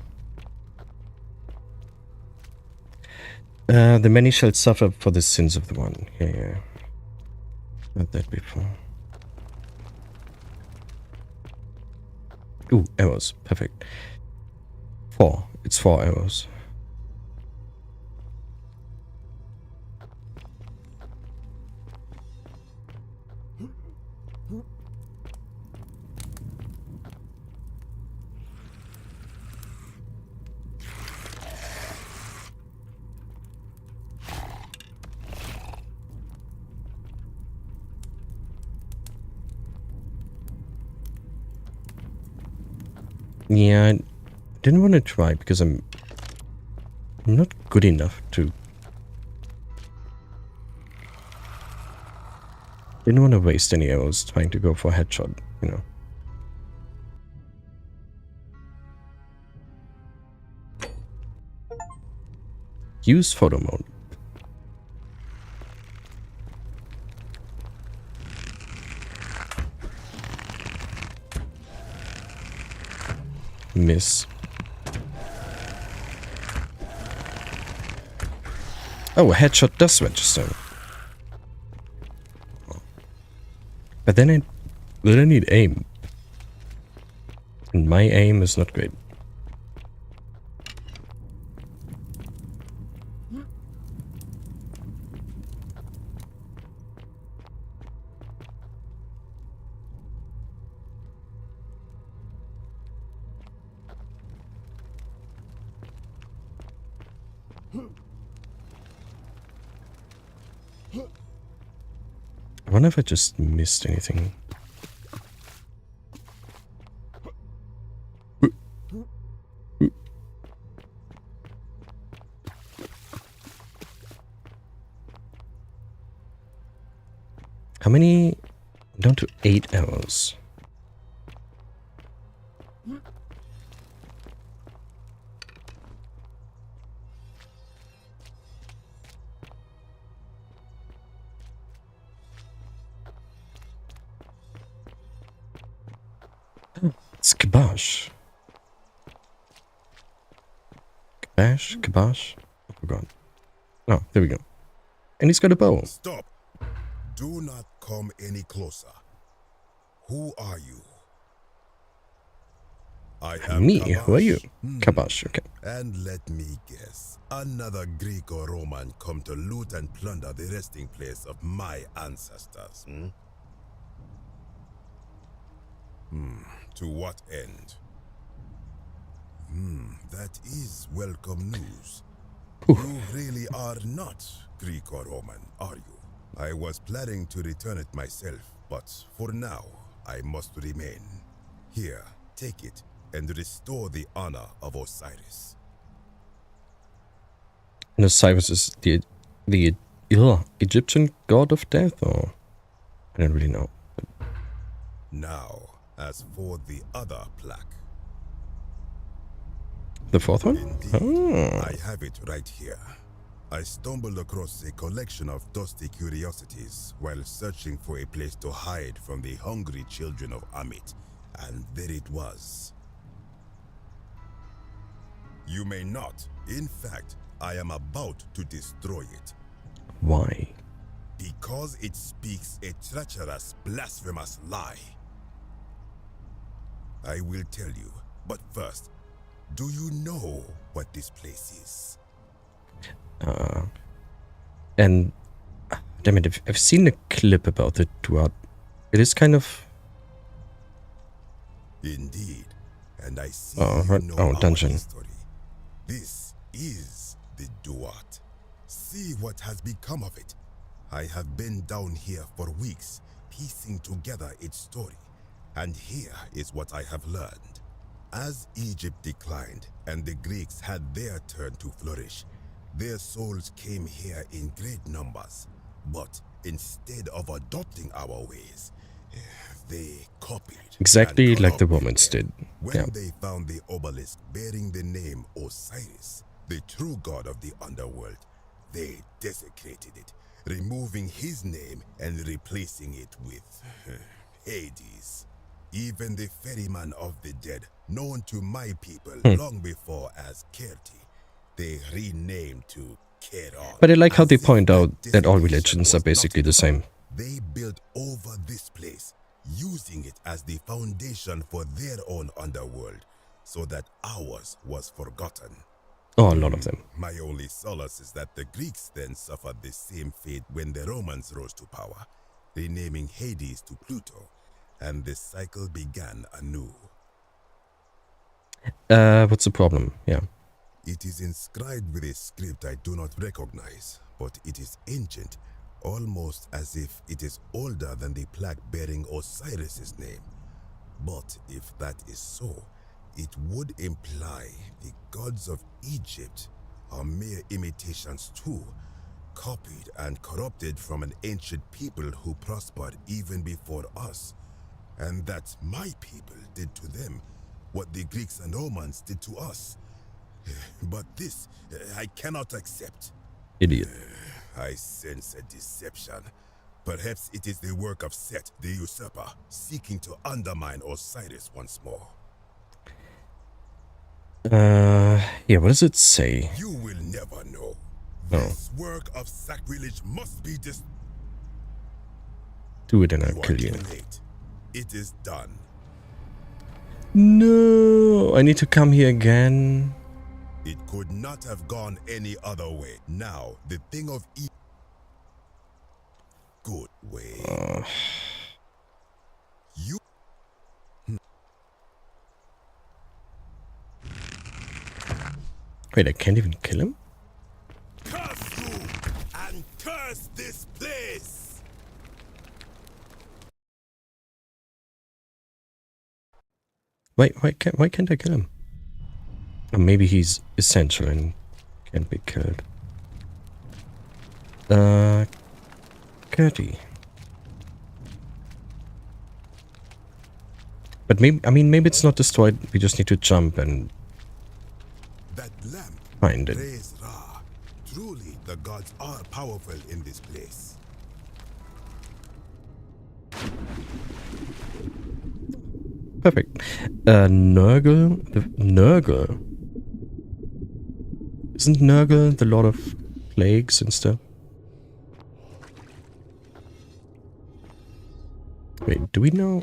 A: The many shall suffer for the sins of the one. Yeah. Heard that before. Ooh, arrows. Perfect. 4. It's 4 arrows. Yeah, I didn't want to try because I'm not good enough to... Didn't want to waste any arrows trying to go for a headshot, you know. Use photo mode. Miss. Oh, a headshot does register. But then I need aim. And my aim is not great. I wonder if I just missed anything. How many? Down to 8 arrows. It's Kibosh. Kibosh? I forgot. Oh, there we go. And he's got a bow.
L: Stop. Do not come any closer. Who are you? I am
A: Me?
L: Kibosh.
A: Who are you? Kibosh, okay.
L: And let me guess. Another Greco-Roman come to loot and plunder the resting place of my ancestors, To what end? That is welcome news. You really are not Greco-Roman, are you? I was planning to return it myself, but for now, I must remain. Here, take it and restore the honor of Osiris.
A: And Osiris is the Egyptian god of death, or I don't really know.
L: Now, as for the other plaque.
A: The fourth one?
L: Indeed, I have it right here. I stumbled across a collection of dusty curiosities while searching for a place to hide from the hungry children of Amit, and there it was. You may not. In fact, I am about to destroy it.
A: Why?
L: Because it speaks a treacherous, blasphemous lie. I will tell you, but first, do you know what this place is?
A: And damn it, I've seen a clip about it throughout. It is kind of.
L: Indeed, and I see
A: dungeon.
L: History. This is the Duat. See what has become of it. I have been down here for weeks, piecing together its story, and here is what I have learned. As Egypt declined and the Greeks had their turn to flourish, their souls came here in great numbers. But instead of adopting our ways, they copied.
A: Exactly like the Romans did.
L: When they found the obelisk bearing the name Osiris, the true god of the underworld, they desecrated it, removing his name and replacing it with Hades. Even the ferryman of the dead, known to my people long before as Kerti, they renamed to Keron.
A: But I like how they point out that all religions are basically the same.
L: They built over this place, using it as the foundation for their own underworld, so that ours was forgotten.
A: Oh, a lot of them.
L: My only solace is that the Greeks then suffered the same fate when the Romans rose to power, renaming Hades to Pluto, and the cycle began anew.
A: What's the problem? Yeah.
L: It is inscribed with a script I do not recognize, but it is ancient, almost as if it is older than the plaque bearing Osiris's name. But if that is so, it would imply the gods of Egypt are mere imitations too, copied and corrupted from an ancient people who prospered even before us, and that my people did to them what the Greeks and Romans did to us. But this, I cannot accept.
A: Idiot.
L: I sense a deception. Perhaps it is the work of Set, the usurper, seeking to undermine Osiris once more.
A: Yeah, what does it say?
L: You will never know.
A: Oh.
L: This work of sacrilege must be
A: Do it and I'll kill you.
L: late. It is done.
A: No, I need to come here again.
L: It could not have gone any other way. Now, the thing of good way. You.
A: Wait, I can't even kill him?
L: Curse you and curse this place.
A: Why can't I kill him? Or maybe he's essential and can't be killed. Kerti. But maybe it's not destroyed. We just need to jump and
L: That lamp
A: find it.
L: praise Ra. Truly, the gods are powerful in this place.
A: Perfect. Nurgle? Nurgle? Isn't Nurgle the Lord of Plagues and stuff? Wait, do we know?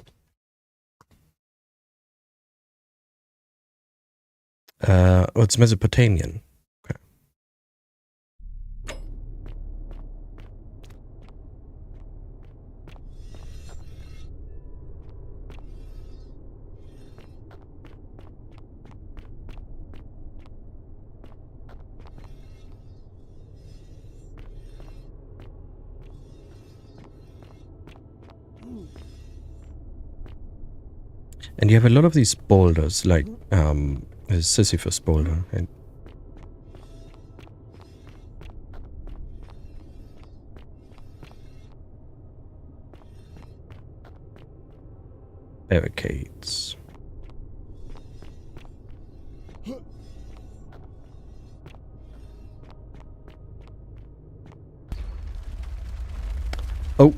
A: Oh, it's Mesopotamian. Okay. And you have a lot of these boulders, like Sisyphus boulder. And Barricades. Oh.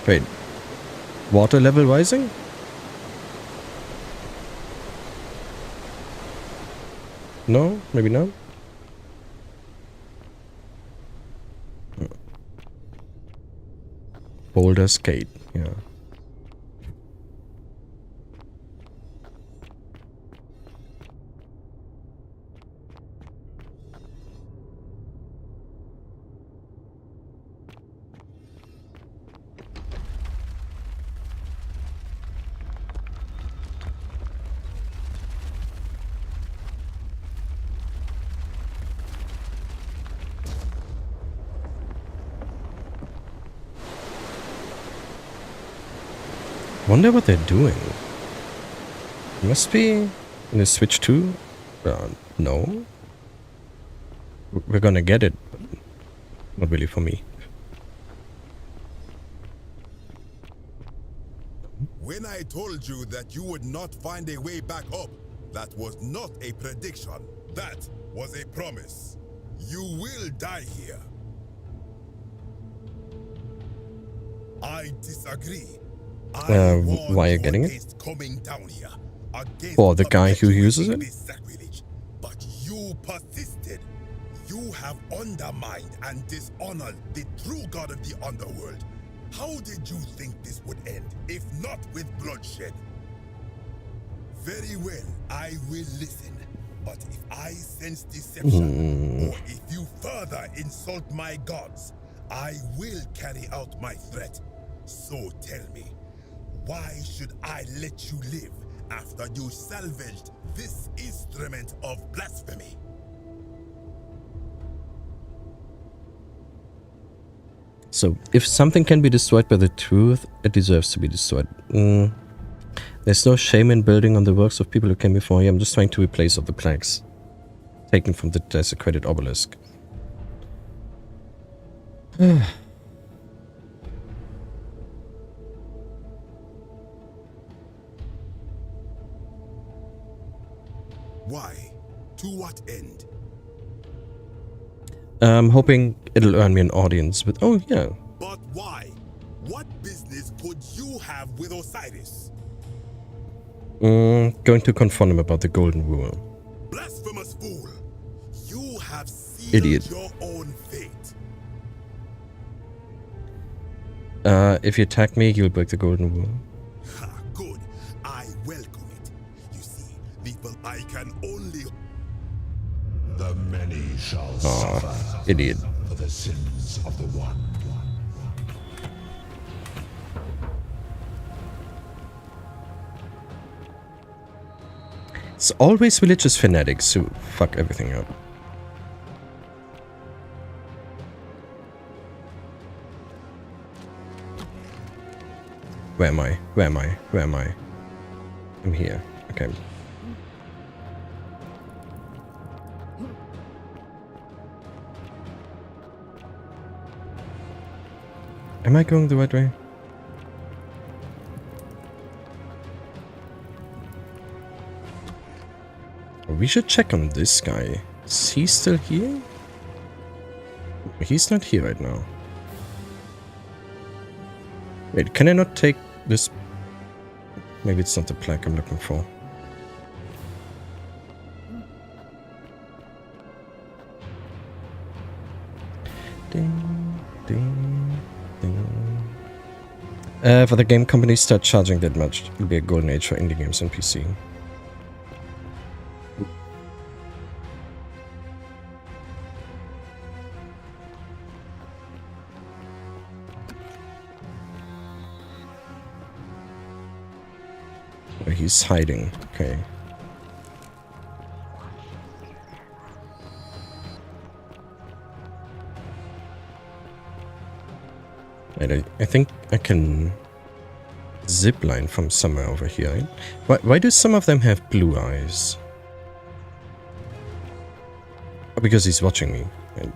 A: Wait. Water level rising? No? Maybe not? Boulder Skate, yeah. Wonder what they're doing. Must be in the Switch 2? No. We're gonna get it, but not really for me.
L: When I told you that you would not find a way back up, that was not a prediction. That was a promise. You will die here. I disagree.
A: Why are you getting it? For the guy who uses it?
L: But you persisted. You have undermined and dishonored the true god of the underworld. How did you think this would end, if not with bloodshed? Very well, I will listen. But if I sense deception, or if you further insult my gods, I will carry out my threat. So tell me, why should I let you live after you salvaged this instrument of blasphemy?
A: So, if something can be destroyed by the truth, it deserves to be destroyed. There's no shame in building on the works of people who came before you. I'm just trying to replace all the plaques taken from the desecrated obelisk.
L: Why? To what end?
A: I'm hoping it'll earn me an audience with... Oh, yeah.
L: But why? What business could you have with Osiris?
A: Going to confront him about the golden rule.
L: Blasphemous fool! You have sealed your own fate.
A: If you attack me, you'll break the golden rule.
L: Good. I welcome it. You see, people, I can only...
N: The many shall suffer.
A: Idiot.
N: For the sins of the one.
A: It's always religious fanatics who fuck everything up. Where am I? Where am I? Where am I? I'm here. Okay. Am I going the right way? We should check on this guy. Is he still here? He's not here right now. Wait, can I not take this? Maybe it's not the plaque I'm looking for. Ding, ding, ding. For the game companies start charging that much, it'll be a golden age for indie games on PC. He's hiding. Okay. Wait, I think I can zip line from somewhere over here. Why do some of them have blue eyes? Oh, because he's watching me. Right?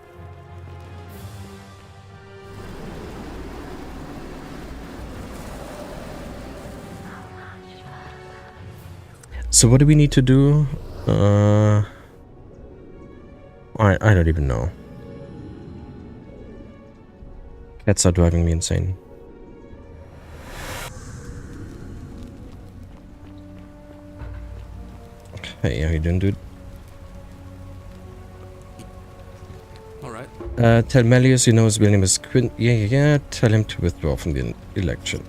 A: So what do we need to do? I don't even know. Cats are driving me insane. Hey, how you doing, dude?
D: Alright.
A: Tell Malleus he knows William is Quint. Yeah. Tell him to withdraw from the election.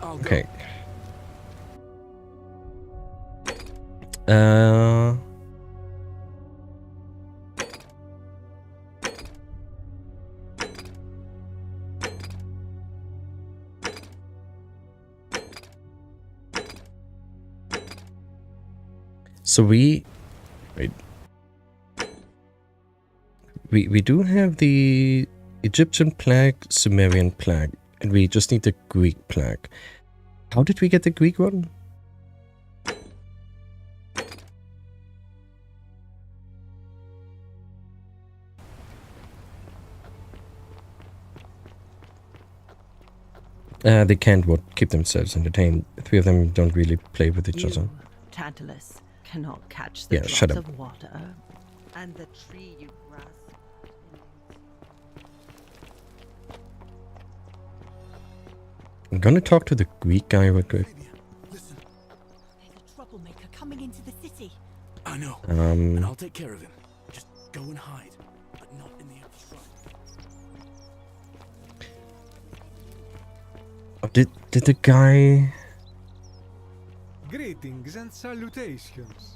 A: Okay. So we do have the Egyptian plague, Sumerian plague, and we just need the Greek plague. How did we get the Greek one? They can't keep themselves entertained. Three of them don't really play with each other.
E: Tantalus, cannot catch the
A: shut
E: drops
A: up.
E: of water, and the tree you grasp.
A: I'm gonna talk to the Greek guy real quick.
Q: There's a troublemaker coming into the city.
D: I know. And I'll take care of him. Just go and hide, but not in the front.
A: Did the guy?
I: Greetings and salutations.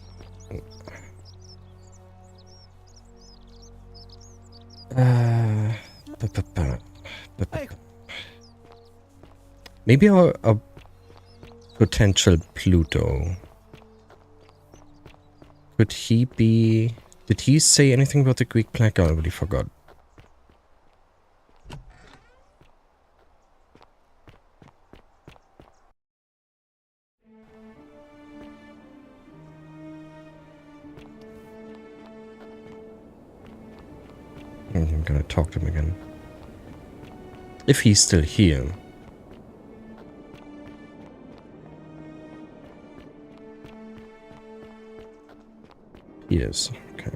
A: Maybe our potential Pluto. Could he be? Did he say anything about the Greek plague? I already forgot. I'm gonna talk to him again. If he's still here. He is. Okay.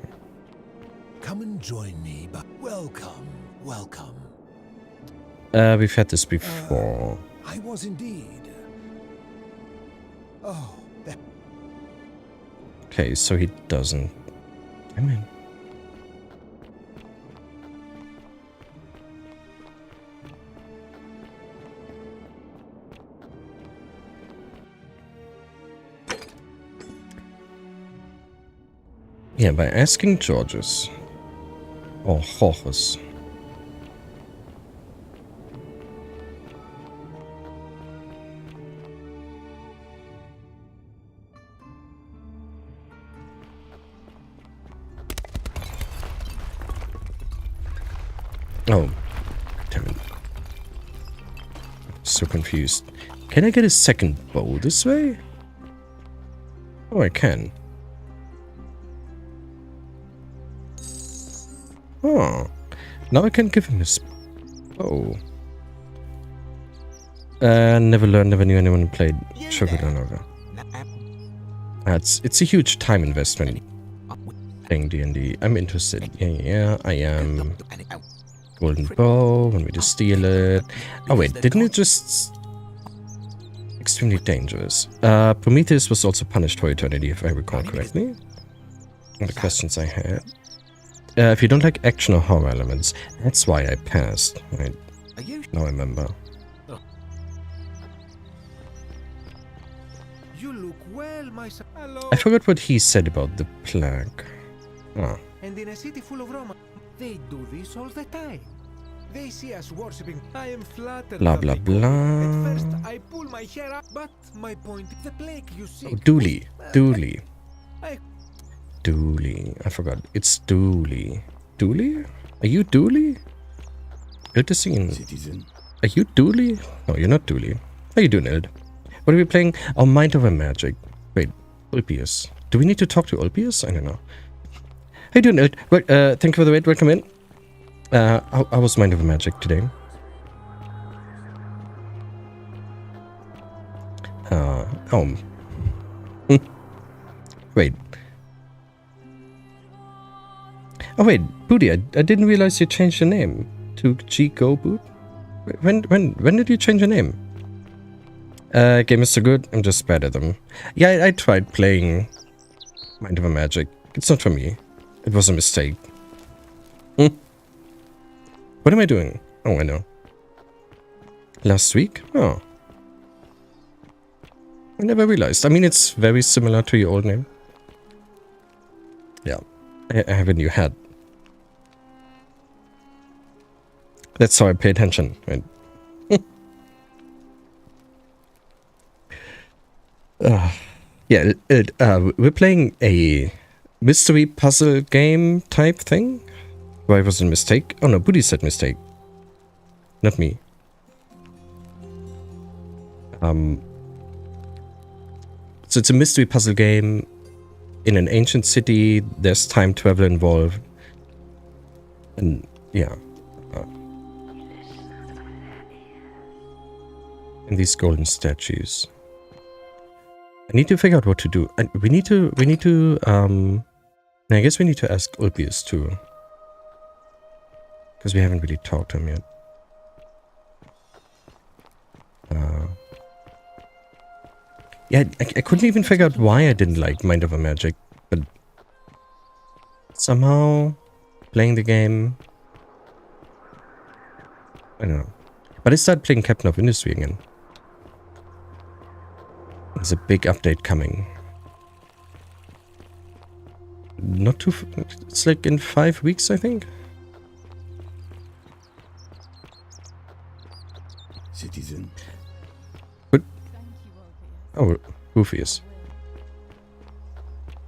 P: Come and join me, but welcome, welcome.
A: We've had this before.
P: I was indeed. Oh,
A: Okay, so he doesn't. I mean. Yeah, by asking Georges. Or Jorges. Oh, damn it. So confused. Can I get a second bow this way? Oh, I can. Oh, now I can give him his bow. Never learned, never knew anyone who played Sugar. It's a huge time investment playing D&D. I'm interested. Yeah, I am. Golden bow, want me to steal it. Oh wait, didn't it just... Extremely dangerous. Prometheus was also punished for eternity, if I recall correctly. One of the questions I had. If you don't like action or horror elements, that's why I passed. Right. Now I remember.
I: You look well, my son. Hello.
A: I forgot what he said about the plague. Oh.
I: And in a city full of Romans, they do this all the time. They see us worshipping. I am flattered.
A: Blah blah blah.
I: At first, I pull my hair up, but my point is the plague you see.
A: Oh, Dooley. Dooley. Dooley. I forgot. It's Dooley. Dooley? Are you Dooley? Good to see you.
M: Citizen.
A: Are you Dooley? No, you're not Dooley. How you doing, Eld? What are we playing? Oh, Mind Over Magic. Wait, Ulpius. Do we need to talk to Ulpius? I don't know. How you doing, Eld? Well, thank you for the wait. Welcome in. How was Mind Over Magic today? Wait. Oh wait, Booty, I didn't realize you changed your name to G Go Boot. When did you change your name? Game is so good, I'm just bad at them. Yeah, I tried playing Mind Over Magic. It's not for me. It was a mistake. What am I doing? Oh, I know. Last week? Oh. I never realized. I mean, it's very similar to your old name. Yeah. I have a new hat. That's how I pay attention. Right? Yeah, we're playing a mystery puzzle game type thing. Why was it a mistake? Oh no, Booty said mistake. Not me. So it's a mystery puzzle game in an ancient city. There's time travel involved. And yeah. And these golden statues. I need to figure out what to do. And we need to, I guess we need to ask Ulpius too. Because we haven't really talked to him yet. Yeah, I couldn't even figure out why I didn't like Mind Over Magic, but somehow playing the game, I don't know. But I started playing Captain of Industry again. There's a big update coming. Not too... It's like in 5 weeks, I think.
M: Citizen.
A: What? Oh, Rufius.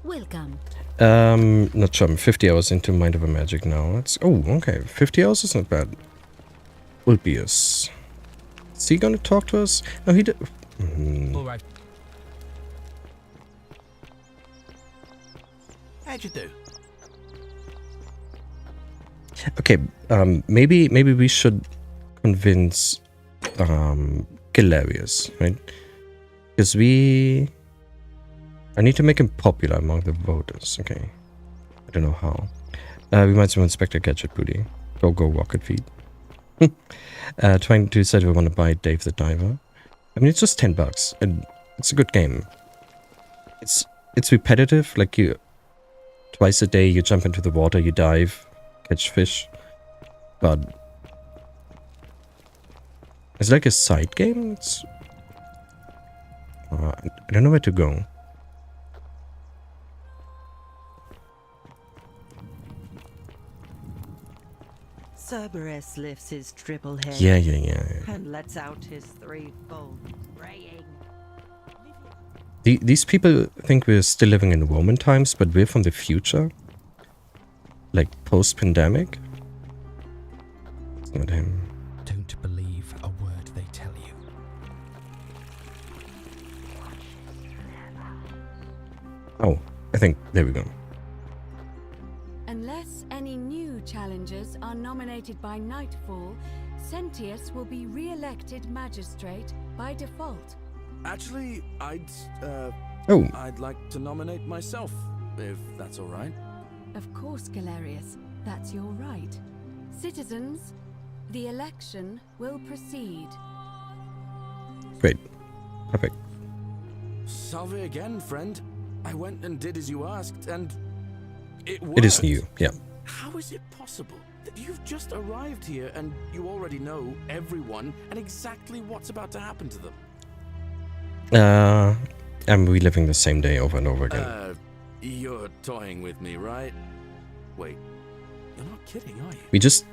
J: Welcome.
A: Not sure. I'm 50 hours into Mind Over Magic now. It's... Oh, okay. 50 hours is not bad. Ulpius. Is he gonna talk to us? No, he did...
U: All right.
K: How'd you do?
A: Okay, maybe we should convince Galerius, right? Because I need to make him popular among the voters. Okay, I don't know how. We might as well Inspector Gadget Booty. Go Rocket Feet. Trying to decide if we want to buy Dave the Diver. I mean, it's just $10, and it's a good game. It's repetitive, like you. Twice a day you jump into the water, you dive, catch fish. But it's like a side game. It's I don't know where to go.
E: Cerberus lifts his triple head.
A: Yeah.
E: And lets out his threefold braying.
A: These people think we're still living in Roman times, but we're from the future? Like post-pandemic? It's not him.
U: Don't believe a word they tell you.
A: Oh, I think, there we go.
Q: Unless any new challengers are nominated by nightfall, Sentius will be re-elected magistrate by default.
D: Actually, I'd like to nominate myself, if that's all right.
Q: Of course, Galerius. That's your right. Citizens, the election will proceed.
A: Great. Perfect.
D: Salve again, friend. I went and did as you asked, and it worked.
A: It is new, yeah.
D: How is it possible that you've just arrived here and you already know everyone and exactly what's about to happen to them?
A: I'm reliving the same day over and over again.
D: You're toying with me, right? Wait, you're not kidding, are you?
A: We just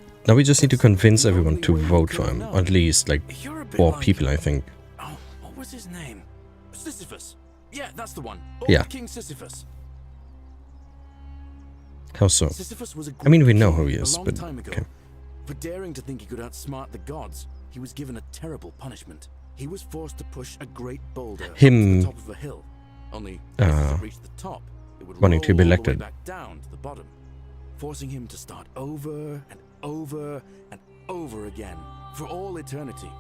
A: need to convince everyone to vote for him. Or at least, like, 4 people, I think.
D: Oh, what was his name? Sisyphus. Yeah, that's the one.
A: Yeah.
D: King Sisyphus.
A: How so?
D: Sisyphus was a
A: I mean, we know
D: king
A: who he is,
D: a long
A: but...
D: time ago.
A: Okay.
D: For daring to think he could outsmart the gods, he was given a terrible punishment. He was forced to push a great boulder up
A: Him,
D: to the top of a hill. Only as it reached the top, it would
A: wanting
D: roll
A: to be
D: all the way
A: elected.
D: back down to the bottom, forcing him to start over and over and over again for all eternity.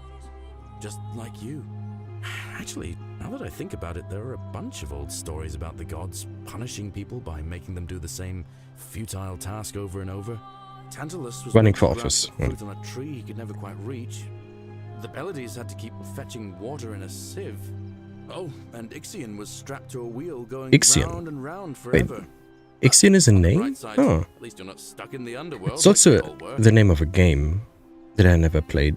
D: Just like you. Actually, now that I think about it, there are a bunch of old stories about the gods punishing people by making them do the same futile task over and over. Tantalus was
A: Running for
D: made to
A: office.
D: grasp a fruit on a tree he could never quite reach. The Pleiades had to keep fetching water in a sieve. Oh, and Ixion was strapped to a wheel going
A: Ixion?
D: round and round
A: Wait,
D: forever.
A: Ixion is a name?
D: Bright side,
A: Oh.
D: at least you're not stuck in the underworld.
A: It's also
D: like we all were.
A: the name of a game that I never played.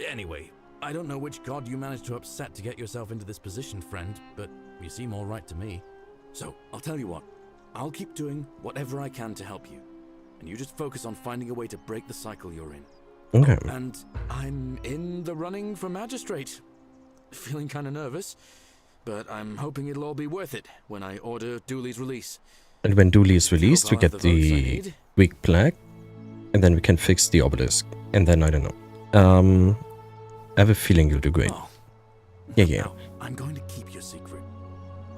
D: Anyway, I don't know which god you managed to upset to get yourself into this position, friend, but you seem all right to me. So, I'll tell you what. I'll keep doing whatever I can to help you. And you just focus on finding a way to break the cycle you're in.
A: Okay.
D: Oh, and I'm in the running for magistrate. Feeling kind of nervous, but I'm hoping it'll all be worth it when I order Dooley's release.
A: And when Dooley is released, we
D: I'll have
A: get
D: the votes I
A: the
D: need.
A: weak plague, and then we can fix the obelisk. And then I don't know. I have a feeling you'll do great.
D: Oh.
A: Yeah.
D: Now, I'm going to keep your secret.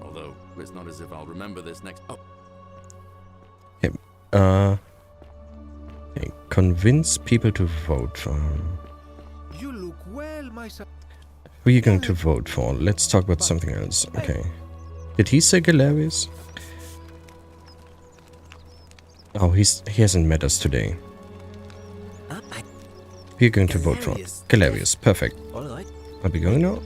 D: Although, it's not as if I'll remember this next... Oh,
A: Okay. Convince people to vote for.
I: You look well, my son.
A: Who are you going to vote for? Let's talk about something else. Okay. Did he say Galerius? Oh, he hasn't met us today. Who are you going to vote for? Galerius. Perfect.
K: Alright.
A: Are we going now?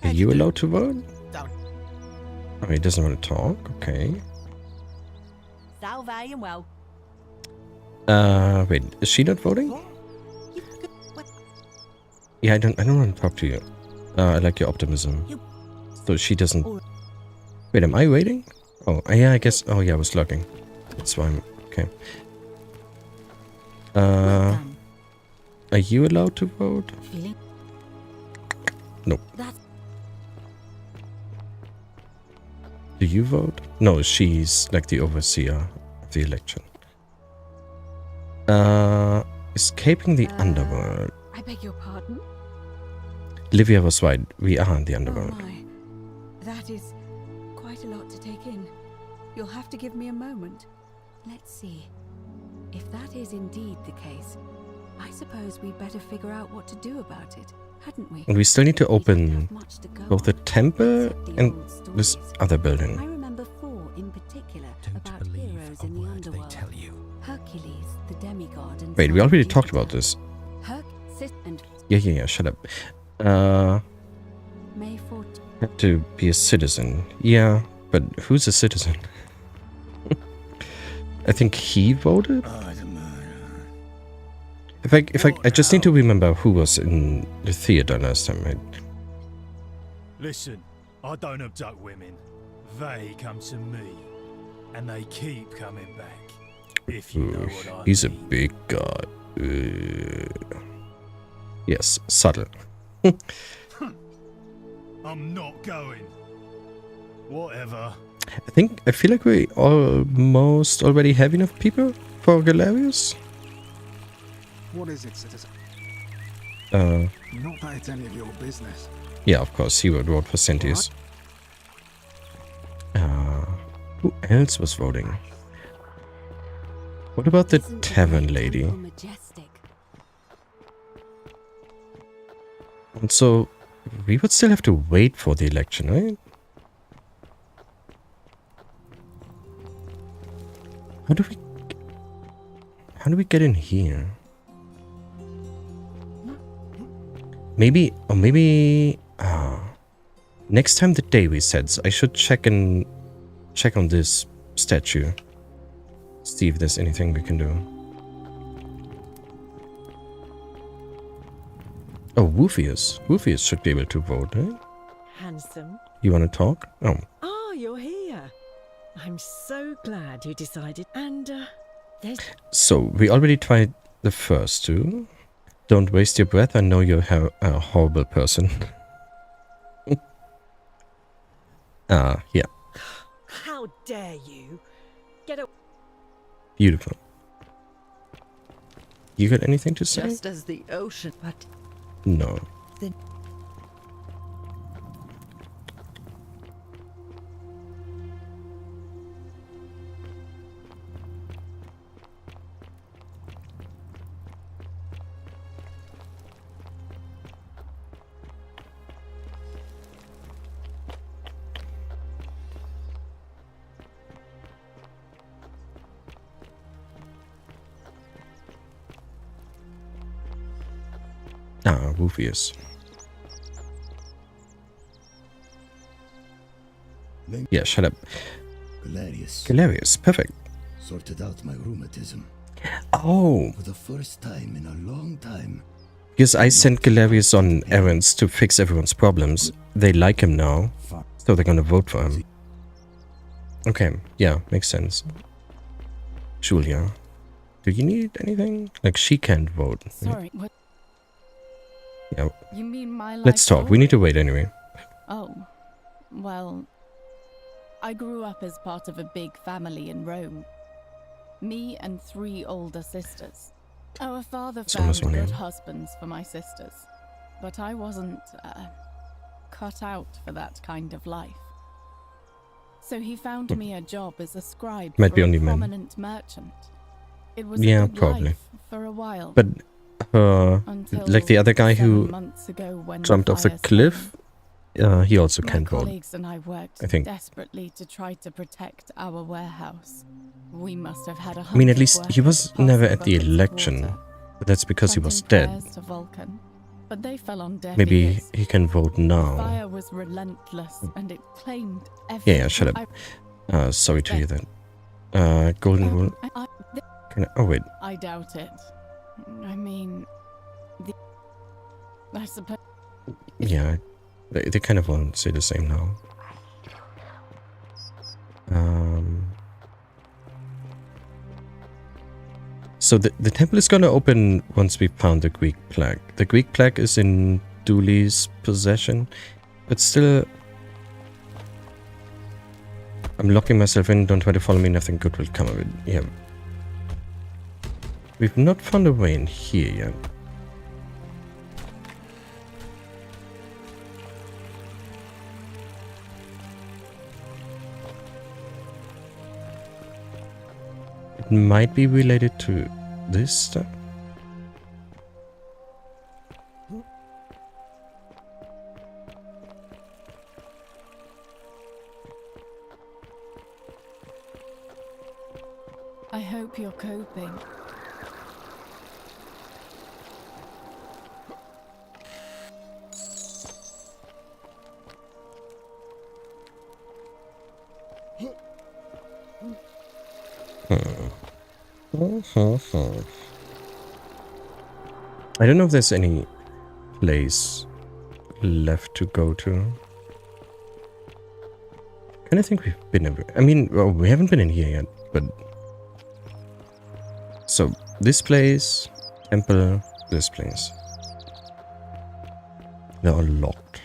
A: Are you allowed to vote? Oh, he doesn't want to talk. Okay.
Q: Salve and well.
A: Wait, is she not voting? Yeah, I don't want to talk to you. I like your optimism. So she doesn't. Wait, am I waiting? Oh, yeah, I guess. Oh, yeah, I was logging. That's why I'm okay. Are you allowed to vote? No. Do you vote? No, she's like the overseer of the election. Escaping the underworld.
J: I beg your pardon?
A: Livia was right. We are in the underworld.
J: Oh my. That is quite a lot to take in. You'll have to give me a moment. Let's see. If that is indeed the case, I suppose we'd better figure out what to do about it, hadn't we?
A: And we still need to open both the temple and this other
J: I
A: building.
J: remember 4 in particular about heroes in the underworld.
U: They tell you.
J: Hercules, the demigod, and
A: Wait, we already talked about this.
J: and
A: Yeah, shut up.
J: May 14.
A: Have to be a citizen. Yeah, but who's a citizen? I think he voted? I just need to remember who was in the theater last time, right?
O: Listen, I don't abduct women. They come to me. And they keep coming back. If you know
A: Ooh,
O: what I
A: he's a
O: mean.
A: big guy. Yes, subtle.
O: I'm not going. Whatever.
A: I feel like we almost already have enough people for Galerius.
I: What is it, citizen?
H: Not that it's any of your business.
A: Yeah, of course, he would vote for Sentius. Who else was voting? What about the tavern lady? And so, we would still have to wait for the election, right? How do we get in here? Maybe next time the day resets, I should check on this statue. See if there's anything we can do. Oh, Woofius. Woofius should be able to vote, right?
F: Handsome.
A: You want to talk? Oh.
F: Oh, you're here. I'm so glad you decided. And, there's...
A: So, we already tried the first two. Don't waste your breath. I know you're a horrible person. Yeah.
F: How dare you? Get a...
A: Beautiful. You got anything to say?
E: Just as the ocean, but
A: No.
E: the
A: Ah, Rufius. Yeah, shut up.
M: Galerius.
A: Galerius, perfect.
M: Sorted out my rheumatism.
A: Oh.
M: For the first time in a long time.
A: Because I sent Galerius on errands to fix everyone's problems. They like him now, so they're gonna vote for him. Okay, yeah, makes sense. Julia, do you need anything? Like, she can't vote. right?
H: Sorry, what?
A: Yeah.
H: You mean my life
A: Let's talk. We need to wait anyway.
H: Oh, well, I grew up as part of a big family in Rome. Me and 3 older sisters. Our father found good husbands for my sisters, but I wasn't cut out for that kind of life. So he found me a job as a scribe
A: Might
H: for
A: be
H: a
A: only men.
H: prominent merchant. It was
A: Yeah,
H: a good
A: probably.
H: life for a while.
A: But like the other guy
H: 7
A: who
H: months ago when
A: jumped off the
H: fire
A: cliff, he also
H: My
A: can't vote.
H: colleagues and I worked
A: I think.
H: desperately to try to protect our warehouse. We must have had
A: I mean, at
H: 100
A: least he was
H: workers
A: never
H: pass
A: at the
H: over this
A: election,
H: quarter,
A: but that's because he was
H: sending
A: dead.
H: prayers to Vulcan, but they fell on deaf
A: Maybe
H: ears.
A: he can vote
H: The
A: now.
H: fire was relentless and it claimed everything.
A: Yeah, shut up. Sorry to hear that. Golden Rule. Can I, oh wait,
H: I doubt it. I mean, I suppose.
A: yeah, they kind of won't say the same now. So the temple is gonna open once we found the Greek plaque. The Greek plaque is in Dooley's possession, but still, I'm locking myself in. Don't try to follow me. Nothing good will come of it. Yeah. We've not found a way in here yet. It might be related to this stuff.
H: I hope you're coping.
A: I don't know if there's any place left to go to. Kind of think we've been everywhere. I mean, well, we haven't been in here yet, but... So, this place, temple, this place. They're all locked.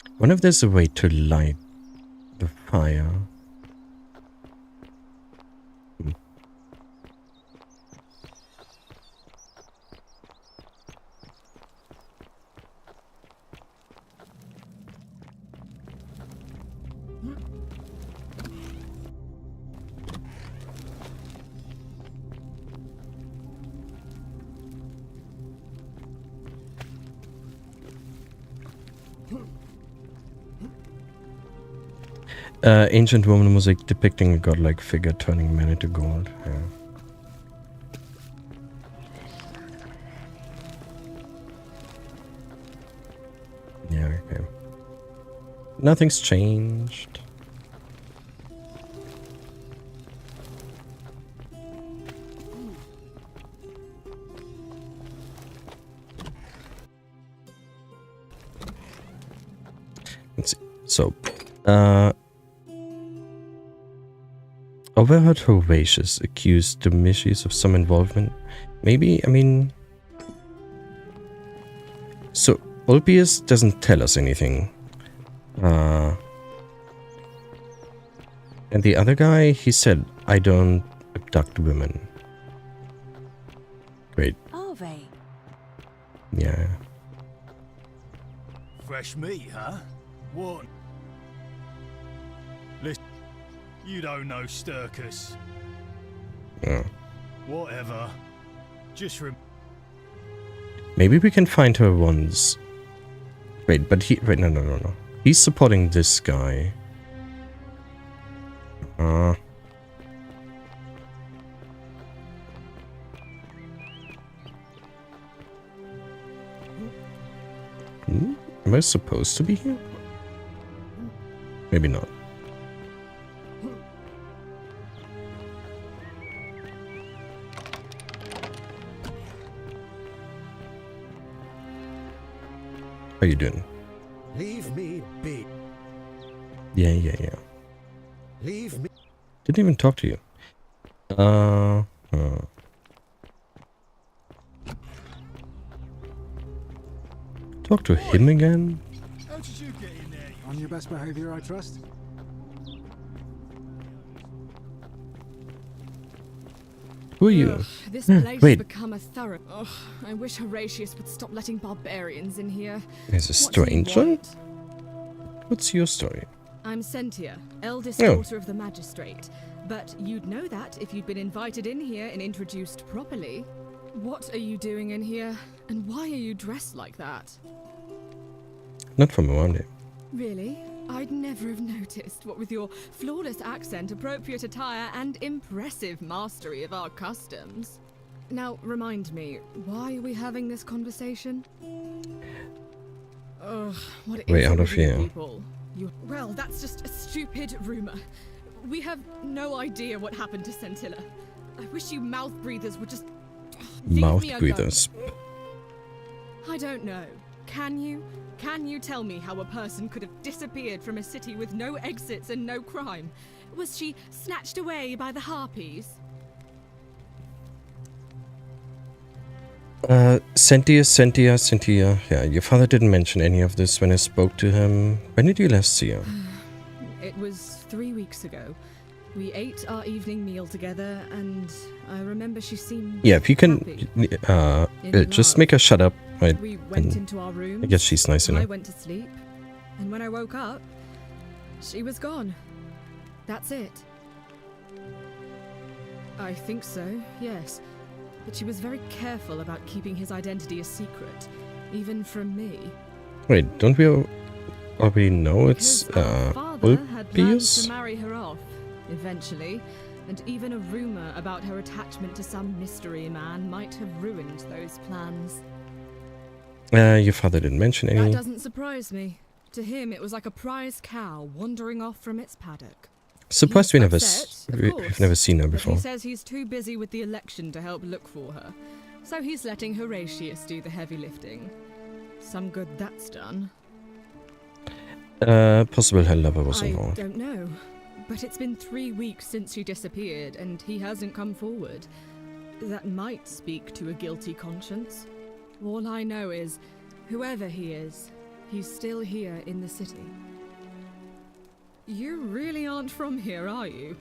A: I wonder if there's a way to light the fire. Ancient Roman music depicting a godlike figure turning men into gold. Yeah. Yeah, okay. Nothing's changed. Let's see. So, overheard Horatius accused Domitius of some involvement. Maybe, I mean... So Ulpius doesn't tell us anything. And the other guy, he said, I don't abduct women. Wait.
J: Are they?
A: Yeah.
O: Fresh meat, huh? What? Listen, you don't know Sturkus.
A: Oh.
O: Whatever. Just
A: Maybe we can find her once. Wait, but wait, no. He's supporting this guy. Am I supposed to be here? Maybe not. How you doing?
R: Leave me be.
A: Yeah.
R: Leave me.
A: Didn't even talk to you. Talk to him again?
I: How did you get in there? On your best behavior, I trust.
A: Who are you?
G: This place
A: Wait.
G: has become a thorough. Ugh, I wish Horatius would stop letting barbarians in here.
A: There's a
G: What do you
A: stranger?
G: want?
A: What's your story?
G: I'm Sentia, eldest
A: Oh.
G: daughter of the magistrate. But you'd know that if you'd been invited in here and introduced properly. What are you doing in here? And why are you dressed like that?
A: Not from around here.
G: Really? I'd never have noticed, what with your flawless accent, appropriate attire, and impressive mastery of our customs. Now, remind me, why are we having this conversation? Ugh, what is
A: Way
G: it
A: out
G: with
A: of
G: you
A: here.
G: people? Well, that's just a stupid rumor. We have no idea what happened to Scintilla. I wish you mouth breathers would just leave
A: Mouth
G: me alone.
A: breathers.
G: I don't know. Can you? Can you tell me how a person could have disappeared from a city with no exits and no crime? Was she snatched away by the harpies?
A: Sentia. Yeah, your father didn't mention any of this when I spoke to him. When did you last see her?
G: It was 3 weeks ago. We ate our evening meal together, and I remember she seemed
A: Yeah, if you can,
G: happy.
A: just make her shut up.
G: We went into our room.
A: I guess she's nice
G: I
A: enough.
G: went to sleep, and when I woke up, she was gone. That's it. I think so, yes. But she was very careful about keeping his identity a secret, even from me.
A: Wait, don't we already know it's
G: Father had plans
A: Ulpius?
G: to marry her off, eventually, and even a rumor about her attachment to some mystery man might have ruined those plans.
A: Your father didn't mention
G: That
A: any.
G: doesn't surprise me. To him, it was like a prize cow wandering off from its paddock.
A: Surprised
G: He's
A: we've
G: upset,
A: never seen her
G: but
A: before.
G: he says he's too busy with the election to help look for her, so he's letting Horatius do the heavy lifting. Some good that's done.
A: Possible her lover was
G: I
A: involved.
G: don't know, but it's been 3 weeks since she disappeared, and he hasn't come forward. That might speak to a guilty conscience. All I know is, whoever he is, he's still here in the city. You really aren't from here, are you?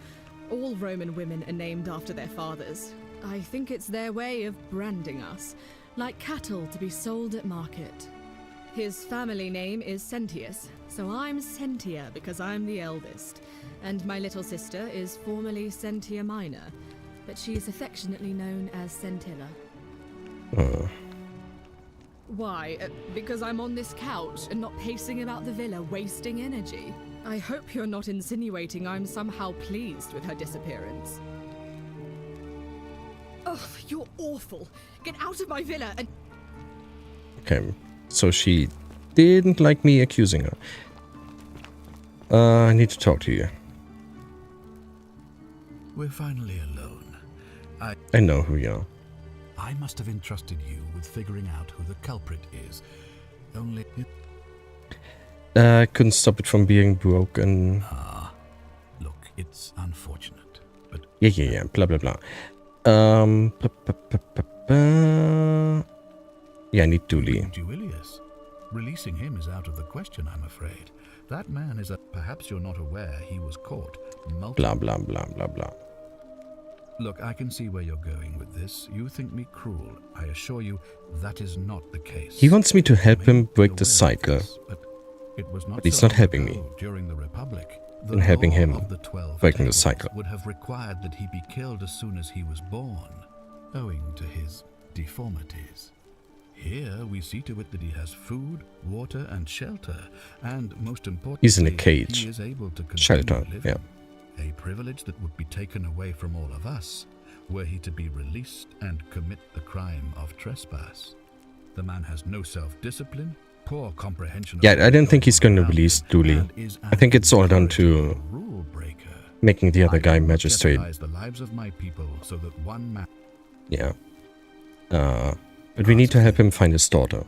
G: All Roman women are named after their fathers. I think it's their way of branding us, like cattle to be sold at market. His family name is Sentius, so I'm Sentia because I'm the eldest, and my little sister is formerly Sentia Minor, but she's affectionately known as Scintilla. Why? Because I'm on this couch and not pacing about the villa, wasting energy. I hope you're not insinuating I'm somehow pleased with her disappearance. Ugh, you're awful. Get out of my villa and...
A: Okay, so she didn't like me accusing her. I need to talk to you.
V: We're finally alone.
A: I know who you are.
V: I must have entrusted you with figuring out who the culprit is. Only...
A: Couldn't stop it from being broken.
V: Look, it's unfortunate, but...
A: Yeah, blah, blah, blah. Yeah, I need Dooley.
V: Duilius. Releasing him is out of the question, I'm afraid. That man is a... Perhaps you're not aware he was caught
A: Blah, blah, blah, blah, blah.
V: Look, I can see where you're going with this. You think me cruel. I assure you that is not the case.
A: He wants me to help him break the cycle.
V: But
A: he's not helping me.
V: During the Republic,
A: I'm helping him
V: of the 12
A: breaking the cycle.
V: would have required that he be killed as soon as he was born, owing to his deformities. Here we see to it that he has food, water, and shelter, and most importantly,
A: He's in a cage.
V: he is able to
A: Shelter,
V: continue living. A privilege that would be taken away from all of us were he to be released and commit the crime of trespass. The man has no self-discipline, poor comprehension of...
A: Yeah, I don't think he's going to release Dooley. I think it's all down to making the other guy magistrate.
V: The lives of my people so that one man...
A: Yeah. But we need to help him find his daughter.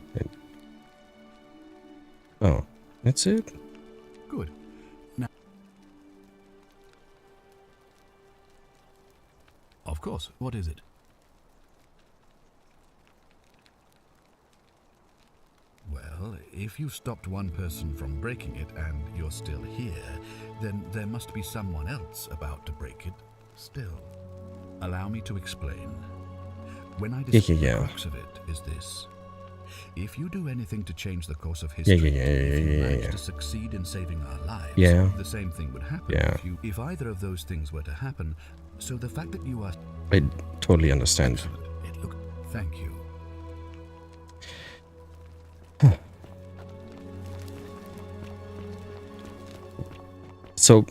A: Oh, that's it?
V: Good. Now... Of course. What is it? Well, if you stopped one person from breaking it and you're still here, then there must be someone else about to break it still. Allow me to explain. When I discover the crux of it is this. If you do anything to change the course of history, if you manage to succeed in saving our lives, the same thing would happen if either of those things were to happen. So the fact that you are...
A: I totally understand.
V: Thank you.
A: So,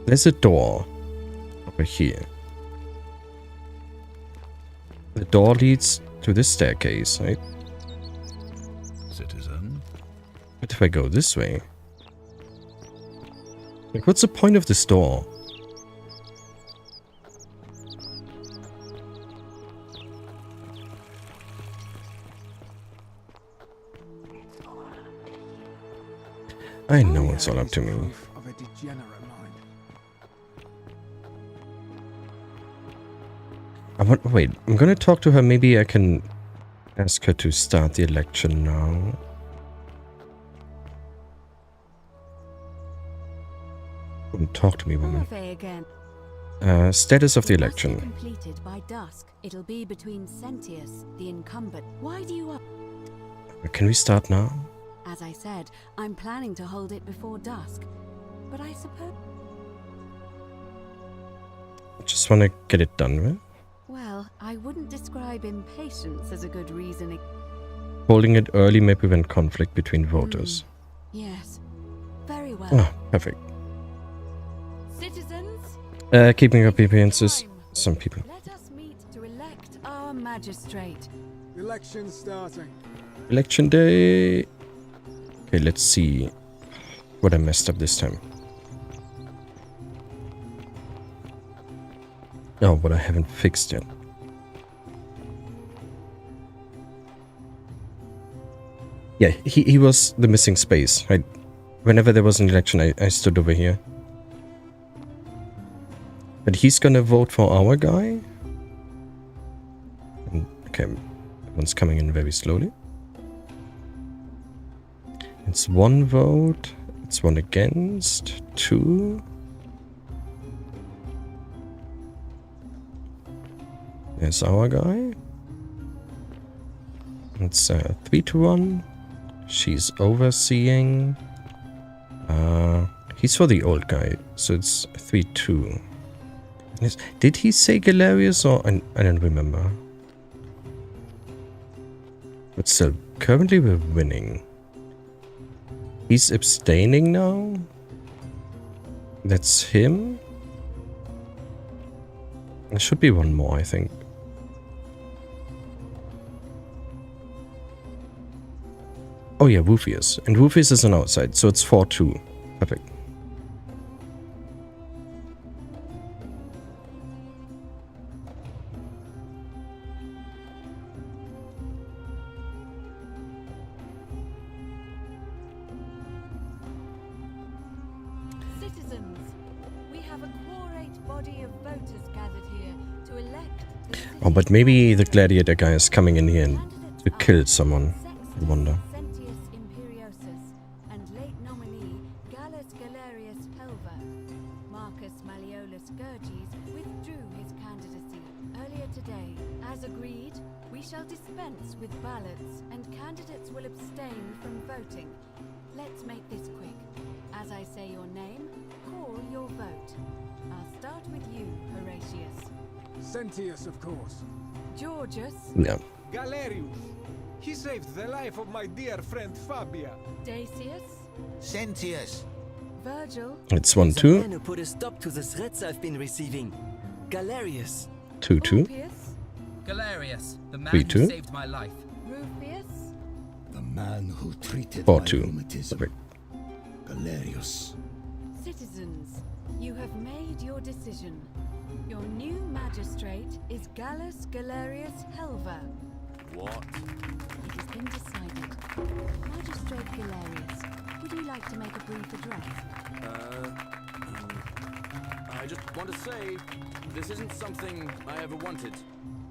A: there's a door over here. The door leads to this staircase, right?
V: Citizen.
A: What if I go this way? Like, what's the point of this door? I know it's all up to me.
I: Of a degenerate mind.
A: Wait, I'm gonna talk to her. Maybe I can ask her to start the election now. Talk to me, woman.
J: Again.
A: Status of the election.
J: Completed by dusk. It'll be between Sentius, the incumbent. Why do you...
A: Can we start now?
J: As I said, I'm planning to hold it before dusk. But I suppose...
A: Just want to get it done with.
J: Well, I wouldn't describe impatience as a good reason.
A: Holding it early may prevent conflict between voters.
J: Yes. Very well.
A: Oh, perfect.
J: Citizens?
A: Keeping up appearances. Some people.
J: Let us meet to elect our magistrate.
I: Election starting.
A: Election day. Okay, let's see what I messed up this time. Oh, what I haven't fixed yet. Yeah, he was the missing space, right? Whenever there was an election, I stood over here. But he's gonna vote for our guy? Okay, everyone's coming in very slowly. It's one vote. It's one against. 2. There's our guy. It's 3-1. She's overseeing. He's for the old guy, so it's 3-2. Did he say Galerius or I don't remember. But still, currently we're winning. He's abstaining now? That's him? There should be one more, I think. Oh yeah, Woofius. And Woofius is on outside, so it's 4-2. Perfect. Oh, but maybe the gladiator guy is coming in here and To kill someone, I wonder.
Q: Sentius Imperiosus and late nominee Gallus Galerius Helver. Marcus Malleolus Gurges withdrew his candidacy earlier today. As agreed, we shall dispense with ballots and candidates will abstain from voting. Let's make this quick. As I say your name, call your vote. I'll start with you, Horatius.
I: Sentius, of course.
Q: Georgius.
A: Yeah.
I: Galerius. He saved the life of my dear friend Fabia.
Q: Dacius.
K: Sentius.
Q: Virgil.
A: It's 1-2.
B: The man who put a stop to the threats I've been receiving. Galerius.
A: 2-2.
T: Galerius, the man
A: 3-2.
T: who saved my life.
Q: Rufius.
M: The man who treated
A: 4-2.
M: my rheumatism.
A: Perfect.
M: Galerius.
Q: Citizens, you have made your decision. Your new magistrate is Gallus Galerius Helver.
D: What?
Q: It has been decided. Magistrate Galerius, would you like to make a brief address?
D: I just want to say, this isn't something I ever wanted.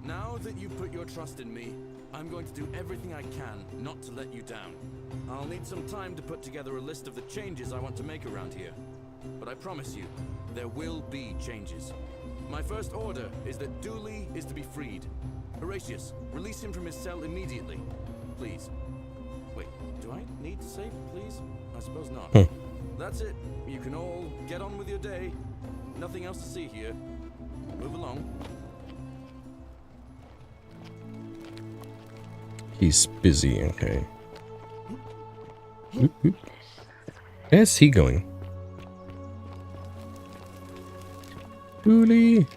D: Now that you've put your trust in me, I'm going to do everything I can not to let you down. I'll need some time to put together a list of the changes I want to make around here. But I promise you, there will be changes. My first order is that Dooley is to be freed. Horatius, release him from his cell immediately. Please. Wait, do I need to say please? I suppose not. That's it. You can all get on with your day. Nothing else to see here. Move along.
A: He's busy, okay. Where's he going? Dooley!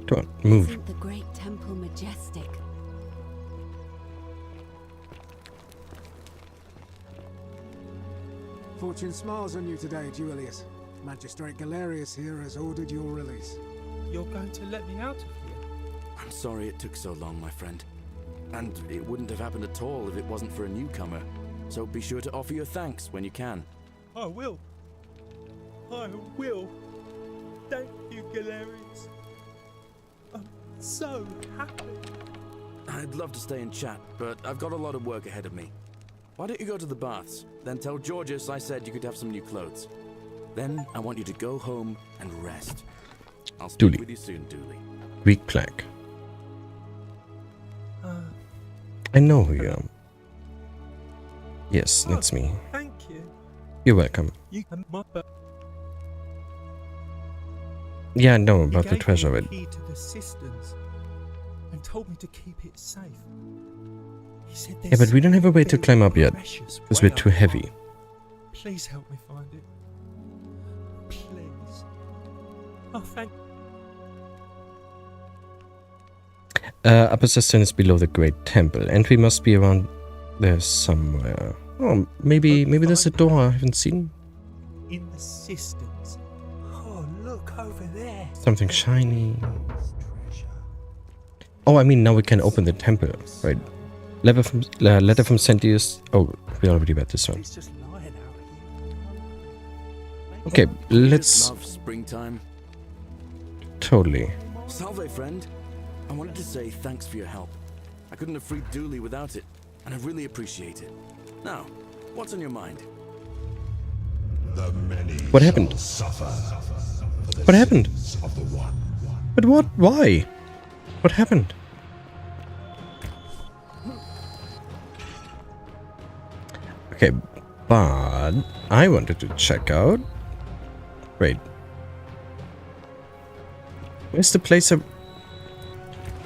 A: Come on, move.
J: Isn't the great temple majestic?
I: Fortune smiles on you today, Julius. Magistrate Galerius here has ordered your release.
W: You're going to let me out of here?
D: I'm sorry it took so long, my friend. And it wouldn't have happened at all if it wasn't for a newcomer. So be sure to offer your thanks when you can.
W: I will. I will. Thank you, Galerius. I'm so happy.
D: I'd love to stay and chat, but I've got a lot of work ahead of me. Why don't you go to the baths? Then tell Georgius I said you could have some new clothes. Then I want you to go home and rest. I'll speak
A: Dooley.
D: with you soon, Dooley.
A: Weak plaque. I know who you are. Yes, that's me.
W: Thank you.
A: You're welcome.
W: You can
A: Yeah, I know about the treasure of it.
W: He gave me the key to the cisterns and told me to keep it safe. He said
A: Yeah, but we don't have a way to climb up yet, because we're too heavy.
W: Please help me find it. Please. Oh, thank.
A: Upper cistern is below the Great Temple, and we must be around there somewhere. Oh, maybe there's a door I haven't seen.
W: In the cisterns. Oh, look over there.
A: Something shiny. Oh, I mean, now we can open the temple, right? Letter from Sentius. Oh, we already read this one. Okay, let's.
D: Love springtime.
A: Totally.
D: Salve, friend. I wanted to say thanks for your help. I couldn't have freed Dooley without it, and I really appreciate it. Now, what's on your mind?
N: The many
A: What happened?
N: shall suffer for the
A: What happened?
N: sins of the one.
A: But what? Why? What happened? Okay, but I wanted to check out. Wait. Where's the place of...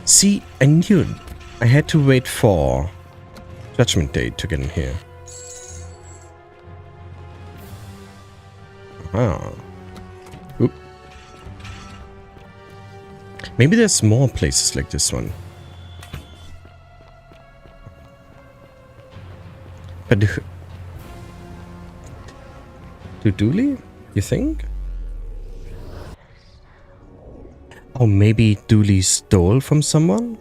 A: See, I knew it. I had to wait for Judgment Day to get in here. Ah. Oop. Maybe there's more places like this one. But to Dooley, you think? Oh, maybe Dooley stole from someone?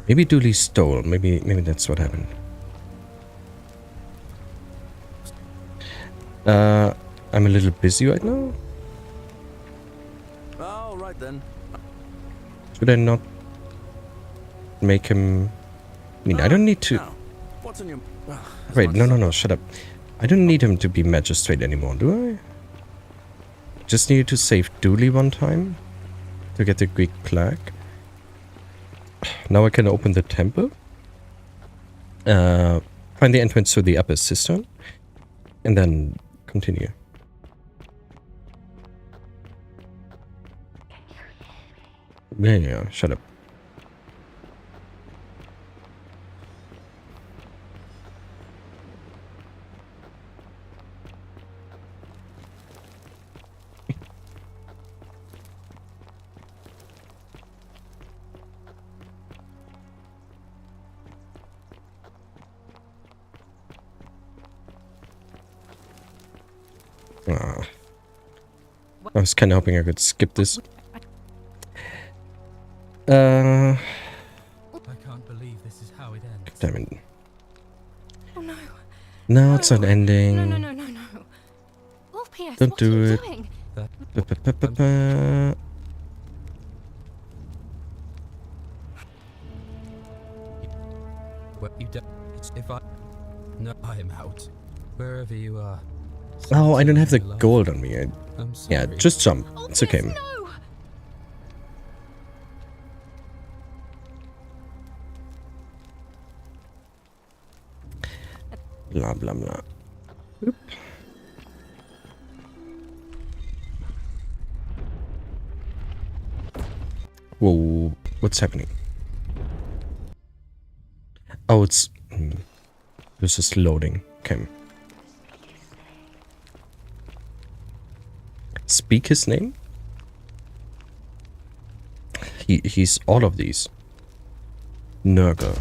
A: Maybe Dooley stole. Maybe that's what happened. I'm a little busy right now.
D: All right then.
A: Should I not make him? I mean, I don't need to.
D: What's on your?
A: Wait, no, shut up. I don't need him to be magistrate anymore, do I? Just needed to save Dooley one time to get the Greek plaque. Now I can open the temple. Find the entrance to the upper cistern, and then continue. Yeah, shut up. I was kind of hoping I could skip this.
U: I can't believe this is how it ends.
A: Damn it.
Q: Oh no.
A: No, it's not ending.
Q: No. Orpheus,
A: Don't
Q: what
A: do
Q: are you
A: it.
Q: doing?
U: Well, you don't. If I. No, I'm out. Wherever you are.
A: Oh, I don't have the gold on me.
U: I'm sorry.
A: Yeah, just jump. It's okay.
Q: No.
A: Blah, blah, blah. Oop. Whoa, what's happening? Oh, it's... This is loading. Okay. Speak his name? He's all of these. Nurgle.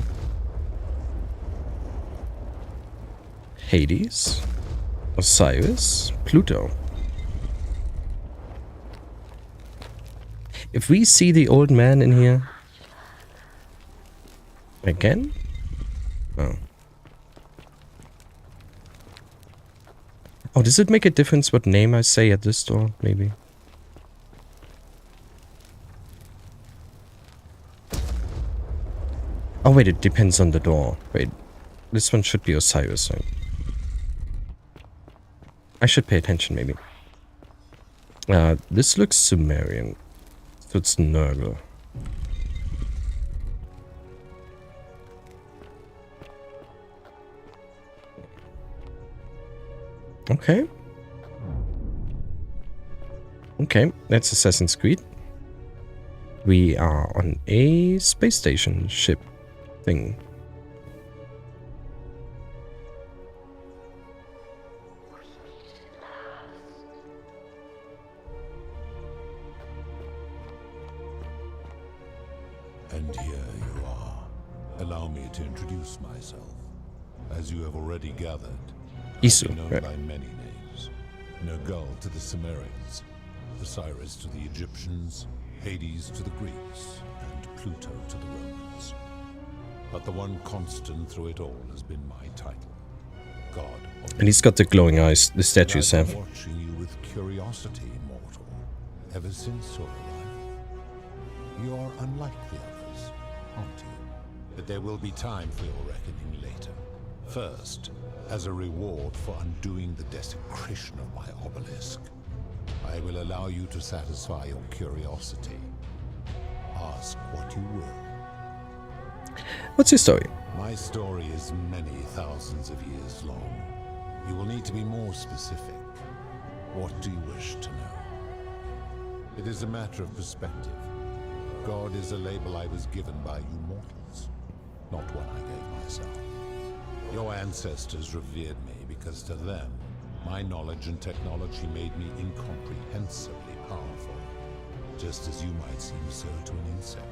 A: Hades. Osiris. Pluto. If we see the old man in here... Again? Oh. Oh, does it make a difference what name I say at this door, maybe? Oh wait, it depends on the door. Wait, this one should be Osiris, right? I should pay attention, maybe. This looks Sumerian. So it's Nurgle. Okay. Okay, that's Assassin's Creed. We are on a space station ship thing.
N: And here you are. Allow me to introduce myself. As you have already gathered,
A: Isu,
N: I'm known
A: right.
N: by many names. Nergal to the Sumerians, Osiris to the Egyptians, Hades to the Greeks, and Pluto to the Romans. But the one constant through it all has been my title, God of
A: And he's got the glowing eyes the statues
N: I've
A: have.
N: been watching you with curiosity, mortal, ever since your arrival. You are unlike the others, aren't you? But there will be time for your reckoning later. First, as a reward for undoing the desecration of my obelisk, I will allow you to satisfy your curiosity. Ask what you will.
A: What's your story?
N: My story is many thousands of years long. You will need to be more specific. What do you wish to know? It is a matter of perspective. God is a label I was given by you mortals, not one I gave myself. Your ancestors revered me because to them, my knowledge and technology made me incomprehensibly powerful, just as you might seem so to an insect.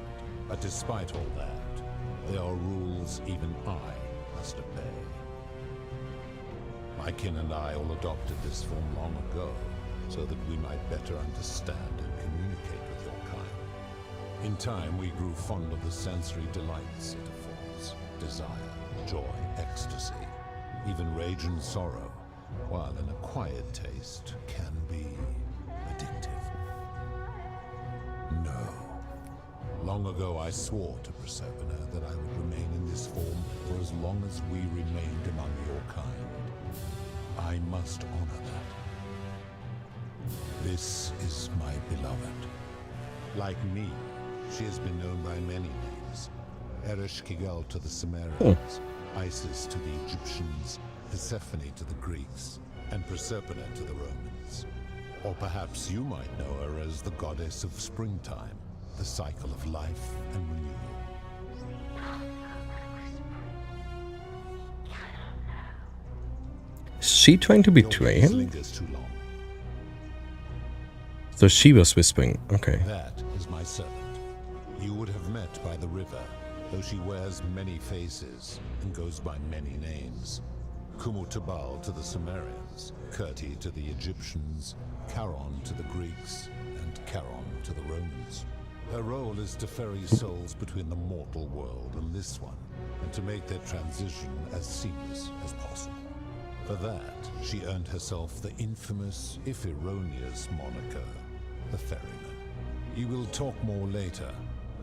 N: But despite all that, there are rules even I must obey. My kin and I all adopted this form long ago, so that we might better understand and communicate with your kind. In time, we grew fond of the sensory delights it affords. Desire, joy, ecstasy, even rage and sorrow, while an acquired taste can be addictive. No. Long ago, I swore to Proserpina that I would remain in this form for as long as we remained among your kind. I must honor that. This is my beloved. Like me, she has been known by many names. Ereshkigal to the Sumerians, Isis to the Egyptians, Persephone to the Greeks, and Proserpina to the Romans. Or perhaps you might know her as the goddess of springtime, the cycle of life and renewal.
A: Is she trying to betray him? So she was whispering. Okay.
N: That is my servant. You would have met by the river, though she wears many faces and goes by many names. Kumutabal to the Sumerians, Kirti to the Egyptians, Charon to the Greeks, and Charon to the Romans. Her role is to ferry souls between the mortal world and this one, and to make their transition as seamless as possible. For that, she earned herself the infamous, if erroneous, moniker, the Ferryman. You will talk more later.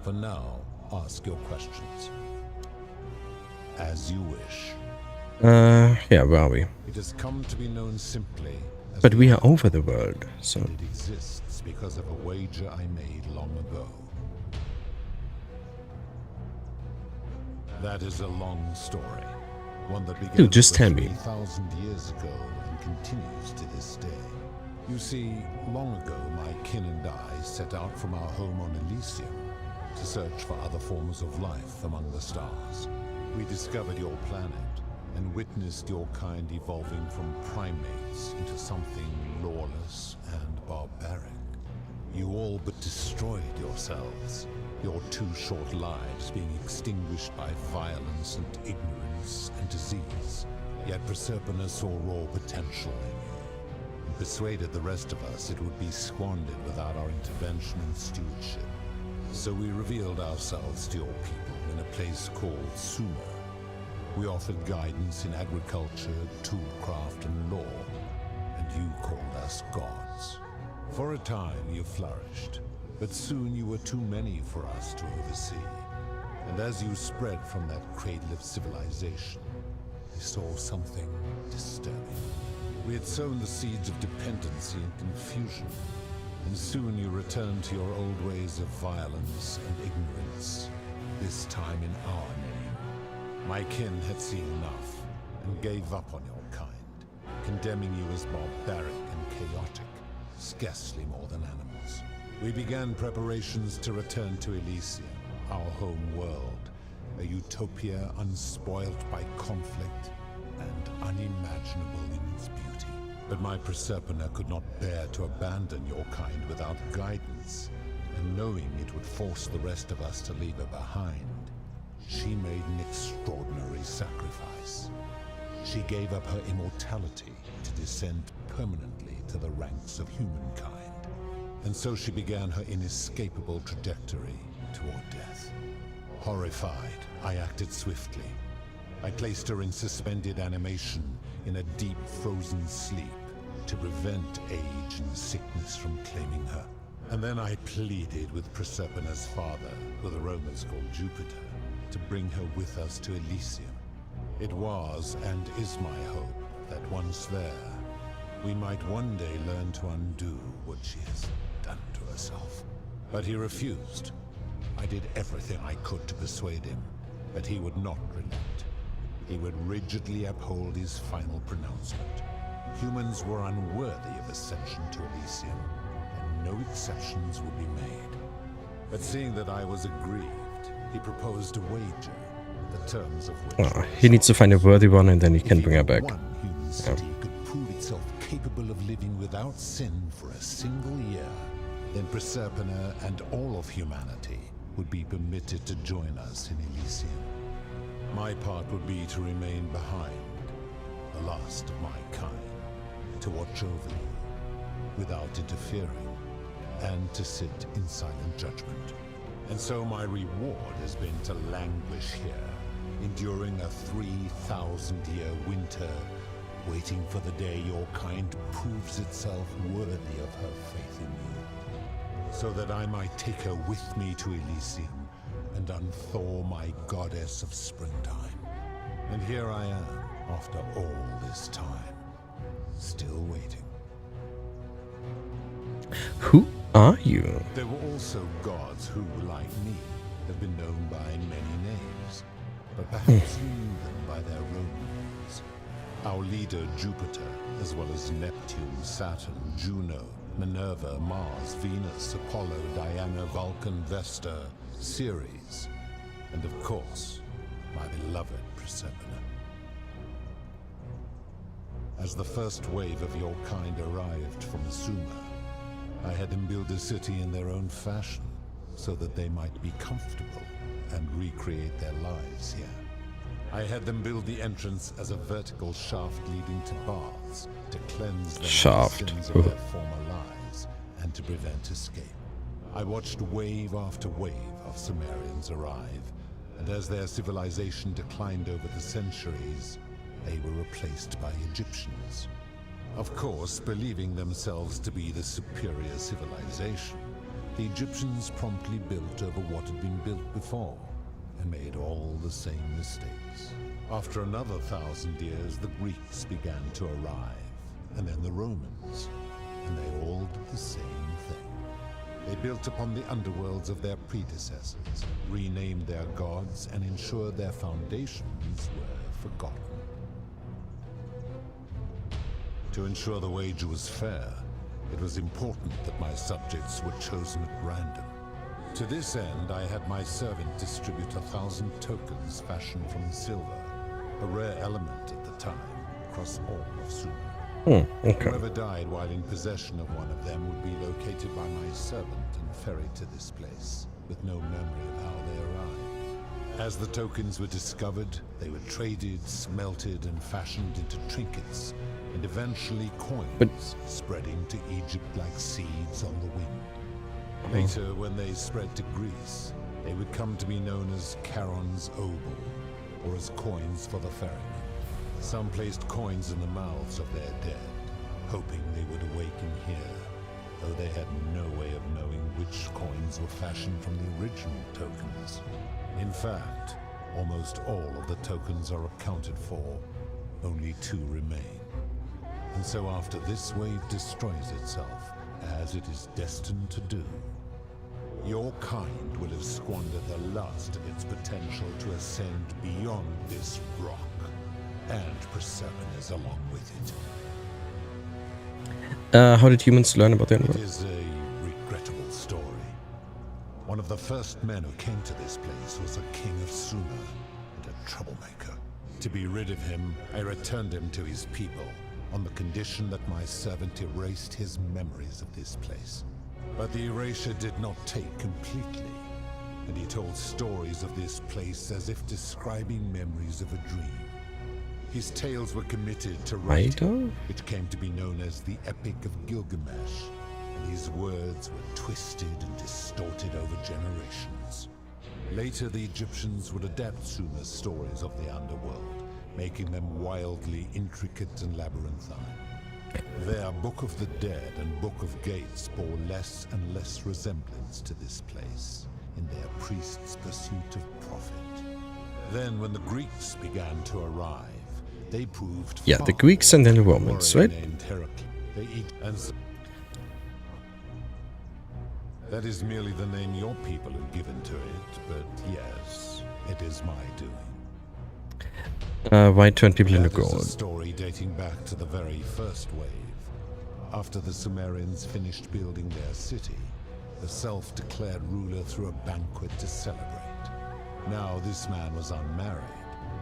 N: For now, ask your questions. As you wish.
A: Yeah, where are we?
N: It has come to be known simply as
A: But we are over the world, so...
N: It exists because of a wager I made long ago. That is a long story. One that began
A: Dude, just tell me.
N: 3,000 years ago and continues to this day. You see, long ago my kin and I set out from our home on Elysium to search for other forms of life among the stars. We discovered your planet and witnessed your kind evolving from primates into something lawless and barbaric. You all but destroyed yourselves, your 2 short lives being extinguished by violence and ignorance and disease. Yet Proserpina saw raw potential in you, and persuaded the rest of us it would be squandered without our intervention and stewardship. So we revealed ourselves to your people in a place called Sumer. We offered guidance in agriculture, toolcraft, and law, and you called us gods. For a time you flourished, but soon you were too many for us to oversee. And as you spread from that cradle of civilization, we saw something disturbing. We had sown the seeds of dependency and confusion, and soon you returned to your old ways of violence and ignorance, this time in our name. My kin had seen enough, and gave up on your kind, condemning you as barbaric and chaotic, scarcely more than animals. We began preparations to return to Elysium, our home world, a utopia unspoilt by conflict and unimaginable in its beauty. But my Proserpina could not bear to abandon your kind without guidance, and knowing it would force the rest of us to leave her behind, she made an extraordinary sacrifice. She gave up her immortality to descend permanently to the ranks of humankind. And so she began her inescapable trajectory toward death. Horrified, I acted swiftly. I placed her in suspended animation in a deep frozen sleep to prevent age and sickness from claiming her. And then I pleaded with Proserpina's father, who the Romans called Jupiter, to bring her with us to Elysium. It was and is my hope that once there, we might one day learn to undo what she has done to herself. But he refused. I did everything I could to persuade him, but he would not relent. He would rigidly uphold his final pronouncement. Humans were unworthy of ascension to Elysium, and no exceptions would be made. But seeing that I was aggrieved, he proposed a wager, the terms of which...
A: he needs to find a worthy one and then he can bring her back.
N: One human city could prove itself capable of living without sin for a single year, then Proserpina and all of humanity would be permitted to join us in Elysium. My part would be to remain behind, the last of my kind, to watch over you without interfering, and to sit in silent judgment. And so my reward has been to languish here, enduring a 3,000-year winter, waiting for the day your kind proves itself worthy of her faith in you, so that I might take her with me to Elysium and unthaw my goddess of springtime. And here I am, after all this time, still waiting.
A: Who are you?
N: There were also gods who, like me, have been known by many names, but perhaps you knew them by their Roman names. Our leader Jupiter, as well as Neptune, Saturn, Juno, Minerva, Mars, Venus, Apollo, Diana, Vulcan, Vesta, Ceres, and of course, my beloved Persephone. As the first wave of your kind arrived from Sumer, I had them build a city in their own fashion, so that they might be comfortable and recreate their lives here. I had them build the entrance as a vertical shaft leading to baths, to cleanse them of the sins of their former lives, and to prevent escape. I watched wave after wave of Sumerians arrive, and as their civilization declined over the centuries, they were replaced by Egyptians. Of course, believing themselves to be the superior civilization, the Egyptians promptly built over what had been built before, and made all the same mistakes. After another 1,000 years, the Greeks began to arrive, and then the Romans, and they all did the same thing. They built upon the underworlds of their predecessors, renamed their gods, and ensured their foundations were forgotten. To ensure the wager was fair, it was important that my subjects were chosen at random. To this end, I had my servant distribute 1,000 tokens fashioned from silver, a rare element at the time, across all of Sumer.
A: Okay.
N: Whoever died while in possession of one of them would be located by my servant and ferried to this place, with no memory of how they arrived. As the tokens were discovered, they were traded, smelted, and fashioned into trinkets, and eventually coins, spreading to Egypt like seeds on the wind. Later, when they spread to Greece, they would come to be known as Charon's Obol, or as coins for the ferryman. Some placed coins in the mouths of their dead, hoping they would awaken here, though they had no way of knowing which coins were fashioned from the original tokens. In fact, almost all of the tokens are accounted for, only 2 remain. And so after this wave destroys itself, as it is destined to do, your kind will have squandered the last of its potential to ascend beyond this rock, and Persephone is along with it.
A: How did humans learn about the
N: It
A: underworld?
N: is a regrettable story. One of the first men who came to this place was a king of Sumer, and a troublemaker. To be rid of him, I returned him to his people, on the condition that my servant erased his memories of this place. But the erasure did not take completely, and he told stories of this place as if describing memories of a dream. His tales were committed to writing, which came to be known as the Epic of Gilgamesh, and his words were twisted and distorted over generations. Later, the Egyptians would adapt Sumer's stories of the underworld, making them wildly intricate and labyrinthine. Their Book of the Dead and Book of Gates bore less and less resemblance to this place in their priests' pursuit of profit. Then, when the Greeks began to arrive, they proved
A: The Greeks and then the Romans, right?
N: That is merely the name your people have given to it, but yes, it is my doing.
A: Why turn people into
N: That is
A: gold?
N: a story dating back to the very first wave. After the Sumerians finished building their city, the self-declared ruler threw a banquet to celebrate. Now this man was unmarried,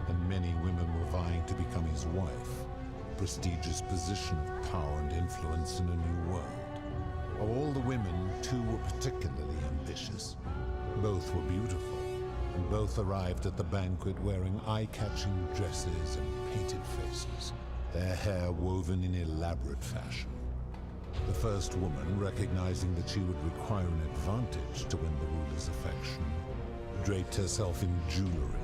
N: and many women were vying to become his wife, a prestigious position of power and influence in a new world. Of all the women, 2 were particularly ambitious. Both were beautiful, and both arrived at the banquet wearing eye-catching dresses and painted faces, their hair woven in elaborate fashion. The first woman, recognizing that she would require an advantage to win the ruler's affection, draped herself in jewelry,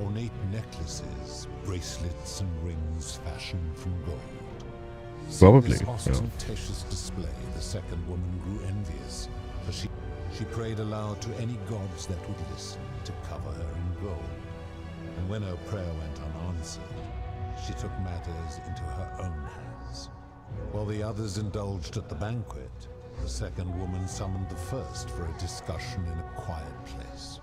N: ornate necklaces, bracelets, and rings fashioned from gold.
A: Probably,
N: Seeing this ostentatious display, the second woman grew envious, for she prayed aloud to any gods that would listen to cover her in gold. And when her prayer went unanswered, she took matters into her own hands. While the others indulged at the banquet, the second woman summoned the first for a discussion in a quiet place.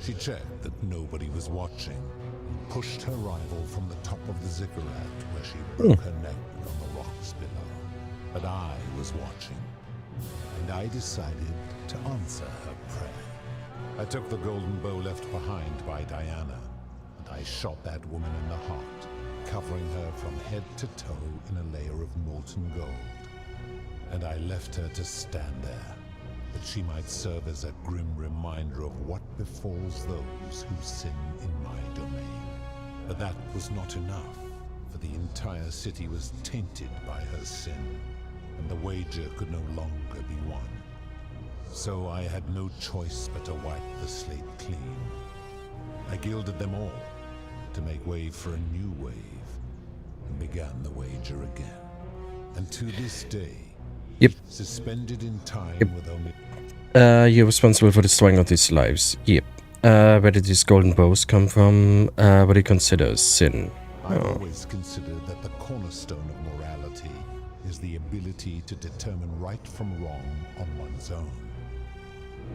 N: She checked that nobody was watching and pushed her rival from the top of the ziggurat where she broke her neck on the rocks below. But I was watching, and I decided to answer her prayer. I took the golden bow left behind by Diana, and I shot that woman in the heart, covering her from head to toe in a layer of molten gold. And I left her to stand there, that she might serve as a grim reminder of what befalls those who sin in my domain. But that was not enough, for the entire city was tainted by her sin, and the wager could no longer be won. So I had no choice but to wipe the slate clean. I gilded them all to make way for a new wave, and began the wager again. And to this day, suspended in time with only...
A: You're responsible for destroying all these lives. Yep. Where did these golden bows come from? What do you consider sin?
N: I've always considered that the cornerstone of morality is the ability to determine right from wrong on one's own.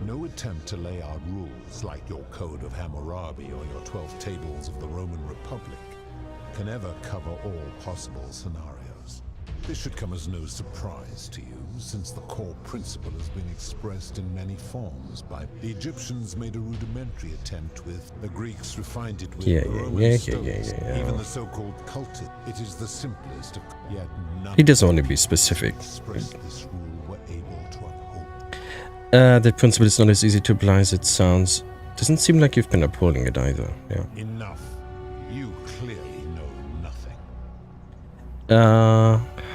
N: No attempt to lay out rules like your Code of Hammurabi or your 12 Tables of the Roman Republic can ever cover all possible scenarios. This should come as no surprise to you, since the core principle has been expressed in many forms by the Egyptians made a rudimentary attempt with, the Greeks refined it with Roman stones, even the so-called cultic. It is the simplest of, yet none.
A: He doesn't want to be specific.
N: This rule were able to uphold.
A: The principle is not as easy to apply as it sounds. Doesn't seem like you've been upholding it either. Yeah.
N: Enough. You clearly know nothing.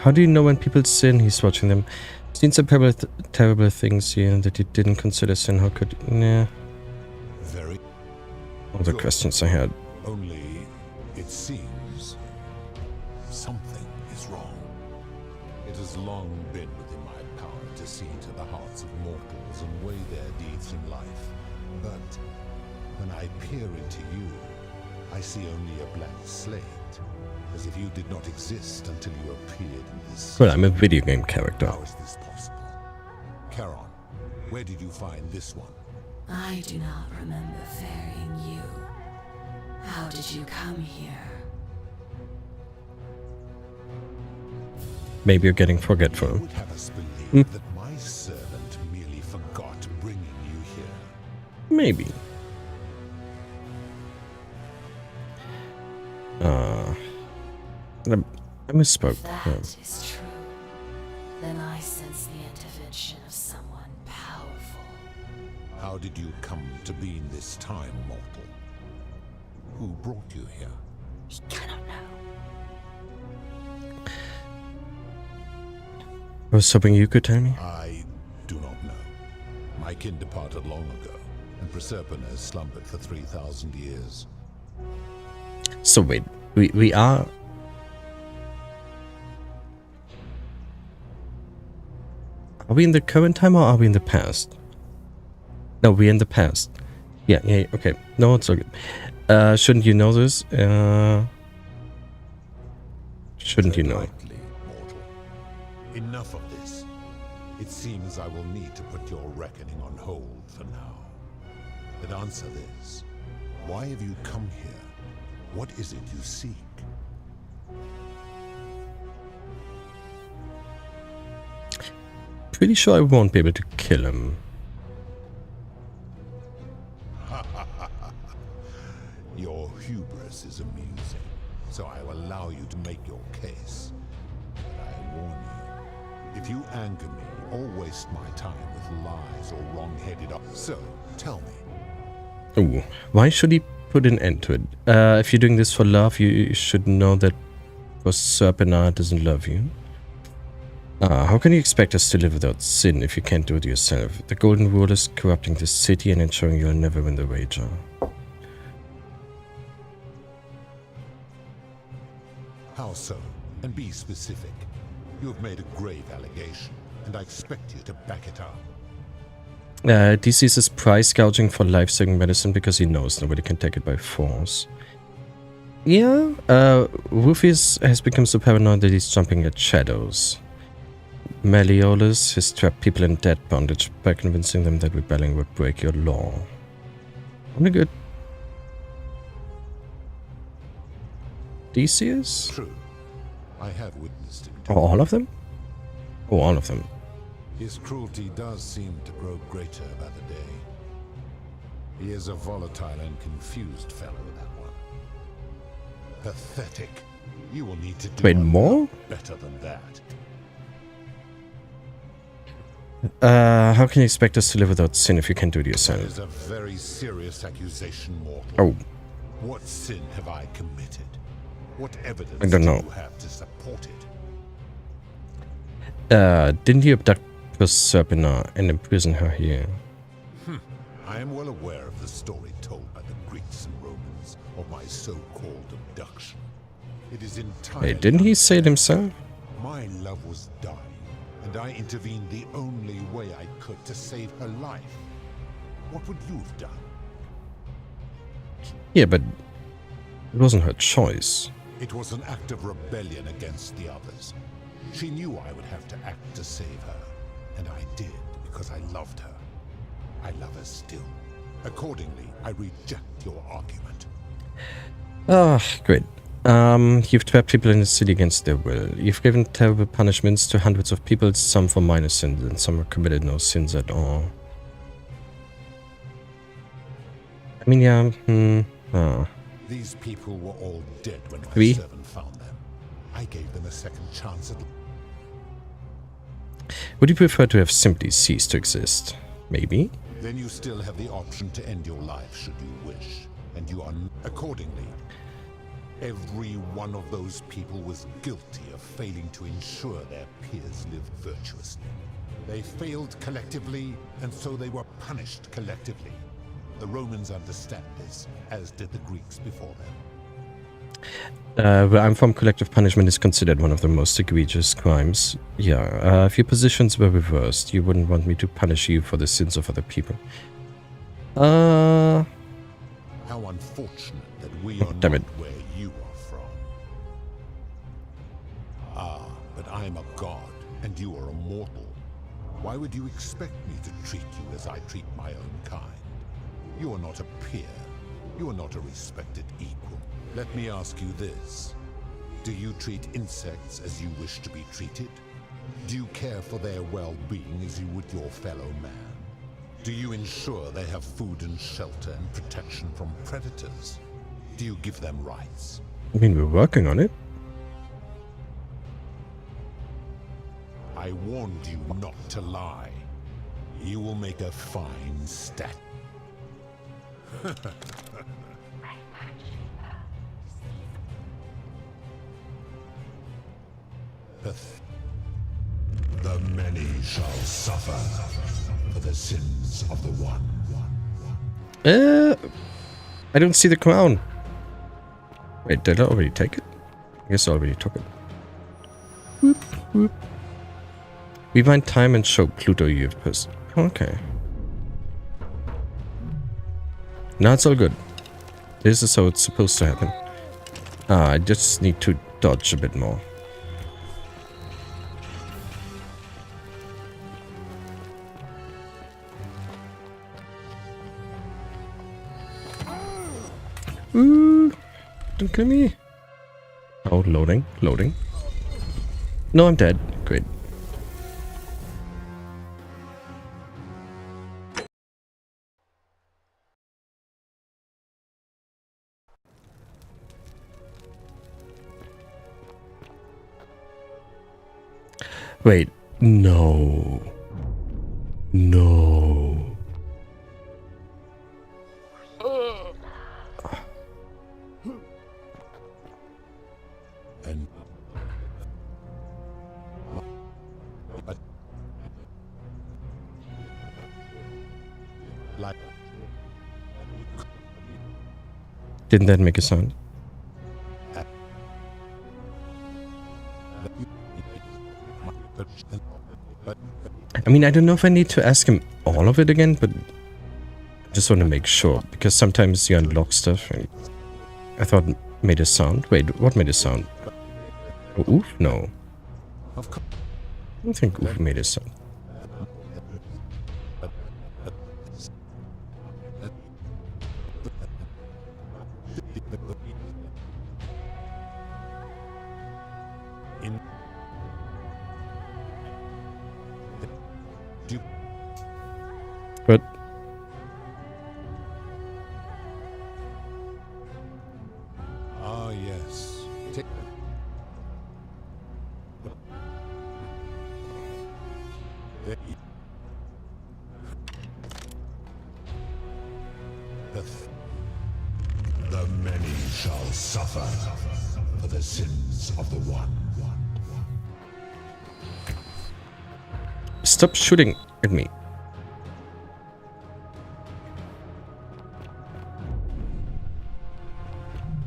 A: How do you know when people sin? He's watching them. Seen some terrible things here that you didn't consider sin. How could... Nah.
N: Very
A: All the questions I had.
N: Only, it seems, something is wrong. It has long been within my power to see into the hearts of mortals and weigh their deeds in life. But when I peer into you, I see only a blank slate. As if you did not exist until you appeared in this...
A: Well, I'm a video game character.
N: How is this possible? Charon, where did you find this one?
C: I do not remember ferrying you. How did you come here?
A: Maybe you're getting forgetful.
N: You would have us believe that my servant merely forgot bringing you here.
A: Maybe. I misspoke.
C: That is true. Then I sense the intervention of someone powerful.
N: How did you come to be in this time, mortal? Who brought you here?
C: He cannot know.
A: I was hoping you could tell me.
N: I do not know. My kin departed long ago, and Proserpine has slumbered for 3,000 years.
A: So wait, we are... Are we in the current time or are we in the past? No, we're in the past. Yeah, okay. No, it's okay. Shouldn't you know this? Shouldn't you know?
N: Lightly, mortal. Enough of this. It seems I will need to put your reckoning on hold for now. But answer this. Why have you come here? What is it you seek?
A: Pretty sure I won't be able to kill him.
N: Your hubris is amusing, so I will allow you to make your case. But I warn you, if you anger me or waste my time with lies or wrong-headed... So, tell me.
A: Ooh, why should he put an end to it? If you're doing this for love, you should know that Proserpine doesn't love you. How can you expect us to live without sin if you can't do it yourself? The Golden Rule is corrupting the city and ensuring you'll never win the wager.
N: How so? And be specific. You have made a grave allegation, and I expect you to back it up.
A: Theseus is price gouging for life-saving medicine because he knows nobody can take it by force. Yeah, Rufus has become so paranoid that he's jumping at shadows. Malleolus has trapped people in dead bondage by convincing them that rebelling would break your law. Only good. Theseus?
N: True. I have witnessed him.
A: Oh, all of them? Oh, all of them.
N: His cruelty does seem to grow greater by the day. He is a volatile and confused fellow, that one. Pathetic. You will need to do
A: Wait, more?
N: better than that.
A: How can you expect us to live without sin if you can't do it yourself?
N: That is a very serious accusation, mortal.
A: Oh.
N: What sin have I committed? What evidence
A: I don't know.
N: do you have to support it?
A: Didn't you abduct Proserpina and imprison her here?
N: I am well aware of the story told by the Greeks and Romans of my so-called abduction. It is entirely...
A: Wait, didn't he say it himself?
N: My love was dying, and I intervened the only way I could to save her life. What would you have done?
A: Yeah, but it wasn't her choice.
N: It was an act of rebellion against the others. She knew I would have to act to save her, and I did because I loved her. I love her still. Accordingly, I reject your argument.
A: Ah, great. You've trapped people in the city against their will. You've given terrible punishments to hundreds of people, some for minor sins, and some have committed no sins at all. I mean, yeah,
N: These people were all dead when my
A: Oui.
N: servant found them. I gave them a second chance at...
A: Would you prefer to have simply ceased to exist? Maybe?
N: Then you still have the option to end your life should you wish. And you are... Accordingly, every one of those people was guilty of failing to ensure their peers lived virtuously. They failed collectively, and so they were punished collectively. The Romans understand this, as did the Greeks before them.
A: Where I'm from, collective punishment is considered one of the most egregious crimes. Yeah, if your positions were reversed, you wouldn't want me to punish you for the sins of other people.
N: How unfortunate that we are
A: damn
N: not
A: it.
N: where you are from. Ah, but I am a god, and you are a mortal. Why would you expect me to treat you as I treat my own kind? You are not a peer. You are not a respected equal. Let me ask you this. Do you treat insects as you wish to be treated? Do you care for their well-being as you would your fellow man? Do you ensure they have food and shelter and protection from predators? Do you give them rights?
A: I mean, we're working on it.
N: I warned you not to lie. You will make a fine stat. The many shall suffer for the sins of the one.
A: I don't see the crown. Wait, did I already take it? I guess I already took it. Whoop, whoop. Rewind time and show Pluto you've pissed. Okay. Now it's all good. This is how it's supposed to happen. I just need to dodge a bit more. Ooh, don't kill me. Oh, loading, loading. No, I'm dead. Great. Wait, no. No.
N: And
A: Didn't that make a sound? I mean, I don't know if I need to ask him all of it again, but I just want to make sure, because sometimes you unlock stuff and I thought it made a sound. Wait, what made a sound? Oh, oof? No. I don't think oof made a sound. But
N: ah, yes.
L: The many shall suffer for the sins of the one.
A: Stop shooting at me.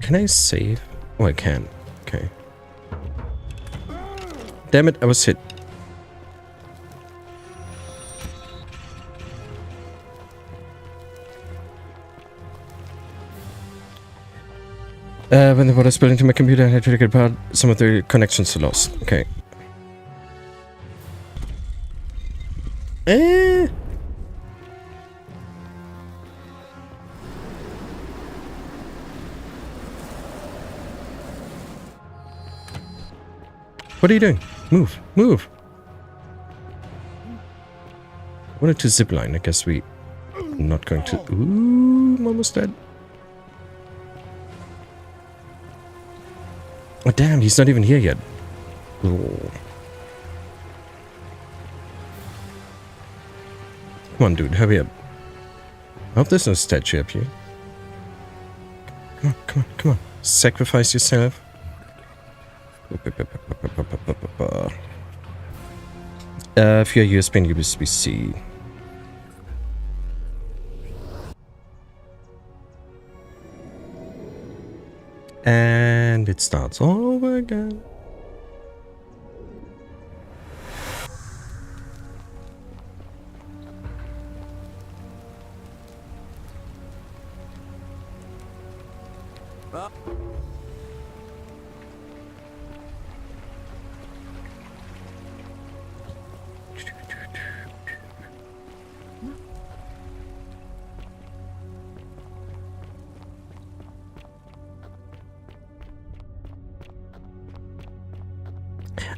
A: Can I save? Oh, I can. Okay. Damn it, I was hit. When the water spilled into my computer, I had to take it apart. Some of the connections are lost. Okay. What are you doing? Move, move. I wanted to zipline. I guess we are not going to. Ooh, I'm almost dead. Oh damn, he's not even here yet. Oh. Come on, dude, hurry up. I hope there's no statue up here. Come on, come on, come on. Sacrifice yourself. If you're USB and USB-C. And it starts all over again.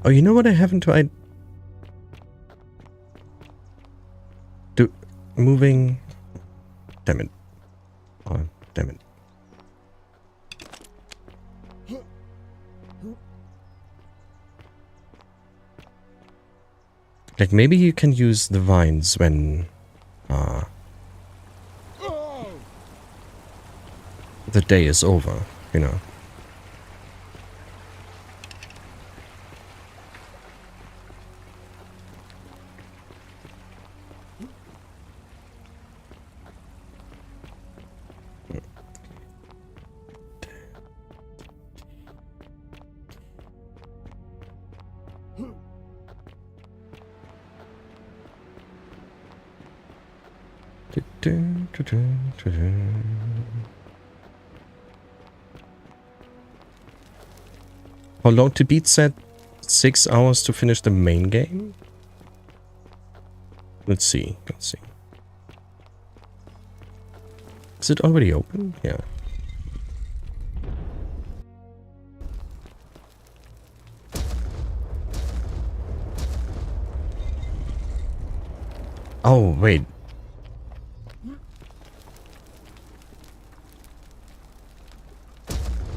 A: Oh, you know what I haven't tried? Moving. Damn it. Oh, damn it. Like, maybe you can use the vines when the day is over, you know. How long to beat said? 6 hours to finish the main game? Let's see. Let's see. Is it already open? Yeah. Oh, wait.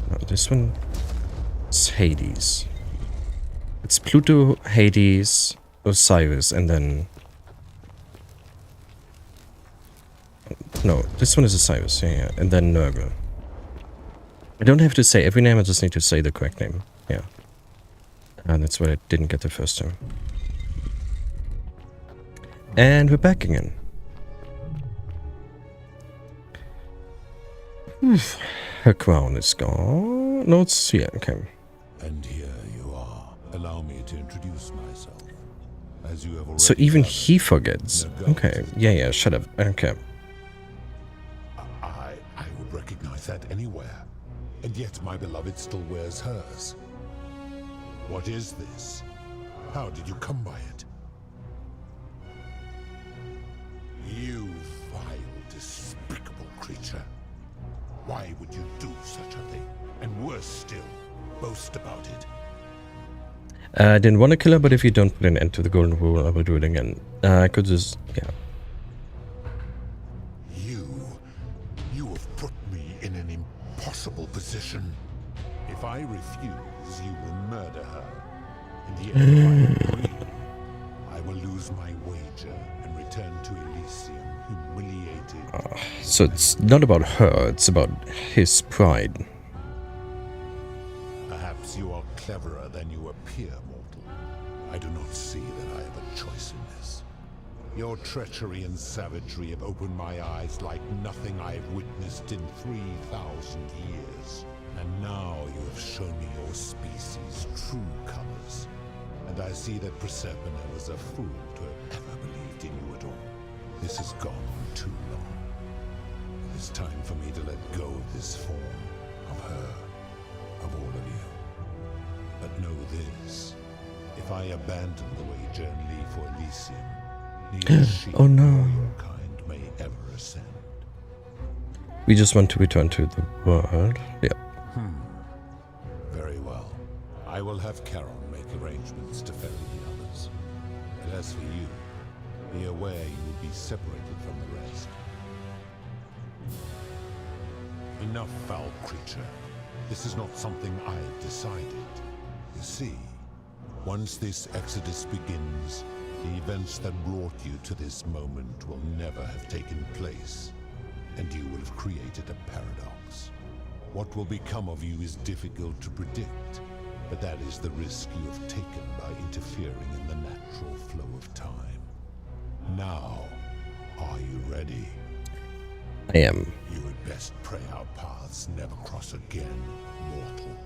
A: No, this one is Hades. It's Pluto, Hades, Osiris, and then... No, this one is Osiris, yeah, and then Nurgle. I don't have to say every name, I just need to say the correct name, yeah. And that's what I didn't get the first time. And we're back again. Her crown is gone. No, it's here. Okay.
N: And here you are. Allow me to introduce myself. As you have already
A: So even he forgets. Okay. Yeah, shut up. Okay.
N: I would recognize that anywhere. And yet my beloved still wears hers. What is this? How did you come by it? You vile, despicable creature. Why would you do such a thing? And worse still, boast about it.
A: I didn't want to kill her, but if you don't put an end to the golden rule, I will do it again. I could just, yeah.
N: You have put me in an impossible position. If I refuse, you will murder her. And yet, if I agree, I will lose my wager and return to Elysium humiliated.
A: So it's not about her, it's about his pride.
N: Perhaps you are cleverer than you appear, mortal. I do not see that I have a choice in this. Your treachery and savagery have opened my eyes like nothing I have witnessed in 3,000 years. And now you have shown me your species' true colors. And I see that Proserpina was a fool to have ever believed in you at all. This has gone on too long. It is time for me to let go of this form, of her, of all of you. But know this, if I abandon the wager and leave for Elysium, neither she
A: Oh no.
N: nor your kind may ever ascend.
A: We just want to return to the world. Yeah.
N: Very well. I will have Charon make arrangements to ferry the others. And as for you, be aware you will be separated from the rest. Enough, foul creature. This is not something I've decided. You see, once this exodus begins, the events that brought you to this moment will never have taken place, and you will have created a paradox. What will become of you is difficult to predict, but that is the risk you have taken by interfering in the natural flow of time. Now, are you ready?
A: I am.
N: You had best pray our paths never cross again, mortal.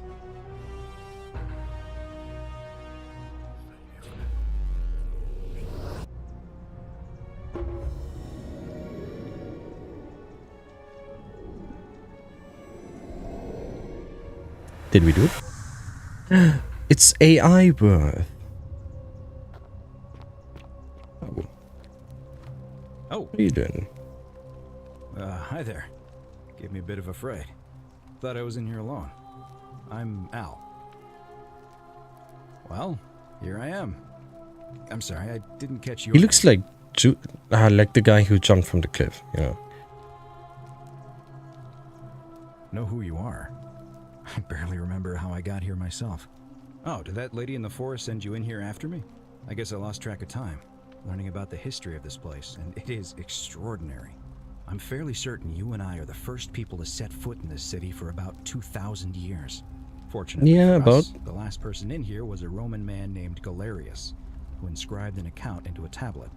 A: Did we do it? It's AI birth.
F: Oh.
A: What are you doing?
F: Hi there. Gave me a bit of a fright. Thought I was in here alone. I'm Al. Well, here I am. I'm sorry, I didn't catch your
A: He looks like the guy who jumped from the cliff, you know.
F: Know who you are? I barely remember how I got here myself. Oh, did that lady in the forest send you in here after me? I guess I lost track of time, learning about the history of this place, and it is extraordinary. I'm fairly certain you and I are the first people to set foot in this city for about 2,000 years. Fortunately for us, the last person in here was a Roman man named Galerius, who inscribed an account into a tablet.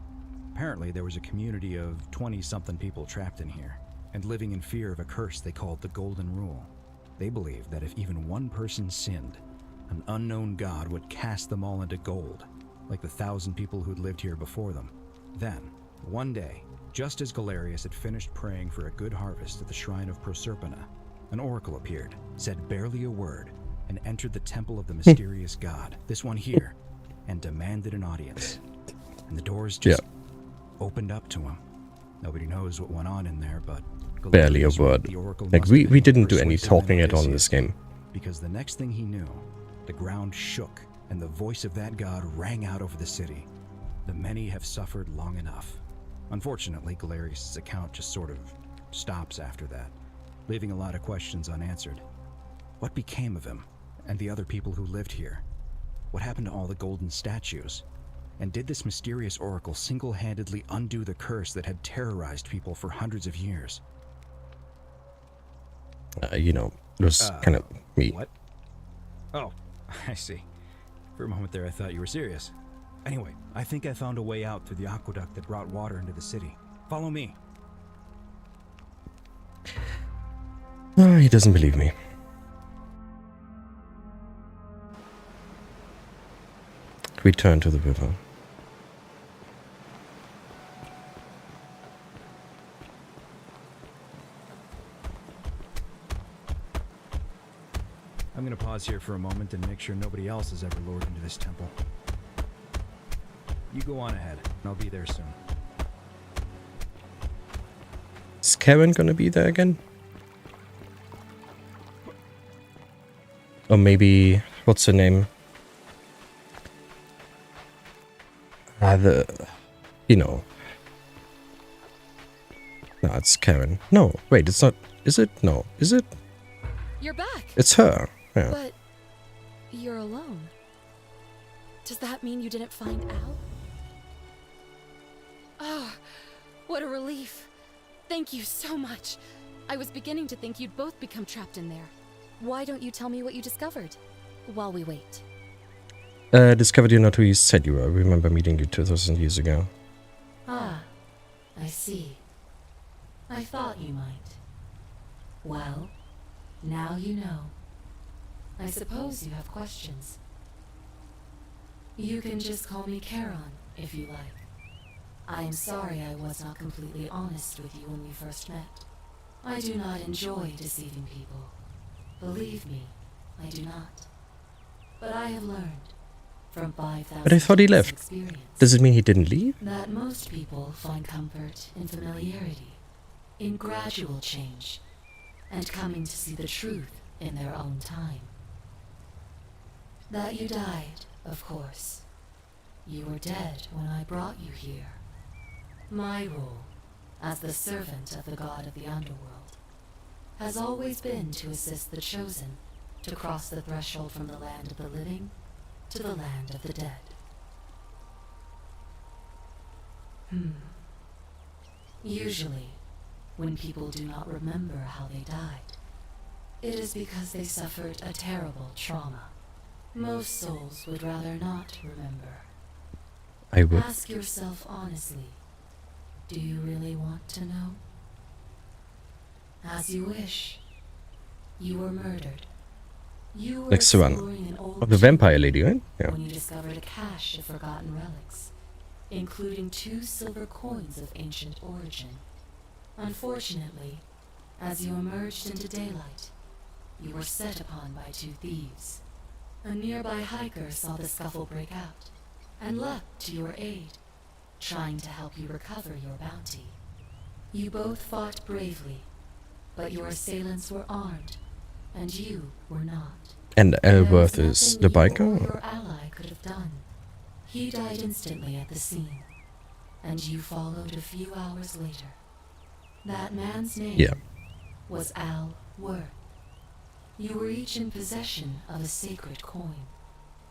F: Apparently there was a community of 20-something people trapped in here, and living in fear of a curse they called the Golden Rule. They believed that if even one person sinned, an unknown god would cast them all into gold, like the 1,000 people who'd lived here before them. Then, one day, just as Galerius had finished praying for a good harvest at the shrine of Proserpina, an oracle appeared, said barely a word, and entered the temple of the mysterious god, this one here, and demanded an audience. And the doors just opened up to him. Nobody knows what went on in there, but
A: barely a word. Like we didn't do any talking at all in this game.
F: Because the next thing he knew, the ground shook, and the voice of that god rang out over the city. The many have suffered long enough. Unfortunately, Galerius' account just sort of stops after that, leaving a lot of questions unanswered. What became of him, and the other people who lived here? What happened to all the golden statues? And did this mysterious oracle single-handedly undo the curse that had terrorized people for hundreds of years?
A: You know, it was kind of me.
F: What? Oh, I see. For a moment there, I thought you were serious. Anyway, I think I found a way out through the aqueduct that brought water into the city. Follow me.
A: Oh, he doesn't believe me. Return to the river.
F: I'm gonna pause here for a moment and make sure nobody else has ever lured into this temple. You go on ahead, and I'll be there soon.
A: Is Karen gonna be there again? Or maybe, what's her name? You know. No, it's Karen. No, wait, it's not. Is it? No, is it?
E: You're back.
A: It's her. Yeah.
E: But you're alone. Does that mean you didn't find Al? Oh, what a relief. Thank you so much. I was beginning to think you'd both become trapped in there. Why don't you tell me what you discovered while we wait?
A: Discovered you're not who you said you were. I remember meeting you 2,000 years ago.
C: Ah, I see. I thought you might. Well, now you know. I suppose you have questions. You can just call me Charon, if you like. I am sorry I was not completely honest with you when we first met. I do not enjoy deceiving people. Believe me, I do not. But I have learned, from 5,000
A: But I thought he left.
C: experience,
A: Does it mean he didn't leave?
C: that most people find comfort in familiarity, in gradual change, and coming to see the truth in their own time. That you died, of course. You were dead when I brought you here. My role, as the servant of the god of the underworld, has always been to assist the chosen to cross the threshold from the land of the living to the land of the dead. Usually, when people do not remember how they died, it is because they suffered a terrible trauma. Most souls would rather not remember.
A: I would.
C: Ask yourself honestly, do you really want to know? As you wish. You were murdered. You were
A: Like Savannah.
C: exploring an old
A: Oh, the vampire lady, right? Yeah.
C: when you discovered a cache of forgotten relics, including 2 silver coins of ancient origin. Unfortunately, as you emerged into daylight, you were set upon by 2 thieves. A nearby hiker saw the scuffle break out and leapt to your aid, trying to help you recover your bounty. You both fought bravely, but your assailants were armed, and you were not.
A: And Elworth
C: There was
A: is the
C: nothing you or
A: biker?
C: your ally could have done. He died instantly at the scene, and you followed a few hours later. That man's name
A: Yeah.
C: was Al Worth. You were each in possession of a sacred coin,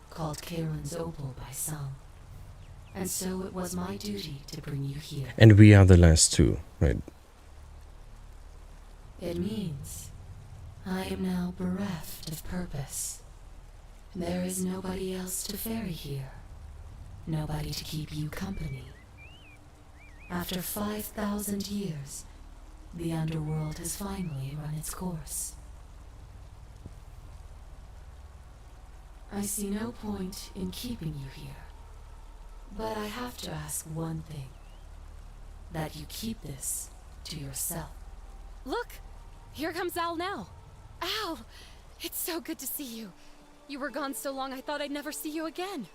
C: called Charon's Opal by some. And so it was my duty to bring you here.
A: And we are the last 2, right?
C: It means I am now bereft of purpose. There is nobody else to ferry here. Nobody to keep you company. After 5,000 years, the underworld has finally run its course. I see no point in keeping you here. But I have to ask one thing. That you keep this to yourself.
E: Look! Here comes Al now. Al! It's so good to see you. You were gone so long I thought I'd never see you again.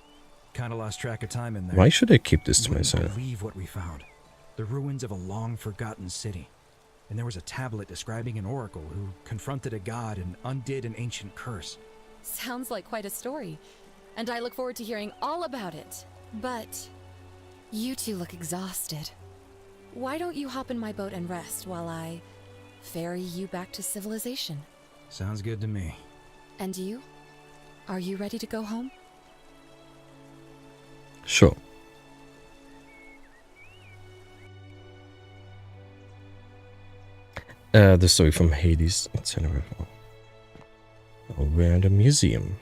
F: Kinda lost track of time in there.
A: Why should I keep this to
F: You wouldn't
A: myself?
F: believe what we found. The ruins of a long-forgotten city. And there was a tablet describing an oracle who confronted a god and undid an ancient curse.
E: Sounds like quite a story. And I look forward to hearing all about it. But you 2 look exhausted. Why don't you hop in my boat and rest while I ferry you back to civilization?
F: Sounds good to me.
E: And you? Are you ready to go home?
A: Sure. The story from Hades. It's in a river. Oh, we're at a museum.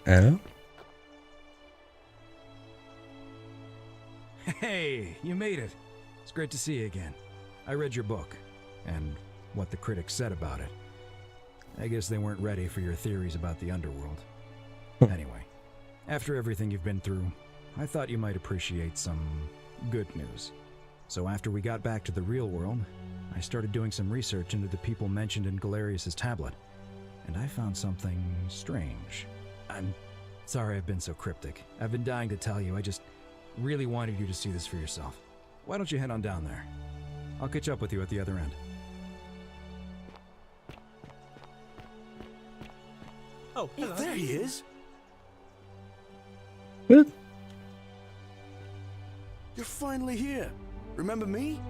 A: Al?
F: Hey, you made it. It's great to see you again. I read your book, and what the critics said about it. I guess they weren't ready for your theories about the underworld. Anyway, after everything you've been through, I thought you might appreciate some good news. So after we got back to the real world, I started doing some research into the people mentioned in Galerius' tablet, and I found something strange. I'm sorry I've been so cryptic. I've been dying to tell you, I just really wanted you to see this for yourself. Why don't you head on down there? I'll catch up with you at the other end.
D: Oh, hello. There he is.
A: What?
D: You're finally here. Remember me?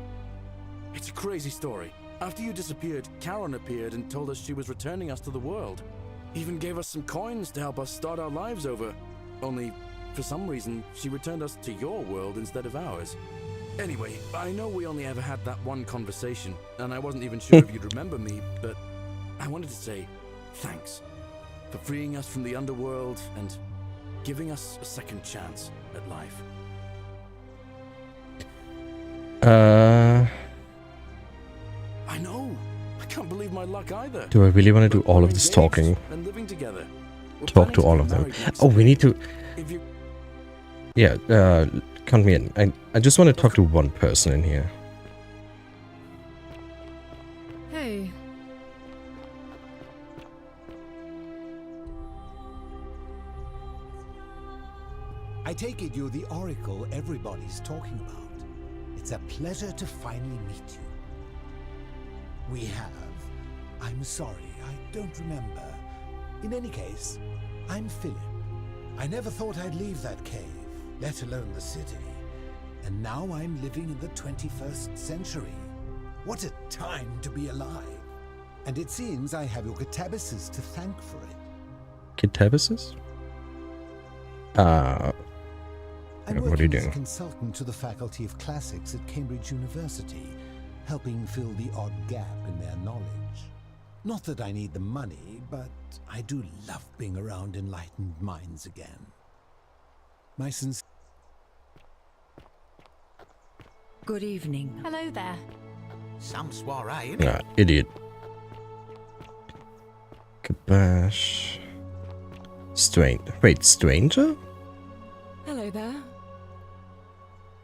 D: It's a crazy story. After you disappeared, Charon appeared and told us she was returning us to the world. Even gave us some coins to help us start our lives over. Only, for some reason, she returned us to your world instead of ours. Anyway, I know we only ever had that one conversation, and I wasn't even sure if you'd remember me, but I wanted to say thanks for freeing us from the underworld and giving us a second chance at life. I know. I can't believe my luck either.
A: Do I really want to do all of this talking?
D: And living together.
A: Talk to all of them. Oh, we need to... Yeah, count me in. I just want to talk to one person in here.
G: Hey.
H: I take it you're the oracle everybody's talking about. It's a pleasure to finally meet you. We have. I'm sorry, I don't remember. In any case, I'm Philip. I never thought I'd leave that cave, let alone the city. And now I'm living in the 21st century. What a time to be alive. And it seems I have your Catabasis to thank for it.
A: Catabasis?
H: I'm
A: what are you
H: working as a
A: doing?
H: consultant to the Faculty of Classics at Cambridge University, helping fill the odd gap in their knowledge. Not that I need the money, but I do love being around enlightened minds again. My sincere...
J: Good evening.
Q: Hello there.
K: Some soiree, innit?
A: Nah, idiot. Kabash. Wait, stranger?
E: Hello there.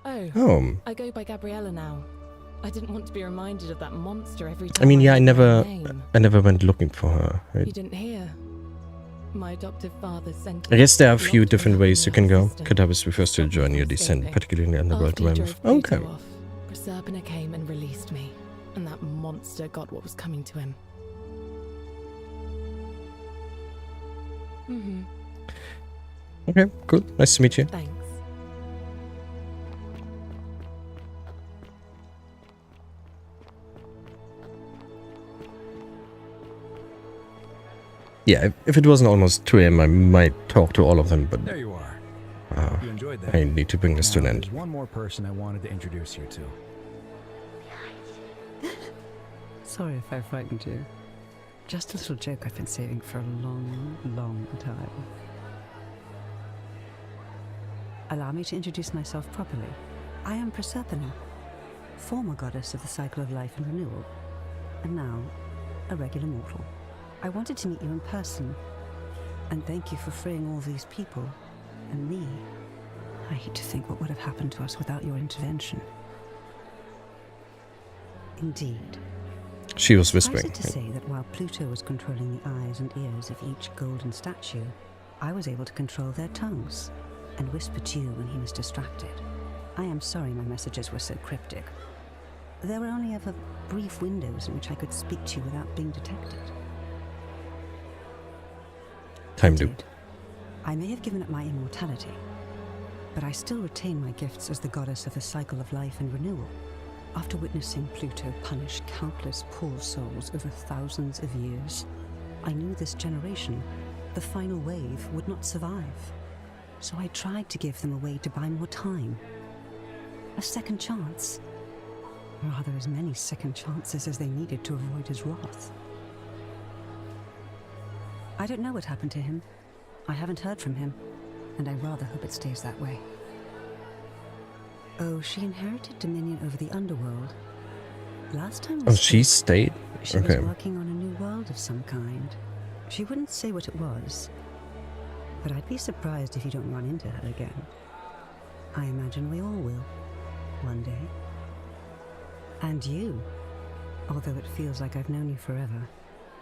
E: Oh,
A: Oh.
E: I go by Gabriella now. I didn't want to be reminded of that monster every time.
A: I mean, yeah, I
E: heard
A: never
E: my name.
A: went looking for her. Right?
E: You didn't hear. My adoptive father sent.
A: I guess there are a few different ways you can go. Catabasis refers to a journey or descent, particularly in the underworld
E: After he
A: realm.
E: drove Pluto
A: Okay.
E: off, Proserpina came and released me, and that monster got what was coming to him. Mm-hmm.
A: Okay, cool. Nice to meet you.
E: Thanks.
A: Yeah, if it wasn't almost 2 AM, I might talk to all of them, but
F: There you are. You enjoyed that?
A: I need to bring this to an
F: Now,
A: end.
F: There's one more person I wanted to introduce you to.
P: Sorry if I frightened you. Just a little joke I've been saving for a long, long time. Allow me to introduce myself properly. I am Proserpina, former goddess of the cycle of life and renewal, and now a regular mortal. I wanted to meet you in person, and thank you for freeing all these people, and me. I hate to think what would have happened to us without your intervention. Indeed.
A: She was whispering.
P: Suffice it to say that while Pluto was controlling the eyes and ears of each golden statue, I was able to control their tongues and whisper to you when he was distracted. I am sorry my messages were so cryptic. There were only ever brief windows in which I could speak to you without being detected.
A: Time loop.
P: I may have given up my immortality, but I still retain my gifts as the goddess of the cycle of life and renewal. After witnessing Pluto punish countless poor souls over thousands of years, I knew this generation, the final wave, would not survive. So I tried to give them a way to buy more time. A second chance. Rather, as many second chances as they needed to avoid his wrath. I don't know what happened to him. I haven't heard from him, and I rather hope it stays that way. Oh, she inherited dominion over the underworld. Last time we
A: Oh, she
P: spoke,
A: stayed?
P: She
A: Okay.
P: was working on a new world of some kind. She wouldn't say what it was, but I'd be surprised if you don't run into her again. I imagine we all will, one day. And you, although it feels like I've known you forever.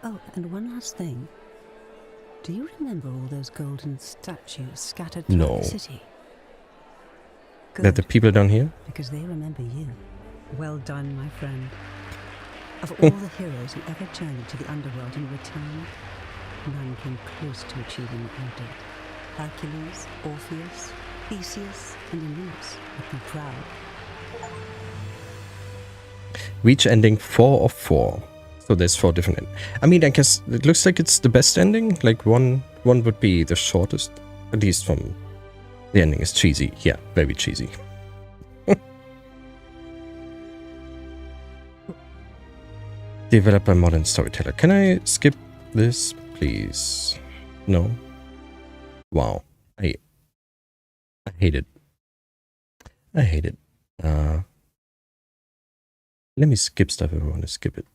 P: Oh, and one last thing. Do you remember all those golden statues scattered throughout
A: No.
P: the city?
A: That the people down here?
P: Because they remember you. Well done, my friend. Of all the heroes who ever journeyed to the underworld and returned, none came close to achieving what you did. Hercules, Orpheus, Theseus, and Aeneas would be proud.
A: Reach ending 4 of 4. So there's 4 different I mean, I guess it looks like it's the best ending. Like one would be the shortest. At least from the ending is cheesy. Yeah, very cheesy. Developed by Modern Storyteller. Can I skip this, please? No. Wow. I hate it. I hate it. Let me skip stuff if I want to skip it.